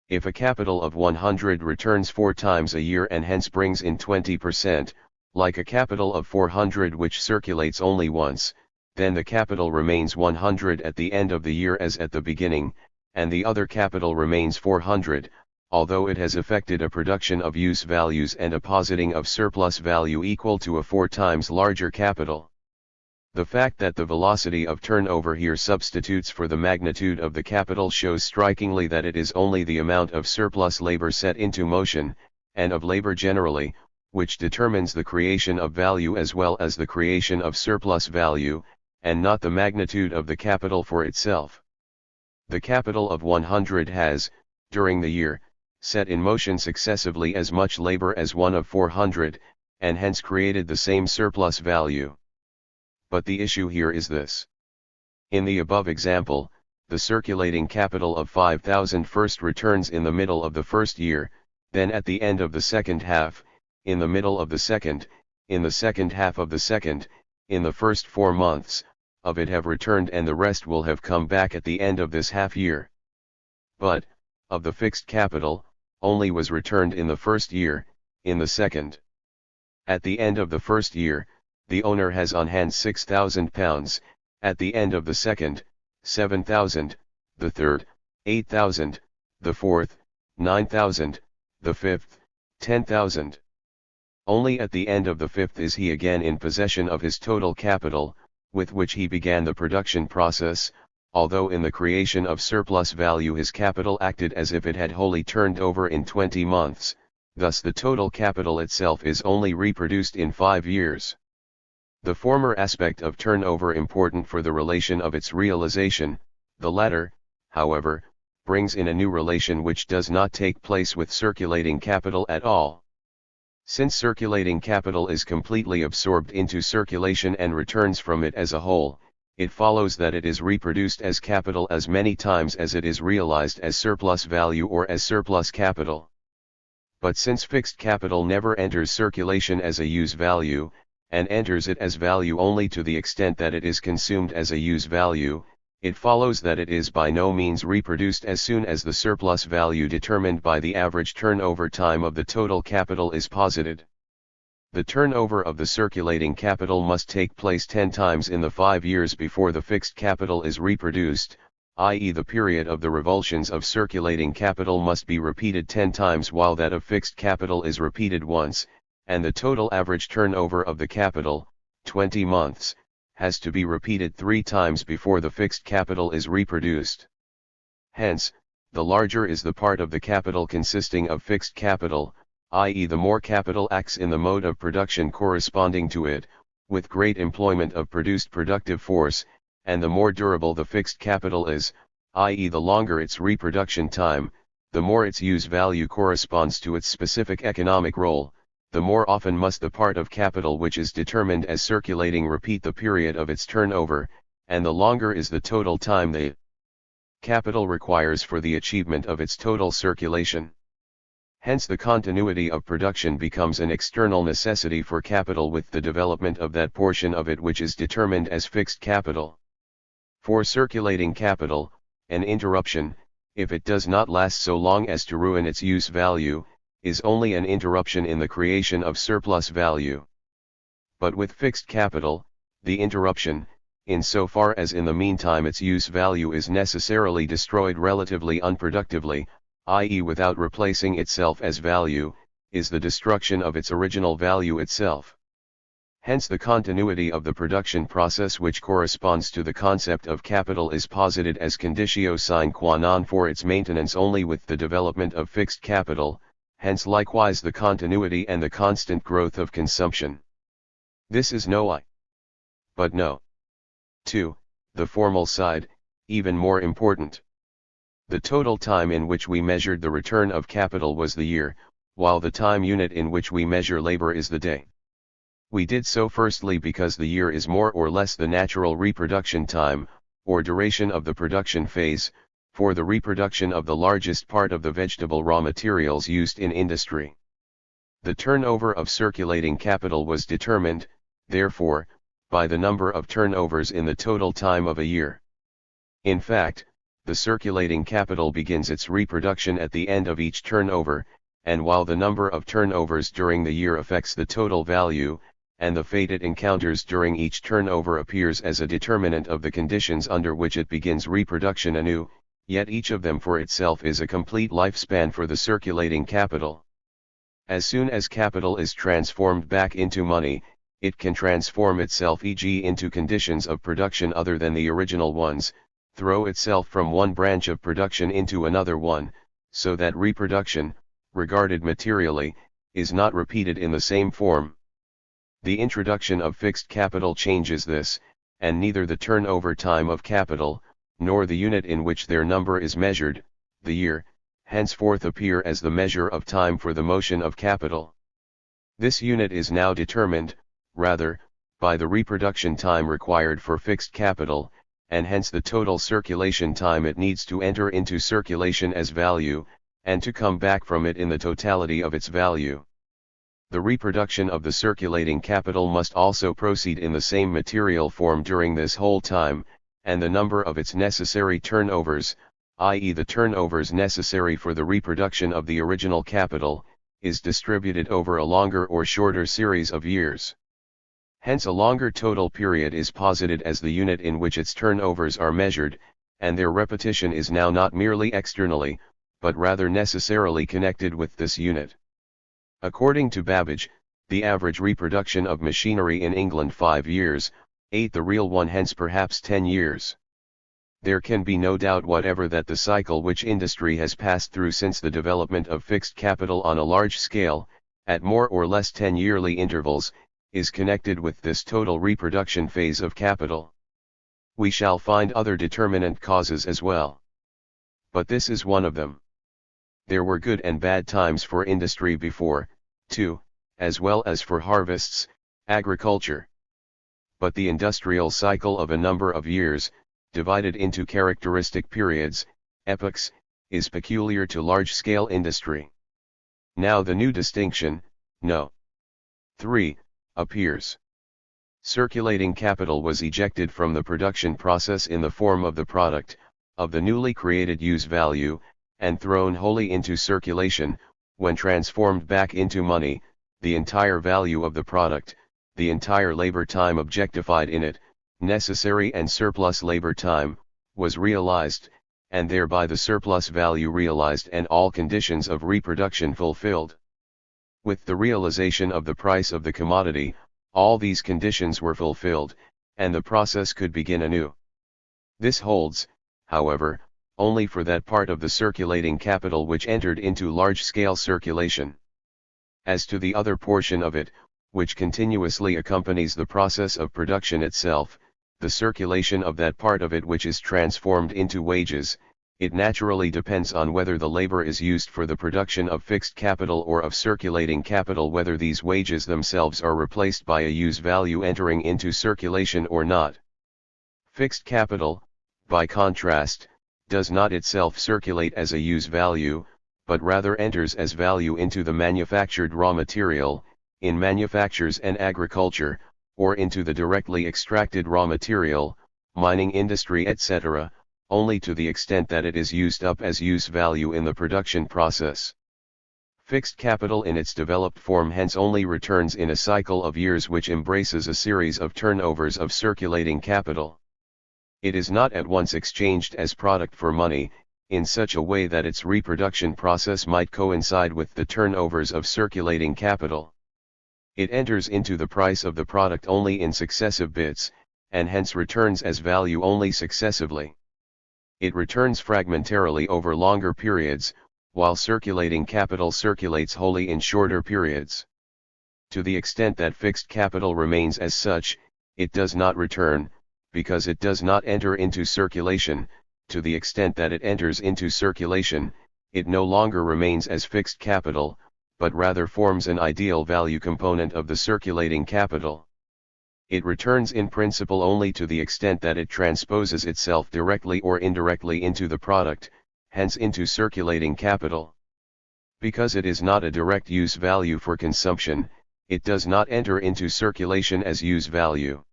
[SPEAKER 1] If a capital of 100 returns 4 times a year and hence brings in 20%, like a capital of 400 which circulates only once, then the capital remains 100 at the end of the year as at the beginning, and the other capital remains 400, although it has effected a production of use values and a positing of surplus value equal to a 4 times larger capital. The fact that the velocity of turnover here substitutes for the magnitude of the capital shows strikingly that it is only the amount of surplus labor set into motion, and of labor generally, which determines the creation of value as well as the creation of surplus value, and not the magnitude of the capital for itself. The capital of 100 has, during the year, set in motion successively as much labor as one of 400, and hence created the same surplus value. But the issue here is this. In the above example, the circulating capital of 5,000 first returns in the middle of the first year, then at the end of the second half, in the middle of the second, in the second half of the second, in the first 4 months, of it have returned and the rest will have come back at the end of this half year. But, of the fixed capital, only was returned in the first year, in the second. At the end of the first year, the owner has on hand £6,000, at the end of the second, 7,000, the third, 8,000, the fourth, 9,000, the fifth, 10,000. Only at the end of the fifth is he again in possession of his total capital, with which he began the production process, although in the creation of surplus value his capital acted as if it had wholly turned over in 20 months, thus the total capital itself is only reproduced in 5 years. The former aspect of turnover important for the relation of its realization, the latter, however, brings in a new relation which does not take place with circulating capital at all. Since circulating capital is completely absorbed into circulation and returns from it as a whole, it follows that it is reproduced as capital as many times as it is realized as surplus value or as surplus capital. But since fixed capital never enters circulation as a use value, and enters it as value only to the extent that it is consumed as a use value, it follows that it is by no means reproduced as soon as the surplus value determined by the average turnover time of the total capital is posited. The turnover of the circulating capital must take place 10 times in the 5 years before the fixed capital is reproduced, i.e. the period of the revulsions of circulating capital must be repeated 10 times while that of fixed capital is repeated once, and the total average turnover of the capital, 20 months, has to be repeated 3 times before the fixed capital is reproduced. Hence, the larger is the part of the capital consisting of fixed capital, i.e. the more capital acts in the mode of production corresponding to it, with great employment of produced productive force, and the more durable the fixed capital is, i.e. the longer its reproduction time, the more its use value corresponds to its specific economic role, the more often must the part of capital which is determined as circulating repeat the period of its turnover, and the longer is the total time the capital requires for the achievement of its total circulation. Hence the continuity of production becomes an external necessity for capital with the development of that portion of it which is determined as fixed capital. For circulating capital, an interruption, if it does not last so long as to ruin its use value, is only an interruption in the creation of surplus value. But with fixed capital, the interruption, in so far as in the meantime its use value is necessarily destroyed relatively unproductively, i.e. without replacing itself as value, is the destruction of its original value itself. Hence the continuity of the production process which corresponds to the concept of capital is posited as conditio sine qua non for its maintenance only with the development of fixed capital, hence likewise the continuity and the constant growth of consumption. This is no I. But no. 2. The formal side, even more important. The total time in which we measured the return of capital was the year, while the time unit in which we measure labor is the day. We did so firstly because the year is more or less the natural reproduction time, or duration of the production phase, for the reproduction of the largest part of the vegetable raw materials used in industry. The turnover of circulating capital was determined, therefore, by the number of turnovers in the total time of a year. In fact, the circulating capital begins its reproduction at the end of each turnover, and while the number of turnovers during the year affects the total value, and the fate it encounters during each turnover appears as a determinant of the conditions under which it begins reproduction anew, yet each of them for itself is a complete lifespan for the circulating capital. As soon as capital is transformed back into money, it can transform itself e.g. into conditions of production other than the original ones, throw itself from one branch of production into another one, so that reproduction, regarded materially, is not repeated in the same form. The introduction of fixed capital changes this, and neither the turnover time of capital, nor the unit in which their number is measured, the year, henceforth appear as the measure of time for the motion of capital. This unit is now determined, rather, by the reproduction time required for fixed capital, and hence the total circulation time it needs to enter into circulation as value, and to come back from it in the totality of its value. The reproduction of the circulating capital must also proceed in the same material form during this whole time, and the number of its necessary turnovers, i.e. the turnovers necessary for the reproduction of the original capital, is distributed over a longer or shorter series of years. Hence a longer total period is posited as the unit in which its turnovers are measured, and their repetition is now not merely externally, but rather necessarily connected with this unit. According to Babbage, the average reproduction of machinery in England 5 years, 8 the real one hence perhaps 10 years. There can be no doubt whatever that the cycle which industry has passed through since the development of fixed capital on a large scale, at more or less 10-yearly intervals, is connected with this total reproduction phase of capital. We shall find other determinant causes as well. But this is one of them. There were good and bad times for industry before, too, as well as for harvests, agriculture. But the industrial cycle of a number of years, divided into characteristic periods, epochs, is peculiar to large-scale industry. Now the new distinction, no. 3, appears. Circulating capital was ejected from the production process in the form of the product, of the newly created use value, and thrown wholly into circulation, when transformed back into money, the entire value of the product, the entire labor time objectified in it, necessary and surplus labor time, was realized, and thereby the surplus value realized and all conditions of reproduction fulfilled. With the realization of the price of the commodity, all these conditions were fulfilled, and the process could begin anew. This holds, however, only for that part of the circulating capital which entered into large-scale circulation. As to the other portion of it, which continuously accompanies the process of production itself, the circulation of that part of it which is transformed into wages, it naturally depends on whether the labor is used for the production of fixed capital or of circulating capital, whether these wages themselves are replaced by a use value entering into circulation or not. Fixed capital, by contrast, does not itself circulate as a use value, but rather enters as value into the manufactured raw material, in manufactures and agriculture, or into the directly extracted raw material, mining industry etc., only to the extent that it is used up as use value in the production process. Fixed capital in its developed form hence only returns in a cycle of years which embraces a series of turnovers of circulating capital. It is not at once exchanged as product for money, in such a way that its reproduction process might coincide with the turnovers of circulating capital. It enters into the price of the product only in successive bits, and hence returns as value only successively. It returns fragmentarily over longer periods, while circulating capital circulates wholly in shorter periods. To the extent that fixed capital remains as such, it does not return, because it does not enter into circulation. To the extent that it enters into circulation, it no longer remains as fixed capital, but rather forms an ideal value component of the circulating capital. It returns in principle only to the extent that it transposes itself directly or indirectly into the product, hence into circulating capital. Because it is not a direct use value for consumption, it does not enter into circulation as use value.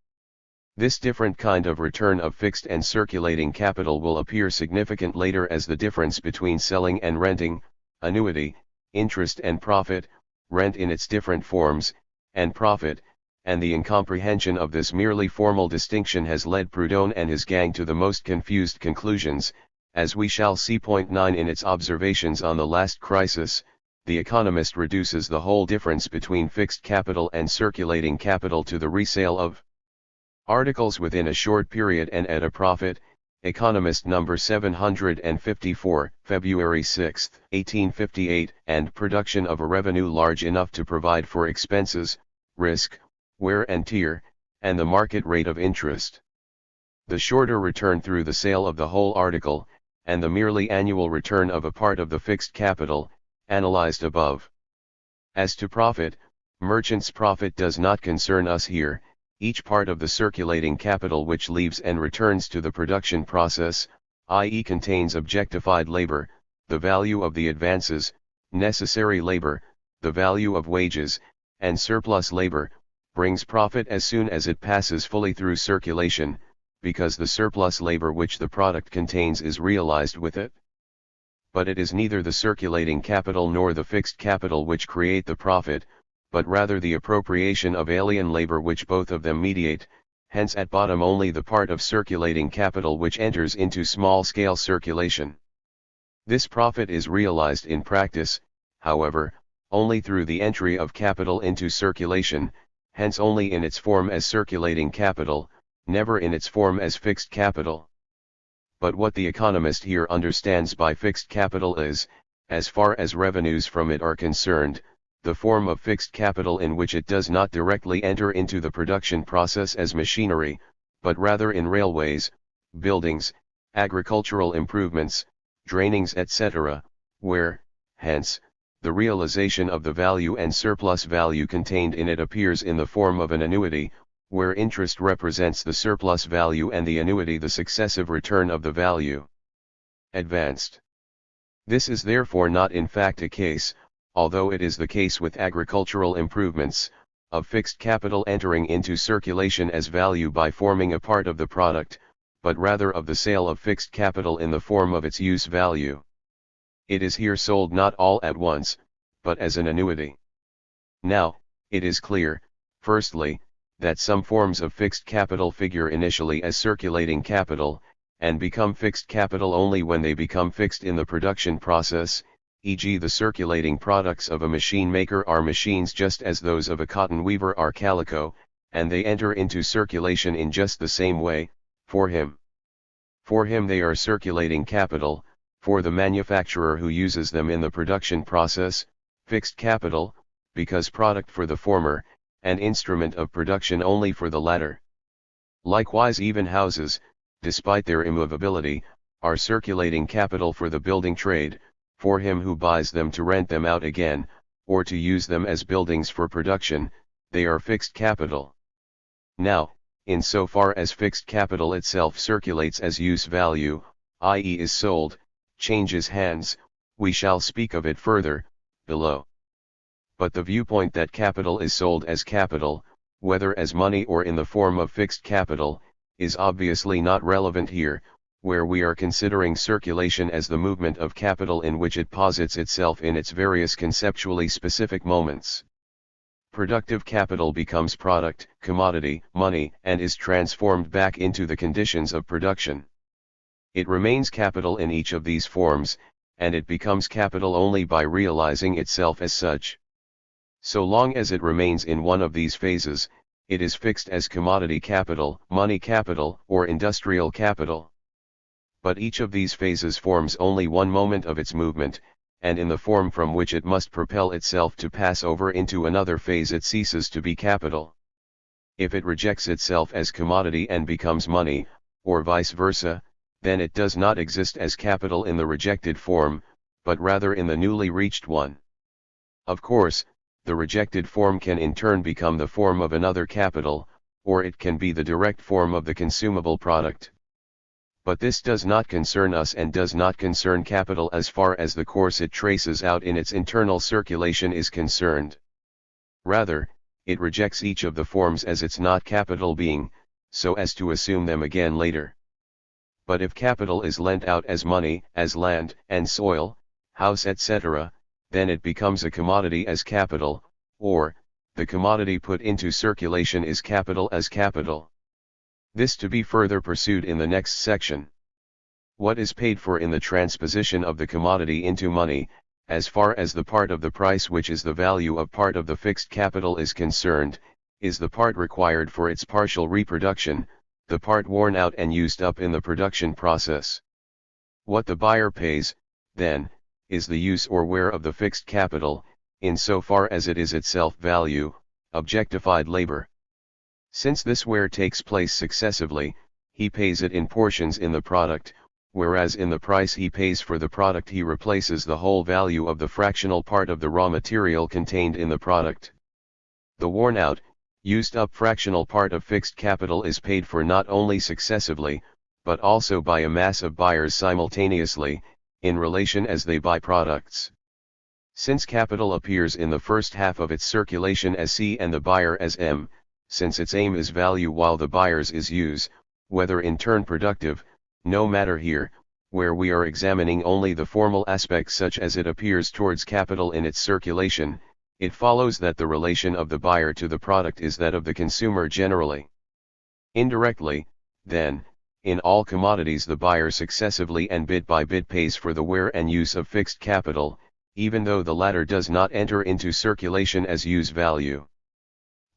[SPEAKER 1] This different kind of return of fixed and circulating capital will appear significant later as the difference between selling and renting, annuity, interest and profit, rent in its different forms, and profit, and the incomprehension of this merely formal distinction has led Proudhon and his gang to the most confused conclusions, as we shall see. Point 9 in its observations on the last crisis, the economist reduces the whole difference between fixed capital and circulating capital to the resale of articles within a short period and at a profit. Economist number 754, February 6, 1858, and production of a revenue large enough to provide for expenses, risk, wear and tear, and the market rate of interest. The shorter return through the sale of the whole article, and the merely annual return of a part of the fixed capital, analyzed above. As to profit, merchant's profit does not concern us here. Each part of the circulating capital which leaves and returns to the production process, i.e. contains objectified labor, the value of the advances, necessary labor, the value of wages, and surplus labor, brings profit as soon as it passes fully through circulation, because the surplus labor which the product contains is realized with it. But it is neither the circulating capital nor the fixed capital which create the profit, but rather the appropriation of alien labor which both of them mediate, hence at bottom only the part of circulating capital which enters into small-scale circulation. This profit is realized in practice, however, only through the entry of capital into circulation, hence only in its form as circulating capital, never in its form as fixed capital. But what the economist here understands by fixed capital is, as far as revenues from it are concerned, the form of fixed capital in which it does not directly enter into the production process as machinery, but rather in railways, buildings, agricultural improvements, drainings etc., where, hence, the realization of the value and surplus value contained in it appears in the form of an annuity, where interest represents the surplus value and the annuity the successive return of the value advanced. This is therefore not in fact a case, although it is the case with agricultural improvements, of fixed capital entering into circulation as value by forming a part of the product, but rather of the sale of fixed capital in the form of its use value. It is here sold not all at once, but as an annuity. Now, it is clear, firstly, that some forms of fixed capital figure initially as circulating capital, and become fixed capital only when they become fixed in the production process, e.g. the circulating products of a machine maker are machines just as those of a cotton weaver are calico, and they enter into circulation in just the same way, for him. For him they are circulating capital, for the manufacturer who uses them in the production process, fixed capital, because product for the former, and instrument of production only for the latter. Likewise even houses, despite their immovability, are circulating capital for the building trade, for him who buys them to rent them out again, or to use them as buildings for production, they are fixed capital. Now, in so far as fixed capital itself circulates as use value, i.e. is sold, changes hands, we shall speak of it further, below. But the viewpoint that capital is sold as capital, whether as money or in the form of fixed capital, is obviously not relevant here, where we are considering circulation as the movement of capital in which it posits itself in its various conceptually specific moments. Productive capital becomes product, commodity, money, and is transformed back into the conditions of production. It remains capital in each of these forms, and it becomes capital only by realizing itself as such. So long as it remains in one of these phases, it is fixed as commodity capital, money capital, or industrial capital. But each of these phases forms only one moment of its movement, and in the form from which it must propel itself to pass over into another phase it ceases to be capital. If it rejects itself as commodity and becomes money, or vice versa, then it does not exist as capital in the rejected form, but rather in the newly reached one. Of course, the rejected form can in turn become the form of another capital, or it can be the direct form of the consumable product. But this does not concern us and does not concern capital as far as the course it traces out in its internal circulation is concerned. Rather, it rejects each of the forms as its not capital being, so as to assume them again later. But if capital is lent out as money, as land and soil, house etc., then it becomes a commodity as capital, or, the commodity put into circulation is capital as capital. This to be further pursued in the next section. What is paid for in the transposition of the commodity into money, as far as the part of the price which is the value of part of the fixed capital is concerned, is the part required for its partial reproduction, the part worn out and used up in the production process. What the buyer pays, then, is the use or wear of the fixed capital, in so far as it is itself value, objectified labor. Since this wear takes place successively, he pays it in portions in the product, whereas in the price he pays for the product he replaces the whole value of the fractional part of the raw material contained in the product. The worn out, used up fractional part of fixed capital is paid for not only successively, but also by a mass of buyers simultaneously, in relation as they buy products. Since capital appears in the first half of its circulation as C and the buyer as M, since its aim is value while the buyer's is use, whether in turn productive, no matter here, where we are examining only the formal aspects such as it appears towards capital in its circulation, it follows that the relation of the buyer to the product is that of the consumer generally. Indirectly, then, in all commodities the buyer successively and bit by bit pays for the wear and use of fixed capital, even though the latter does not enter into circulation as use value.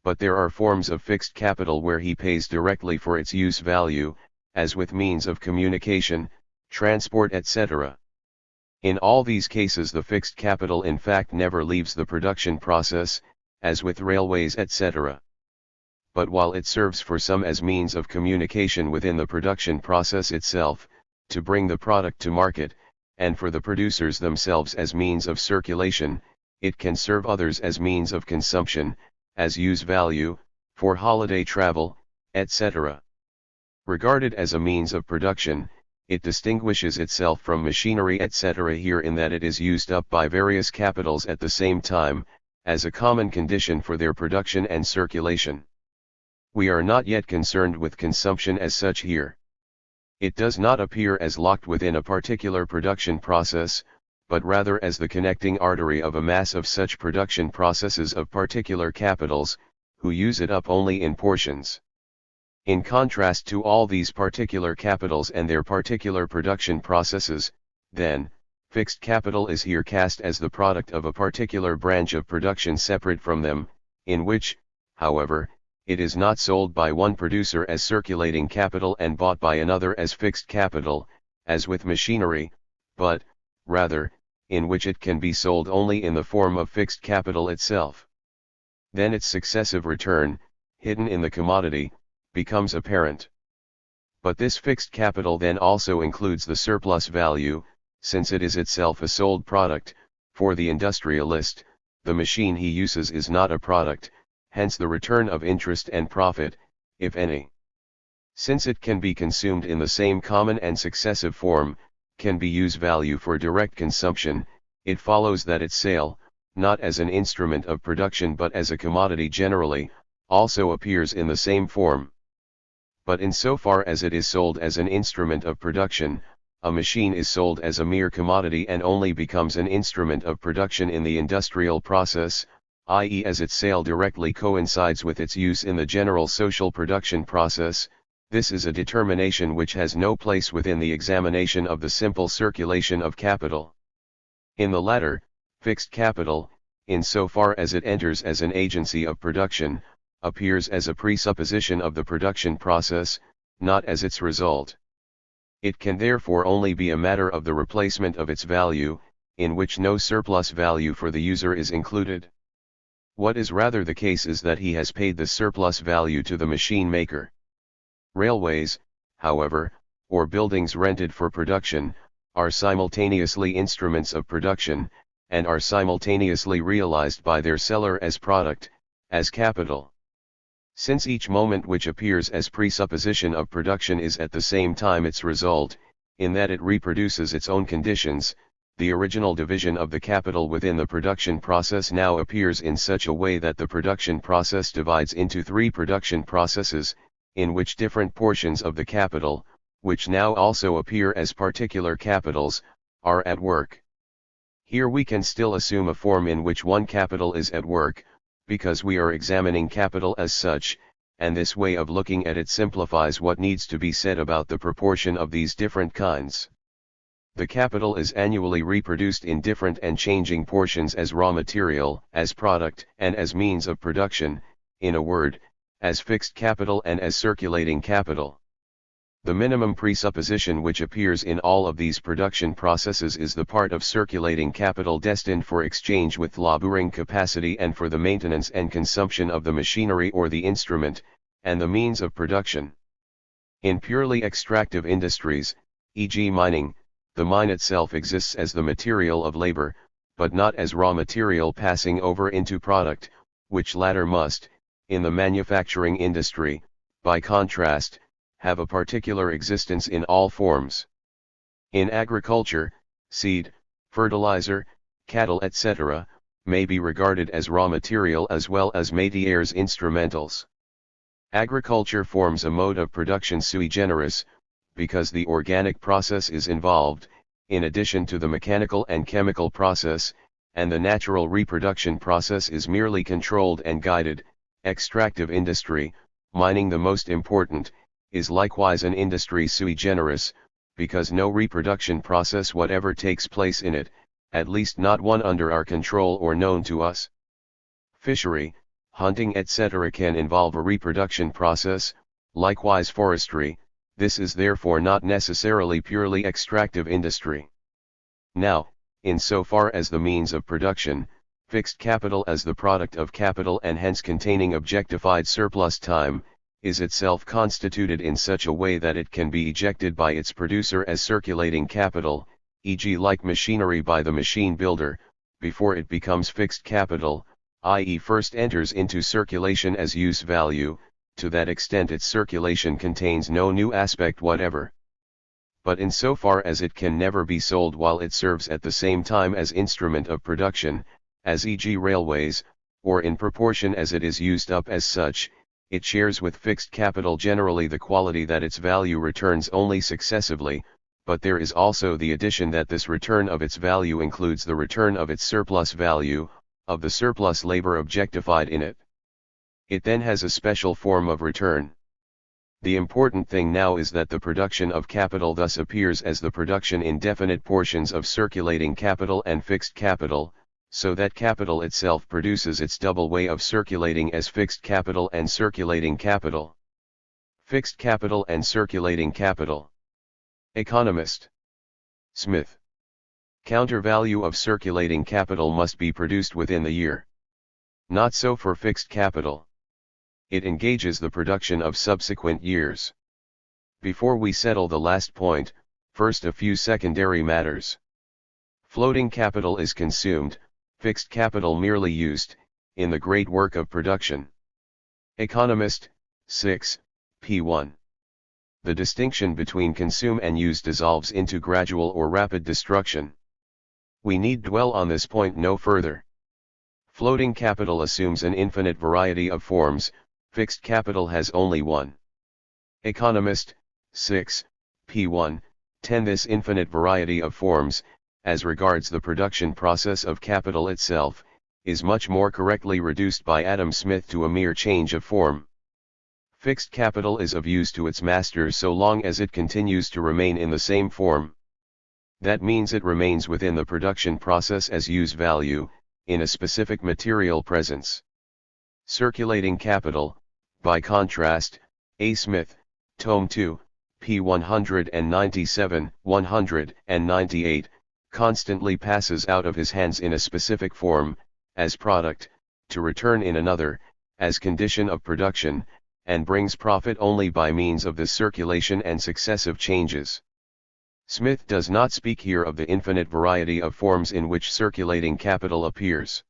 [SPEAKER 1] But there are forms of fixed capital where he pays directly for its use value, as with means of communication, transport etc. In all these cases the fixed capital in fact never leaves the production process, as with railways etc. But while it serves for some as means of communication within the production process itself, to bring the product to market, and for the producers themselves as means of circulation, it can serve others as means of consumption, as use value, for holiday travel, etc. Regarded as a means of production, it distinguishes itself from machinery etc. here in that it is used up by various capitals at the same time, as a common condition for their production and circulation. We are not yet concerned with consumption as such here. It does not appear as locked within a particular production process, but rather as the connecting artery of a mass of such production processes of particular capitals, who use it up only in portions. In contrast to all these particular capitals and their particular production processes, then, fixed capital is here cast as the product of a particular branch of production separate from them, in which, however, it is not sold by one producer as circulating capital and bought by another as fixed capital, as with machinery, but, rather, in which it can be sold only in the form of fixed capital itself. Then its successive return, hidden in the commodity, becomes apparent. But this fixed capital then also includes the surplus value, since it is itself a sold product. For the industrialist, the machine he uses is not a product, hence the return of interest and profit, if any. Since it can be consumed in the same common and successive form, can be use value for direct consumption, it follows that its sale, not as an instrument of production but as a commodity generally, also appears in the same form. But insofar as it is sold as an instrument of production, a machine is sold as a mere commodity and only becomes an instrument of production in the industrial process, i.e. as its sale directly coincides with its use in the general social production process. This is a determination which has no place within the examination of the simple circulation of capital. In the latter, fixed capital, insofar as it enters as an agency of production, appears as a presupposition of the production process, not as its result. It can therefore only be a matter of the replacement of its value, in which no surplus value for the user is included. What is rather the case is that he has paid the surplus value to the machine maker. Railways, however, or buildings rented for production, are simultaneously instruments of production, and are simultaneously realized by their seller as product, as capital. Since each moment which appears as presupposition of production is at the same time its result, in that it reproduces its own conditions, the original division of the capital within the production process now appears in such a way that the production process divides into three production processes, in which different portions of the capital, which now also appear as particular capitals, are at work. Here we can still assume a form in which one capital is at work, because we are examining capital as such, and this way of looking at it simplifies what needs to be said about the proportion of these different kinds. The capital is annually reproduced in different and changing portions as raw material, as product, and as means of production, in a word, as fixed capital and as circulating capital. The minimum presupposition which appears in all of these production processes is the part of circulating capital destined for exchange with laboring capacity and for the maintenance and consumption of the machinery or the instrument, and the means of production. In purely extractive industries, e.g. mining, the mine itself exists as the material of labor, but not as raw material passing over into product, which latter must, in the manufacturing industry, by contrast, have a particular existence in all forms. In agriculture, seed, fertilizer, cattle etc., may be regarded as raw material as well as métiers instrumentals. Agriculture forms a mode of production sui generis, because the organic process is involved, in addition to the mechanical and chemical process, and the natural reproduction process is merely controlled and guided. Extractive industry, mining the most important, is likewise an industry sui generis, because no reproduction process whatever takes place in it, at least not one under our control or known to us. Fishery, hunting etc. can involve a reproduction process, likewise forestry, this is therefore not necessarily purely extractive industry. Now, insofar as the means of production, fixed capital as the product of capital and hence containing objectified surplus time, is itself constituted in such a way that it can be ejected by its producer as circulating capital, e.g. like machinery by the machine builder, before it becomes fixed capital, i.e. first enters into circulation as use value, to that extent its circulation contains no new aspect whatever. But insofar as it can never be sold while it serves at the same time as instrument of production, as e.g. railways, or in proportion as it is used up as such, it shares with fixed capital generally the quality that its value returns only successively, but there is also the addition that this return of its value includes the return of its surplus value, of the surplus labor objectified in it. It then has a special form of return. The important thing now is that the production of capital thus appears as the production in definite portions of circulating capital and fixed capital, so that capital itself produces its double way of circulating as fixed capital and circulating capital. Fixed capital and circulating capital. Economist. Smith. Counter value of circulating capital must be produced within the year. Not so for fixed capital. It engages the production of subsequent years. Before we settle the last point, first a few secondary matters. Floating capital is consumed, fixed capital merely used, in the great work of production. Economist, 6, p. 1. The distinction between consume and use dissolves into gradual or rapid destruction. We need dwell on this point no further. Floating capital assumes an infinite variety of forms, fixed capital has only one. Economist, 6, p. 1, 10. This infinite variety of forms, as regards the production process of capital itself, is much more correctly reduced by Adam Smith to a mere change of form. Fixed capital is of use to its master so long as it continues to remain in the same form. That means it remains within the production process as use value, in a specific material presence. Circulating capital, by contrast, A. Smith, Tome 2, p. 197, 198, constantly passes out of his hands in a specific form, as product, to return in another, as condition of production, and brings profit only by means of this circulation and successive changes. Smith does not speak here of the infinite variety of forms in which circulating capital appears.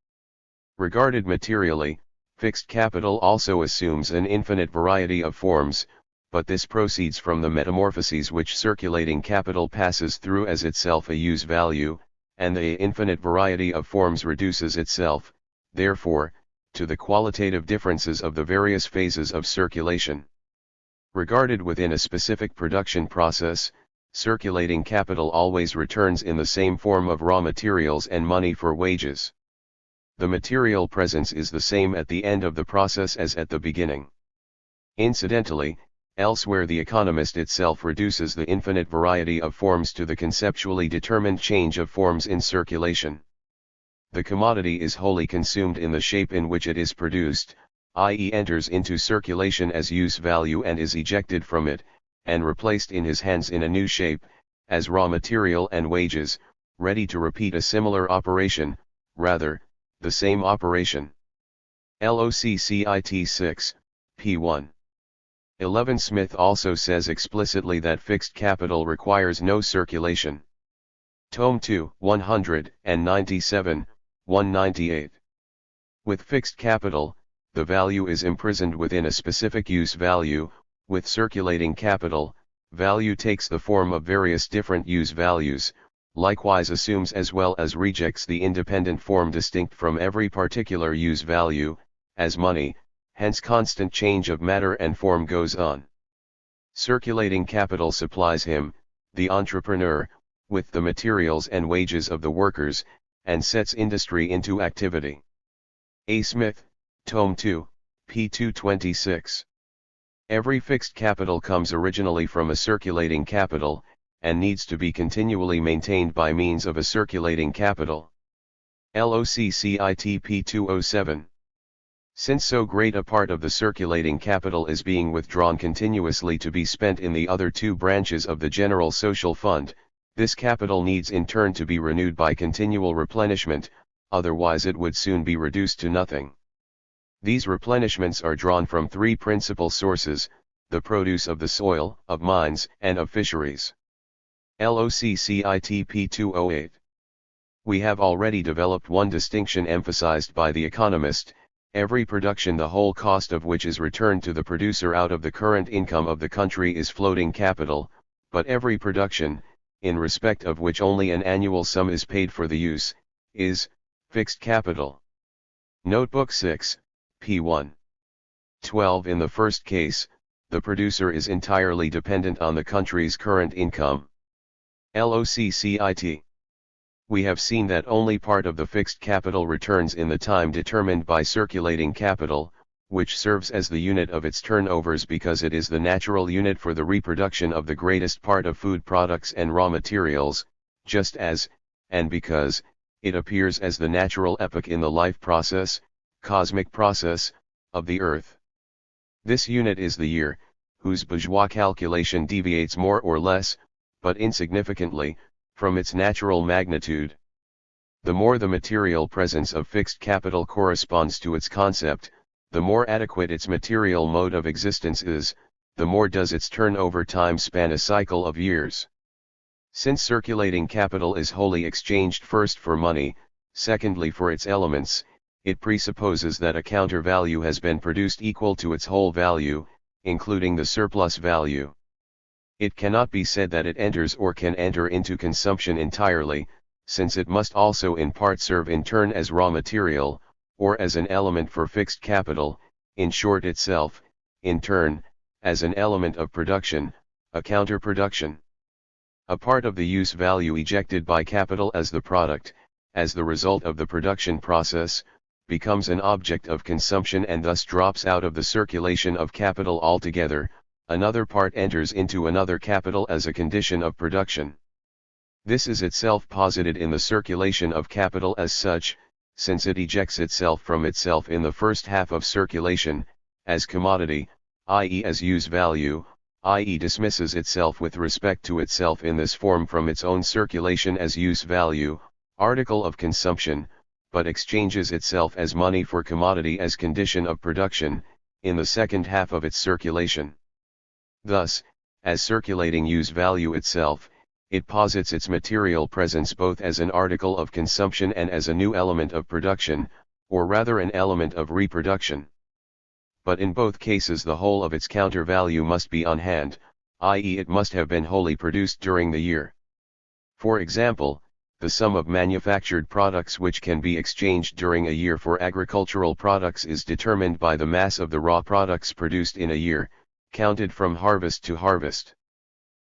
[SPEAKER 1] Regarded materially, fixed capital also assumes an infinite variety of forms, but this proceeds from the metamorphoses which circulating capital passes through as itself a use value, and the infinite variety of forms reduces itself, therefore, to the qualitative differences of the various phases of circulation. Regarded within a specific production process, circulating capital always returns in the same form of raw materials and money for wages. The material presence is the same at the end of the process as at the beginning. Incidentally, elsewhere the economist itself reduces the infinite variety of forms to the conceptually determined change of forms in circulation. The commodity is wholly consumed in the shape in which it is produced, i.e. enters into circulation as use value and is ejected from it, and replaced in his hands in a new shape, as raw material and wages, ready to repeat a similar operation, rather, the same operation. LOCCIT 6, p. 1. 11. Smith also says explicitly that fixed capital requires no circulation. Tome 2, 197, 198. With fixed capital, the value is imprisoned within a specific use value. With circulating capital, value takes the form of various different use values, likewise assumes as well as rejects the independent form distinct from every particular use value, as money, hence constant change of matter and form goes on. Circulating capital supplies him, the entrepreneur, with the materials and wages of the workers, and sets industry into activity. A. Smith, Tome 2, p. 226. Every fixed capital comes originally from a circulating capital, and needs to be continually maintained by means of a circulating capital. LOCCIT p. 207. Since so great a part of the circulating capital is being withdrawn continuously to be spent in the other two branches of the general social fund, this capital needs in turn to be renewed by continual replenishment, otherwise it would soon be reduced to nothing. These replenishments are drawn from three principal sources: the produce of the soil, of mines, and of fisheries. LOCCIT p. 208. We have already developed one distinction emphasized by the economist: every production the whole cost of which is returned to the producer out of the current income of the country is floating capital, but every production, in respect of which only an annual sum is paid for the use, is fixed capital. Notebook 6, p. 1. 12. In the first case, the producer is entirely dependent on the country's current income. LOCCIT. We have seen that only part of the fixed capital returns in the time determined by circulating capital, which serves as the unit of its turnovers because it is the natural unit for the reproduction of the greatest part of food products and raw materials, just as, and because, it appears as the natural epoch in the life process, cosmic process, of the earth. This unit is the year, whose bourgeois calculation deviates more or less, but insignificantly, from its natural magnitude. The more the material presence of fixed capital corresponds to its concept, the more adequate its material mode of existence is, the more does its turnover time span a cycle of years. Since circulating capital is wholly exchanged first for money, secondly for its elements, it presupposes that a counter value has been produced equal to its whole value, including the surplus value. It cannot be said that it enters or can enter into consumption entirely, since it must also in part serve in turn as raw material, or as an element for fixed capital, in short itself, in turn, as an element of production, a counter-production. A part of the use value ejected by capital as the product, as the result of the production process, becomes an object of consumption and thus drops out of the circulation of capital altogether. Another part enters into another capital as a condition of production. This is itself posited in the circulation of capital as such, since it ejects itself from itself in the first half of circulation, as commodity, i.e. as use value, i.e. dismisses itself with respect to itself in this form from its own circulation as use value, article of consumption, but exchanges itself as money for commodity as condition of production, in the second half of its circulation. Thus, as circulating use value itself, it posits its material presence both as an article of consumption and as a new element of production, or rather an element of reproduction. But in both cases the whole of its counter value must be on hand, i.e. it must have been wholly produced during the year. For example, the sum of manufactured products which can be exchanged during a year for agricultural products is determined by the mass of the raw products produced in a year, counted from harvest to harvest.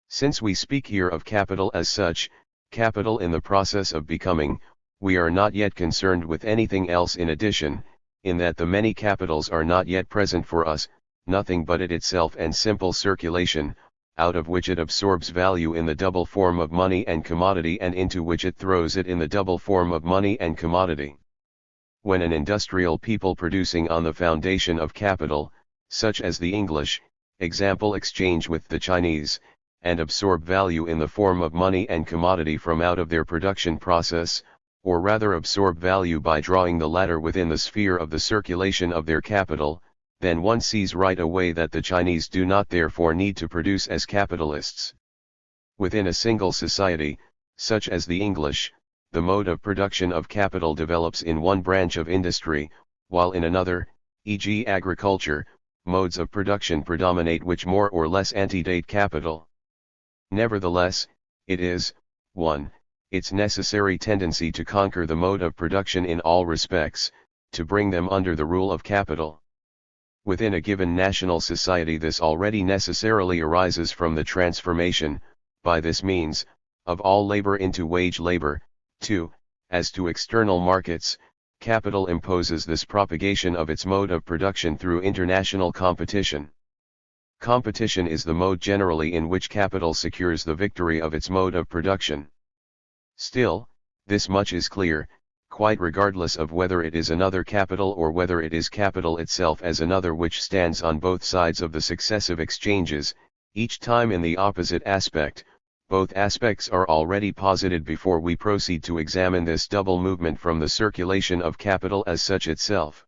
[SPEAKER 1] Since we speak here of capital as such, capital in the process of becoming, we are not yet concerned with anything else in addition, in that the many capitals are not yet present for us, nothing but it itself and simple circulation, out of which it absorbs value in the double form of money and commodity and into which it throws it in the double form of money and commodity. When an industrial people producing on the foundation of capital, such as the English, example exchange with the Chinese, and absorb value in the form of money and commodity from out of their production process, or rather absorb value by drawing the latter within the sphere of the circulation of their capital, then one sees right away that the Chinese do not therefore need to produce as capitalists. Within a single society, such as the English, the mode of production of capital develops in one branch of industry, while in another, e.g. agriculture, modes of production predominate which more or less antedate capital. Nevertheless, it is, 1. Its necessary tendency to conquer the mode of production in all respects, to bring them under the rule of capital. Within a given national society this already necessarily arises from the transformation, by this means, of all labor into wage labor. 2. As to external markets, capital imposes this propagation of its mode of production through international competition. Competition is the mode generally in which capital secures the victory of its mode of production. Still, this much is clear, quite regardless of whether it is another capital or whether it is capital itself as another which stands on both sides of the successive exchanges, each time in the opposite aspect. Both aspects are already posited before we proceed to examine this double movement from the circulation of capital as such itself.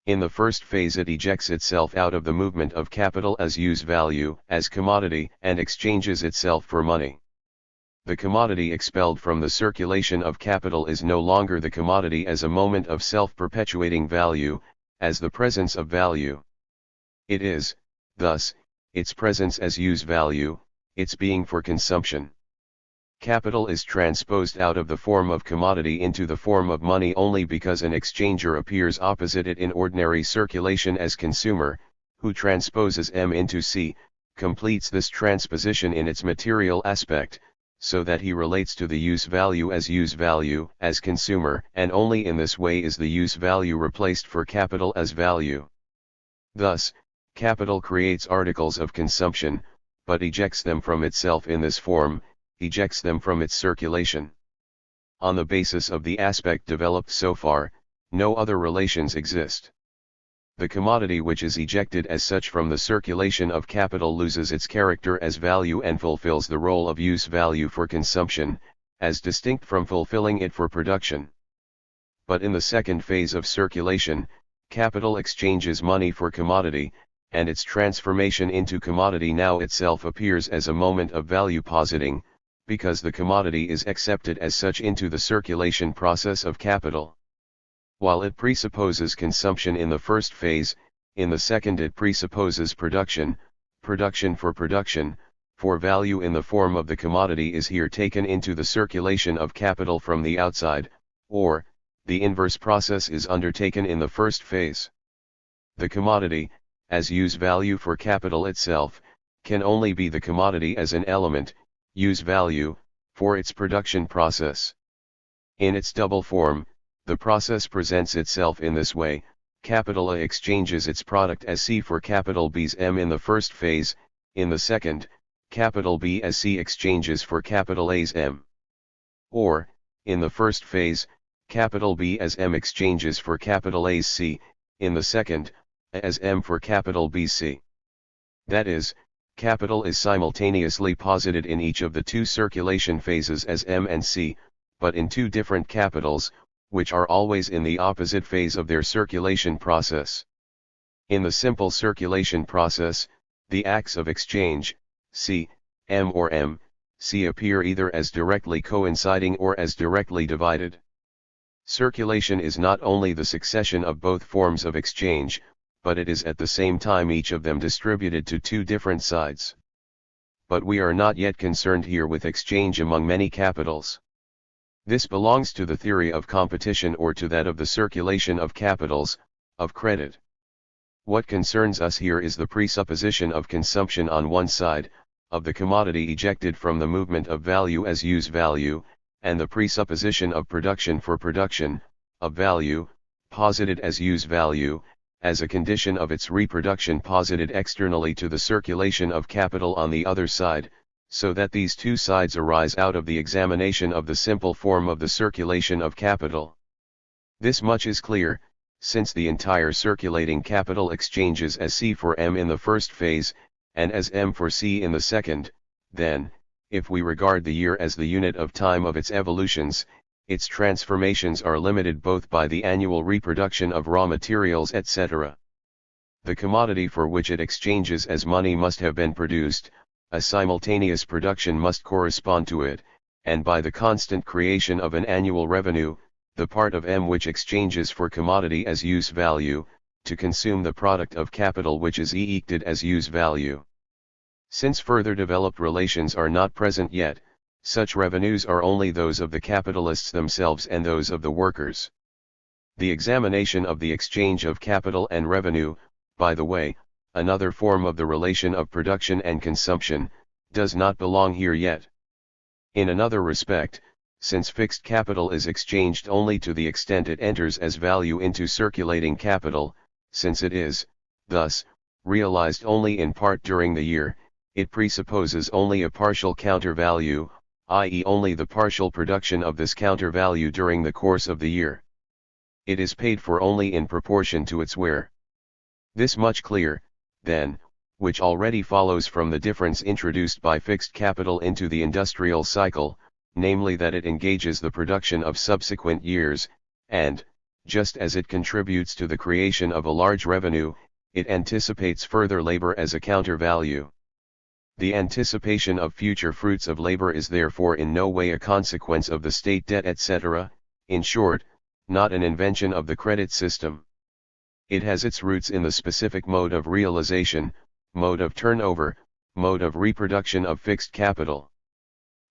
[SPEAKER 1] In the first phase it ejects itself out of the movement of capital as use value, as commodity, and exchanges itself for money. The commodity expelled from the circulation of capital is no longer the commodity as a moment of self-perpetuating value, as the presence of value. It is, thus, its presence as use value, its being for consumption. Capital is transposed out of the form of commodity into the form of money only because an exchanger appears opposite it in ordinary circulation as consumer, who transposes M into C, completes this transposition in its material aspect, so that he relates to the use value, as consumer, and only in this way is the use value replaced for capital as value. Thus, capital creates articles of consumption, but ejects them from itself in this form, ejects them from its circulation. On the basis of the aspect developed so far, no other relations exist. The commodity which is ejected as such from the circulation of capital loses its character as value and fulfills the role of use value for consumption, as distinct from fulfilling it for production. But in the second phase of circulation, capital exchanges money for commodity, and its transformation into commodity now itself appears as a moment of value positing, because the commodity is accepted as such into the circulation process of capital. While it presupposes consumption in the first phase, in the second it presupposes production, production, for value in the form of the commodity is here taken into the circulation of capital from the outside, or, the inverse process is undertaken in the first phase. The commodity, as use value for capital itself, can only be the commodity as an element, use value, for its production process. In its double form, the process presents itself in this way: capital A exchanges its product as C for capital B's M in the first phase, in the second, capital B as C exchanges for capital A's M. Or, in the first phase, capital B as M exchanges for capital A's C, in the second, A as M for capital B's C. That is, capital is simultaneously posited in each of the two circulation phases as M and C, but in two different capitals, which are always in the opposite phase of their circulation process. In the simple circulation process, the acts of exchange, C, M or M, C appear either as directly coinciding or as directly divided. Circulation is not only the succession of both forms of exchange, but it is at the same time each of them distributed to two different sides. But we are not yet concerned here with exchange among many capitals. This belongs to the theory of competition or to that of the circulation of capitals, of credit. What concerns us here is the presupposition of consumption on one side, of the commodity ejected from the movement of value as use value, and the presupposition of production for production, of value, posited as use value, as a condition of its reproduction posited externally to the circulation of capital on the other side, so that these two sides arise out of the examination of the simple form of the circulation of capital. This much is clear, since the entire circulating capital exchanges as C for M in the first phase, and as M for C in the second, then, if we regard the year as the unit of time of its evolutions, its transformations are limited both by the annual reproduction of raw materials etc. The commodity for which it exchanges as money must have been produced, a simultaneous production must correspond to it, and by the constant creation of an annual revenue, the part of M which exchanges for commodity as use value, to consume the product of capital which is ejected as use value. Since further developed relations are not present yet, such revenues are only those of the capitalists themselves and those of the workers. The examination of the exchange of capital and revenue, by the way, another form of the relation of production and consumption, does not belong here yet. In another respect, since fixed capital is exchanged only to the extent it enters as value into circulating capital, since it is, thus, realized only in part during the year, it presupposes only a partial counter-value, i.e. only the partial production of this counter-value during the course of the year. It is paid for only in proportion to its wear. This much clear, then, which already follows from the difference introduced by fixed capital into the industrial cycle, namely that it engages the production of subsequent years, and, just as it contributes to the creation of a large revenue, it anticipates further labor as a counter-value. The anticipation of future fruits of labor is therefore in no way a consequence of the state debt etc., in short, not an invention of the credit system. It has its roots in the specific mode of realization, mode of turnover, mode of reproduction of fixed capital.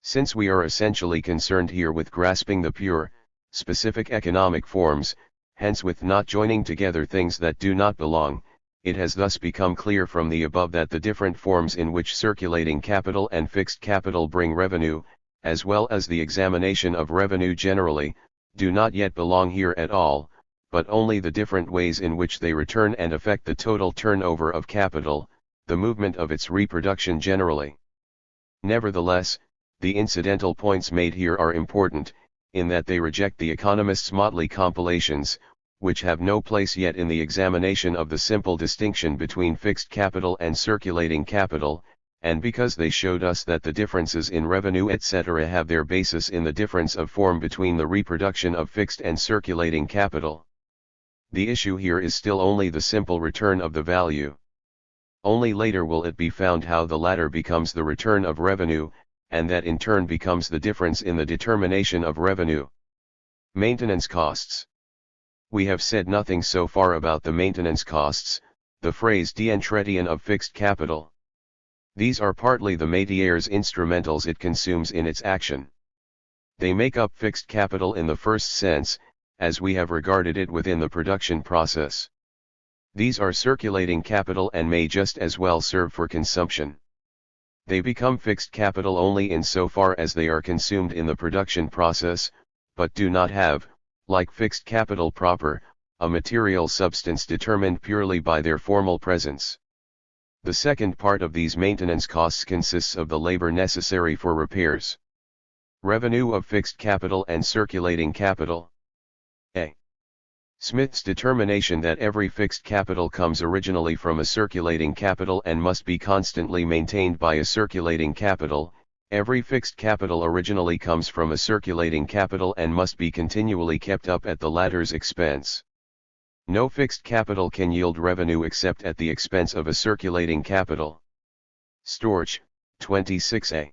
[SPEAKER 1] Since we are essentially concerned here with grasping the pure, specific economic forms, hence with not joining together things that do not belong, it has thus become clear from the above that the different forms in which circulating capital and fixed capital bring revenue, as well as the examination of revenue generally, do not yet belong here at all, but only the different ways in which they return and affect the total turnover of capital, the movement of its reproduction generally. Nevertheless, the incidental points made here are important, in that they reject the economists' motley compilations, which have no place yet in the examination of the simple distinction between fixed capital and circulating capital, and because they showed us that the differences in revenue etc. have their basis in the difference of form between the reproduction of fixed and circulating capital. The issue here is still only the simple return of the value. Only later will it be found how the latter becomes the return of revenue, and that in turn becomes the difference in the determination of revenue. Maintenance costs. We have said nothing so far about the maintenance costs, the phrase d'entretien of fixed capital. These are partly the métiers instrumentals it consumes in its action. They make up fixed capital in the first sense, as we have regarded it within the production process. These are circulating capital and may just as well serve for consumption. They become fixed capital only in so far as they are consumed in the production process, but do not have, like fixed capital proper, a material substance determined purely by their formal presence. The second part of these maintenance costs consists of the labor necessary for repairs. Revenue of fixed capital and circulating capital. Smith's determination that every fixed capital comes originally from a circulating capital and must be constantly maintained by a circulating capital. Every fixed capital originally comes from a circulating capital and must be continually kept up at the latter's expense. No fixed capital can yield revenue except at the expense of a circulating capital. Storch, 26a.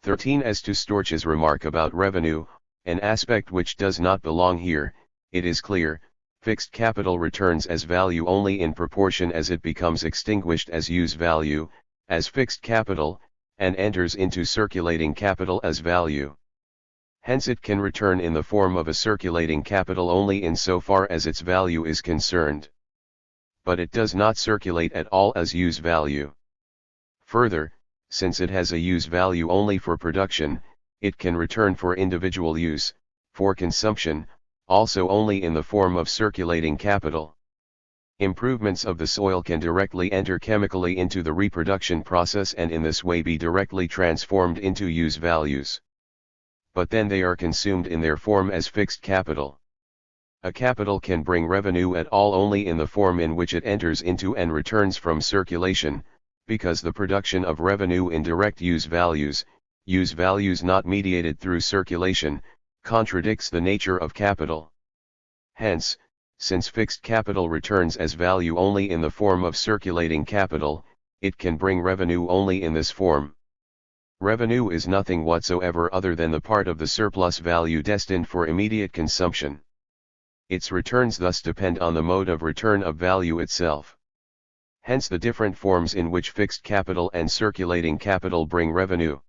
[SPEAKER 1] 13. As to Storch's remark about revenue, an aspect which does not belong here, it is clear, fixed capital returns as value only in proportion as it becomes extinguished as use value, as fixed capital, and enters into circulating capital as value. Hence it can return in the form of a circulating capital only in so far as its value is concerned. But it does not circulate at all as use value. Further, since it has a use value only for production, it can return for individual use, for consumption, also only in the form of circulating capital. Improvements of the soil can directly enter chemically into the reproduction process and in this way be directly transformed into use values. But then they are consumed in their form as fixed capital. A capital can bring revenue at all only in the form in which it enters into and returns from circulation, because the production of revenue in direct use values not mediated through circulation, contradicts the nature of capital. Hence, since fixed capital returns as value only in the form of circulating capital, it can bring revenue only in this form. Revenue is nothing whatsoever other than the part of the surplus value destined for immediate consumption. Its returns thus depend on the mode of return of value itself. Hence the different forms in which fixed capital and circulating capital bring revenue.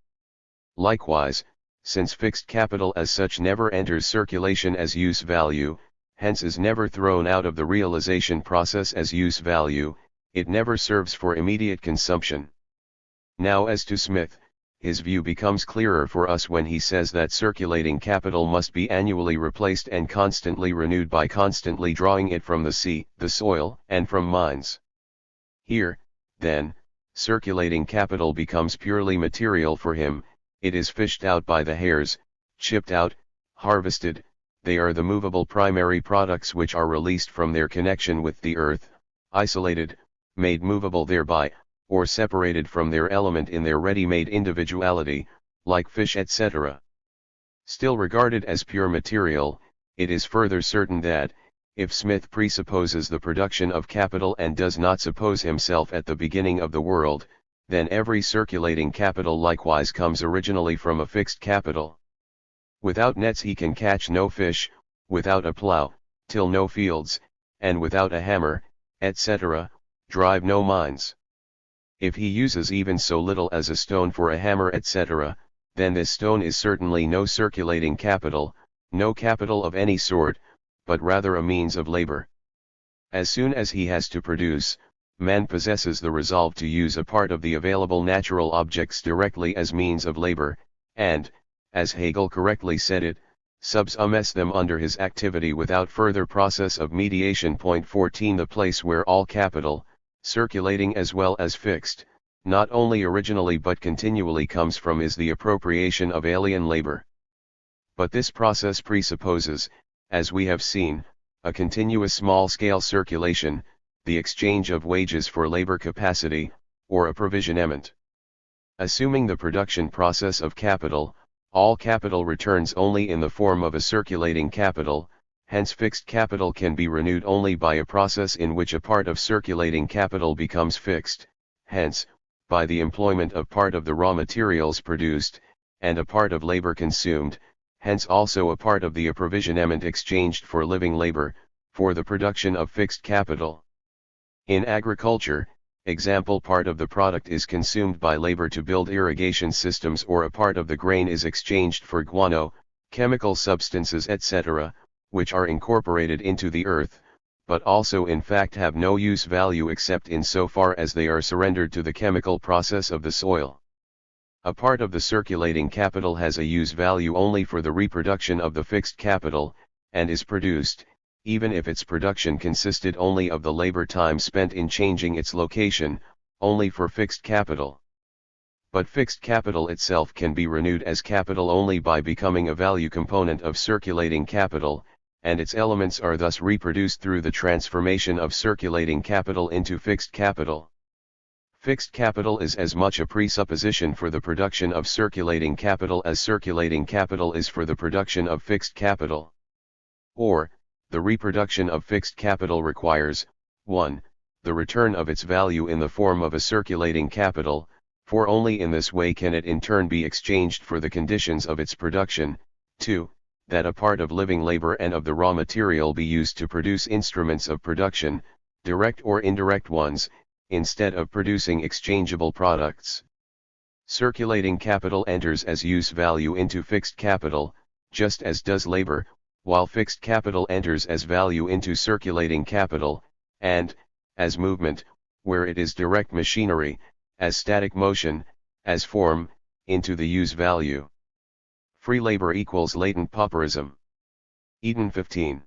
[SPEAKER 1] Likewise, since fixed capital as such never enters circulation as use value, hence is never thrown out of the realization process as use value, it never serves for immediate consumption. Now as to Smith, his view becomes clearer for us when he says that circulating capital must be annually replaced and constantly renewed by constantly drawing it from the sea, the soil, and from mines. Here, then, circulating capital becomes purely material for him. It is fished out by the hairs, chipped out, harvested. They are the movable primary products which are released from their connection with the earth, isolated, made movable thereby, or separated from their element in their ready-made individuality, like fish etc. Still regarded as pure material, it is further certain that, if Smith presupposes the production of capital and does not suppose himself at the beginning of the world, then every circulating capital likewise comes originally from a fixed capital. Without nets he can catch no fish, without a plough, till no fields, and without a hammer, etc., drive no mines. If he uses even so little as a stone for a hammer etc., then this stone is certainly no circulating capital, no capital of any sort, but rather a means of labor. As soon as he has to produce, man possesses the resolve to use a part of the available natural objects directly as means of labor, and, as Hegel correctly said it, subsumes them under his activity without further process of mediation. 14 The place where all capital, circulating as well as fixed, not only originally but continually comes from is the appropriation of alien labor. But this process presupposes, as we have seen, a continuous small-scale circulation, the exchange of wages for labor capacity, or approvisionement. Assuming the production process of capital, all capital returns only in the form of a circulating capital, hence fixed capital can be renewed only by a process in which a part of circulating capital becomes fixed, hence, by the employment of part of the raw materials produced, and a part of labor consumed, hence also a part of the approvisionement exchanged for living labor, for the production of fixed capital. In agriculture, example part of the product is consumed by labor to build irrigation systems, or a part of the grain is exchanged for guano, chemical substances etc., which are incorporated into the earth, but also in fact have no use value except in so far as they are surrendered to the chemical process of the soil. A part of the circulating capital has a use value only for the reproduction of the fixed capital, and is produced, even if its production consisted only of the labor time spent in changing its location, only for fixed capital. But fixed capital itself can be renewed as capital only by becoming a value component of circulating capital, and its elements are thus reproduced through the transformation of circulating capital into fixed capital. Fixed capital is as much a presupposition for the production of circulating capital as circulating capital is for the production of fixed capital. Or, the reproduction of fixed capital requires, 1. The return of its value in the form of a circulating capital, for only in this way can it in turn be exchanged for the conditions of its production. 2. That a part of living labor and of the raw material be used to produce instruments of production, direct or indirect ones, instead of producing exchangeable products. Circulating capital enters as use value into fixed capital, just as does labor, while fixed capital enters as value into circulating capital, and, as movement, where it is direct machinery, as static motion, as form, into the use value. Free labor equals latent pauperism. Eden 15.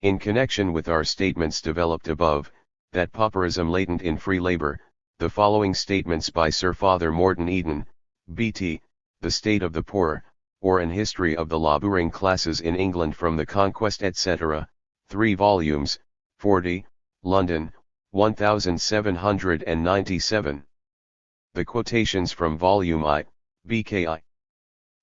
[SPEAKER 1] In connection with our statements developed above, that pauperism latent in free labor, the following statements by Sir Father Morton Eden, B.T., The State of the Poor, or An History of the Labouring Classes in England from the Conquest etc., 3 volumes, 40, London, 1797. The quotations from Volume I, BKI.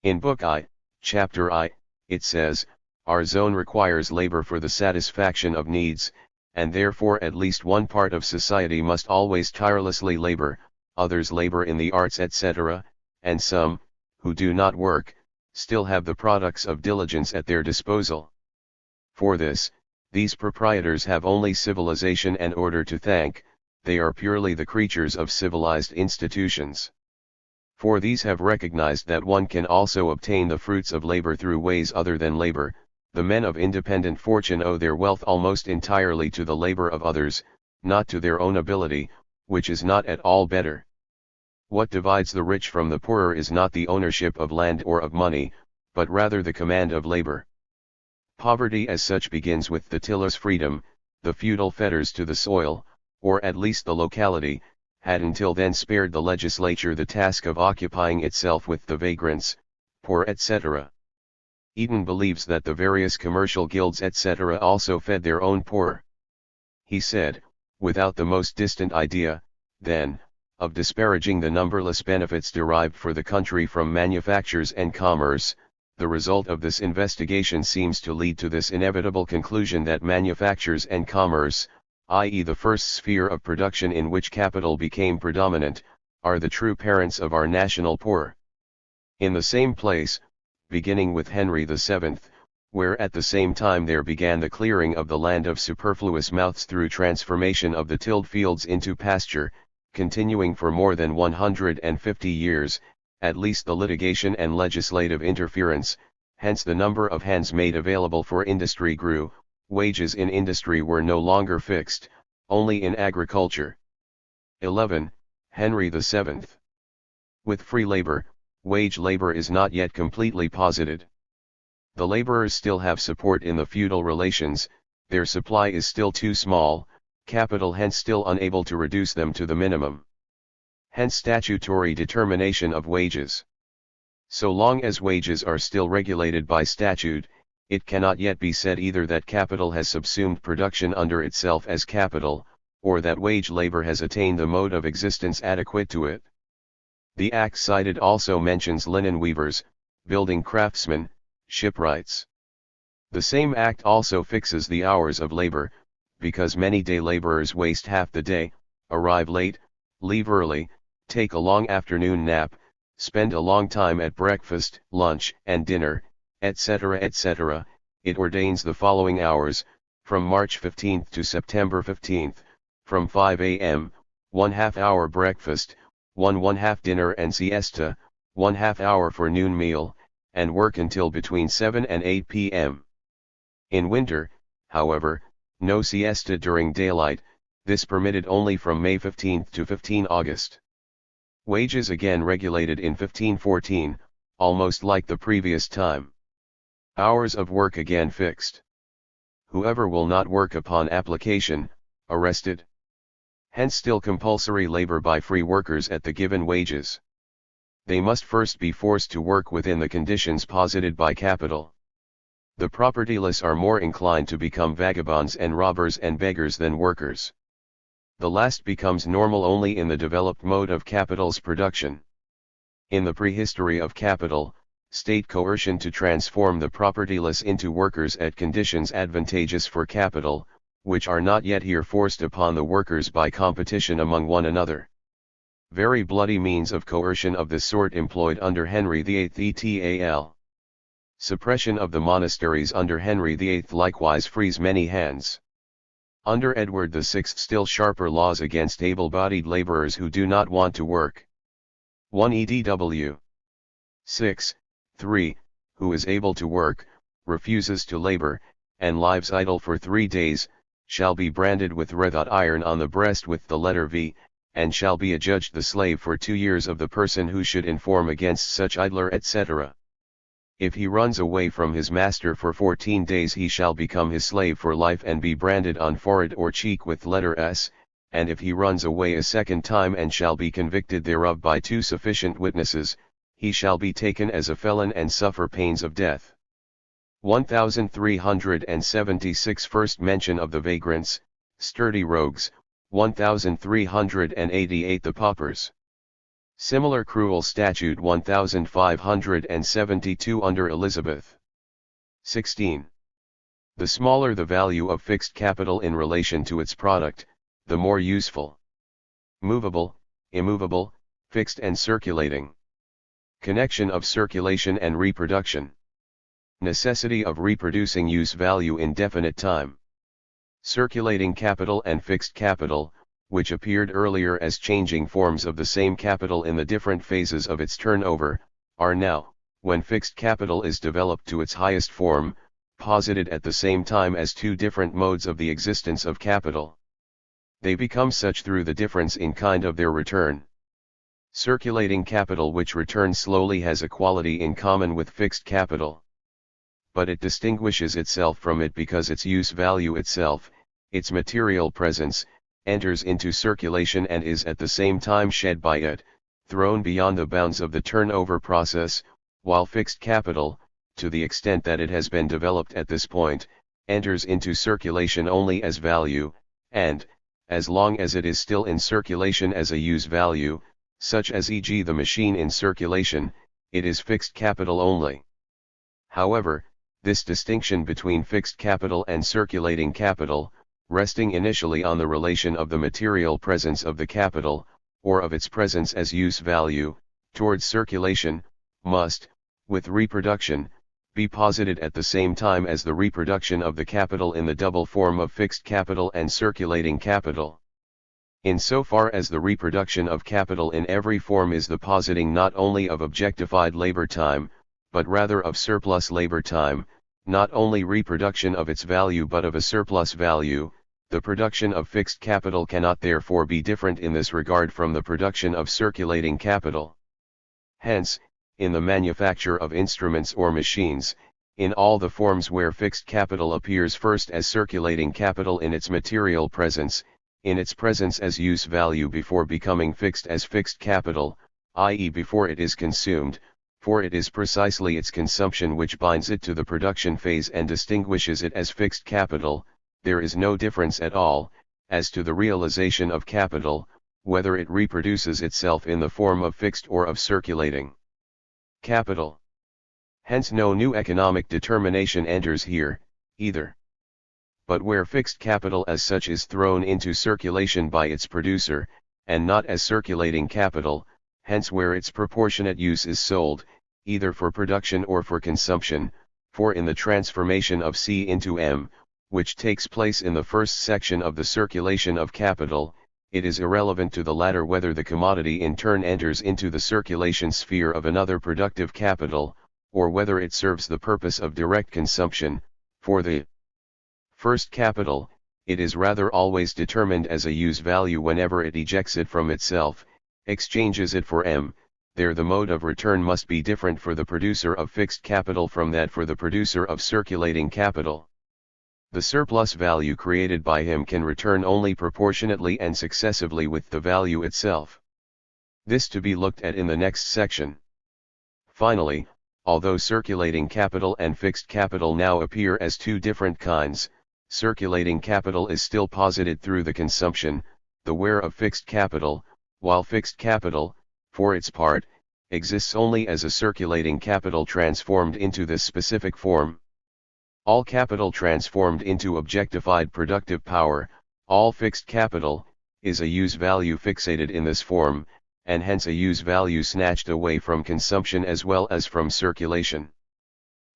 [SPEAKER 1] In Book I, Chapter I, it says, "Our zone requires labor for the satisfaction of needs, and therefore at least one part of society must always tirelessly labor, others labor in the arts etc., and some, who do not work, still have the products of diligence at their disposal. For this, these proprietors have only civilization and order to thank, they are purely the creatures of civilized institutions. For these have recognized that one can also obtain the fruits of labor through ways other than labor. The men of independent fortune owe their wealth almost entirely to the labor of others, not to their own ability, which is not at all better. What divides the rich from the poorer is not the ownership of land or of money, but rather the command of labor. Poverty as such begins with the tiller's freedom. The feudal fetters to the soil, or at least the locality, had until then spared the legislature the task of occupying itself with the vagrants, poor etc. Eden believes that the various commercial guilds etc. also fed their own poor. He said, without the most distant idea, then, of disparaging the numberless benefits derived for the country from manufactures and commerce, the result of this investigation seems to lead to this inevitable conclusion that manufactures and commerce, i.e. the first sphere of production in which capital became predominant, are the true parents of our national poor. In the same place, beginning with Henry VII, where at the same time there began the clearing of the land of superfluous mouths through transformation of the tilled fields into pasture, continuing for more than 150 years, at least the litigation and legislative interference, hence the number of hands made available for industry grew, wages in industry were no longer fixed, only in agriculture. 11. Henry VII. With free labor, wage labor is not yet completely posited. The laborers still have support in the feudal relations, their supply is still too small, capital hence still unable to reduce them to the minimum. Hence statutory determination of wages. So long as wages are still regulated by statute, it cannot yet be said either that capital has subsumed production under itself as capital, or that wage labor has attained the mode of existence adequate to it. The Act cited also mentions linen weavers, building craftsmen, shipwrights. The same Act also fixes the hours of labor, because many day laborers waste half the day, arrive late, leave early, take a long afternoon nap, spend a long time at breakfast, lunch, and dinner, etc. etc. It ordains the following hours, from March 15 to September 15, from 5 a.m., 1/2 hour breakfast, 1/2 dinner and siesta, 1/2 hour for noon meal, and work until between 7 and 8 p.m. In winter, however, no siesta during daylight, this permitted only from May 15 to 15 August. Wages again regulated in 1514, almost like the previous time. Hours of work again fixed. Whoever will not work upon application, arrested. Hence still compulsory labor by free workers at the given wages. They must first be forced to work within the conditions posited by capital. The propertyless are more inclined to become vagabonds and robbers and beggars than workers. The last becomes normal only in the developed mode of capital's production. In the prehistory of capital, state coercion to transform the propertyless into workers at conditions advantageous for capital, which are not yet here forced upon the workers by competition among one another. Very bloody means of coercion of this sort employed under Henry VIII et. Suppression of the monasteries under Henry VIII likewise frees many hands. Under Edward VI still sharper laws against able-bodied laborers who do not want to work. 1 EDW 6. 3. Who is able to work, refuses to labor, and lives idle for 3 days, shall be branded with red-hot iron on the breast with the letter V, and shall be adjudged the slave for 2 years of the person who should inform against such idler, etc. If he runs away from his master for 14 days he shall become his slave for life and be branded on forehead or cheek with letter S, and if he runs away a second time and shall be convicted thereof by 2 sufficient witnesses, he shall be taken as a felon and suffer pains of death. 1376 First mention of the vagrants, sturdy rogues, 1388 The paupers. Similar cruel statute 1572 under Elizabeth. 16. The smaller the value of fixed capital in relation to its product, the more useful. Movable, immovable, fixed and circulating. Connection of circulation and reproduction. Necessity of reproducing use value in definite time. Circulating capital and fixed capital, which appeared earlier as changing forms of the same capital in the different phases of its turnover, are now, when fixed capital is developed to its highest form, posited at the same time as 2 different modes of the existence of capital. They become such through the difference in kind of their return. Circulating capital which returns slowly has a quality in common with fixed capital. But it distinguishes itself from it because its use value itself, its material presence, enters into circulation and is at the same time shed by it, thrown beyond the bounds of the turnover process, while fixed capital, to the extent that it has been developed at this point, enters into circulation only as value, and, as long as it is still in circulation as a use value, such as e.g. the machine in circulation, it is fixed capital only. However, this distinction between fixed capital and circulating capital, resting initially on the relation of the material presence of the capital, or of its presence as use value, towards circulation, must, with reproduction, be posited at the same time as the reproduction of the capital in the double form of fixed capital and circulating capital. In so far as the reproduction of capital in every form is the positing not only of objectified labor time, but rather of surplus labor time, not only reproduction of its value but of a surplus value, the production of fixed capital cannot therefore be different in this regard from the production of circulating capital. Hence, in the manufacture of instruments or machines, in all the forms where fixed capital appears first as circulating capital in its material presence, in its presence as use value before becoming fixed as fixed capital, i.e. before it is consumed, for it is precisely its consumption which binds it to the production phase and distinguishes it as fixed capital, there is no difference at all, as to the realization of capital, whether it reproduces itself in the form of fixed or of circulating capital. Hence no new economic determination enters here, either. But where fixed capital as such is thrown into circulation by its producer, and not as circulating capital, hence where its proportionate use is sold, either for production or for consumption, for in the transformation of C into M, which takes place in the first section of the circulation of capital, it is irrelevant to the latter whether the commodity in turn enters into the circulation sphere of another productive capital, or whether it serves the purpose of direct consumption. For the first capital, it is rather always determined as a use value whenever it ejects it from itself, exchanges it for M, there the mode of return must be different for the producer of fixed capital from that for the producer of circulating capital. The surplus value created by him can return only proportionately and successively with the value itself. This to be looked at in the next section. Finally, Although circulating capital and fixed capital now appear as two different kinds, circulating capital is still posited through the consumption, the wear of fixed capital, while fixed capital, for its part, exists only as a circulating capital transformed into this specific form. All capital transformed into objectified productive power, all fixed capital, is a use value fixated in this form, and hence a use value snatched away from consumption as well as from circulation.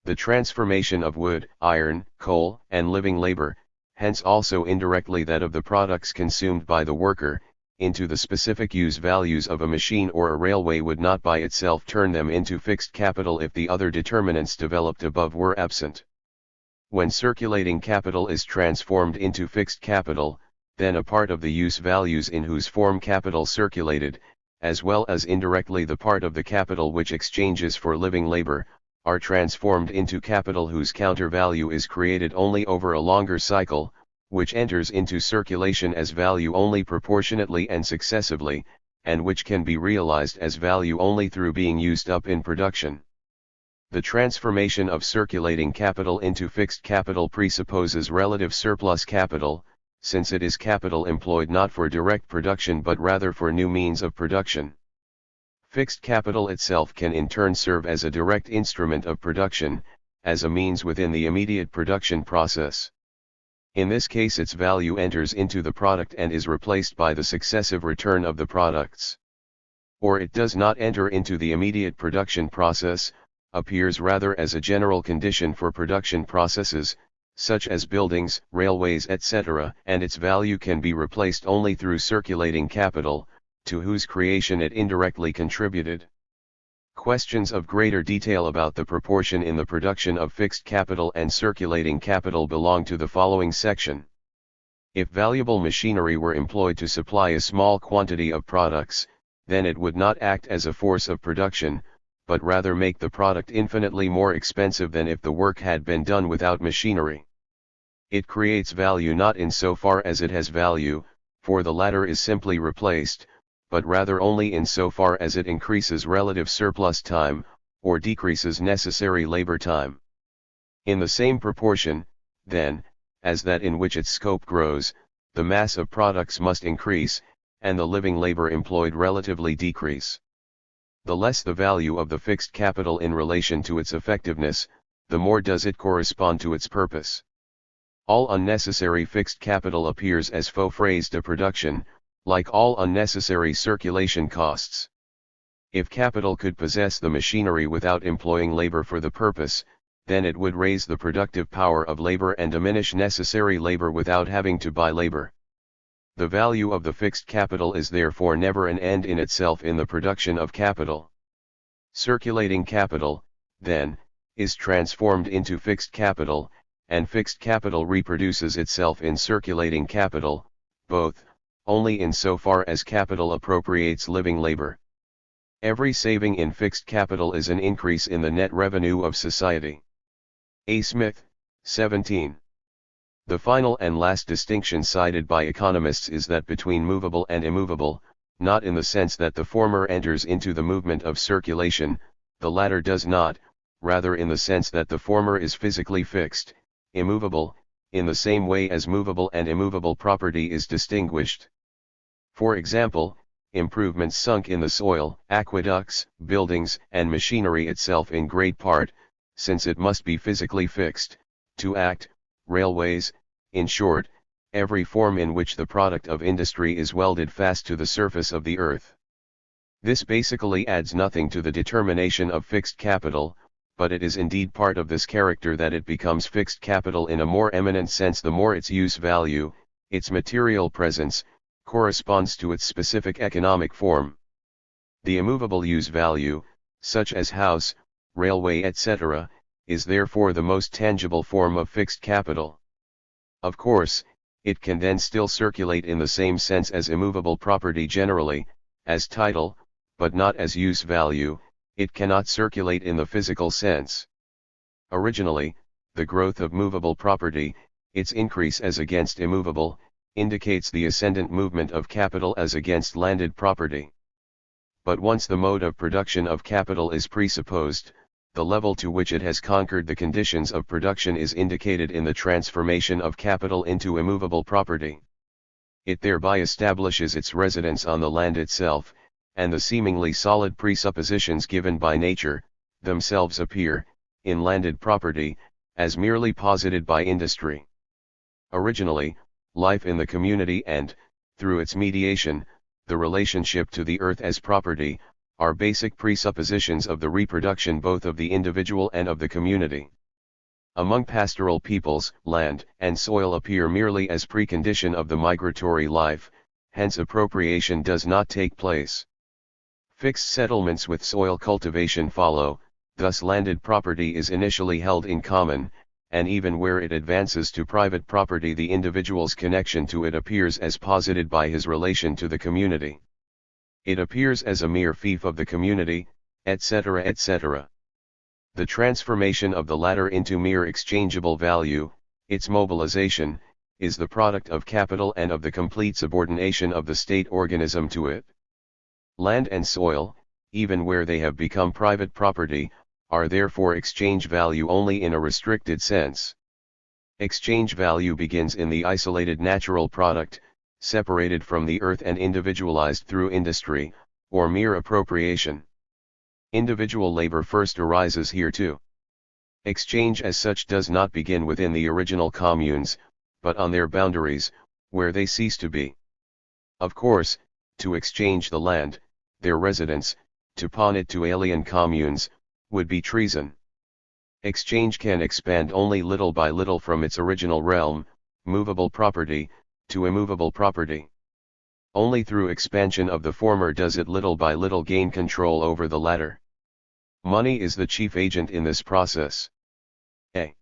[SPEAKER 1] The transformation of wood, iron, coal, and living labor, hence also indirectly that of the products consumed by the worker, into the specific use values of a machine or a railway would not by itself turn them into fixed capital if the other determinants developed above were absent. When circulating capital is transformed into fixed capital, then a part of the use values in whose form capital circulated, as well as indirectly the part of the capital which exchanges for living labor, are transformed into capital whose counter value is created only over a longer cycle, which enters into circulation as value only proportionately and successively, and which can be realized as value only through being used up in production. The transformation of circulating capital into fixed capital presupposes relative surplus capital, since it is capital employed not for direct production but rather for new means of production. Fixed capital itself can in turn serve as a direct instrument of production, as a means within the immediate production process. In this case its value enters into the product and is replaced by the successive return of the products. Or it does not enter into the immediate production process, appears rather as a general condition for production processes, such as buildings, railways, etc., and its value can be replaced only through circulating capital, to whose creation it indirectly contributed. Questions of greater detail about the proportion in the production of fixed capital and circulating capital belong to the following section. If valuable machinery were employed to supply a small quantity of products, then it would not act as a force of production, but rather make the product infinitely more expensive than if the work had been done without machinery. It creates value not in so far as it has value, for the latter is simply replaced, but rather only in so far as it increases relative surplus time, or decreases necessary labor time. In the same proportion, then, as that in which its scope grows, the mass of products must increase, and the living labor employed relatively decrease. The less the value of the fixed capital in relation to its effectiveness, the more does it correspond to its purpose. All unnecessary fixed capital appears as faux frais de production, like all unnecessary circulation costs. If capital could possess the machinery without employing labor for the purpose, then it would raise the productive power of labor and diminish necessary labor without having to buy labor. The value of the fixed capital is therefore never an end in itself in the production of capital. Circulating capital, then, is transformed into fixed capital, and fixed capital reproduces itself in circulating capital, both, only in so far as capital appropriates living labor. Every saving in fixed capital is an increase in the net revenue of society. A. Smith, 17. The final and last distinction cited by economists is that between movable and immovable, not in the sense that the former enters into the movement of circulation, the latter does not, rather in the sense that the former is physically fixed, immovable, in the same way as movable and immovable property is distinguished. For example, improvements sunk in the soil, aqueducts, buildings, and machinery itself in great part, since it must be physically fixed, to act, railways, in short, every form in which the product of industry is welded fast to the surface of the earth. This basically adds nothing to the determination of fixed capital, but it is indeed part of this character that it becomes fixed capital in a more eminent sense the more its use value, its material presence, corresponds to its specific economic form. The immovable use value, such as house, railway, etc., is therefore the most tangible form of fixed capital. Of course, it can then still circulate in the same sense as immovable property generally, as title, but not as use value. It cannot circulate in the physical sense. Originally, the growth of movable property, its increase as against immovable, indicates the ascendant movement of capital as against landed property. But once the mode of production of capital is presupposed, the level to which it has conquered the conditions of production is indicated in the transformation of capital into immovable property. It thereby establishes its residence on the land itself, and the seemingly solid presuppositions given by nature, themselves appear, in landed property, as merely posited by industry. Originally, life in the community and, through its mediation, the relationship to the earth as property, are basic presuppositions of the reproduction both of the individual and of the community. Among pastoral peoples, land and soil appear merely as precondition of the migratory life, hence appropriation does not take place. Fixed settlements with soil cultivation follow, thus landed property is initially held in common, and even where it advances to private property the individual's connection to it appears as posited by his relation to the community. It appears as a mere fief of the community, etc. etc. The transformation of the latter into mere exchangeable value, its mobilization, is the product of capital and of the complete subordination of the state organism to it. Land and soil, even where they have become private property, are therefore exchange value only in a restricted sense. Exchange value begins in the isolated natural product, separated from the earth and individualized through industry, or mere appropriation. Individual labor first arises here too. Exchange as such does not begin within the original communes, but on their boundaries, where they cease to be. Of course, to exchange the land, their residence, to pawn it to alien communes, would be treason. Exchange can expand only little by little from its original realm, movable property, to immovable property. Only through expansion of the former does it little by little gain control over the latter. Money is the chief agent in this process. A.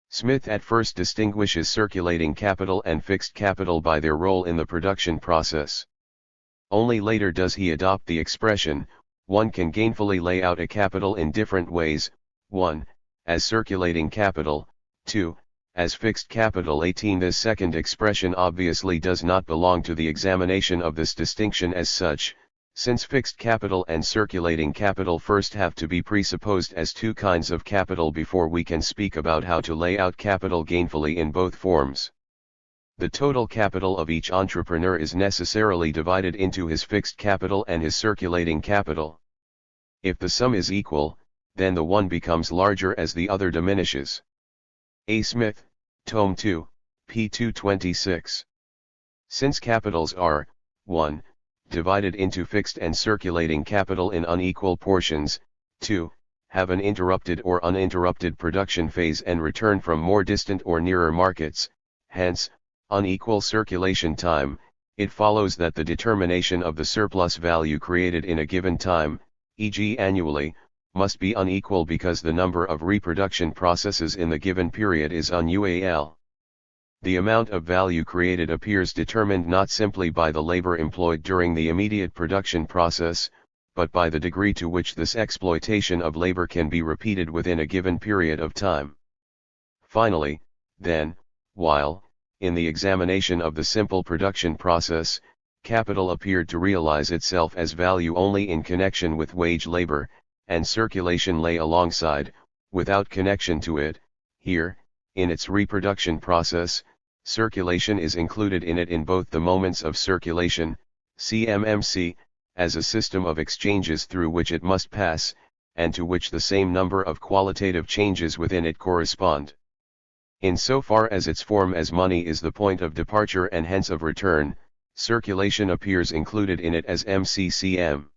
[SPEAKER 1] Smith at first distinguishes circulating capital and fixed capital by their role in the production process. Only later does he adopt the expression, one can gainfully lay out a capital in different ways, 1. As circulating capital, 2. As fixed capital. 18. This second expression obviously does not belong to the examination of this distinction as such, since fixed capital and circulating capital first have to be presupposed as two kinds of capital before we can speak about how to lay out capital gainfully in both forms. The total capital of each entrepreneur is necessarily divided into his fixed capital and his circulating capital. If the sum is equal, then the one becomes larger as the other diminishes. A. Smith, Tome 2, p. 226. Since capitals are, 1. Divided into fixed and circulating capital in unequal portions, 2. Have an interrupted or uninterrupted production phase and return from more distant or nearer markets, hence, unequal circulation time, it follows that the determination of the surplus value created in a given time, e.g. annually, must be unequal because the number of reproduction processes in the given period is unusual. The amount of value created appears determined not simply by the labor employed during the immediate production process, but by the degree to which this exploitation of labor can be repeated within a given period of time. Finally, then, while, in the examination of the simple production process, capital appeared to realize itself as value only in connection with wage labor, and circulation lay alongside, without connection to it, here, in its reproduction process, circulation is included in it in both the moments of circulation, CMMC, as a system of exchanges through which it must pass, and to which the same number of qualitative changes within it correspond. In so far as its form as money is the point of departure and hence of return, circulation appears included in it as MCCM.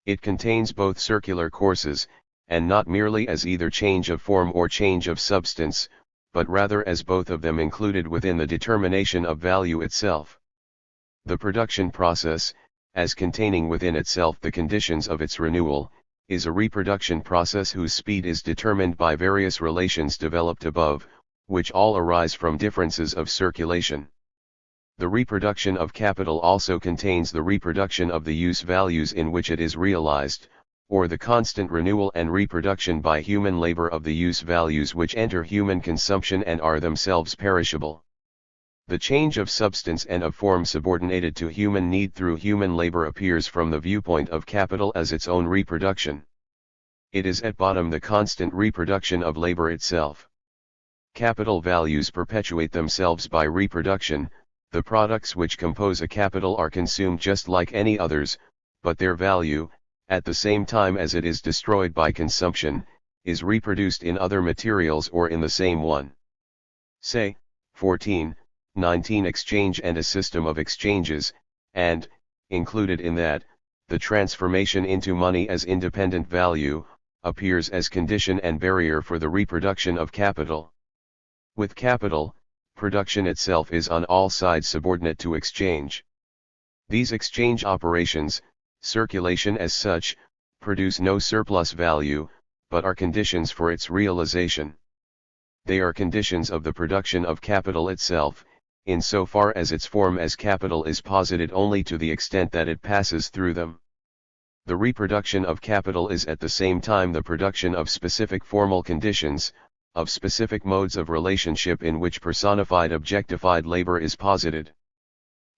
[SPEAKER 1] It contains both circular courses, and not merely as either change of form or change of substance, but rather as both of them included within the determination of value itself. The production process, as containing within itself the conditions of its renewal, is a reproduction process whose speed is determined by various relations developed above, which all arise from differences of circulation. The reproduction of capital also contains the reproduction of the use values in which it is realized, or the constant renewal and reproduction by human labor of the use values which enter human consumption and are themselves perishable. The change of substance and of form subordinated to human need through human labor appears from the viewpoint of capital as its own reproduction. It is at bottom the constant reproduction of labor itself. Capital values perpetuate themselves by reproduction. The products which compose a capital are consumed just like any others, but their value, at the same time as it is destroyed by consumption, is reproduced in other materials or in the same one. Say, 14.19 Exchange and a system of exchanges, and, included in that, the transformation into money as independent value, appears as condition and barrier for the reproduction of capital. With capital, production itself is on all sides subordinate to exchange. These exchange operations, circulation as such, produce no surplus value, but are conditions for its realization. They are conditions of the production of capital itself, insofar as its form as capital is posited only to the extent that it passes through them. The reproduction of capital is at the same time the production of specific formal conditions, of specific modes of relationship in which personified objectified labor is posited.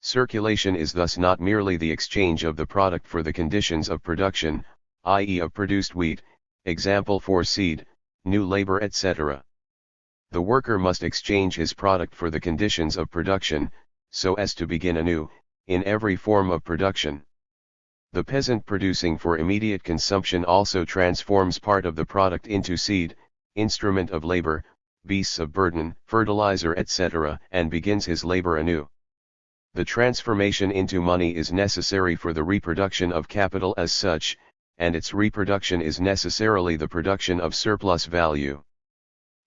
[SPEAKER 1] Circulation is thus not merely the exchange of the product for the conditions of production, i.e. of produced wheat, example for seed, new labor etc. The worker must exchange his product for the conditions of production, so as to begin anew, in every form of production. The peasant producing for immediate consumption also transforms part of the product into seed, instrument of labor, beasts of burden, fertilizer etc. and begins his labor anew. The transformation into money is necessary for the reproduction of capital as such, and its reproduction is necessarily the production of surplus value.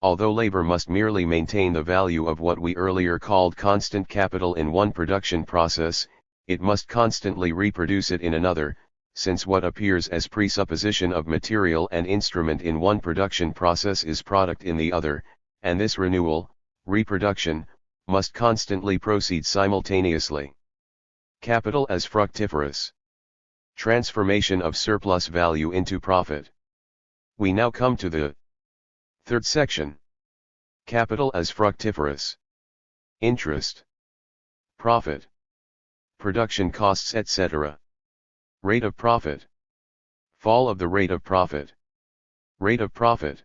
[SPEAKER 1] Although labor must merely maintain the value of what we earlier called constant capital in one production process, it must constantly reproduce it in another, since what appears as presupposition of material and instrument in one production process is product in the other, and this renewal, reproduction, must constantly proceed simultaneously. Capital as fructiferous. Transformation of surplus value into profit. We now come to the third section. Capital as fructiferous. Interest. Profit. Production costs etc. Rate of profit. Fall of the rate of profit. Rate of profit.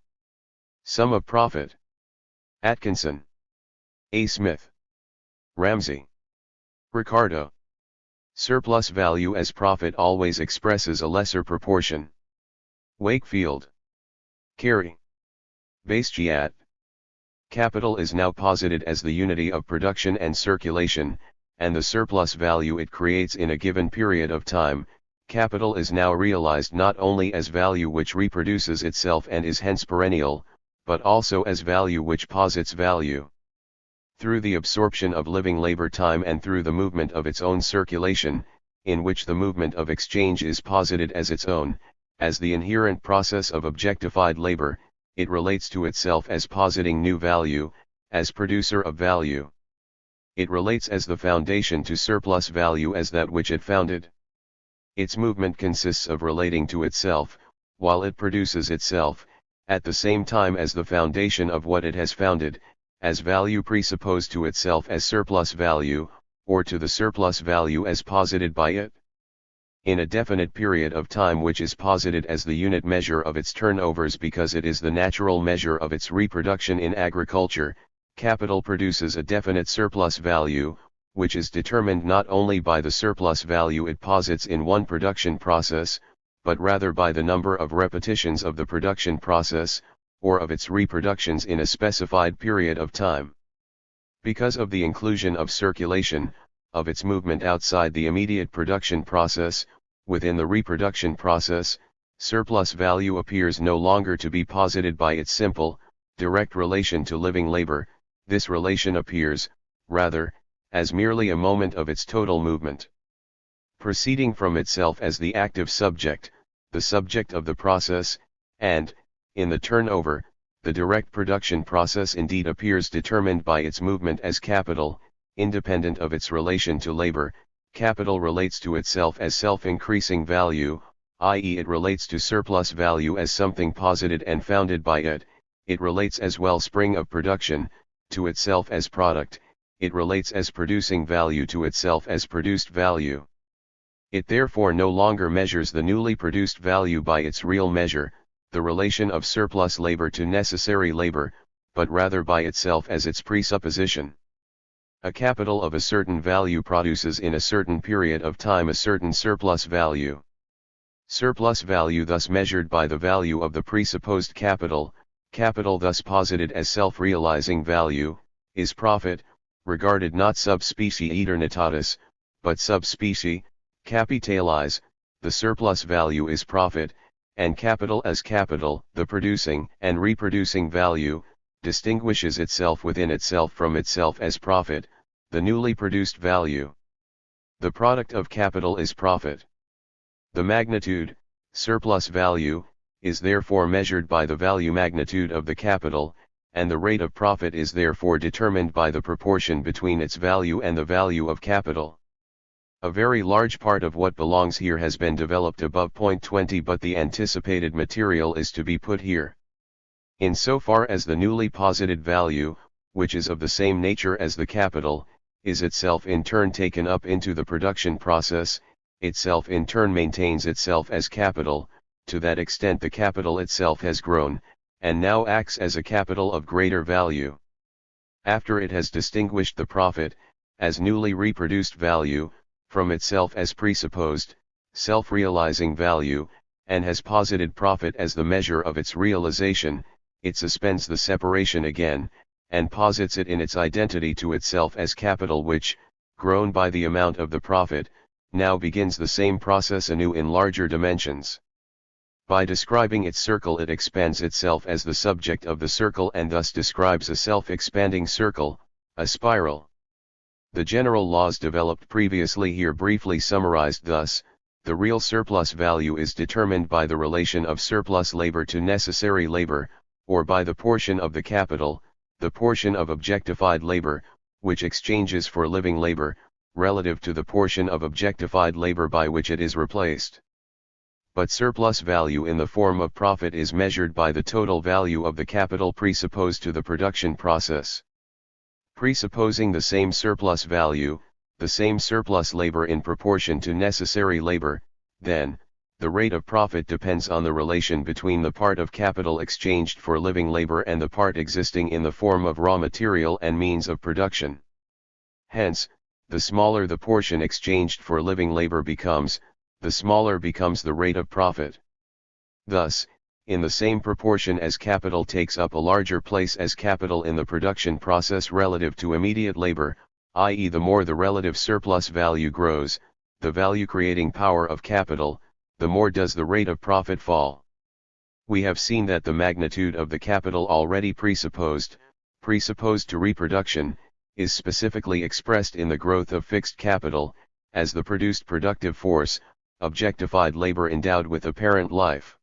[SPEAKER 1] Sum of profit. Atkinson. A. Smith. Ramsey. Ricardo. Surplus value as profit always expresses a lesser proportion. Wakefield. Carey. Bastiat. Capital is now posited as the unity of production and circulation, and the surplus value it creates in a given period of time. Capital is now realized not only as value which reproduces itself and is hence perennial, but also as value which posits value. Through the absorption of living labor time and through the movement of its own circulation, in which the movement of exchange is posited as its own, as the inherent process of objectified labor, it relates to itself as positing new value, as producer of value. It relates as the foundation to surplus value as that which it founded. Its movement consists of relating to itself, while it produces itself, at the same time as the foundation of what it has founded, as value presupposed to itself as surplus value, or to the surplus value as posited by it. In a definite period of time which is posited as the unit measure of its turnovers because it is the natural measure of its reproduction in agriculture, capital produces a definite surplus value, which is determined not only by the surplus value it posits in one production process, but rather by the number of repetitions of the production process, or of its reproductions in a specified period of time. Because of the inclusion of circulation, of its movement outside the immediate production process, within the reproduction process, surplus value appears no longer to be posited by its simple, direct relation to living labor. This relation appears, rather, as merely a moment of its total movement. Proceeding from itself as the active subject, the subject of the process, and, in the turnover, the direct production process indeed appears determined by its movement as capital, independent of its relation to labor. Capital relates to itself as self-increasing value, i.e. it relates to surplus value as something posited and founded by it. It relates as wellspring of production, to itself as product. It relates as producing value to itself as produced value. It therefore no longer measures the newly produced value by its real measure, the relation of surplus labor to necessary labor, but rather by itself as its presupposition. A capital of a certain value produces in a certain period of time a certain surplus value. Surplus value thus measured by the value of the presupposed capital, capital thus posited as self-realizing value, is profit, regarded not sub specie aeternitatis, but sub specie, capitalize, the surplus value is profit, and capital as capital, the producing and reproducing value, distinguishes itself within itself from itself as profit, the newly produced value. The product of capital is profit. The magnitude, surplus value, is therefore measured by the value magnitude of the capital, and the rate of profit is therefore determined by the proportion between its value and the value of capital. A very large part of what belongs here has been developed above point 20, but the anticipated material is to be put here. In so far as the newly posited value, which is of the same nature as the capital, is itself in turn taken up into the production process, itself in turn maintains itself as capital, to that extent the capital itself has grown, and now acts as a capital of greater value. After it has distinguished the profit, as newly reproduced value, from itself as presupposed, self-realizing value, and has posited profit as the measure of its realization, it suspends the separation again, and posits it in its identity to itself as capital which, grown by the amount of the profit, now begins the same process anew in larger dimensions. By describing its circle it expands itself as the subject of the circle and thus describes a self-expanding circle, a spiral. The general laws developed previously here briefly summarized thus: the real surplus value is determined by the relation of surplus labor to necessary labor, or by the portion of the capital, the portion of objectified labor, which exchanges for living labor, relative to the portion of objectified labor by which it is replaced. But surplus value in the form of profit is measured by the total value of the capital presupposed to the production process. Presupposing the same surplus value, the same surplus labor in proportion to necessary labor, then, the rate of profit depends on the relation between the part of capital exchanged for living labor and the part existing in the form of raw material and means of production. Hence, the smaller the portion exchanged for living labor becomes, the smaller becomes the rate of profit. Thus, in the same proportion as capital takes up a larger place as capital in the production process relative to immediate labor, i.e. the more the relative surplus value grows, the value creating power of capital, the more does the rate of profit fall. We have seen that the magnitude of the capital already presupposed to reproduction, is specifically expressed in the growth of fixed capital, as the produced productive force, objectified labor endowed with apparent life.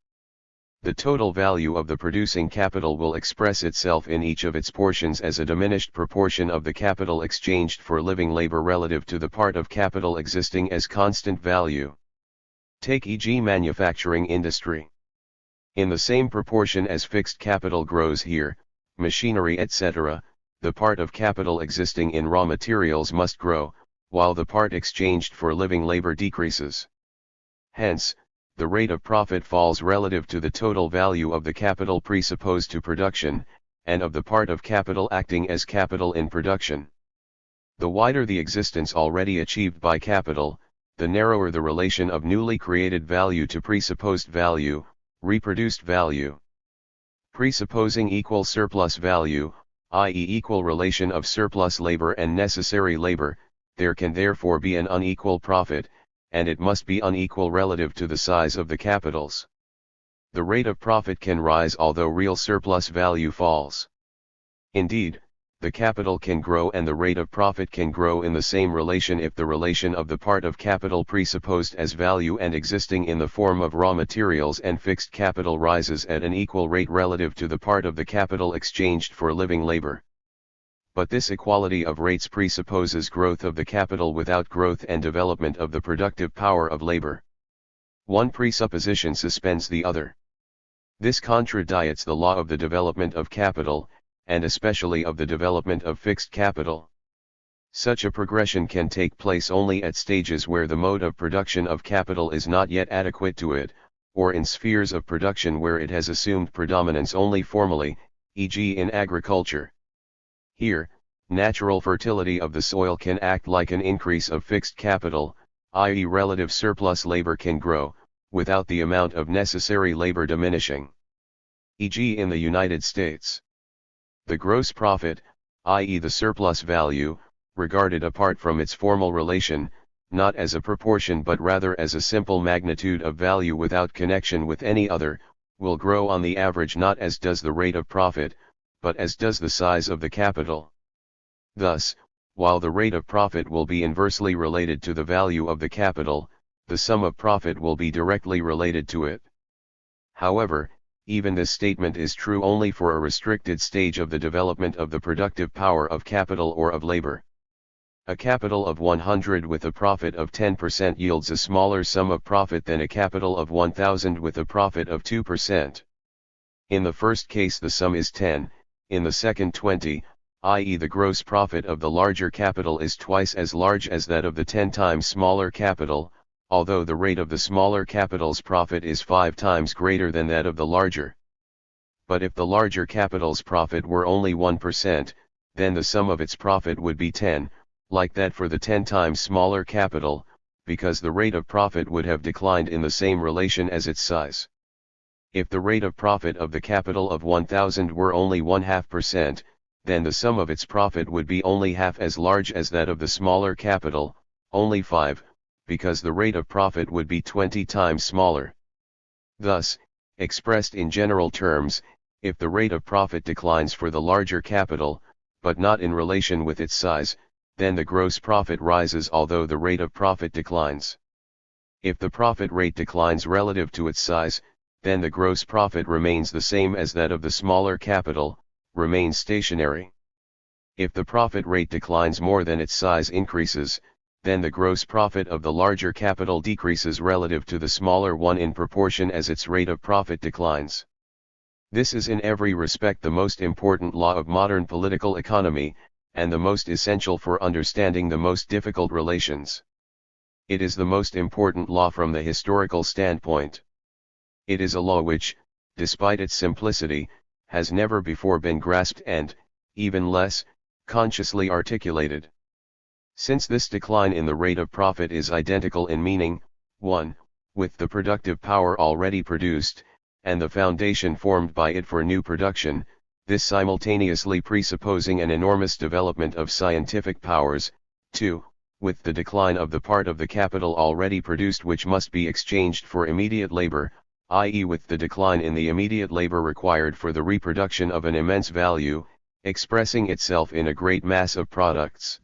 [SPEAKER 1] The total value of the producing capital will express itself in each of its portions as a diminished proportion of the capital exchanged for living labor relative to the part of capital existing as constant value. Take e.g. manufacturing industry. In the same proportion as fixed capital grows here, machinery etc., the part of capital existing in raw materials must grow, while the part exchanged for living labor decreases. Hence, the rate of profit falls relative to the total value of the capital presupposed to production, and of the part of capital acting as capital in production. The wider the existence already achieved by capital, the narrower the relation of newly created value to presupposed value, reproduced value. Presupposing equal surplus value, i.e. equal relation of surplus labor and necessary labor, there can therefore be an unequal profit, and it must be unequal relative to the size of the capitals. The rate of profit can rise although real surplus value falls. Indeed, the capital can grow and the rate of profit can grow in the same relation if the relation of the part of capital presupposed as value and existing in the form of raw materials and fixed capital rises at an equal rate relative to the part of the capital exchanged for living labor. But this equality of rates presupposes growth of the capital without growth and development of the productive power of labor. One presupposition suspends the other. This contradicts the law of the development of capital, and especially of the development of fixed capital. Such a progression can take place only at stages where the mode of production of capital is not yet adequate to it, or in spheres of production where it has assumed predominance only formally, e.g. in agriculture. Here, natural fertility of the soil can act like an increase of fixed capital, i.e. relative surplus labor can grow, without the amount of necessary labor diminishing. E.g. in the United States. The gross profit, i.e. the surplus value, regarded apart from its formal relation, not as a proportion but rather as a simple magnitude of value without connection with any other, will grow on the average not as does the rate of profit, but as does the size of the capital. Thus, while the rate of profit will be inversely related to the value of the capital, the sum of profit will be directly related to it. However, even this statement is true only for a restricted stage of the development of the productive power of capital or of labor. A capital of 100 with a profit of 10% yields a smaller sum of profit than a capital of 1000 with a profit of 2%. In the first case the sum is 10, in the second 20, i.e. the gross profit of the larger capital is twice as large as that of the 10 times smaller capital, although the rate of the smaller capital's profit is 5 times greater than that of the larger. But if the larger capital's profit were only 1%, then the sum of its profit would be 10, like that for the 10 times smaller capital, because the rate of profit would have declined in the same relation as its size. If the rate of profit of the capital of 1000 were only 0.5%, then the sum of its profit would be only half as large as that of the smaller capital, only 5, because the rate of profit would be 20 times smaller. Thus, expressed in general terms, if the rate of profit declines for the larger capital, but not in relation with its size, then the gross profit rises although the rate of profit declines. If the profit rate declines relative to its size, then the gross profit remains the same as that of the smaller capital, remains stationary. If the profit rate declines more than its size increases, then the gross profit of the larger capital decreases relative to the smaller one in proportion as its rate of profit declines. This is in every respect the most important law of modern political economy, and the most essential for understanding the most difficult relations. It is the most important law from the historical standpoint. It is a law which, despite its simplicity, has never before been grasped and, even less, consciously articulated. Since this decline in the rate of profit is identical in meaning, 1, with the productive power already produced, and the foundation formed by it for new production, this simultaneously presupposing an enormous development of scientific powers, 2, with the decline of the part of the capital already produced which must be exchanged for immediate labor, i.e. with the decline in the immediate labor required for the reproduction of an immense value, expressing itself in a great mass of products.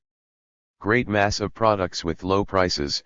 [SPEAKER 1] Great mass of products with low prices,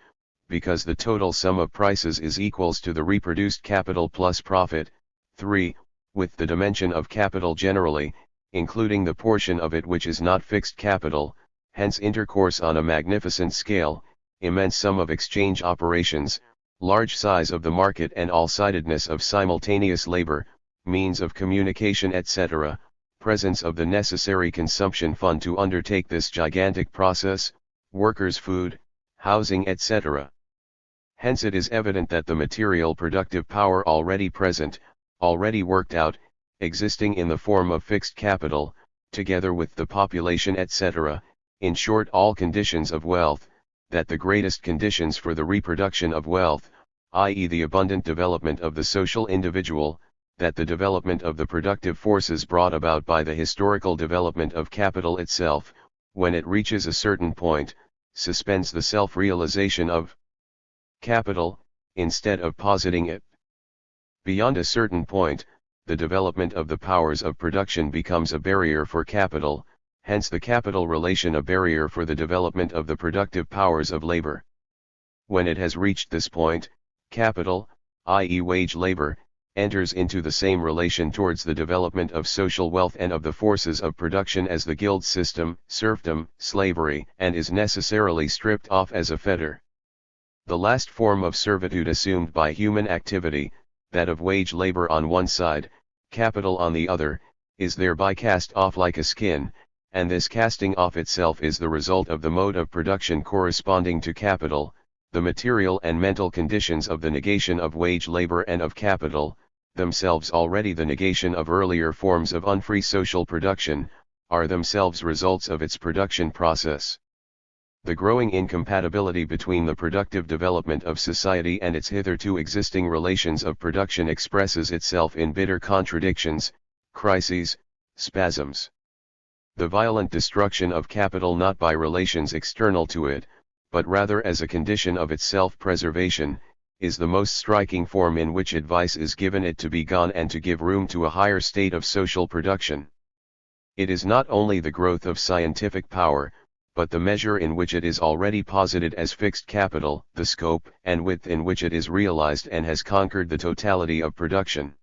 [SPEAKER 1] because the total sum of prices is equals to the reproduced capital plus profit. 3, with the dimension of capital generally, including the portion of it which is not fixed capital, hence intercourse on a magnificent scale, immense sum of exchange operations, large size of the market and all-sidedness of simultaneous labor, means of communication etc., presence of the necessary consumption fund to undertake this gigantic process, workers' food, housing etc. Hence it is evident that the material productive power already present, already worked out, existing in the form of fixed capital, together with the population etc., in short all conditions of wealth, that the greatest conditions for the reproduction of wealth, i.e. the abundant development of the social individual, that the development of the productive forces brought about by the historical development of capital itself, when it reaches a certain point, suspends the self-realization of capital, instead of positing it. Beyond a certain point, the development of the powers of production becomes a barrier for capital, hence the capital relation a barrier for the development of the productive powers of labor. When it has reached this point, capital, i.e. wage labor, enters into the same relation towards the development of social wealth and of the forces of production as the guild system, serfdom, slavery, and is necessarily stripped off as a fetter. The last form of servitude assumed by human activity, that of wage labor on one side, capital on the other, is thereby cast off like a skin, and this casting off itself is the result of the mode of production corresponding to capital, the material and mental conditions of the negation of wage labor and of capital, themselves already the negation of earlier forms of unfree social production, are themselves results of its production process. The growing incompatibility between the productive development of society and its hitherto existing relations of production expresses itself in bitter contradictions, crises, spasms. The violent destruction of capital not by relations external to it, but rather as a condition of its self-preservation, is the most striking form in which advice is given it to be gone and to give room to a higher state of social production. It is not only the growth of scientific power, but the measure in which it is already posited as fixed capital, the scope and width in which it is realized and has conquered the totality of production.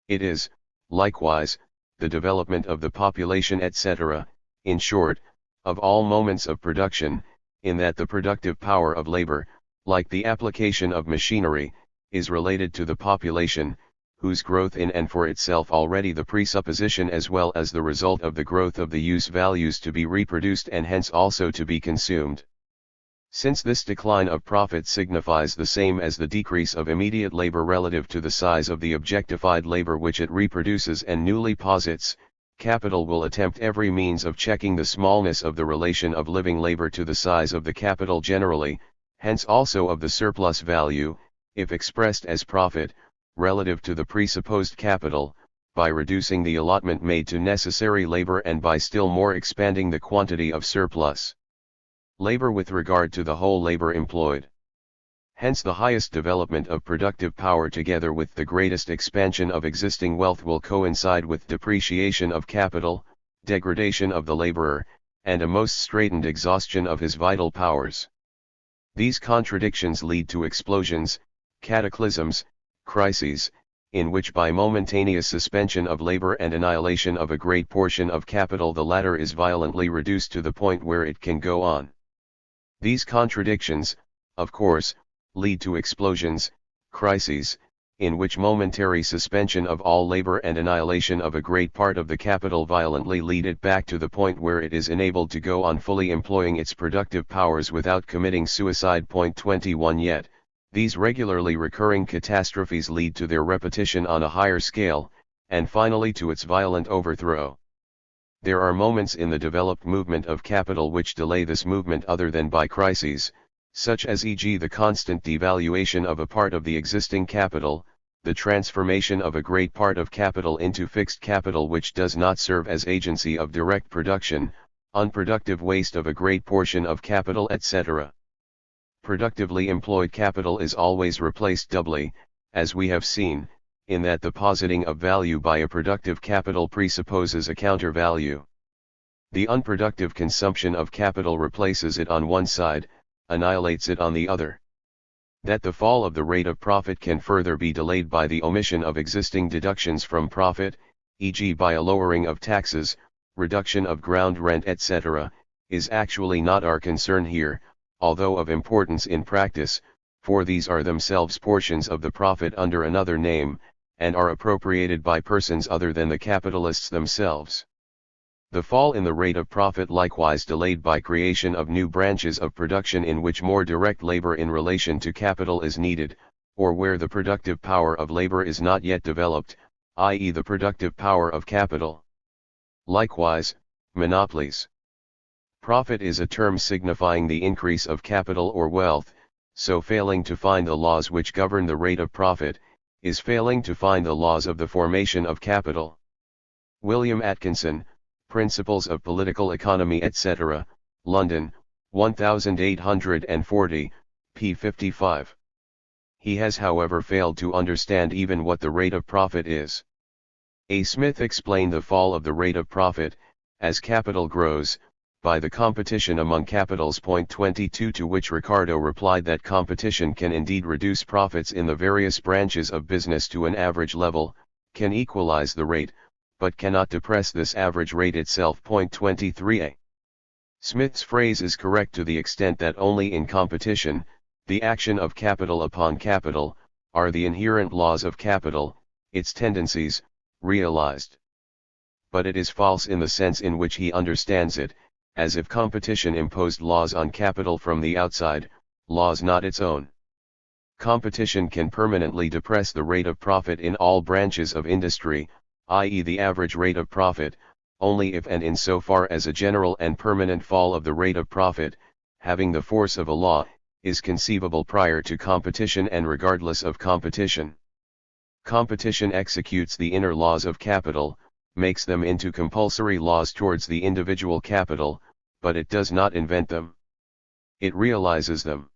[SPEAKER 1] It is, likewise, the development of the population etc., in short, of all moments of production, in that the productive power of labor, like the application of machinery, is related to the population, whose growth in and for itself already the presupposition as well as the result of the growth of the use values to be reproduced and hence also to be consumed. Since this decline of profit signifies the same as the decrease of immediate labor relative to the size of the objectified labor which it reproduces and newly posits, capital will attempt every means of checking the smallness of the relation of living labor to the size of the capital generally, hence also of the surplus value, if expressed as profit, relative to the presupposed capital, by reducing the allotment made to necessary labor and by still more expanding the quantity of surplus labor with regard to the whole labor employed. Hence the highest development of productive power together with the greatest expansion of existing wealth will coincide with depreciation of capital, degradation of the laborer, and a most straitened exhaustion of his vital powers. These contradictions lead to explosions, cataclysms, crises, in which by momentaneous suspension of labor and annihilation of a great portion of capital the latter is violently reduced to the point where it can go on. These contradictions, of course, lead to explosions, crises, in which momentary suspension of all labor and annihilation of a great part of the capital violently lead it back to the point where it is enabled to go on fully employing its productive powers without committing suicide. 21 Yet, these regularly recurring catastrophes lead to their repetition on a higher scale, and finally to its violent overthrow. There are moments in the developed movement of capital which delay this movement other than by crises, such as e.g. the constant devaluation of a part of the existing capital, the transformation of a great part of capital into fixed capital which does not serve as agency of direct production, unproductive waste of a great portion of capital etc. Productively employed capital is always replaced doubly, as we have seen, in that the positing of value by a productive capital presupposes a counter value. The unproductive consumption of capital replaces it on one side, annihilates it on the other. That the fall of the rate of profit can further be delayed by the omission of existing deductions from profit, e.g. by a lowering of taxes, reduction of ground rent etc., is actually not our concern here, although of importance in practice, for these are themselves portions of the profit under another name, and are appropriated by persons other than the capitalists themselves. The fall in the rate of profit likewise delayed by creation of new branches of production in which more direct labor in relation to capital is needed, or where the productive power of labor is not yet developed, i.e. the productive power of capital. Likewise, monopolies. Profit is a term signifying the increase of capital or wealth, so failing to find the laws which govern the rate of profit, is failing to find the laws of the formation of capital. William Atkinson, Principles of Political Economy etc., London, 1840, p. 55. He has however failed to understand even what the rate of profit is. A. Smith explained the fall of the rate of profit, as capital grows, by the competition among capitals. 22 To which Ricardo replied that competition can indeed reduce profits in the various branches of business to an average level, can equalize the rate, but cannot depress this average rate itself. 23a. Smith's phrase is correct to the extent that only in competition, the action of capital upon capital, are the inherent laws of capital, its tendencies, realized. But it is false in the sense in which he understands it, as if competition imposed laws on capital from the outside, laws not its own. Competition can permanently depress the rate of profit in all branches of industry, i.e. the average rate of profit, only if and insofar as a general and permanent fall of the rate of profit, having the force of a law, is conceivable prior to competition and regardless of competition. Competition executes the inner laws of capital, makes them into compulsory laws towards the individual capital, but it does not invent them. It realizes them.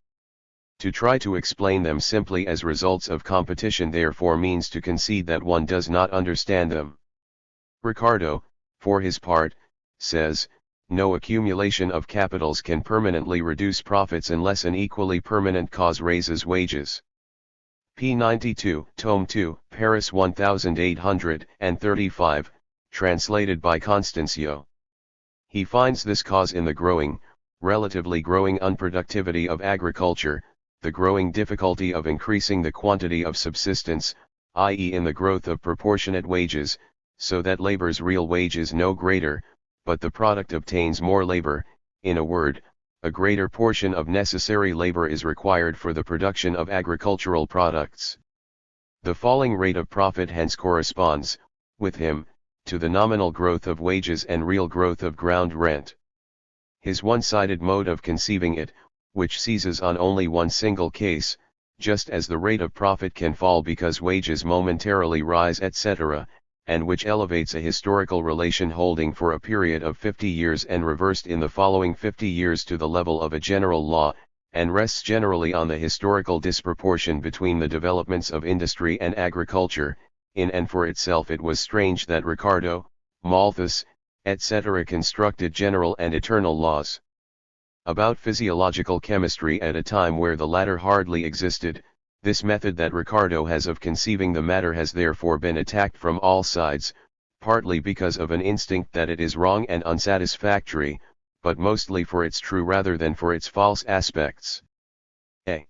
[SPEAKER 1] To try to explain them simply as results of competition therefore means to concede that one does not understand them. Ricardo, for his part, says, no accumulation of capitals can permanently reduce profits unless an equally permanent cause raises wages. p. 92, Tome 2, Paris 1835, translated by Constancio. He finds this cause in the growing, relatively growing unproductivity of agriculture, the growing difficulty of increasing the quantity of subsistence, i.e. in the growth of proportionate wages, so that labor's real wage is no greater, but the product obtains more labor. In a word, a greater portion of necessary labor is required for the production of agricultural products. The falling rate of profit hence corresponds, with him, to the nominal growth of wages and real growth of ground rent. His one-sided mode of conceiving it, which seizes on only one single case, just as the rate of profit can fall because wages momentarily rise etc., and which elevates a historical relation holding for a period of 50 years and reversed in the following 50 years to the level of a general law, and rests generally on the historical disproportion between the developments of industry and agriculture. In and for itself it was strange that Ricardo, Malthus, etc. constructed general and eternal laws about physiological chemistry at a time where the latter hardly existed. This method that Ricardo has of conceiving the matter has therefore been attacked from all sides, partly because of an instinct that it is wrong and unsatisfactory, but mostly for its true rather than for its false aspects. A.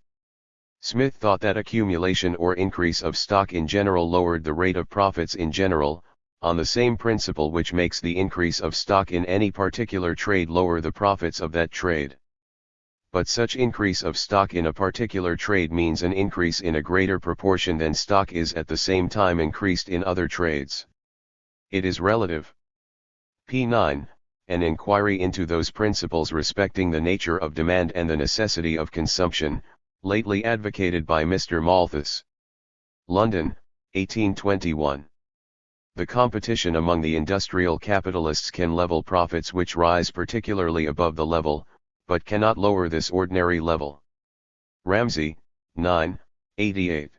[SPEAKER 1] Smith thought that accumulation or increase of stock in general lowered the rate of profits in general, on the same principle which makes the increase of stock in any particular trade lower the profits of that trade. But such increase of stock in a particular trade means an increase in a greater proportion than stock is at the same time increased in other trades. It is relative. p. 9, an inquiry into those principles respecting the nature of demand and the necessity of consumption, lately advocated by Mr. Malthus. London, 1821. The competition among the industrial capitalists can level profits which rise particularly above the level, but cannot lower this ordinary level. Ramsay, 9, 88.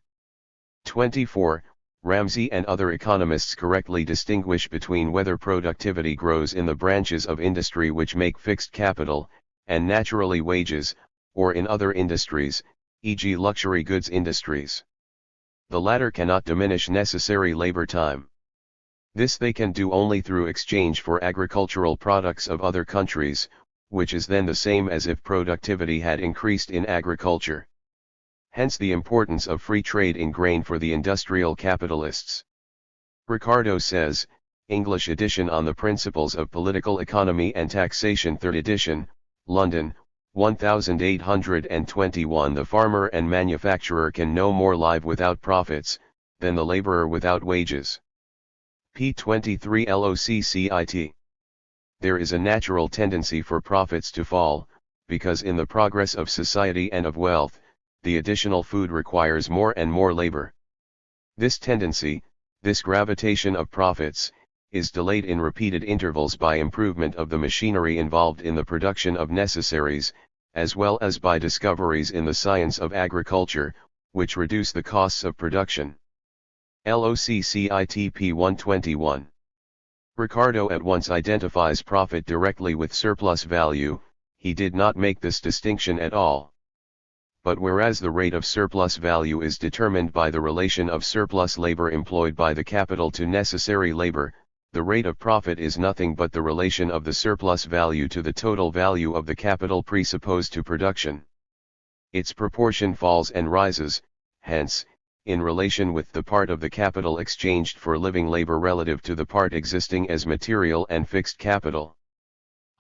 [SPEAKER 1] 24. Ramsay and other economists correctly distinguish between whether productivity grows in the branches of industry which make fixed capital, and naturally wages, or in other industries, e.g. luxury goods industries. The latter cannot diminish necessary labor time. This they can do only through exchange for agricultural products of other countries, which is then the same as if productivity had increased in agriculture. Hence the importance of free trade in grain for the industrial capitalists. Ricardo says, English edition on the Principles of Political Economy and Taxation 3rd edition, London, 1821. The farmer and manufacturer can no more live without profits, than the laborer without wages. p. 23 LOCCIT. There is a natural tendency for profits to fall, because in the progress of society and of wealth, the additional food requires more and more labor. This tendency, this gravitation of profits, is delayed in repeated intervals by improvement of the machinery involved in the production of necessaries, as well as by discoveries in the science of agriculture, which reduce the costs of production. LOCCIT p. 121. Ricardo at once identifies profit directly with surplus value. He did not make this distinction at all. But whereas the rate of surplus value is determined by the relation of surplus labor employed by the capital to necessary labor, the rate of profit is nothing but the relation of the surplus value to the total value of the capital presupposed to production. Its proportion falls and rises, hence, in relation with the part of the capital exchanged for living labor relative to the part existing as material and fixed capital.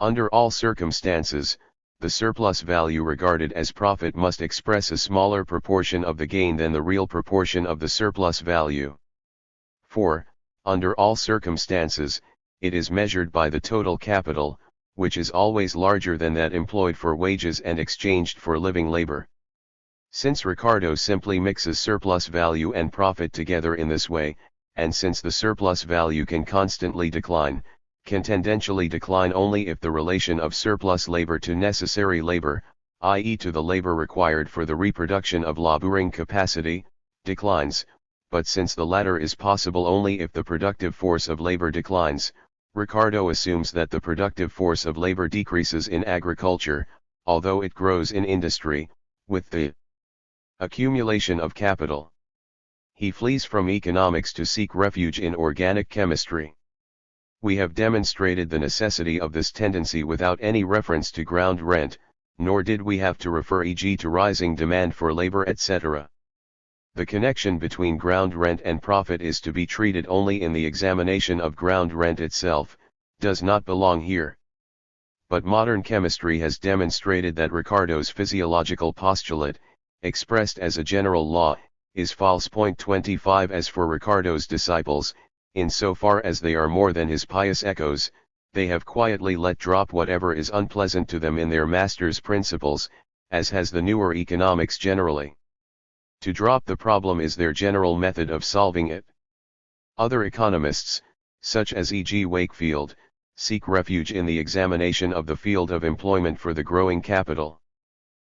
[SPEAKER 1] Under all circumstances, the surplus value regarded as profit must express a smaller proportion of the gain than the real proportion of the surplus value. 4. Under all circumstances, it is measured by the total capital, which is always larger than that employed for wages and exchanged for living labor. Since Ricardo simply mixes surplus value and profit together in this way, and since the surplus value can constantly decline, can tendentially decline only if the relation of surplus labor to necessary labor, i.e. to the labor required for the reproduction of laboring capacity, declines, but since the latter is possible only if the productive force of labor declines, Ricardo assumes that the productive force of labor decreases in agriculture, although it grows in industry, with the accumulation of capital. He flees from economics to seek refuge in organic chemistry. We have demonstrated the necessity of this tendency without any reference to ground rent, nor did we have to refer e.g. to rising demand for labor etc. The connection between ground rent and profit is to be treated only in the examination of ground rent itself, does not belong here. But modern chemistry has demonstrated that Ricardo's physiological postulate, expressed as a general law, is false. 25 As for Ricardo's disciples, insofar as they are more than his pious echoes, they have quietly let drop whatever is unpleasant to them in their master's principles, as has the newer economics generally. To drop the problem is their general method of solving it. Other economists, such as E.G. Wakefield, seek refuge in the examination of the field of employment for the growing capital.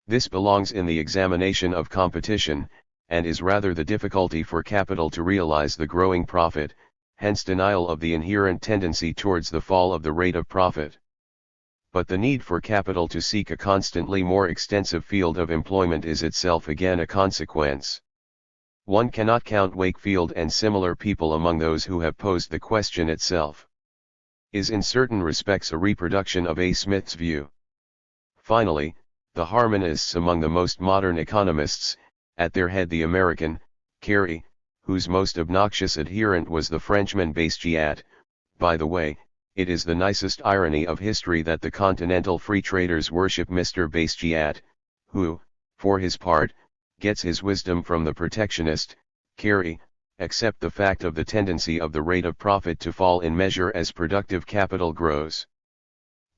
[SPEAKER 1] This belongs in the examination of competition, and is rather the difficulty for capital to realize the growing profit, hence denial of the inherent tendency towards the fall of the rate of profit. But the need for capital to seek a constantly more extensive field of employment is itself again a consequence. One cannot count Wakefield and similar people among those who have posed the question itself. Is in certain respects a reproduction of A. Smith's view. Finally, the harmonists among the most modern economists, at their head the American, Carey, whose most obnoxious adherent was the Frenchman Bastiat. By the way, it is the nicest irony of history that the continental free traders worship Mr. Bastiat, who, for his part, gets his wisdom from the protectionist, Carey, accept the fact of the tendency of the rate of profit to fall in measure as productive capital grows.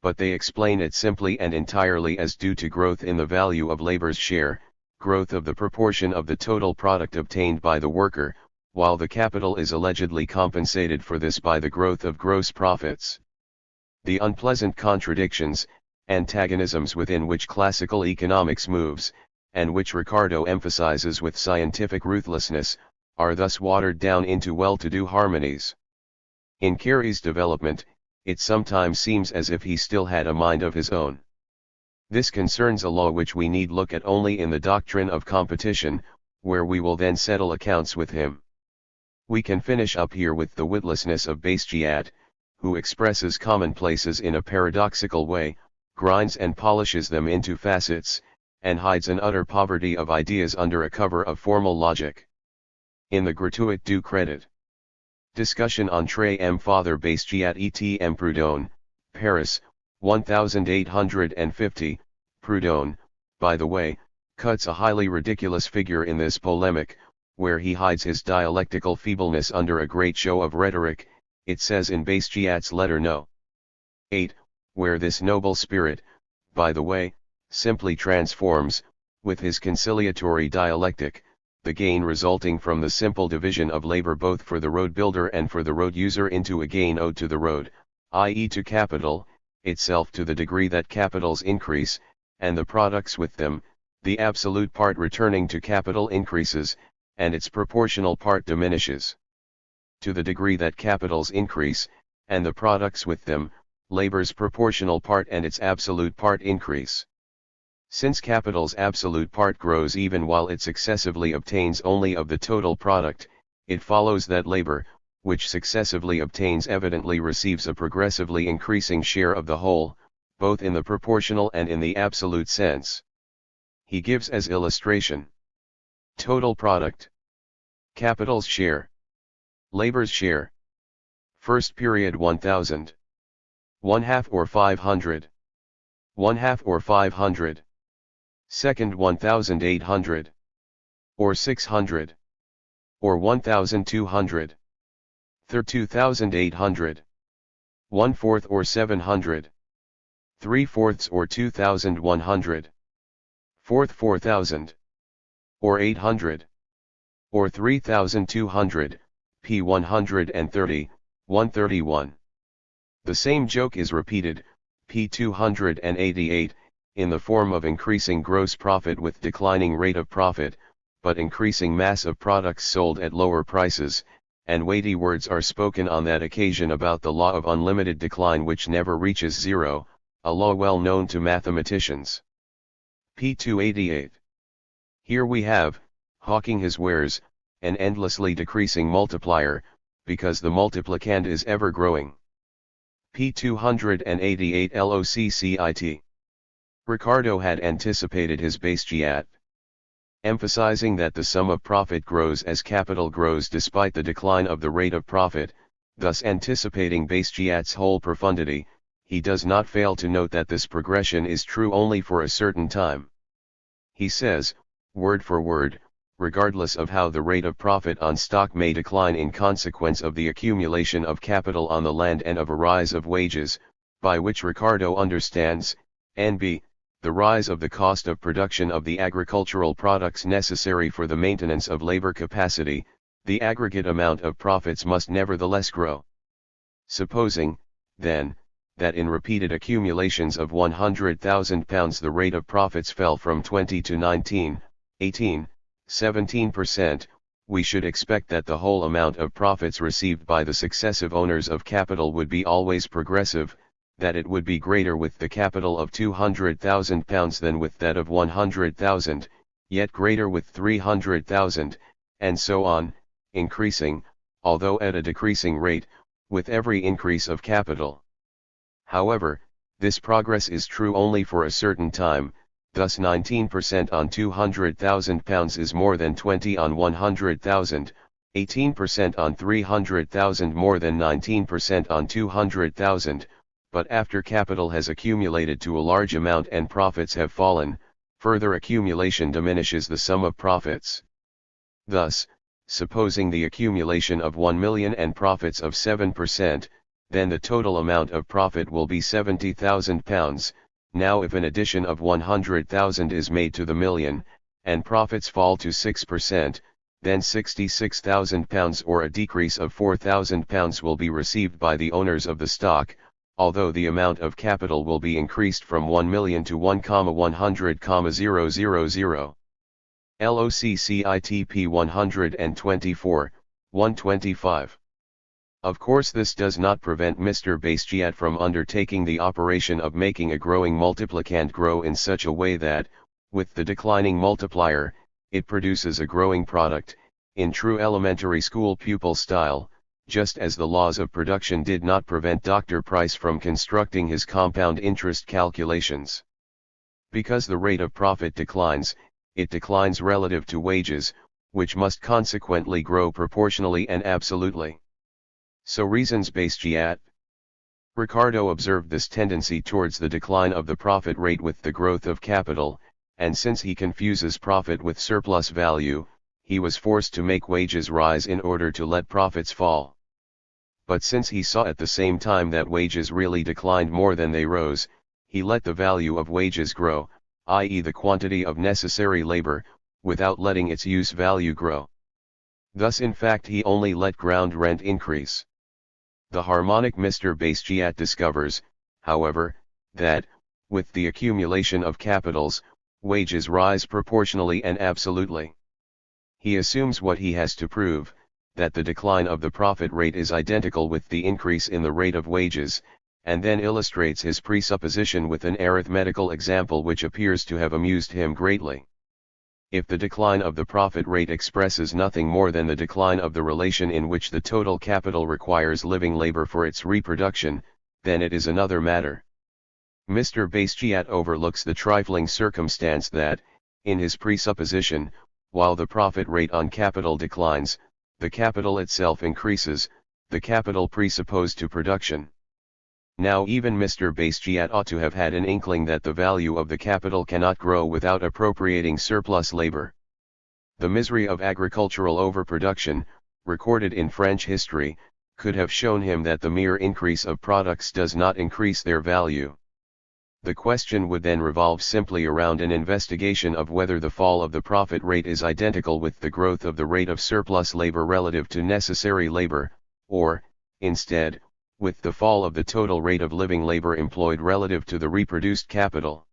[SPEAKER 1] But they explain it simply and entirely as due to growth in the value of labor's share, growth of the proportion of the total product obtained by the worker, while the capital is allegedly compensated for this by the growth of gross profits. The unpleasant contradictions, antagonisms within which classical economics moves, and which Ricardo emphasizes with scientific ruthlessness, are thus watered down into well-to-do harmonies. In Carey's development, it sometimes seems as if he still had a mind of his own. This concerns a law which we need look at only in the doctrine of competition, where we will then settle accounts with him. We can finish up here with the witlessness of Bastiat, who expresses commonplaces in a paradoxical way, grinds and polishes them into facets, and hides an utter poverty of ideas under a cover of formal logic. In the gratuit du credit. Discussion Entrée M. Father Bastiat et M. Proudhon, Paris, 1850. Proudhon, by the way, cuts a highly ridiculous figure in this polemic, where he hides his dialectical feebleness under a great show of rhetoric. It says in Bastiat's letter No. 8, where this noble spirit, by the way, simply transforms, with his conciliatory dialectic, the gain resulting from the simple division of labor both for the road builder and for the road user into a gain owed to the road, i.e. to capital, itself to the degree that capitals increase, and the products with them, the absolute part returning to capital increases, and its proportional part diminishes. To the degree that capitals increase, and the products with them, labor's proportional part and its absolute part increase. Since capital's absolute part grows even while it successively obtains only of the total product, it follows that labor, which successively obtains evidently receives a progressively increasing share of the whole, both in the proportional and in the absolute sense. He gives as illustration: total product, capital's share, labor's share. First period 1000. 1/2 or 500. 1 half or 500. Second 1800. Or 600. Or 1200. Third 2800. 1/4 or 700. 3/4 or 2100. Fourth 4000. Or 800. Or 3200, p. 130, 131. The same joke is repeated, p. 288, in the form of increasing gross profit with declining rate of profit, but increasing mass of products sold at lower prices, and weighty words are spoken on that occasion about the law of unlimited decline which never reaches zero, a law well known to mathematicians. p. 288. Here we have, hawking his wares, an endlessly decreasing multiplier, because the multiplicand is ever growing. p. 288 LOCCIT. Ricardo had anticipated his Basquiat, emphasizing that the sum of profit grows as capital grows despite the decline of the rate of profit, thus anticipating Basquiat's whole profundity. He does not fail to note that this progression is true only for a certain time. He says, word for word, regardless of how the rate of profit on stock may decline in consequence of the accumulation of capital on the land and of a rise of wages, by which Ricardo understands, N.B., the rise of the cost of production of the agricultural products necessary for the maintenance of labor capacity, the aggregate amount of profits must nevertheless grow. Supposing, then, that in repeated accumulations of £100,000 the rate of profits fell from 20 to 19, 18, 17%, we should expect that the whole amount of profits received by the successive owners of capital would be always progressive, that it would be greater with the capital of £200,000 than with that of 100,000, yet greater with 300,000, and so on, increasing, although at a decreasing rate, with every increase of capital. However, this progress is true only for a certain time, thus 19% on £200,000 is more than 20 on 100,000, 18% on 300,000 more than 19% on 200,000, but after capital has accumulated to a large amount and profits have fallen, further accumulation diminishes the sum of profits. Thus, supposing the accumulation of 1 million and profits of 7%, then the total amount of profit will be £70,000. Now if an addition of 100,000 is made to the million, and profits fall to 6%, then £66,000 or a decrease of £4,000 will be received by the owners of the stock, although the amount of capital will be increased from 1 million to 1,100,000. LOCCITP 124, 125. Of course this does not prevent Mr. Basquiat from undertaking the operation of making a growing multiplicand grow in such a way that, with the declining multiplier, it produces a growing product, in true elementary school pupil style, just as the laws of production did not prevent Dr. Price from constructing his compound interest calculations. Because the rate of profit declines, it declines relative to wages, which must consequently grow proportionally and absolutely. So reasons Basquiat. Ricardo observed this tendency towards the decline of the profit rate with the growth of capital, and since he confuses profit with surplus value, he was forced to make wages rise in order to let profits fall. But since he saw at the same time that wages really declined more than they rose, he let the value of wages grow, i.e. the quantity of necessary labor, without letting its use value grow. Thus in fact he only let ground rent increase. The harmonic Mr. Basquiat discovers, however, that, with the accumulation of capitals, wages rise proportionally and absolutely. He assumes what he has to prove, that the decline of the profit rate is identical with the increase in the rate of wages, and then illustrates his presupposition with an arithmetical example which appears to have amused him greatly. If the decline of the profit rate expresses nothing more than the decline of the relation in which the total capital requires living labor for its reproduction, then it is another matter. Mr. Basquiat overlooks the trifling circumstance that, in his presupposition, while the profit rate on capital declines, the capital itself increases, the capital presupposed to production. Now even Mr. Bastiat ought to have had an inkling that the value of the capital cannot grow without appropriating surplus labor. The misery of agricultural overproduction, recorded in French history, could have shown him that the mere increase of products does not increase their value. The question would then revolve simply around an investigation of whether the fall of the profit rate is identical with the growth of the rate of surplus labor relative to necessary labor, or, instead, with the fall of the total rate of living labor employed relative to the reproduced capital.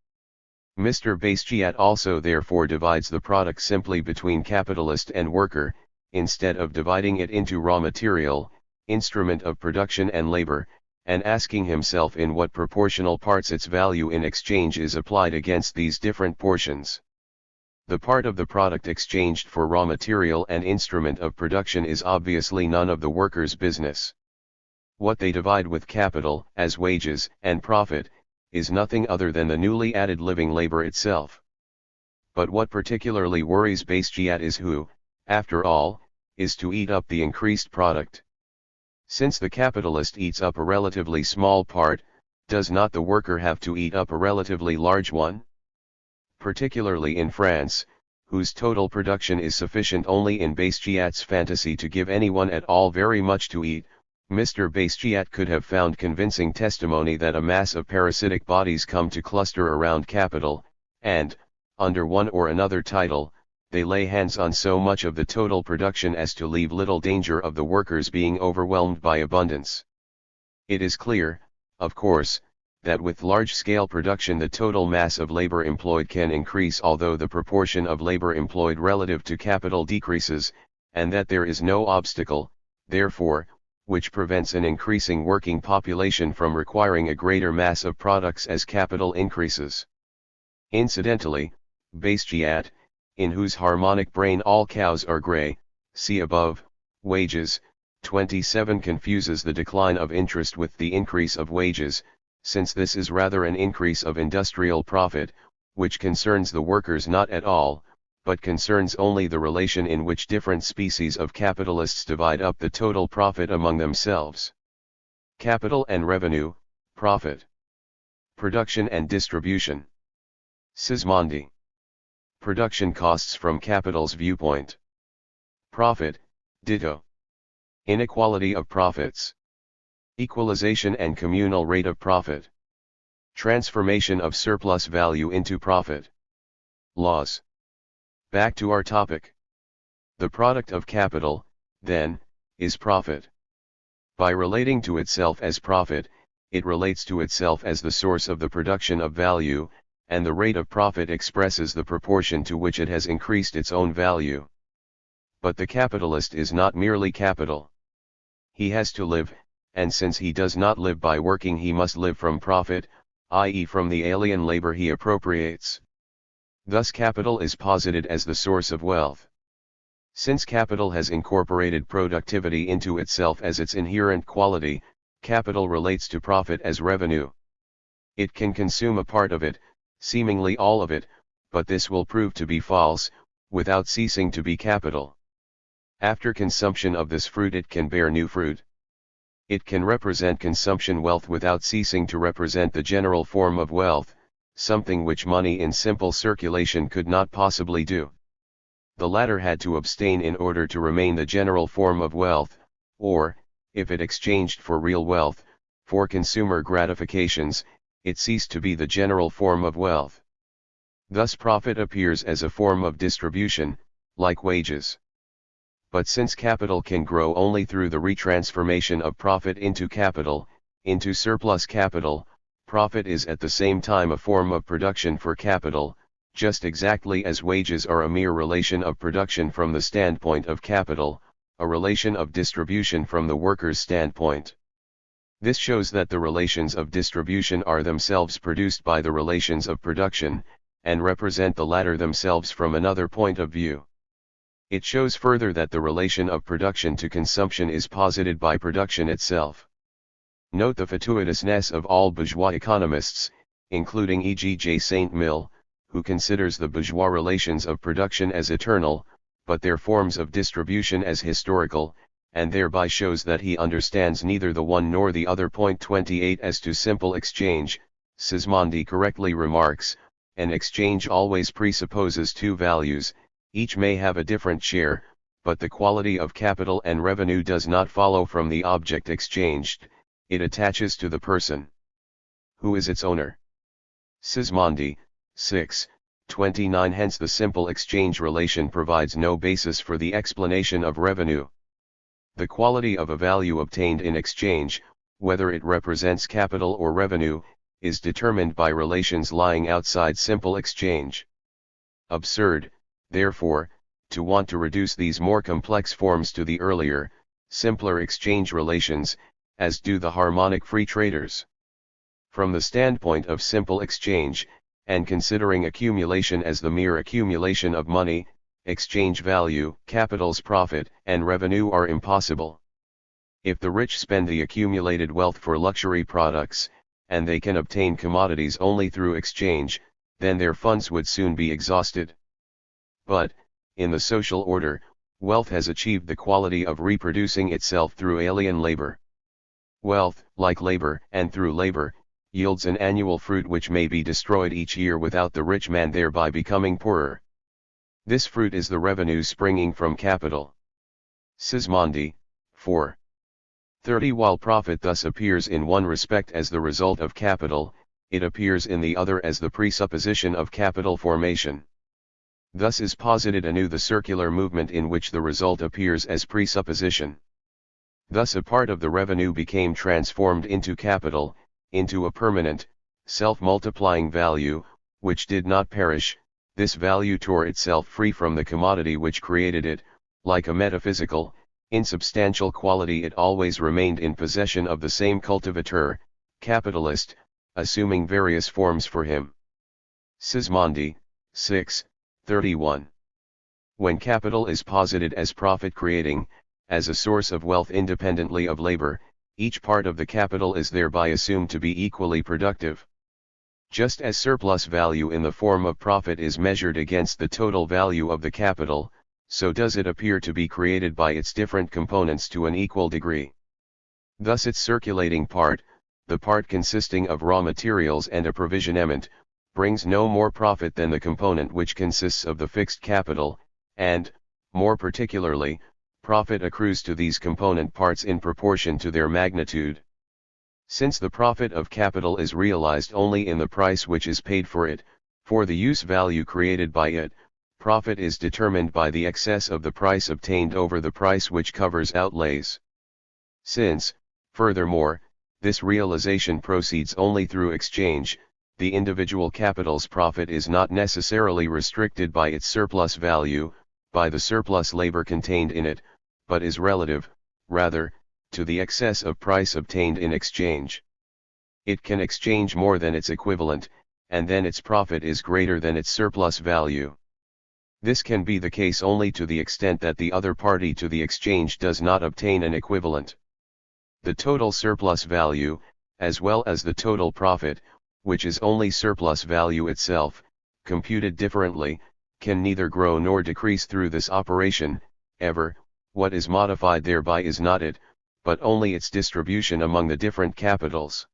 [SPEAKER 1] Mr. Bastiat also therefore divides the product simply between capitalist and worker, instead of dividing it into raw material, instrument of production and labor, and asking himself in what proportional parts its value in exchange is applied against these different portions. The part of the product exchanged for raw material and instrument of production is obviously none of the worker's business. What they divide with capital, as wages and profit, is nothing other than the newly added living labor itself. But what particularly worries Bastiat is who, after all, is to eat up the increased product. Since the capitalist eats up a relatively small part, does not the worker have to eat up a relatively large one? Particularly in France, whose total production is sufficient only in Bastiat's fantasy to give anyone at all very much to eat, Mr. Bastiat could have found convincing testimony that a mass of parasitic bodies come to cluster around capital, and, under one or another title, they lay hands on so much of the total production as to leave little danger of the workers being overwhelmed by abundance. It is clear, of course, that with large-scale production the total mass of labor employed can increase although the proportion of labor employed relative to capital decreases, and that there is no obstacle, therefore, which prevents an increasing working population from requiring a greater mass of products as capital increases. Incidentally, Bastiat, in whose harmonic brain all cows are grey, see above, wages, 27 confuses the decline of interest with the increase of wages, since this is rather an increase of industrial profit, which concerns the workers not at all, but concerns only the relation in which different species of capitalists divide up the total profit among themselves. Capital and revenue, profit. Production and distribution. Sismondi. Production costs from capital's viewpoint. Profit, ditto. Inequality of profits. Equalization and communal rate of profit. Transformation of surplus value into profit. Laws. Back to our topic. The product of capital, then, is profit. By relating to itself as profit, it relates to itself as the source of the production of value, and the rate of profit expresses the proportion to which it has increased its own value. But the capitalist is not merely capital. He has to live, and since he does not live by working he must live from profit, i.e. from the alien labor he appropriates. Thus capital is posited as the source of wealth. Since capital has incorporated productivity into itself as its inherent quality, capital relates to profit as revenue. It can consume a part of it, seemingly all of it, but this will prove to be false, without ceasing to be capital. After consumption of this fruit it can bear new fruit. It can represent consumption wealth without ceasing to represent the general form of wealth, something which money in simple circulation could not possibly do. The latter had to abstain in order to remain the general form of wealth, or, if it exchanged for real wealth, for consumer gratifications, it ceased to be the general form of wealth. Thus profit appears as a form of distribution, like wages. But since capital can grow only through the retransformation of profit into capital, into surplus capital, profit is at the same time a form of production for capital, just exactly as wages are a mere relation of production from the standpoint of capital, a relation of distribution from the worker's standpoint. This shows that the relations of distribution are themselves produced by the relations of production, and represent the latter themselves from another point of view. It shows further that the relation of production to consumption is posited by production itself. Note the fatuitousness of all bourgeois economists, including e.g. J. Saint Mill, who considers the bourgeois relations of production as eternal, but their forms of distribution as historical, and thereby shows that he understands neither the one nor the other. 28 As to simple exchange, Sismondi correctly remarks, an exchange always presupposes two values, each may have a different share, but the quality of capital and revenue does not follow from the object exchanged, it attaches to the person. Who is its owner? Sismondi, 6:29. Hence the simple exchange relation provides no basis for the explanation of revenue. The quality of a value obtained in exchange, whether it represents capital or revenue, is determined by relations lying outside simple exchange. Absurd, therefore, to want to reduce these more complex forms to the earlier, simpler exchange relations, as do the harmonic free traders. From the standpoint of simple exchange, and considering accumulation as the mere accumulation of money, exchange value, capital's profit, and revenue are impossible. If the rich spend the accumulated wealth for luxury products, and they can obtain commodities only through exchange, then their funds would soon be exhausted. But, in the social order, wealth has achieved the quality of reproducing itself through alien labor. Wealth, like labor, and through labor, yields an annual fruit which may be destroyed each year without the rich man thereby becoming poorer. This fruit is the revenue springing from capital. Sismondi, 4:30. While profit thus appears in one respect as the result of capital, it appears in the other as the presupposition of capital formation. Thus is posited anew the circular movement in which the result appears as presupposition. Thus a part of the revenue became transformed into capital, into a permanent, self-multiplying value, which did not perish. This value tore itself free from the commodity which created it, like a metaphysical, insubstantial quality. It always remained in possession of the same cultivateur, capitalist, assuming various forms for him. Sismondi, 6:31. When capital is posited as profit-creating, as a source of wealth independently of labor, each part of the capital is thereby assumed to be equally productive. Just as surplus value in the form of profit is measured against the total value of the capital, so does it appear to be created by its different components to an equal degree. Thus its circulating part, the part consisting of raw materials and approvisionment, brings no more profit than the component which consists of the fixed capital, and, more particularly, profit accrues to these component parts in proportion to their magnitude. Since the profit of capital is realized only in the price which is paid for it, for the use value created by it, profit is determined by the excess of the price obtained over the price which covers outlays. Since, furthermore, this realization proceeds only through exchange, the individual capital's profit is not necessarily restricted by its surplus value, by the surplus labor contained in it, but is relative, rather, to the excess of price obtained in exchange. It can exchange more than its equivalent, and then its profit is greater than its surplus value. This can be the case only to the extent that the other party to the exchange does not obtain an equivalent. The total surplus value, as well as the total profit, which is only surplus value itself, computed differently, can neither grow nor decrease through this operation, ever. What is modified thereby is not it, but only its distribution among the different capitals.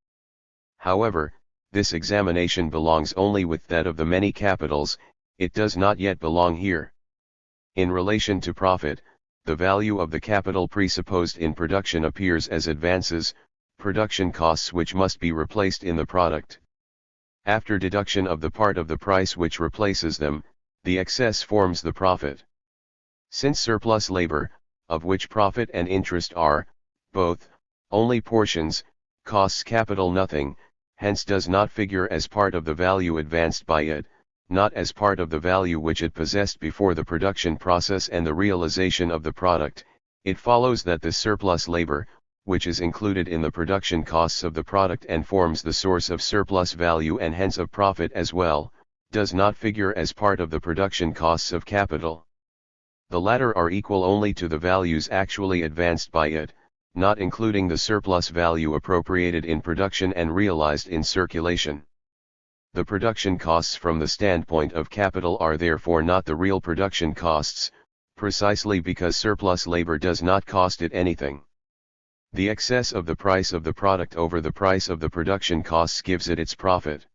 [SPEAKER 1] However, this examination belongs only with that of the many capitals, it does not yet belong here. In relation to profit, the value of the capital presupposed in production appears as advances, production costs which must be replaced in the product. After deduction of the part of the price which replaces them, the excess forms the profit. Since surplus labor, of which profit and interest are, both, only portions, costs capital nothing, hence does not figure as part of the value advanced by it, not as part of the value which it possessed before the production process and the realization of the product, it follows that the surplus labor, which is included in the production costs of the product and forms the source of surplus value and hence of profit as well, does not figure as part of the production costs of capital. The latter are equal only to the values actually advanced by it, not including the surplus value appropriated in production and realized in circulation. The production costs from the standpoint of capital are therefore not the real production costs, precisely because surplus labor does not cost it anything. The excess of the price of the product over the price of the production costs gives it its profit.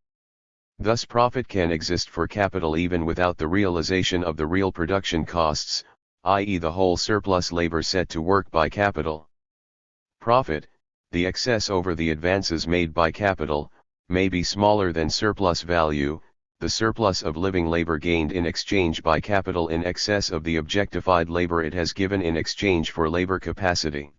[SPEAKER 1] Thus profit can exist for capital even without the realization of the real production costs, i.e. the whole surplus labor set to work by capital. Profit, the excess over the advances made by capital, may be smaller than surplus value, the surplus of living labor gained in exchange by capital in excess of the objectified labor it has given in exchange for labor capacity.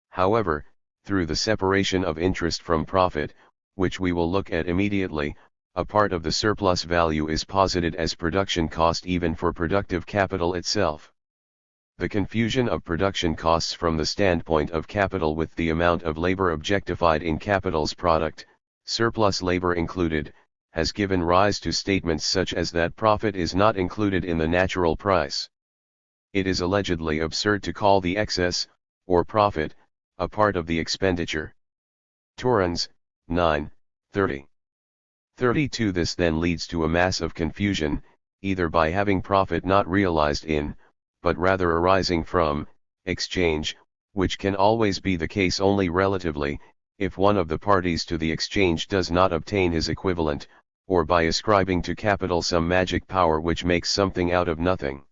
[SPEAKER 1] However, through the separation of interest from profit, which we will look at immediately, a part of the surplus value is posited as production cost even for productive capital itself. The confusion of production costs from the standpoint of capital with the amount of labor objectified in capital's product, surplus labor included, has given rise to statements such as that profit is not included in the natural price. It is allegedly absurd to call the excess, or profit, a part of the expenditure. Torrens, 9, 30. 32. This then leads to a mass of confusion, either by having profit not realized in, but rather arising from, exchange, which can always be the case only relatively, if one of the parties to the exchange does not obtain his equivalent, or by ascribing to capital some magic power which makes something out of nothing.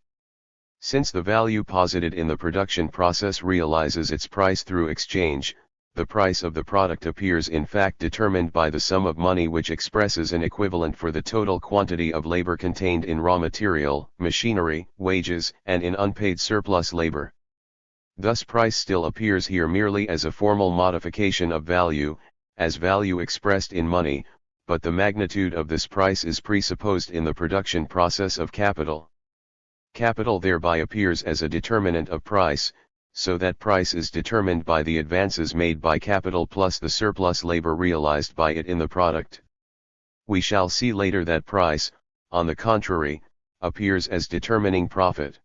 [SPEAKER 1] Since the value posited in the production process realizes its price through exchange, the price of the product appears in fact determined by the sum of money which expresses an equivalent for the total quantity of labor contained in raw material, machinery, wages, and in unpaid surplus labor. Thus price still appears here merely as a formal modification of value, as value expressed in money, but the magnitude of this price is presupposed in the production process of capital. Capital thereby appears as a determinant of price, so that price is determined by the advances made by capital plus the surplus labor realized by it in the product. We shall see later that price, on the contrary, appears as determining profit.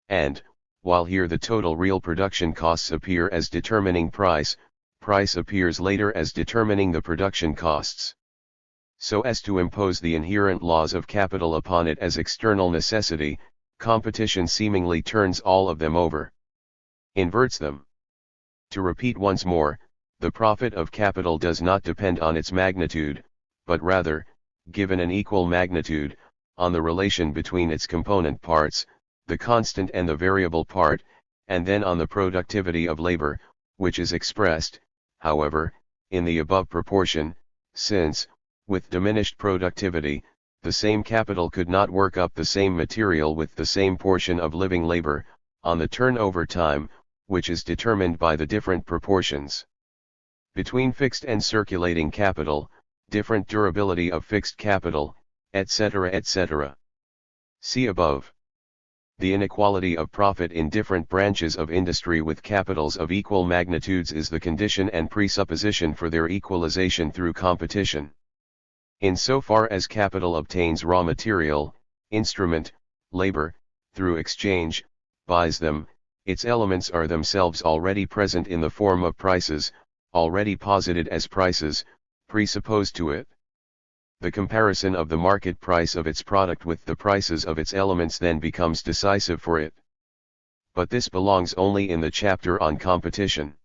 [SPEAKER 1] And, while here the total real production costs appear as determining price, price appears later as determining the production costs. So as to impose the inherent laws of capital upon it as external necessity, competition seemingly turns all of them over. Inverts them. To repeat once more, the profit of capital does not depend on its magnitude, but rather, given an equal magnitude, on the relation between its component parts, the constant and the variable part, and then on the productivity of labor, which is expressed, however, in the above proportion, since, with diminished productivity, the same capital could not work up the same material with the same portion of living labor, on the turnover time, which is determined by the different proportions between fixed and circulating capital, different durability of fixed capital, etc. etc. See above. The inequality of profit in different branches of industry with capitals of equal magnitudes is the condition and presupposition for their equalization through competition. In so far as capital obtains raw material, instrument, labor, through exchange, buys them, its elements are themselves already present in the form of prices, already posited as prices, presupposed to it. The comparison of the market price of its product with the prices of its elements then becomes decisive for it. But this belongs only in the chapter on competition.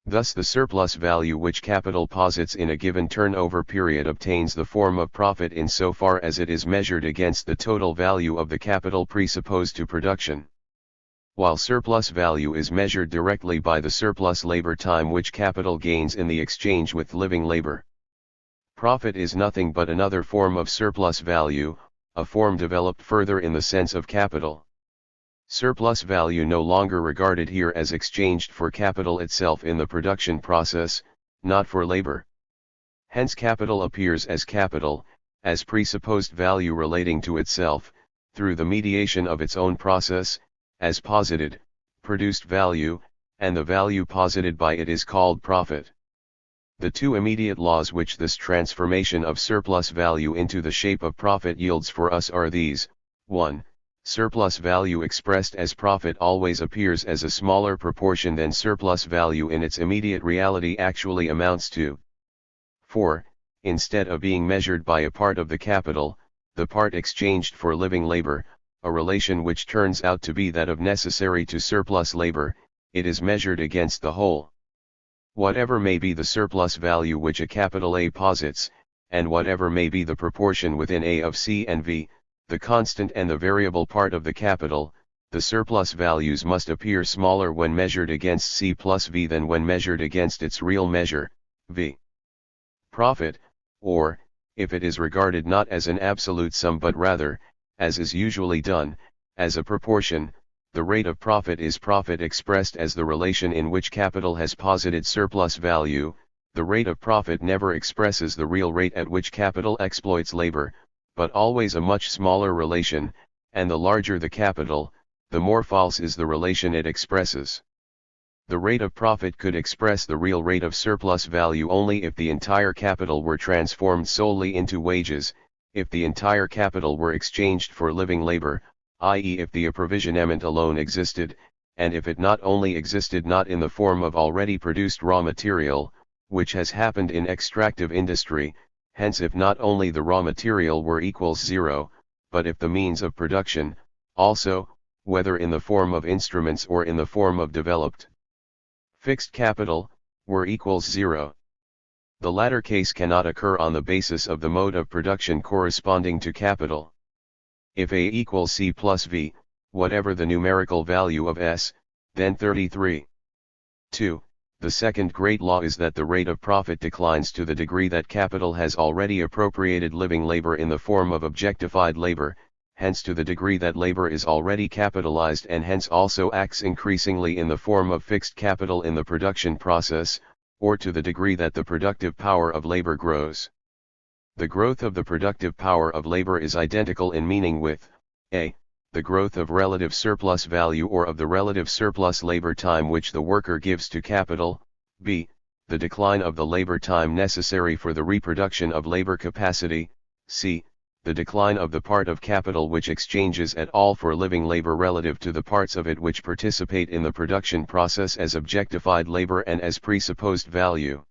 [SPEAKER 1] Thus the surplus value which capital posits in a given turnover period obtains the form of profit in so far as it is measured against the total value of the capital presupposed to production. While surplus value is measured directly by the surplus labor time which capital gains in the exchange with living labor. Profit is nothing but another form of surplus value, a form developed further in the sense of capital. Surplus value no longer regarded here as exchanged for capital itself in the production process, not for labor. Hence capital appears as capital, as presupposed value relating to itself, through the mediation of its own process, as posited, produced value, and the value posited by it is called profit. The two immediate laws which this transformation of surplus value into the shape of profit yields for us are these: 1. Surplus value expressed as profit always appears as a smaller proportion than surplus value in its immediate reality actually amounts to. 4. Instead of being measured by a part of the capital, the part exchanged for living labor, a relation which turns out to be that of necessary to surplus labor, it is measured against the whole. Whatever may be the surplus value which a capital A posits, and whatever may be the proportion within A of C and V, the constant and the variable part of the capital, the surplus values must appear smaller when measured against C plus V than when measured against its real measure, V. Profit, or, if it is regarded not as an absolute sum but rather, as is usually done, as a proportion, the rate of profit is profit expressed as the relation in which capital has posited surplus value. The rate of profit never expresses the real rate at which capital exploits labor, but always a much smaller relation, and the larger the capital, the more false is the relation it expresses. The rate of profit could express the real rate of surplus value only if the entire capital were transformed solely into wages, if the entire capital were exchanged for living labor, i.e. if the approvisionment alone existed, and if it not only existed not in the form of already produced raw material, which has happened in extractive industry, hence if not only the raw material were equals zero, but if the means of production, also, whether in the form of instruments or in the form of developed fixed capital, were equals zero. The latter case cannot occur on the basis of the mode of production corresponding to capital. If A equals C plus V, whatever the numerical value of S, then 33. 2. The second great law is that the rate of profit declines to the degree that capital has already appropriated living labor in the form of objectified labor, hence to the degree that labor is already capitalized and hence also acts increasingly in the form of fixed capital in the production process, or to the degree that the productive power of labor grows. The growth of the productive power of labor is identical in meaning with a. The growth of relative surplus value or of the relative surplus labor time which the worker gives to capital, b. The decline of the labor time necessary for the reproduction of labor capacity, c. The decline of the part of capital which exchanges at all for living labor relative to the parts of it which participate in the production process as objectified labor and as presupposed value.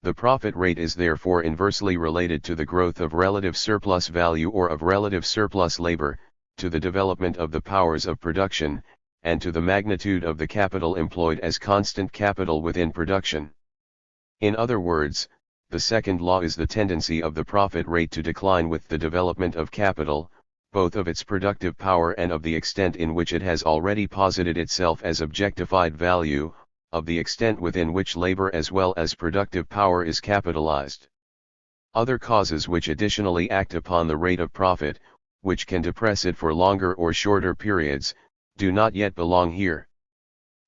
[SPEAKER 1] The profit rate is therefore inversely related to the growth of relative surplus value or of relative surplus labor, to the development of the powers of production, and to the magnitude of the capital employed as constant capital within production. In other words, the second law is the tendency of the profit rate to decline with the development of capital, both of its productive power and of the extent in which it has already posited itself as objectified value, of the extent within which labor as well as productive power is capitalized. Other causes which additionally act upon the rate of profit, which can depress it for longer or shorter periods, do not yet belong here.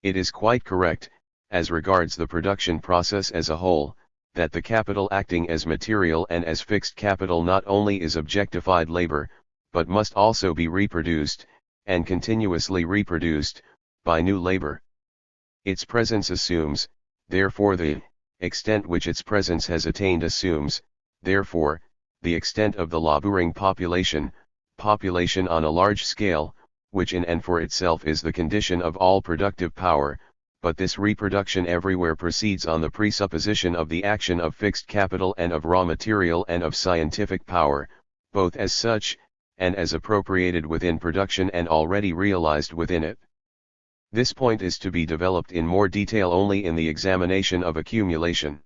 [SPEAKER 1] It is quite correct, as regards the production process as a whole, that the capital acting as material and as fixed capital not only is objectified labor, but must also be reproduced, and continuously reproduced, by new labor. Its presence assumes, therefore the extent which its presence has attained assumes, therefore, the extent of the laboring population on a large scale, which in and for itself is the condition of all productive power, but this reproduction everywhere proceeds on the presupposition of the action of fixed capital and of raw material and of scientific power, both as such, and as appropriated within production and already realized within it. This point is to be developed in more detail only in the examination of accumulation.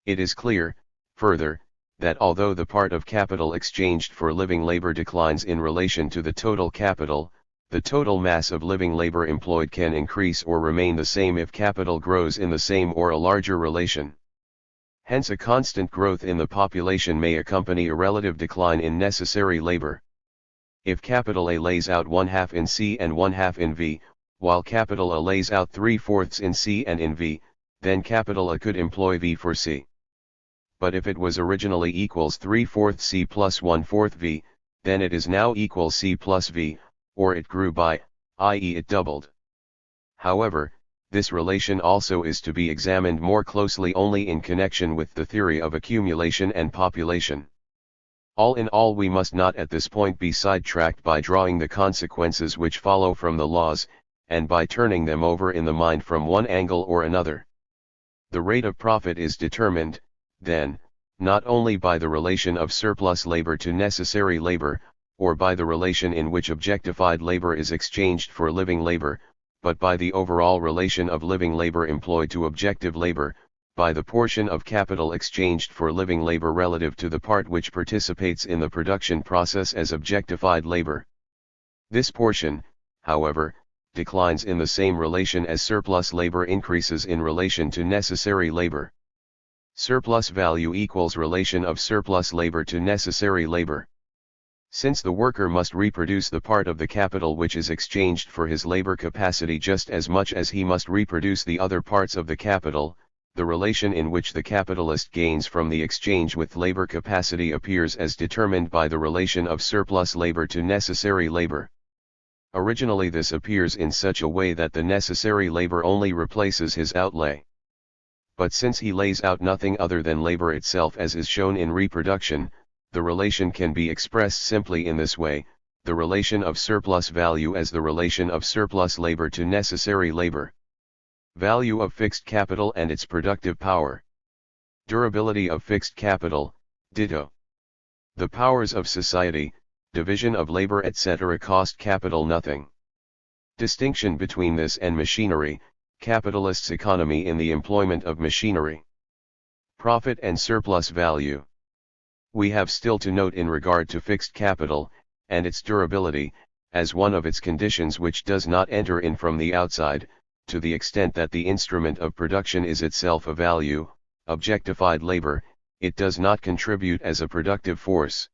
[SPEAKER 1] It is clear, further, that although the part of capital exchanged for living labor declines in relation to the total capital, the total mass of living labor employed can increase or remain the same if capital grows in the same or a larger relation. Hence a constant growth in the population may accompany a relative decline in necessary labor. If capital A lays out 1/2 in C and 1/2 in V, while capital A lays out 3/4 in C and in V, then capital A could employ V for C. But if it was originally equals 3/4 C plus 1/4 V, then it is now equals C plus V, or it grew by, i.e. it doubled. However, this relation also is to be examined more closely only in connection with the theory of accumulation and population. All in all, we must not at this point be sidetracked by drawing the consequences which follow from the laws, and by turning them over in the mind from one angle or another. The rate of profit is determined, then, not only by the relation of surplus labor to necessary labor, or by the relation in which objectified labor is exchanged for living labor, but by the overall relation of living labor employed to objective labor, by the portion of capital exchanged for living labor relative to the part which participates in the production process as objectified labor. This portion, however, declines in the same relation as surplus labor increases in relation to necessary labor. Surplus value equals relation of surplus labor to necessary labor. Since the worker must reproduce the part of the capital which is exchanged for his labor capacity just as much as he must reproduce the other parts of the capital, the relation in which the capitalist gains from the exchange with labor capacity appears as determined by the relation of surplus labor to necessary labor. Originally this appears in such a way that the necessary labor only replaces his outlay. But since he lays out nothing other than labor itself as is shown in reproduction, the relation can be expressed simply in this way, the relation of surplus value as the relation of surplus labor to necessary labor. Value of fixed capital and its productive power. Durability of fixed capital, ditto. The powers of society, division of labor etc. cost capital nothing. Distinction between this and machinery, capitalist's economy in the employment of machinery. Profit and surplus value. We have still to note in regard to fixed capital, and its durability, as one of its conditions which does not enter in from the outside, to the extent that the instrument of production is itself a value, objectified labor, it does not contribute as a productive force.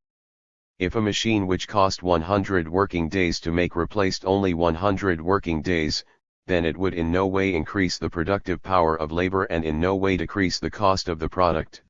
[SPEAKER 1] If a machine which cost 100 working days to make replaced only 100 working days, then it would in no way increase the productive power of labor and in no way decrease the cost of the product.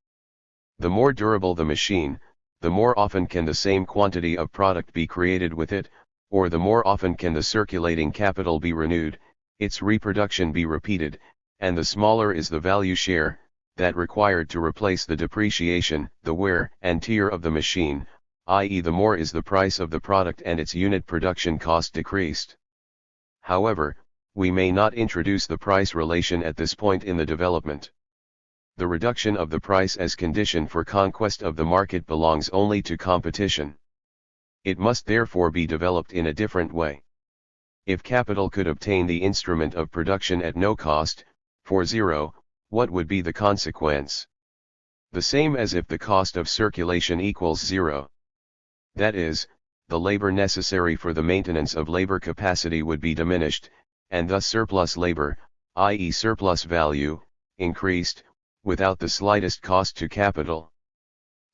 [SPEAKER 1] The more durable the machine, the more often can the same quantity of product be created with it, or the more often can the circulating capital be renewed, its reproduction be repeated, and the smaller is the value share, that required to replace the depreciation, the wear and tear of the machine, i.e. the more is the price of the product and its unit production cost decreased. However, we may not introduce the price relation at this point in the development. The reduction of the price as condition for conquest of the market belongs only to competition. It must therefore be developed in a different way. If capital could obtain the instrument of production at no cost, for zero, what would be the consequence? The same as if the cost of circulation equals zero. That is, the labor necessary for the maintenance of labor capacity would be diminished, and thus surplus labor, i.e. surplus value, increased, without the slightest cost to capital.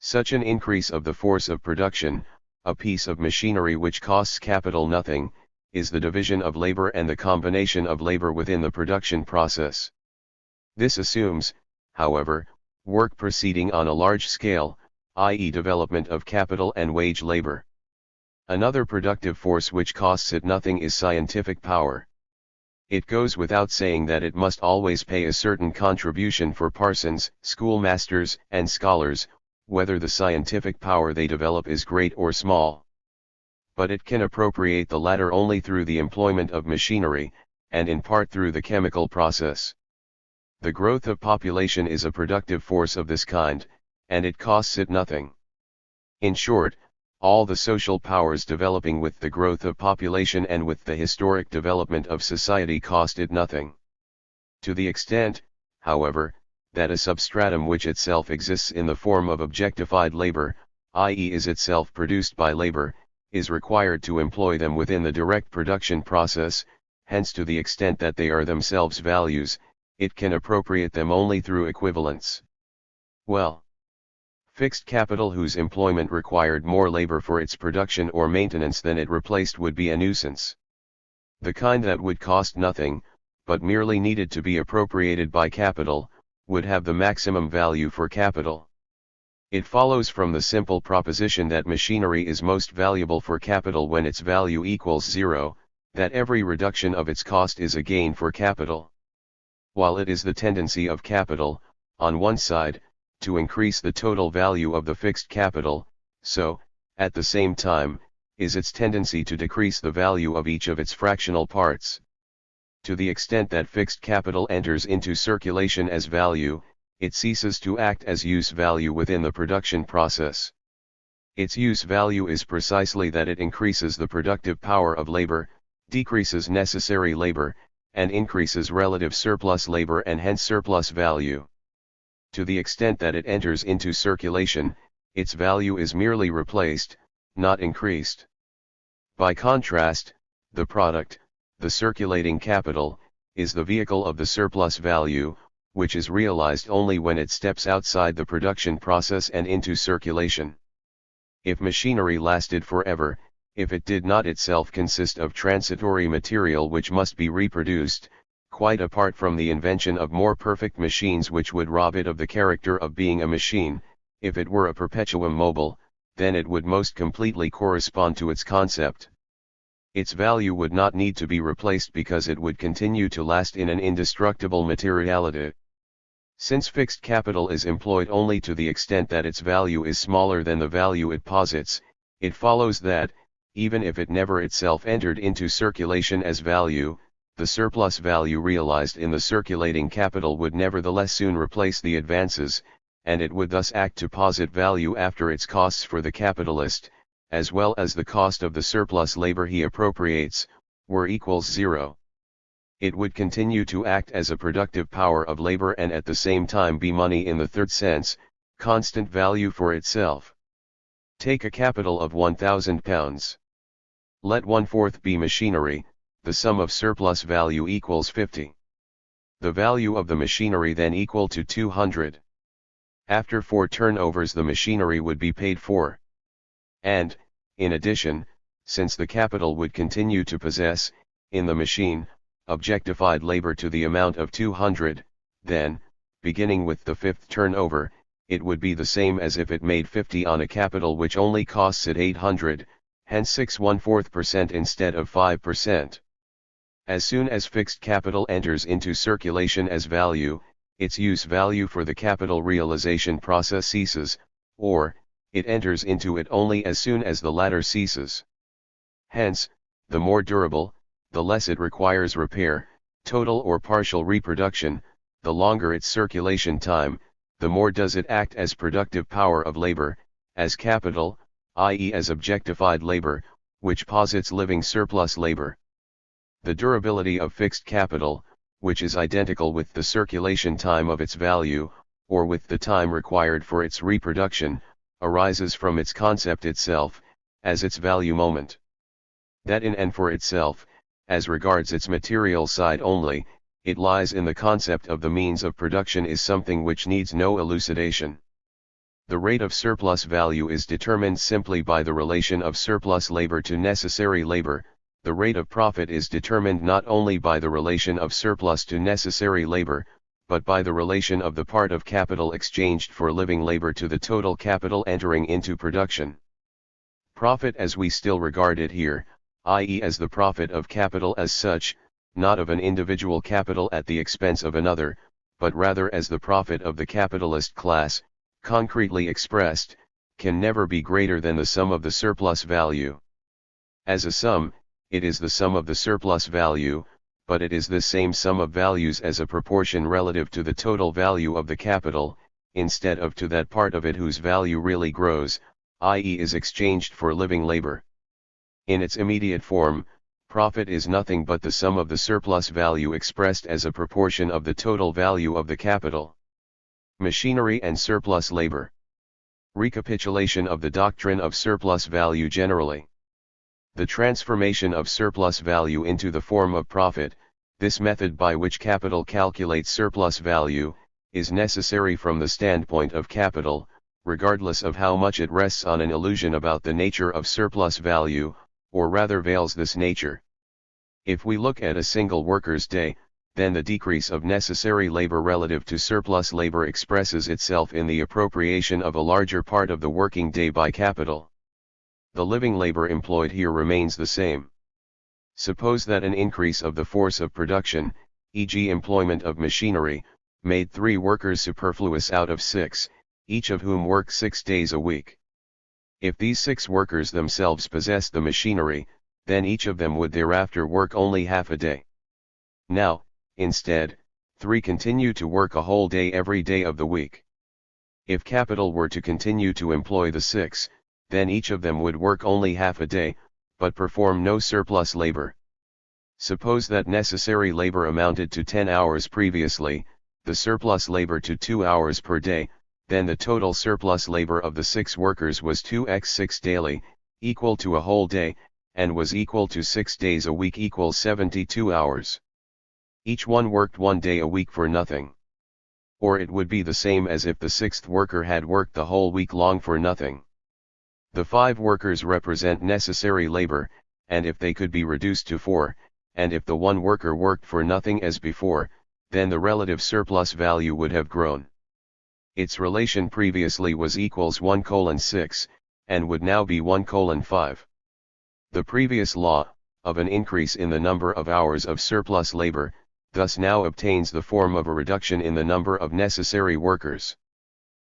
[SPEAKER 1] Such an increase of the force of production, a piece of machinery which costs capital nothing, is the division of labor and the combination of labor within the production process. This assumes, however, work proceeding on a large scale, i.e. development of capital and wage labor. Another productive force which costs it nothing is scientific power. It goes without saying that it must always pay a certain contribution for parsons, schoolmasters, and scholars, whether the scientific power they develop is great or small. But it can appropriate the latter only through the employment of machinery, and in part through the chemical process. The growth of population is a productive force of this kind, and it costs it nothing. In short, all the social powers developing with the growth of population and with the historic development of society cost it nothing. To the extent, however, that a substratum which itself exists in the form of objectified labor, i.e. is itself produced by labor, is required to employ them within the direct production process, hence to the extent that they are themselves values, it can appropriate them only through equivalence. Well, fixed capital whose employment required more labor for its production or maintenance than it replaced would be a nuisance. The kind that would cost nothing, but merely needed to be appropriated by capital, would have the maximum value for capital. It follows from the simple proposition that machinery is most valuable for capital when its value equals zero, that every reduction of its cost is a gain for capital. While it is the tendency of capital, on one side, to increase the total value of the fixed capital, so, at the same time, is its tendency to decrease the value of each of its fractional parts. To the extent that fixed capital enters into circulation as value, it ceases to act as use value within the production process. Its use value is precisely that it increases the productive power of labor, decreases necessary labor, and increases relative surplus labor and hence surplus value. To the extent that it enters into circulation, its value is merely replaced, not increased. By contrast, the product, the circulating capital, is the vehicle of the surplus value, which is realized only when it steps outside the production process and into circulation. If machinery lasted forever, if it did not itself consist of transitory material which must be reproduced, quite apart from the invention of more perfect machines which would rob it of the character of being a machine, if it were a perpetuum mobile, then it would most completely correspond to its concept. Its value would not need to be replaced because it would continue to last in an indestructible materiality. Since fixed capital is employed only to the extent that its value is smaller than the value it posits, it follows that, even if it never itself entered into circulation as value, the surplus value realized in the circulating capital would nevertheless soon replace the advances, and it would thus act to posit value after its costs for the capitalist, as well as the cost of the surplus labor he appropriates, were equals zero. It would continue to act as a productive power of labor and at the same time be money in the third sense, constant value for itself. Take a capital of £1,000. Let 1/4 be machinery, the sum of surplus value equals 50. The value of the machinery then equal to 200. After 4 turnovers the machinery would be paid for. And, in addition, since the capital would continue to possess, in the machine, objectified labor to the amount of 200, then, beginning with the 5th turnover, it would be the same as if it made 50 on a capital which only costs it 800, hence 6.1/4% instead of 5%. As soon as fixed capital enters into circulation as value, its use value for the capital realization process ceases, or, it enters into it only as soon as the latter ceases. Hence, the more durable, the less it requires repair, total or partial reproduction, the longer its circulation time, the more does it act as productive power of labor, as capital, i.e. as objectified labor, which posits living surplus labor. The durability of fixed capital, which is identical with the circulation time of its value, or with the time required for its reproduction, arises from its concept itself, as its value moment. That in and for itself, as regards its material side only, it lies in the concept of the means of production is something which needs no elucidation. The rate of surplus value is determined simply by the relation of surplus labor to necessary labor. The rate of profit is determined not only by the relation of surplus to necessary labor, but by the relation of the part of capital exchanged for living labor to the total capital entering into production. Profit as we still regard it here, i.e. as the profit of capital as such, not of an individual capital at the expense of another, but rather as the profit of the capitalist class, concretely expressed, can never be greater than the sum of the surplus value. As a sum, it is the sum of the surplus value, but it is this same sum of values as a proportion relative to the total value of the capital, instead of to that part of it whose value really grows, i.e. is exchanged for living labor. In its immediate form, profit is nothing but the sum of the surplus value expressed as a proportion of the total value of the capital. Machinery and surplus labor. Recapitulation of the doctrine of surplus value generally. The transformation of surplus value into the form of profit, this method by which capital calculates surplus value, is necessary from the standpoint of capital, regardless of how much it rests on an illusion about the nature of surplus value, or rather veils this nature. If we look at a single worker's day, then the decrease of necessary labor relative to surplus labor expresses itself in the appropriation of a larger part of the working day by capital. The living labor employed here remains the same. Suppose that an increase of the force of production, e.g. employment of machinery, made 3 workers superfluous out of 6, each of whom works 6 days a week. If these 6 workers themselves possess the machinery, then each of them would thereafter work only half a day. Now, instead, 3 continue to work a whole day every day of the week. If capital were to continue to employ the 6, then each of them would work only half a day, but perform no surplus labor. Suppose that necessary labor amounted to 10 hours previously, the surplus labor to 2 hours per day, then the total surplus labor of the 6 workers was 2x6 daily, equal to a whole day, and was equal to 6 days a week equals 72 hours. Each one worked 1 day a week for nothing. Or it would be the same as if the 6th worker had worked the whole week long for nothing. The 5 workers represent necessary labor, and if they could be reduced to 4, and if the 1 worker worked for nothing as before, then the relative surplus value would have grown. Its relation previously was equals 1:6, and would now be 1:5. The previous law, of an increase in the number of hours of surplus labor, thus now obtains the form of a reduction in the number of necessary workers.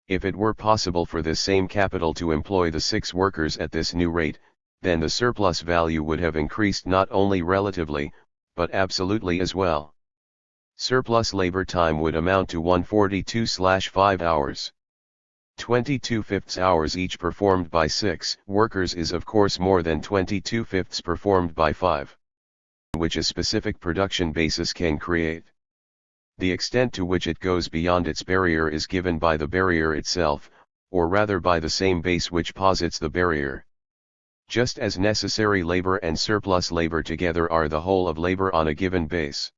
[SPEAKER 1] If it were possible for this same capital to employ the 6 workers at this new rate, then the surplus value would have increased not only relatively, but absolutely as well. Surplus labor time would amount to 142/5 hours. 22/5 hours each performed by 6 workers is of course more than 22/5 performed by 5, which a specific production basis can create. The extent to which it goes beyond its barrier is given by the barrier itself, or rather by the same base which posits the barrier. Just as necessary labor and surplus labor together are the whole of labor on a given base.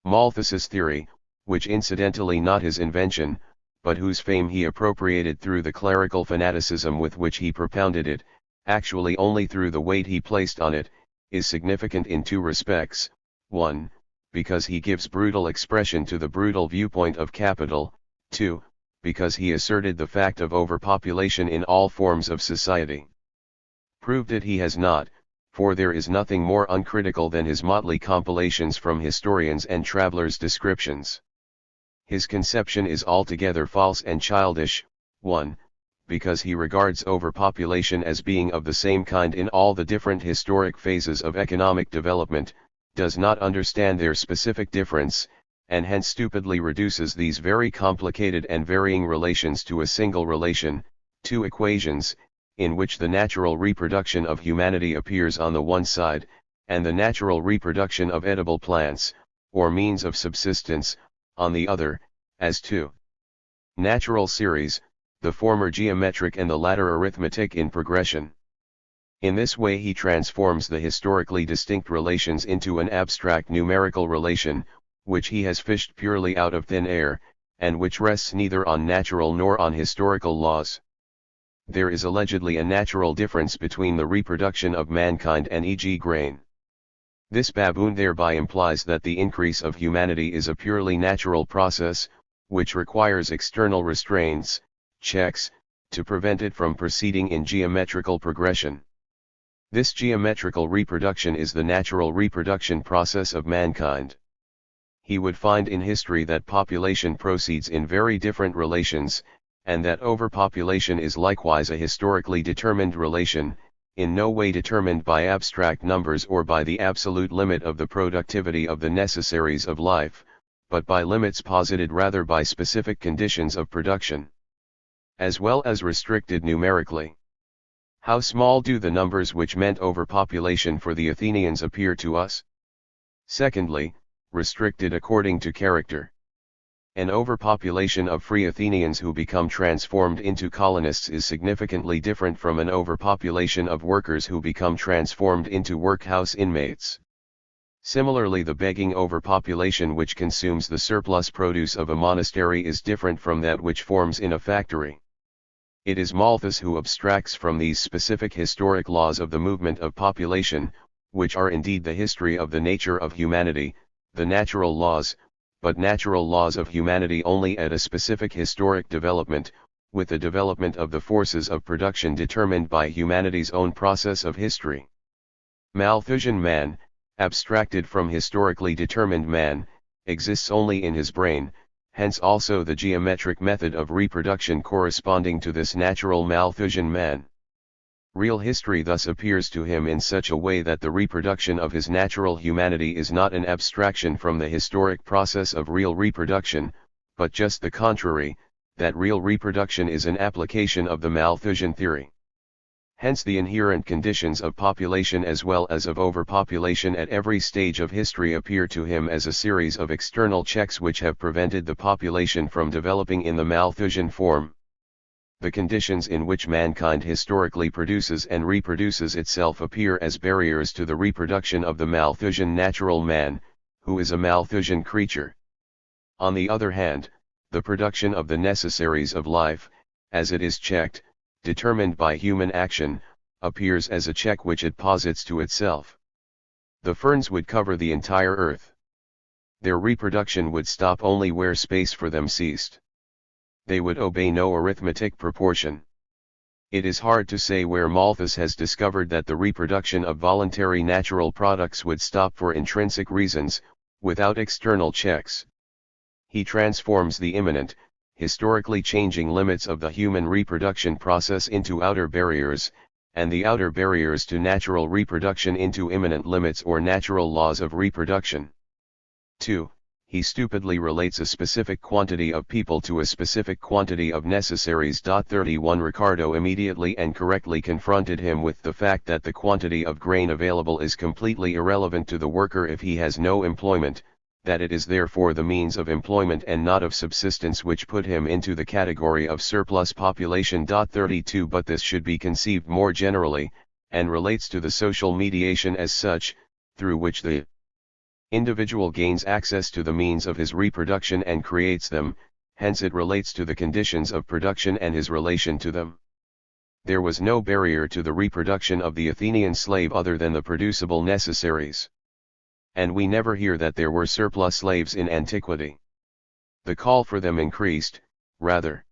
[SPEAKER 1] Malthus's theory, which incidentally not his invention, but whose fame he appropriated through the clerical fanaticism with which he propounded it, actually only through the weight he placed on it, is significant in 2 respects. 1. Because he gives brutal expression to the brutal viewpoint of capital. 2. Because he asserted the fact of overpopulation in all forms of society. Proved it he has not, for there is nothing more uncritical than his motley compilations from historians and travelers' descriptions. His conception is altogether false and childish. 1. Because he regards overpopulation as being of the same kind in all the different historic phases of economic development, does not understand their specific difference, and hence stupidly reduces these very complicated and varying relations to a single relation, 2 equations, in which the natural reproduction of humanity appears on the one side, and the natural reproduction of edible plants, or means of subsistence, on the other, as 2 natural series, the former geometric and the latter arithmetic in progression. In this way he transforms the historically distinct relations into an abstract numerical relation, which he has fished purely out of thin air, and which rests neither on natural nor on historical laws. There is allegedly a natural difference between the reproduction of mankind and e.g. grain. This baboon thereby implies that the increase of humanity is a purely natural process, which requires external restraints, checks, to prevent it from proceeding in geometrical progression. This geometrical reproduction is the natural reproduction process of mankind. He would find in history that population proceeds in very different relations, and that overpopulation is likewise a historically determined relation, in no way determined by abstract numbers or by the absolute limit of the productivity of the necessaries of life, but by limits posited rather by specific conditions of production, as well as restricted numerically. How small do the numbers which meant overpopulation for the Athenians appear to us? Secondly, restricted according to character. An overpopulation of free Athenians who become transformed into colonists is significantly different from an overpopulation of workers who become transformed into workhouse inmates. Similarly, the begging overpopulation which consumes the surplus produce of a monastery is different from that which forms in a factory. It is Malthus who abstracts from these specific historic laws of the movement of population, which are indeed the history of the nature of humanity, the natural laws, but natural laws of humanity only at a specific historic development, with the development of the forces of production determined by humanity's own process of history. Malthusian man, abstracted from historically determined man, exists only in his brain, hence also the geometric method of reproduction corresponding to this natural Malthusian man. Real history thus appears to him in such a way that the reproduction of his natural humanity is not an abstraction from the historic process of real reproduction, but just the contrary, that real reproduction is an application of the Malthusian theory. Hence the inherent conditions of population as well as of overpopulation at every stage of history appear to him as a series of external checks which have prevented the population from developing in the Malthusian form. The conditions in which mankind historically produces and reproduces itself appear as barriers to the reproduction of the Malthusian natural man, who is a Malthusian creature. On the other hand, the production of the necessaries of life, as it is checked, determined by human action, appears as a check which it posits to itself. The ferns would cover the entire earth. Their reproduction would stop only where space for them ceased. They would obey no arithmetic proportion. It is hard to say where Malthus has discovered that the reproduction of voluntary natural products would stop for intrinsic reasons, without external checks. He transforms the immanent, historically changing limits of the human reproduction process into outer barriers, and the outer barriers to natural reproduction into immanent limits or natural laws of reproduction. 2. He stupidly relates a specific quantity of people to a specific quantity of necessaries. 31 Ricardo immediately and correctly confronted him with the fact that the quantity of grain available is completely irrelevant to the worker if he has no employment, that it is therefore the means of employment and not of subsistence which put him into the category of surplus population. 32 But this should be conceived more generally, and relates to the social mediation as such, through which the individual gains access to the means of his reproduction and creates them, hence it relates to the conditions of production and his relation to them. There was no barrier to the reproduction of the Athenian slave other than the producible necessaries. And we never hear that there were surplus slaves in antiquity. The call for them increased, rather.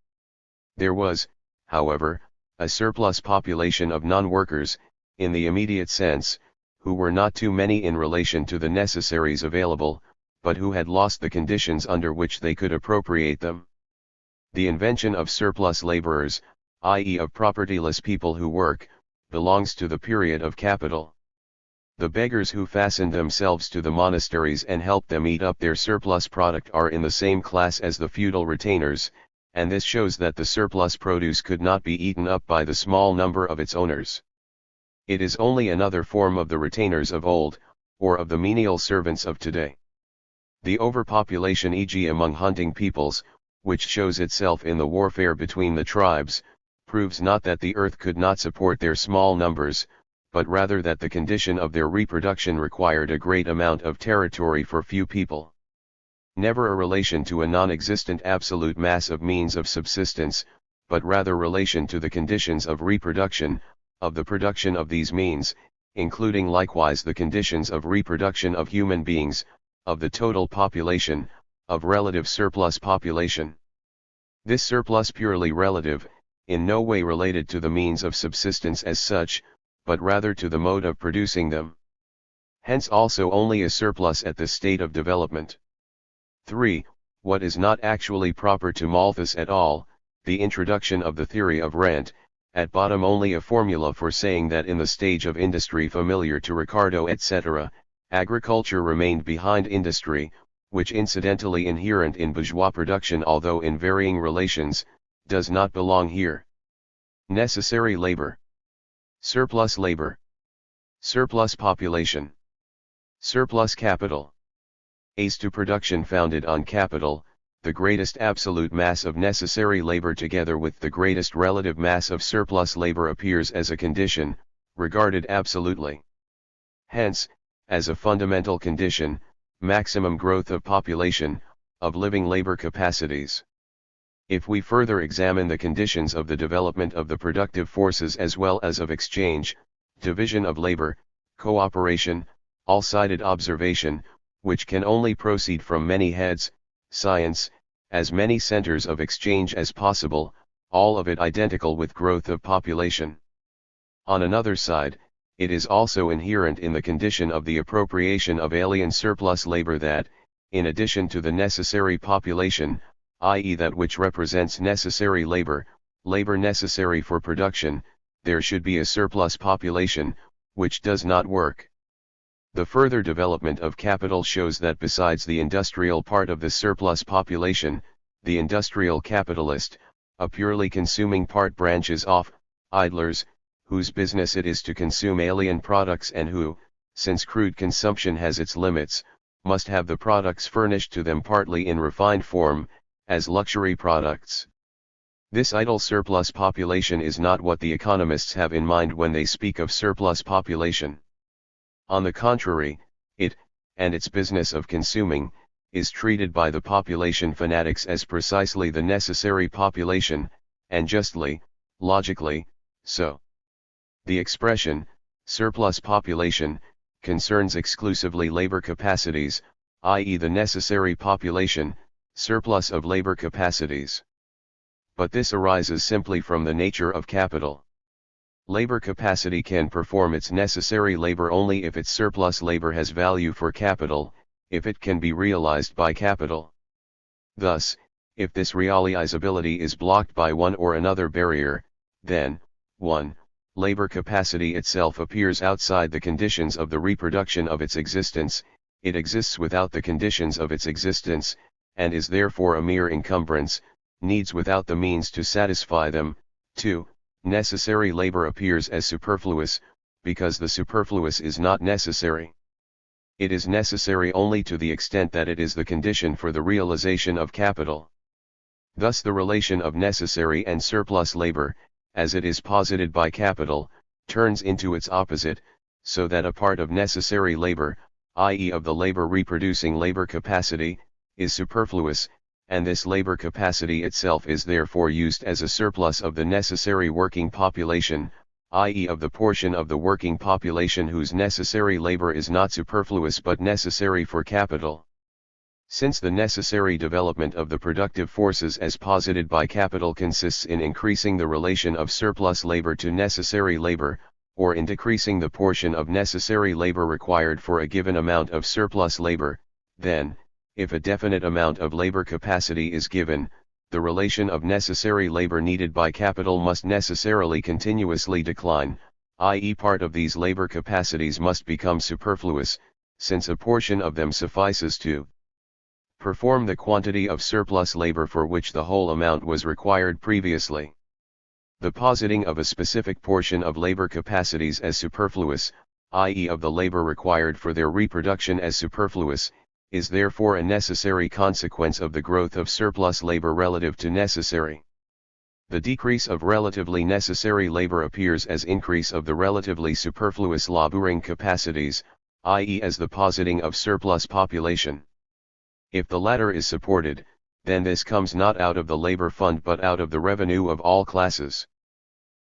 [SPEAKER 1] There was, however, a surplus population of non-workers, in the immediate sense, who were not too many in relation to the necessaries available, but who had lost the conditions under which they could appropriate them. The invention of surplus laborers, i.e. of propertyless people who work, belongs to the period of capital. The beggars who fastened themselves to the monasteries and helped them eat up their surplus product are in the same class as the feudal retainers, and this shows that the surplus produce could not be eaten up by the small number of its owners. It is only another form of the retainers of old, or of the menial servants of today. The overpopulation, e.g. among hunting peoples, which shows itself in the warfare between the tribes, proves not that the earth could not support their small numbers, but rather that the condition of their reproduction required a great amount of territory for few people. Never a relation to a non-existent absolute mass of means of subsistence, but rather relation to the conditions of reproduction, of the production of these means, including likewise the conditions of reproduction of human beings, of the total population, of relative surplus population. This surplus purely relative, in no way related to the means of subsistence as such, but rather to the mode of producing them. Hence also only a surplus at the state of development. 3. What is not actually proper to Malthus at all, the introduction of the theory of rent, at bottom only a formula for saying that in the stage of industry familiar to Ricardo etc., agriculture remained behind industry, which incidentally inherent in bourgeois production although in varying relations, does not belong here. Necessary labor. Surplus labor. Surplus population. Surplus capital. As to production founded on capital, the greatest absolute mass of necessary labor together with the greatest relative mass of surplus labor appears as a condition, regarded absolutely. Hence, as a fundamental condition, maximum growth of population, of living labor capacities. If we further examine the conditions of the development of the productive forces as well as of exchange, division of labor, cooperation, all-sided observation, which can only proceed from many heads, science, as many centers of exchange as possible, all of it identical with growth of population. On another side, it is also inherent in the condition of the appropriation of alien surplus labor that, in addition to the necessary population, i.e. that which represents necessary labor, labor necessary for production, there should be a surplus population, which does not work. The further development of capital shows that besides the industrial part of the surplus population, the industrial capitalist, a purely consuming part branches off, idlers, whose business it is to consume alien products and who, since crude consumption has its limits, must have the products furnished to them partly in refined form, as luxury products. This idle surplus population is not what the economists have in mind when they speak of surplus population. On the contrary, it, and its business of consuming, is treated by the population fanatics as precisely the necessary population, and justly, logically, so. The expression, surplus population, concerns exclusively labor capacities, i.e. the necessary population, surplus of labor capacities. But this arises simply from the nature of capital. Labor capacity can perform its necessary labor only if its surplus labor has value for capital, if it can be realized by capital. Thus, if this realizability is blocked by one or another barrier, then, 1. Labor capacity itself appears outside the conditions of the reproduction of its existence, it exists without the conditions of its existence, and is therefore a mere encumbrance, needs without the means to satisfy them. 2. Necessary labor appears as superfluous, because the superfluous is not necessary. It is necessary only to the extent that it is the condition for the realization of capital. Thus the relation of necessary and surplus labor, as it is posited by capital, turns into its opposite, so that a part of necessary labor, i.e. of the labor reproducing labor capacity, is superfluous, and this labor capacity itself is therefore used as a surplus of the necessary working population, i.e. of the portion of the working population whose necessary labor is not superfluous but necessary for capital. Since the necessary development of the productive forces as posited by capital consists in increasing the relation of surplus labor to necessary labor, or in decreasing the portion of necessary labor required for a given amount of surplus labor, then, if a definite amount of labor capacity is given, the relation of necessary labor needed by capital must necessarily continuously decline, i.e. part of these labor capacities must become superfluous, since a portion of them suffices to perform the quantity of surplus labor for which the whole amount was required previously. The positing of a specific portion of labor capacities as superfluous, i.e. of the labor required for their reproduction as superfluous, is therefore a necessary consequence of the growth of surplus labor relative to necessary. The decrease of relatively necessary labor appears as increase of the relatively superfluous laboring capacities, i.e. as the positing of surplus population. If the latter is supported, then this comes not out of the labor fund but out of the revenue of all classes.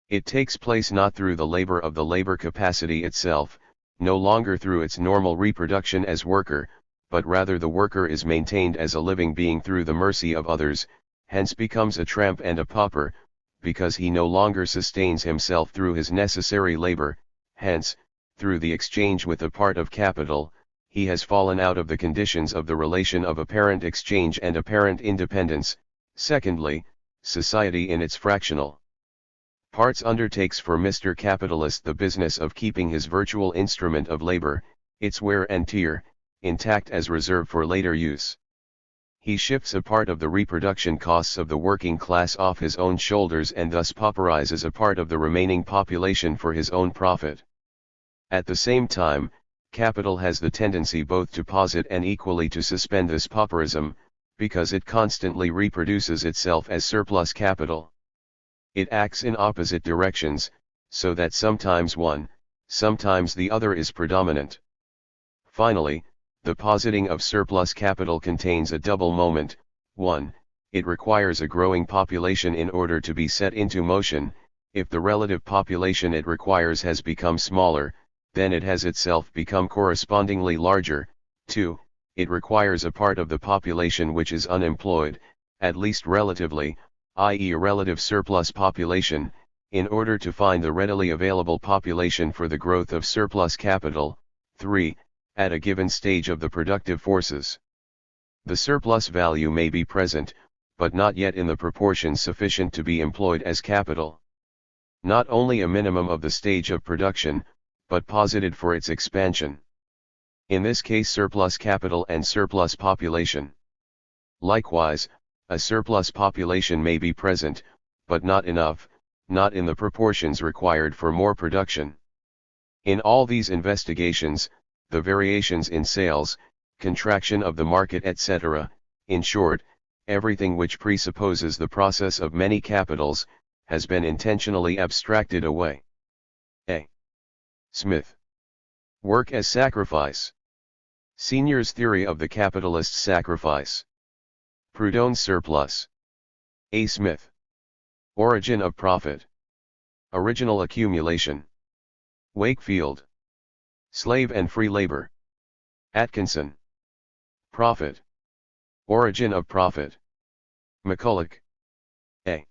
[SPEAKER 1] It takes place not through the labor of the labor capacity itself, no longer through its normal reproduction as worker, but rather the worker is maintained as a living being through the mercy of others, hence becomes a tramp and a pauper, because he no longer sustains himself through his necessary labor, hence, through the exchange with a part of capital, he has fallen out of the conditions of the relation of apparent exchange and apparent independence. Secondly, society in its fractional parts undertakes for Mr. Capitalist the business of keeping his virtual instrument of labor, its wear and tear, intact as reserve for later use. He shifts a part of the reproduction costs of the working class off his own shoulders and thus pauperizes a part of the remaining population for his own profit. At the same time, capital has the tendency both to posit and equally to suspend this pauperism, because it constantly reproduces itself as surplus capital. It acts in opposite directions, so that sometimes one, sometimes the other is predominant. Finally, the positing of surplus capital contains a double moment. 1. It requires a growing population in order to be set into motion. If the relative population it requires has become smaller, then it has itself become correspondingly larger. 2. It requires a part of the population which is unemployed, at least relatively, i.e. a relative surplus population, in order to find the readily available population for the growth of surplus capital. 3. At a given stage of the productive forces, the surplus value may be present, but not yet in the proportion sufficient to be employed as capital. Not only a minimum of the stage of production, but posited for its expansion. In this case surplus capital and surplus population. Likewise, a surplus population may be present, but not enough, not in the proportions required for more production. In all these investigations, the variations in sales, contraction of the market, etc., in short, everything which presupposes the process of many capitals, has been intentionally abstracted away. A. Smith. Work as sacrifice. Senior's theory of the capitalist's sacrifice. Proudhon's surplus. A. Smith. Origin of profit. Original accumulation. Wakefield. Slave and free labor. Atkinson. Profit. Origin of profit. McCulloch. A.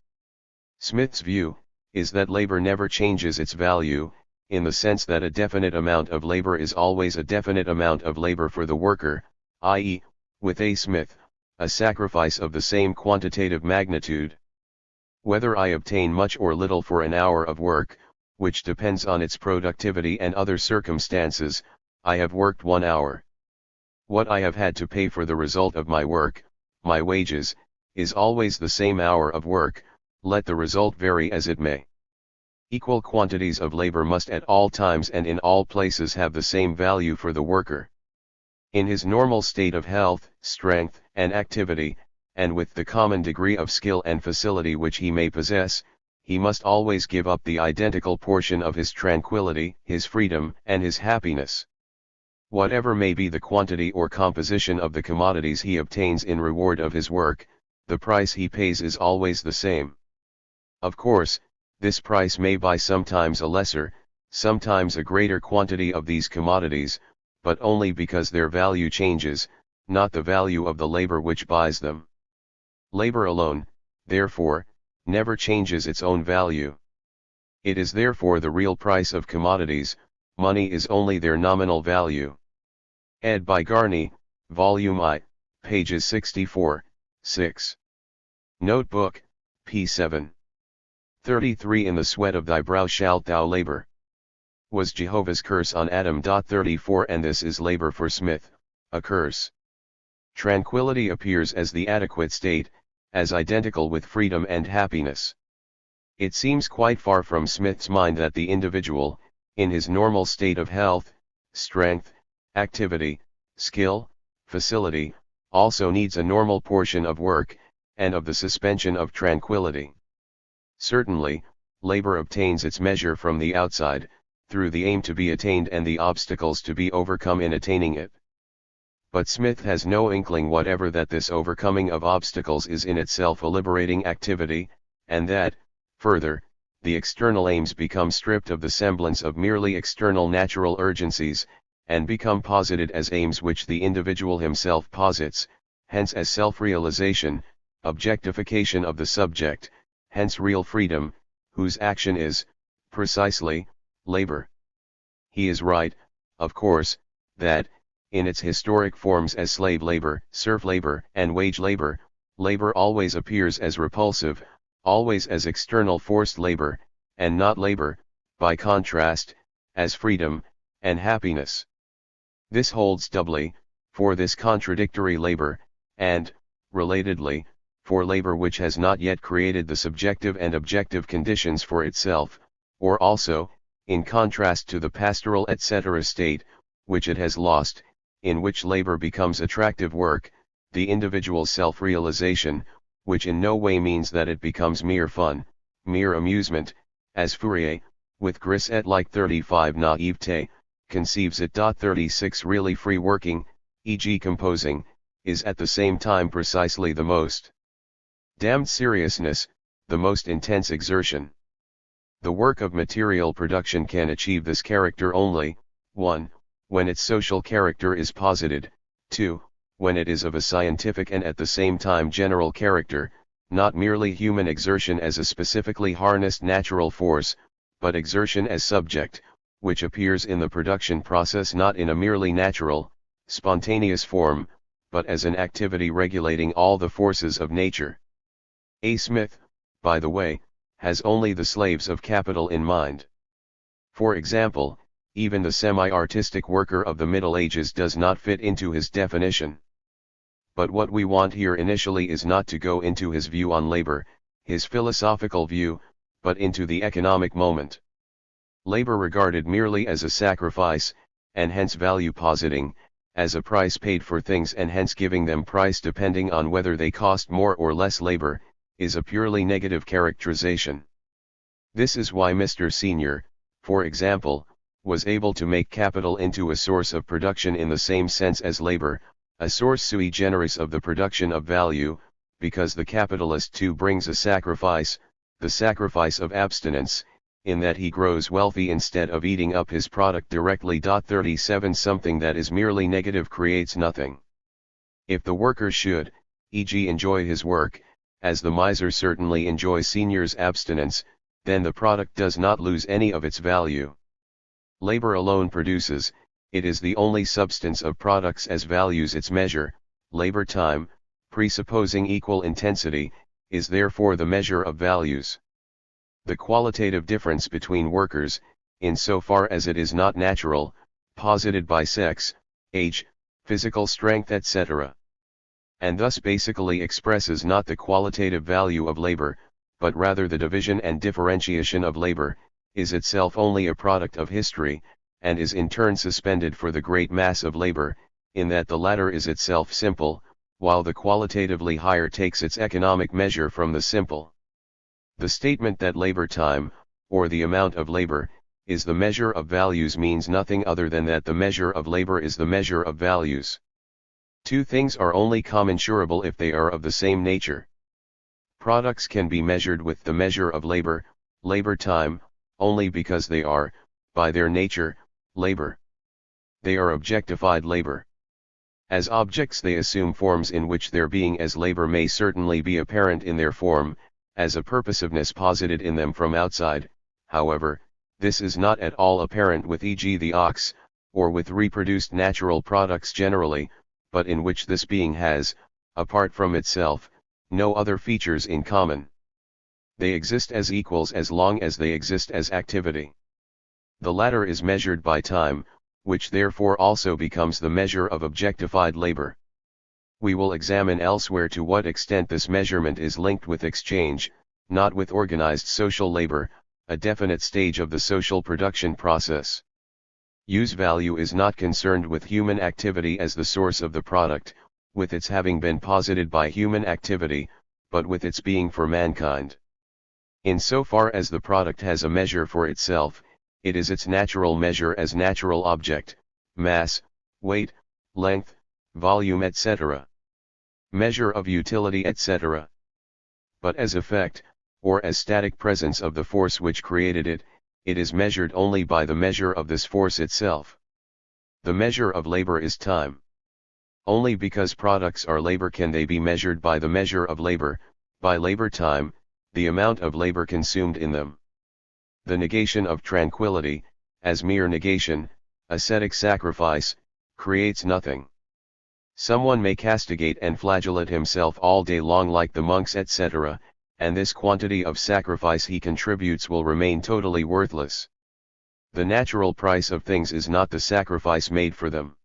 [SPEAKER 1] Smith's view is that labor never changes its value, in the sense that a definite amount of labor is always a definite amount of labor for the worker, i.e., with A. Smith, a sacrifice of the same quantitative magnitude. Whether I obtain much or little for an hour of work, which depends on its productivity and other circumstances, I have worked 1 hour. What I have had to pay for the result of my work, my wages, is always the same hour of work, let the result vary as it may. Equal quantities of labor must at all times and in all places have the same value for the worker. In his normal state of health, strength, and activity, and with the common degree of skill and facility which he may possess, he must always give up the identical portion of his tranquility, his freedom, and his happiness. Whatever may be the quantity or composition of the commodities he obtains in reward of his work, the price he pays is always the same. Of course, this price may buy sometimes a lesser, sometimes a greater quantity of these commodities, but only because their value changes, not the value of the labor which buys them. Labor alone, therefore, never changes its own value. It is therefore the real price of commodities, money is only their nominal value. Ed. by Garney, Volume I, pages 64, 6. Notebook, p. 7. 33 In the sweat of thy brow shalt thou labor. Was Jehovah's curse on Adam. 34 And this is labor for Smith, a curse. Tranquility appears as the adequate state, as identical with freedom and happiness. It seems quite far from Smith's mind that the individual, in his normal state of health, strength, activity, skill, facility, also needs a normal portion of work, and of the suspension of tranquility. Certainly, labor obtains its measure from the outside, through the aim to be attained and the obstacles to be overcome in attaining it. But Smith has no inkling whatever that this overcoming of obstacles is in itself a liberating activity, and that, further, the external aims become stripped of the semblance of merely external natural urgencies, and become posited as aims which the individual himself posits, hence as self-realization, objectification of the subject, hence real freedom, whose action is, precisely, labor. He is right, of course, that, in its historic forms as slave labor, serf labor, and wage labor, labor always appears as repulsive, always as external forced labor, and not labor, by contrast, as freedom, and happiness. This holds doubly, for this contradictory labor, and, relatedly, for labor which has not yet created the subjective and objective conditions for itself, or also, in contrast to the pastoral etc. state, which it has lost, in which labor becomes attractive work, the individual self-realization, which in no way means that it becomes mere fun, mere amusement, as Fourier, with Gris et like 35 naivete, conceives it. 36 Really free working, e.g. composing, is at the same time precisely the most damned seriousness, the most intense exertion. The work of material production can achieve this character only, 1. When its social character is posited, 2. When it is of a scientific and at the same time general character, not merely human exertion as a specifically harnessed natural force, but exertion as subject, which appears in the production process not in a merely natural, spontaneous form, but as an activity regulating all the forces of nature. A. Smith, by the way, has only the slaves of capital in mind. For example, even the semi-artistic worker of the Middle Ages does not fit into his definition. But what we want here initially is not to go into his view on labor, his philosophical view, but into the economic moment. Labor regarded merely as a sacrifice, and hence value positing, as a price paid for things and hence giving them price depending on whether they cost more or less labor, is a purely negative characterization. This is why Mr. Senior, for example, was able to make capital into a source of production in the same sense as labor, a source sui generis of the production of value, because the capitalist too brings a sacrifice, the sacrifice of abstinence, in that he grows wealthy instead of eating up his product directly. 37 Something that is merely negative creates nothing. If the worker should, e.g. enjoy his work, as the miser certainly enjoys Senior's abstinence, then the product does not lose any of its value. Labor alone produces, it is the only substance of products as values its measure. Labor time, presupposing equal intensity, is therefore the measure of values. The qualitative difference between workers, in so far as it is not natural, posited by sex, age, physical strength etc. and thus basically expresses not the qualitative value of labor, but rather the division and differentiation of labor, is itself only a product of history, and is in turn suspended for the great mass of labor, in that the latter is itself simple, while the qualitatively higher takes its economic measure from the simple. The statement that labor time, or the amount of labor, is the measure of values means nothing other than that the measure of labor is the measure of values. Two things are only commensurable if they are of the same nature. Products can be measured with the measure of labor, labor time, only because they are, by their nature, labor. They are objectified labor. As objects they assume forms in which their being as labor may certainly be apparent in their form, as a purposiveness posited in them from outside. However, this is not at all apparent with e.g. the ox, or with reproduced natural products generally, but in which this being has, apart from itself, no other features in common. They exist as equals as long as they exist as activity. The latter is measured by time, which therefore also becomes the measure of objectified labor. We will examine elsewhere to what extent this measurement is linked with exchange, not with organized social labor, a definite stage of the social production process. Use value is not concerned with human activity as the source of the product, with its having been posited by human activity, but with its being for mankind. In so far as the product has a measure for itself, it is its natural measure as natural object, mass, weight, length, volume etc. measure of utility etc. But as effect, or as static presence of the force which created it, it is measured only by the measure of this force itself. The measure of labor is time. Only because products are labor can they be measured by the measure of labor, by labor time, the amount of labor consumed in them. The negation of tranquility, as mere negation, ascetic sacrifice, creates nothing. Someone may castigate and flagellate himself all day long like the monks etc., and this quantity of sacrifice he contributes will remain totally worthless. The natural price of things is not the sacrifice made for them.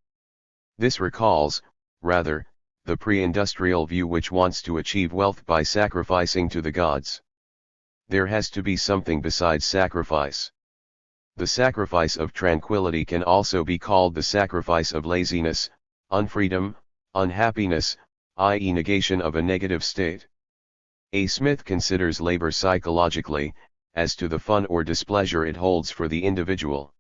[SPEAKER 1] This recalls, rather, the pre-industrial view which wants to achieve wealth by sacrificing to the gods. There has to be something besides sacrifice. The sacrifice of tranquility can also be called the sacrifice of laziness, unfreedom, unhappiness, i.e. negation of a negative state. A Smith considers labor psychologically, as to the fun or displeasure it holds for the individual.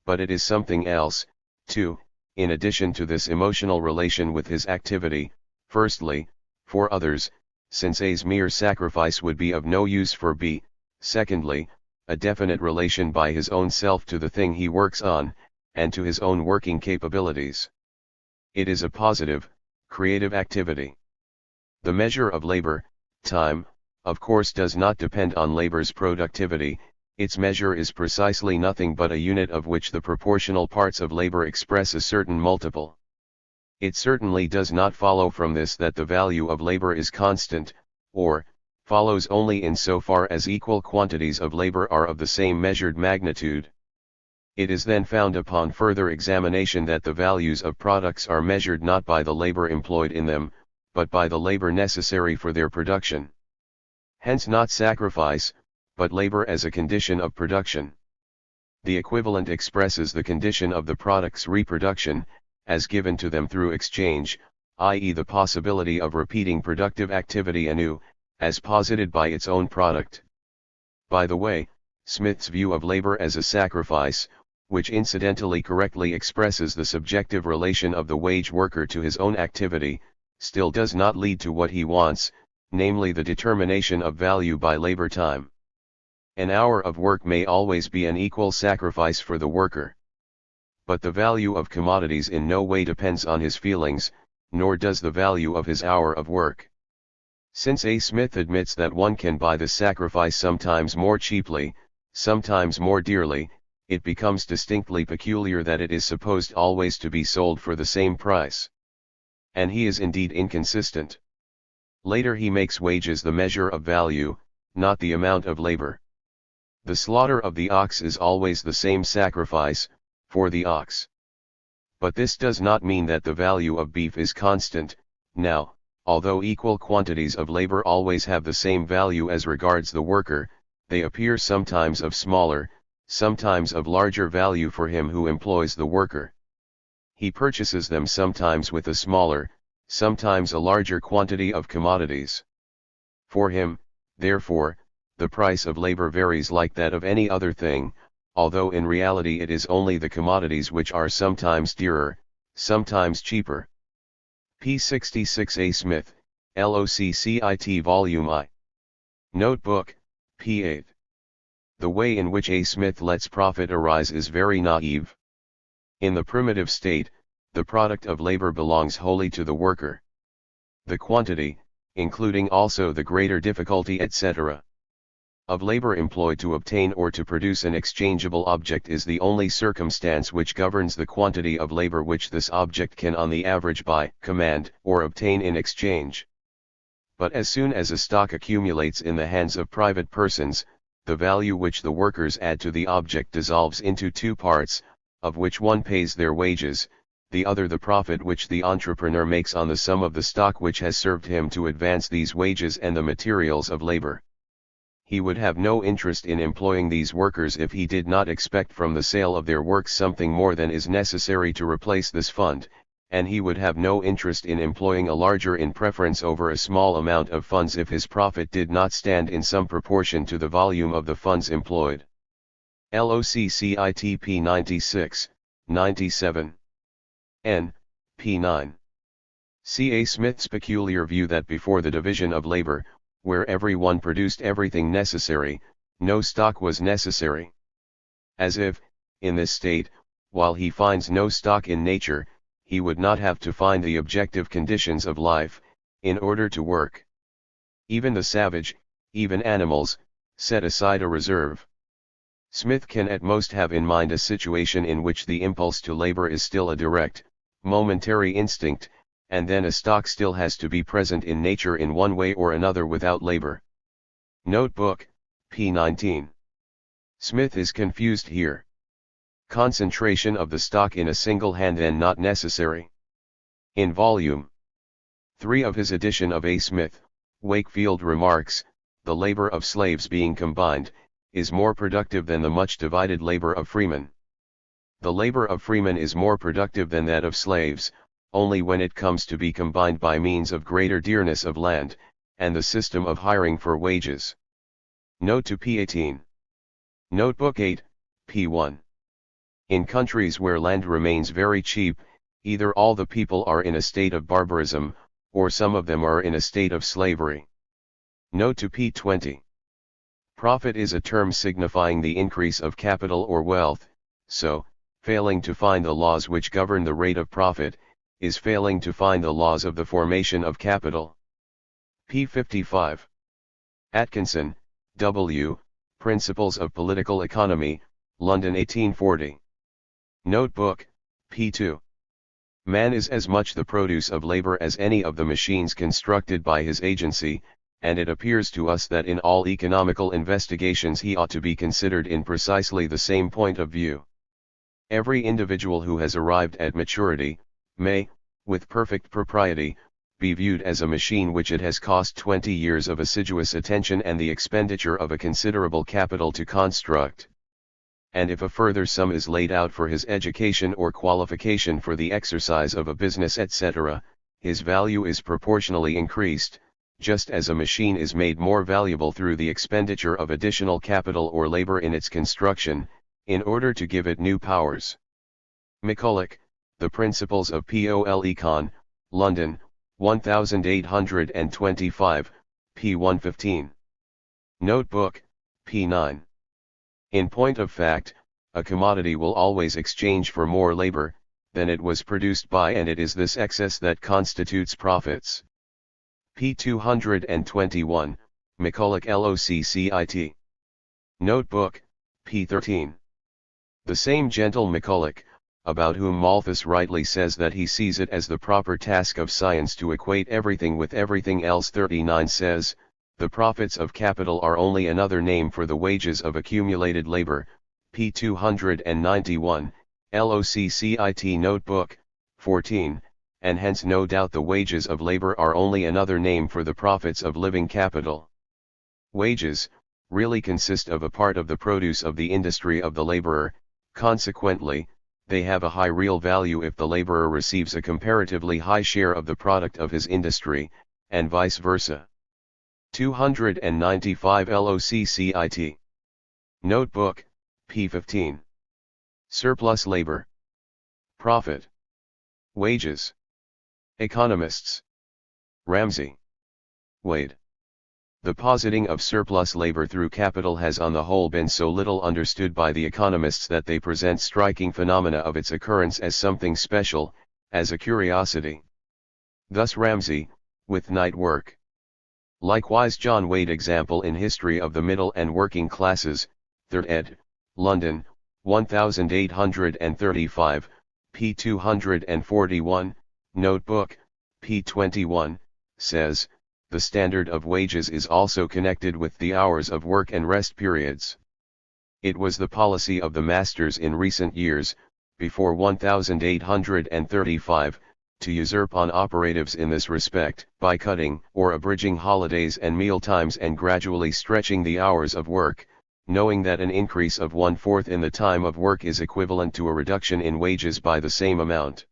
[SPEAKER 1] But it is something else, too, in addition to this emotional relation with his activity. Firstly, for others, since A's mere sacrifice would be of no use for B. Secondly, a definite relation by his own self to the thing he works on, and to his own working capabilities. It is a positive, creative activity. The measure of labor, time, of course does not depend on labor's productivity. Its measure is precisely nothing but a unit of which the proportional parts of labor express a certain multiple. It certainly does not follow from this that the value of labor is constant, or, follows only in so far as equal quantities of labor are of the same measured magnitude. It is then found upon further examination that the values of products are measured not by the labor employed in them, but by the labor necessary for their production. Hence not sacrifice, but labor as a condition of production. The equivalent expresses the condition of the product's reproduction, as given to them through exchange, i.e. the possibility of repeating productive activity anew, as posited by its own product. By the way, Smith's view of labor as a sacrifice, which incidentally correctly expresses the subjective relation of the wage worker to his own activity, still does not lead to what he wants, namely the determination of value by labor time. An hour of work may always be an equal sacrifice for the worker. But the value of commodities in no way depends on his feelings, nor does the value of his hour of work. Since A. Smith admits that one can buy the sacrifice sometimes more cheaply, sometimes more dearly, it becomes distinctly peculiar that it is supposed always to be sold for the same price. And he is indeed inconsistent. Later he makes wages the measure of value, not the amount of labor. The slaughter of the ox is always the same sacrifice, for the ox. But this does not mean that the value of beef is constant. Now, although equal quantities of labor always have the same value as regards the worker, they appear sometimes of smaller, sometimes of larger value for him who employs the worker. He purchases them sometimes with a smaller, sometimes a larger quantity of commodities. For him, therefore, the price of labor varies like that of any other thing, although in reality it is only the commodities which are sometimes dearer, sometimes cheaper. P. 66 A. Smith, LOCCIT Volume I. Notebook, p. 8. The way in which A. Smith lets profit arise is very naive. In the primitive state, the product of labor belongs wholly to the worker. The quantity, including also the greater difficulty etc. of labor employed to obtain or to produce an exchangeable object is the only circumstance which governs the quantity of labor which this object can on the average buy, command, or obtain in exchange. But as soon as a stock accumulates in the hands of private persons, the value which the workers add to the object dissolves into two parts, of which one pays their wages, the other the profit which the entrepreneur makes on the sum of the stock which has served him to advance these wages and the materials of labor. He would have no interest in employing these workers if he did not expect from the sale of their works something more than is necessary to replace this fund, and he would have no interest in employing a larger in preference over a small amount of funds if his profit did not stand in some proportion to the volume of the funds employed. LOCCIT p. 96, 97. N. p. 9. C. A. Smith's peculiar view that before the division of labor, where everyone produced everything necessary, no stock was necessary. As if, in this state, while he finds no stock in nature, he would not have to find the objective conditions of life, in order to work. Even the savage, even animals, set aside a reserve. Smith can at most have in mind a situation in which the impulse to labor is still a direct, momentary instinct, and then a stock still has to be present in nature in one way or another without labor. Notebook, p. 19. Smith is confused here. Concentration of the stock in a single hand then not necessary. In Volume 3 of his edition of A. Smith, Wakefield remarks, the labor of slaves being combined, is more productive than the much divided labor of freemen. The labor of freemen is more productive than that of slaves, only when it comes to be combined by means of greater dearness of land, and the system of hiring for wages. Note to p. 18. Notebook 8, p. 1. In countries where land remains very cheap, either all the people are in a state of barbarism, or some of them are in a state of slavery. Note to p. 20. Profit is a term signifying the increase of capital or wealth, so, failing to find the laws which govern the rate of profit, is failing to find the laws of the formation of capital. P. 55. Atkinson, W., Principles of Political Economy, London 1840. Notebook, p. 2. Man is as much the produce of labor as any of the machines constructed by his agency, and it appears to us that in all economical investigations he ought to be considered in precisely the same point of view. Every individual who has arrived at maturity, may, with perfect propriety, be viewed as a machine which it has cost 20 years of assiduous attention and the expenditure of a considerable capital to construct. And if a further sum is laid out for his education or qualification for the exercise of a business etc., his value is proportionally increased, just as a machine is made more valuable through the expenditure of additional capital or labor in its construction, in order to give it new powers. McCulloch, The Principles of Pol Econ, London, 1825, p. 115. Notebook, p. 9. In point of fact, a commodity will always exchange for more labor than it was produced by, and it is this excess that constitutes profits. p. 221, McCulloch LOCCIT. Notebook, p. 13. The same gentle McCulloch, about whom Malthus rightly says that he sees it as the proper task of science to equate everything with everything else, 39, says, the profits of capital are only another name for the wages of accumulated labor, p. 291, LOCCIT. Notebook, 14, and hence no doubt the wages of labor are only another name for the profits of living capital. Wages really consist of a part of the produce of the industry of the laborer, consequently, they have a high real value if the laborer receives a comparatively high share of the product of his industry, and vice versa. 295 LOCCIT. Notebook, p. 15. Surplus labor. Profit. Wages. Economists. Ramsey. Wade. The positing of surplus labor through capital has on the whole been so little understood by the economists that they present striking phenomena of its occurrence as something special, as a curiosity. Thus Ramsey, with night work. Likewise John Wade, example in History of the Middle and Working Classes, 3rd ed., London, 1835, p. 241, Notebook, p. 21, says, the standard of wages is also connected with the hours of work and rest periods. It was the policy of the masters in recent years, before 1835, to usurp on operatives in this respect, by cutting or abridging holidays and meal times and gradually stretching the hours of work, knowing that an increase of 1/4 in the time of work is equivalent to a reduction in wages by the same amount.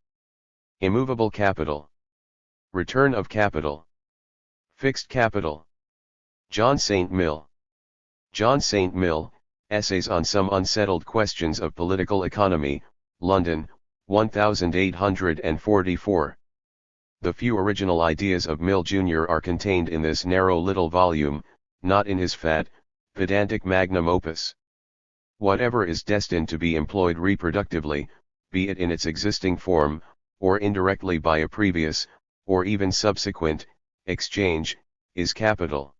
[SPEAKER 1] Immovable capital. Return of capital. Fixed capital. John St. Mill. John St. Mill, Essays on Some Unsettled Questions of Political Economy, London, 1844. The few original ideas of Mill Jr. are contained in this narrow little volume, not in his fat, pedantic magnum opus. Whatever is destined to be employed reproductively, be it in its existing form, or indirectly by a previous, or even subsequent, exchange, is capital.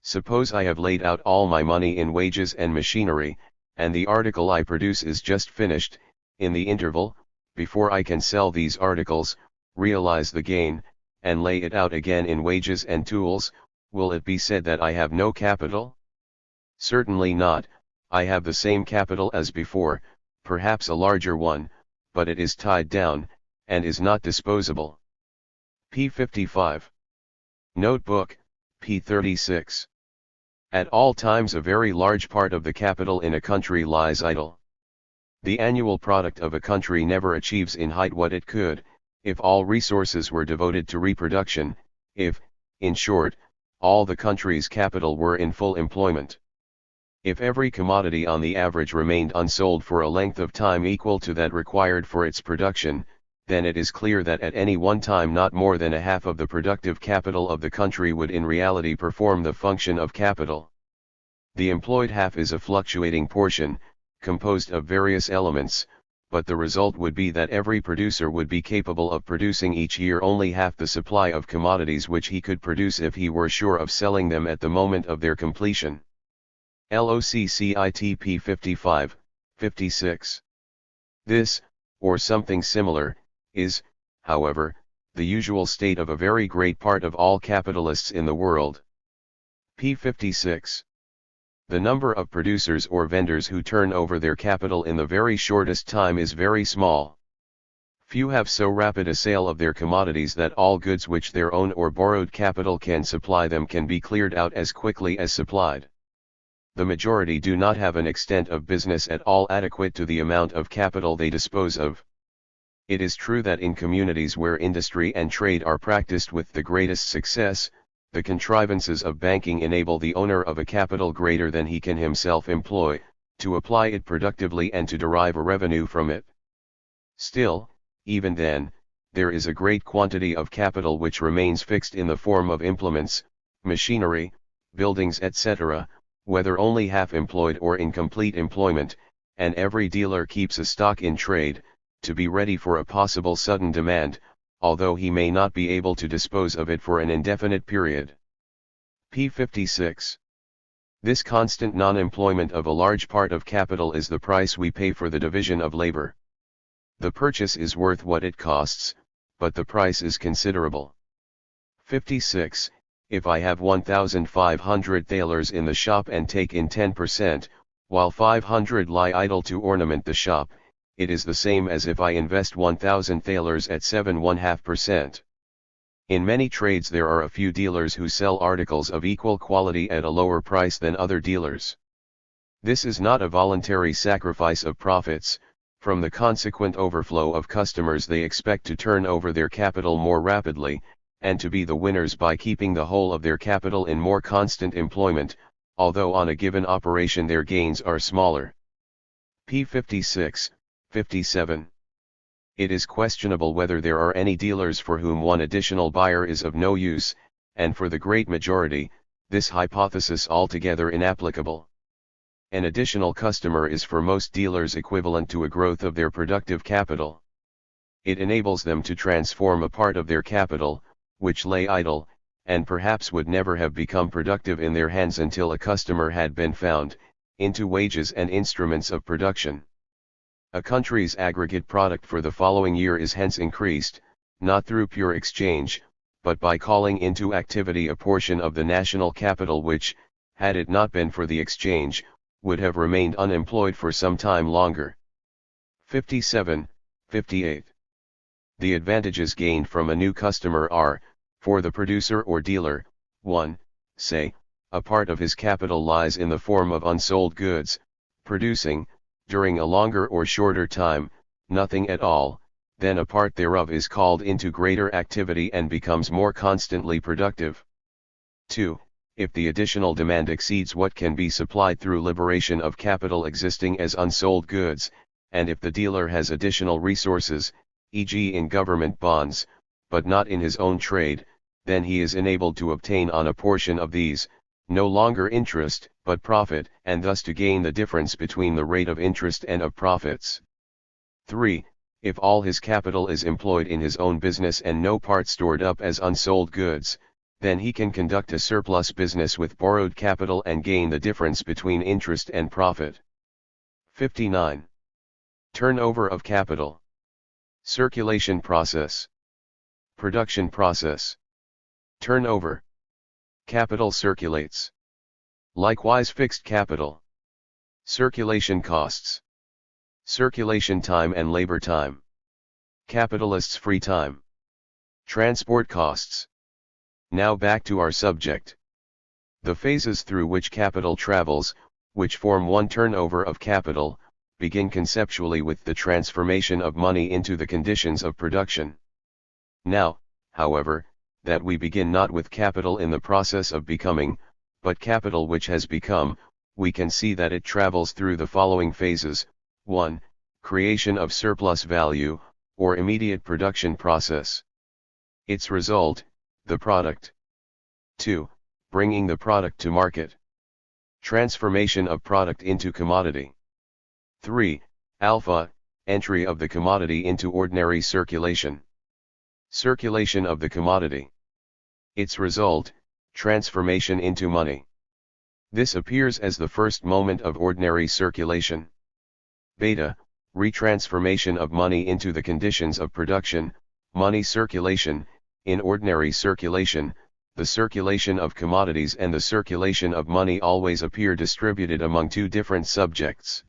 [SPEAKER 1] Suppose I have laid out all my money in wages and machinery, and the article I produce is just finished. In the interval, before I can sell these articles, realize the gain, and lay it out again in wages and tools, will it be said that I have no capital? Certainly not. I have the same capital as before, perhaps a larger one, but it is tied down, and is not disposable. p. 55. Notebook, p. 36. At all times a very large part of the capital in a country lies idle. The annual product of a country never achieves in height what it could, if all resources were devoted to reproduction, if, in short, all the country's capital were in full employment. If every commodity on the average remained unsold for a length of time equal to that required for its production, then it is clear that at any one time not more than a half of the productive capital of the country would in reality perform the function of capital. The employed half is a fluctuating portion, composed of various elements, but the result would be that every producer would be capable of producing each year only half the supply of commodities which he could produce if he were sure of selling them at the moment of their completion. LOCCIT p. 55, 56. This, or something similar, is, however, the usual state of a very great part of all capitalists in the world. p. 56. The number of producers or vendors who turn over their capital in the very shortest time is very small. Few have so rapid a sale of their commodities that all goods which their own or borrowed capital can supply them can be cleared out as quickly as supplied. The majority do not have an extent of business at all adequate to the amount of capital they dispose of. It is true that in communities where industry and trade are practiced with the greatest success, the contrivances of banking enable the owner of a capital greater than he can himself employ, to apply it productively and to derive a revenue from it. Still, even then, there is a great quantity of capital which remains fixed in the form of implements, machinery, buildings etc., whether only half employed or in complete employment, and every dealer keeps a stock in trade, to be ready for a possible sudden demand, although he may not be able to dispose of it for an indefinite period. P. 56. This constant non-employment of a large part of capital is the price we pay for the division of labor. The purchase is worth what it costs, but the price is considerable. 56. If I have 1,500 thalers in the shop and take in 10%, while 500 lie idle to ornament the shop, it is the same as if I invest 1,000 thalers at 7.5%. In many trades there are a few dealers who sell articles of equal quality at a lower price than other dealers. This is not a voluntary sacrifice of profits. From the consequent overflow of customers they expect to turn over their capital more rapidly, and to be the winners by keeping the whole of their capital in more constant employment, although on a given operation their gains are smaller. P. 56, 57. It is questionable whether there are any dealers for whom one additional buyer is of no use, and for the great majority, this hypothesis altogether inapplicable. An additional customer is for most dealers equivalent to a growth of their productive capital. It enables them to transform a part of their capital, which lay idle, and perhaps would never have become productive in their hands until a customer had been found, into wages and instruments of production. A country's aggregate product for the following year is hence increased, not through pure exchange, but by calling into activity a portion of the national capital which, had it not been for the exchange, would have remained unemployed for some time longer. 57, 58. The advantages gained from a new customer are, for the producer or dealer, 1. Say, a part of his capital lies in the form of unsold goods, producing, during a longer or shorter time, nothing at all, then a part thereof is called into greater activity and becomes more constantly productive. 2. If the additional demand exceeds what can be supplied through liberation of capital existing as unsold goods, and if the dealer has additional resources, e.g. in government bonds, but not in his own trade, then he is enabled to obtain on a portion of these, no longer interest, but profit, and thus to gain the difference between the rate of interest and of profits. 3. If all his capital is employed in his own business and no part stored up as unsold goods, then he can conduct a surplus business with borrowed capital and gain the difference between interest and profit. 59. Turnover of capital. Circulation process. Production process. Turnover. Capital circulates. Likewise fixed capital. Circulation costs. Circulation time and labor time. Capitalist's free time. Transport costs. Now back to our subject. The phases through which capital travels, which form one turnover of capital, begin conceptually with the transformation of money into the conditions of production. Now, however, that we begin not with capital in the process of becoming, but capital which has become, we can see that it travels through the following phases. 1. Creation of surplus value, or immediate production process. Its result, the product. 2. Bringing the product to market. Transformation of product into commodity. 3. Alpha, entry of the commodity into ordinary circulation. Circulation of the commodity. Its result, transformation into money. This appears as the first moment of ordinary circulation. Beta, retransformation of money into the conditions of production, money circulation. In ordinary circulation, the circulation of commodities and the circulation of money always appear distributed among two different subjects.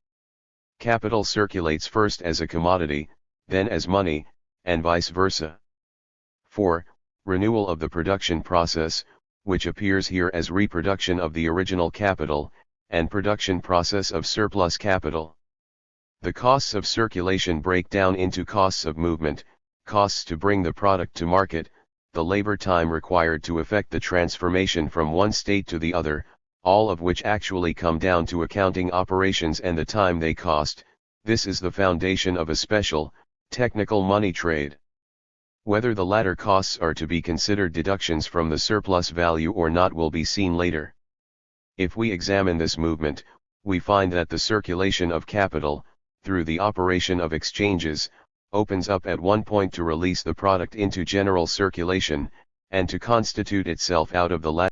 [SPEAKER 1] Capital circulates first as a commodity, then as money, and vice versa. 4. Renewal of the production process, which appears here as reproduction of the original capital, and production process of surplus capital. The costs of circulation break down into costs of movement, costs to bring the product to market, the labor time required to effect the transformation from one state to the other, all of which actually come down to accounting operations and the time they cost. This is the foundation of a special, technical money trade. Whether the latter costs are to be considered deductions from the surplus value or not will be seen later. If we examine this movement, we find that the circulation of capital, through the operation of exchanges, opens up at one point to release the product into general circulation, and to constitute itself out of the latter.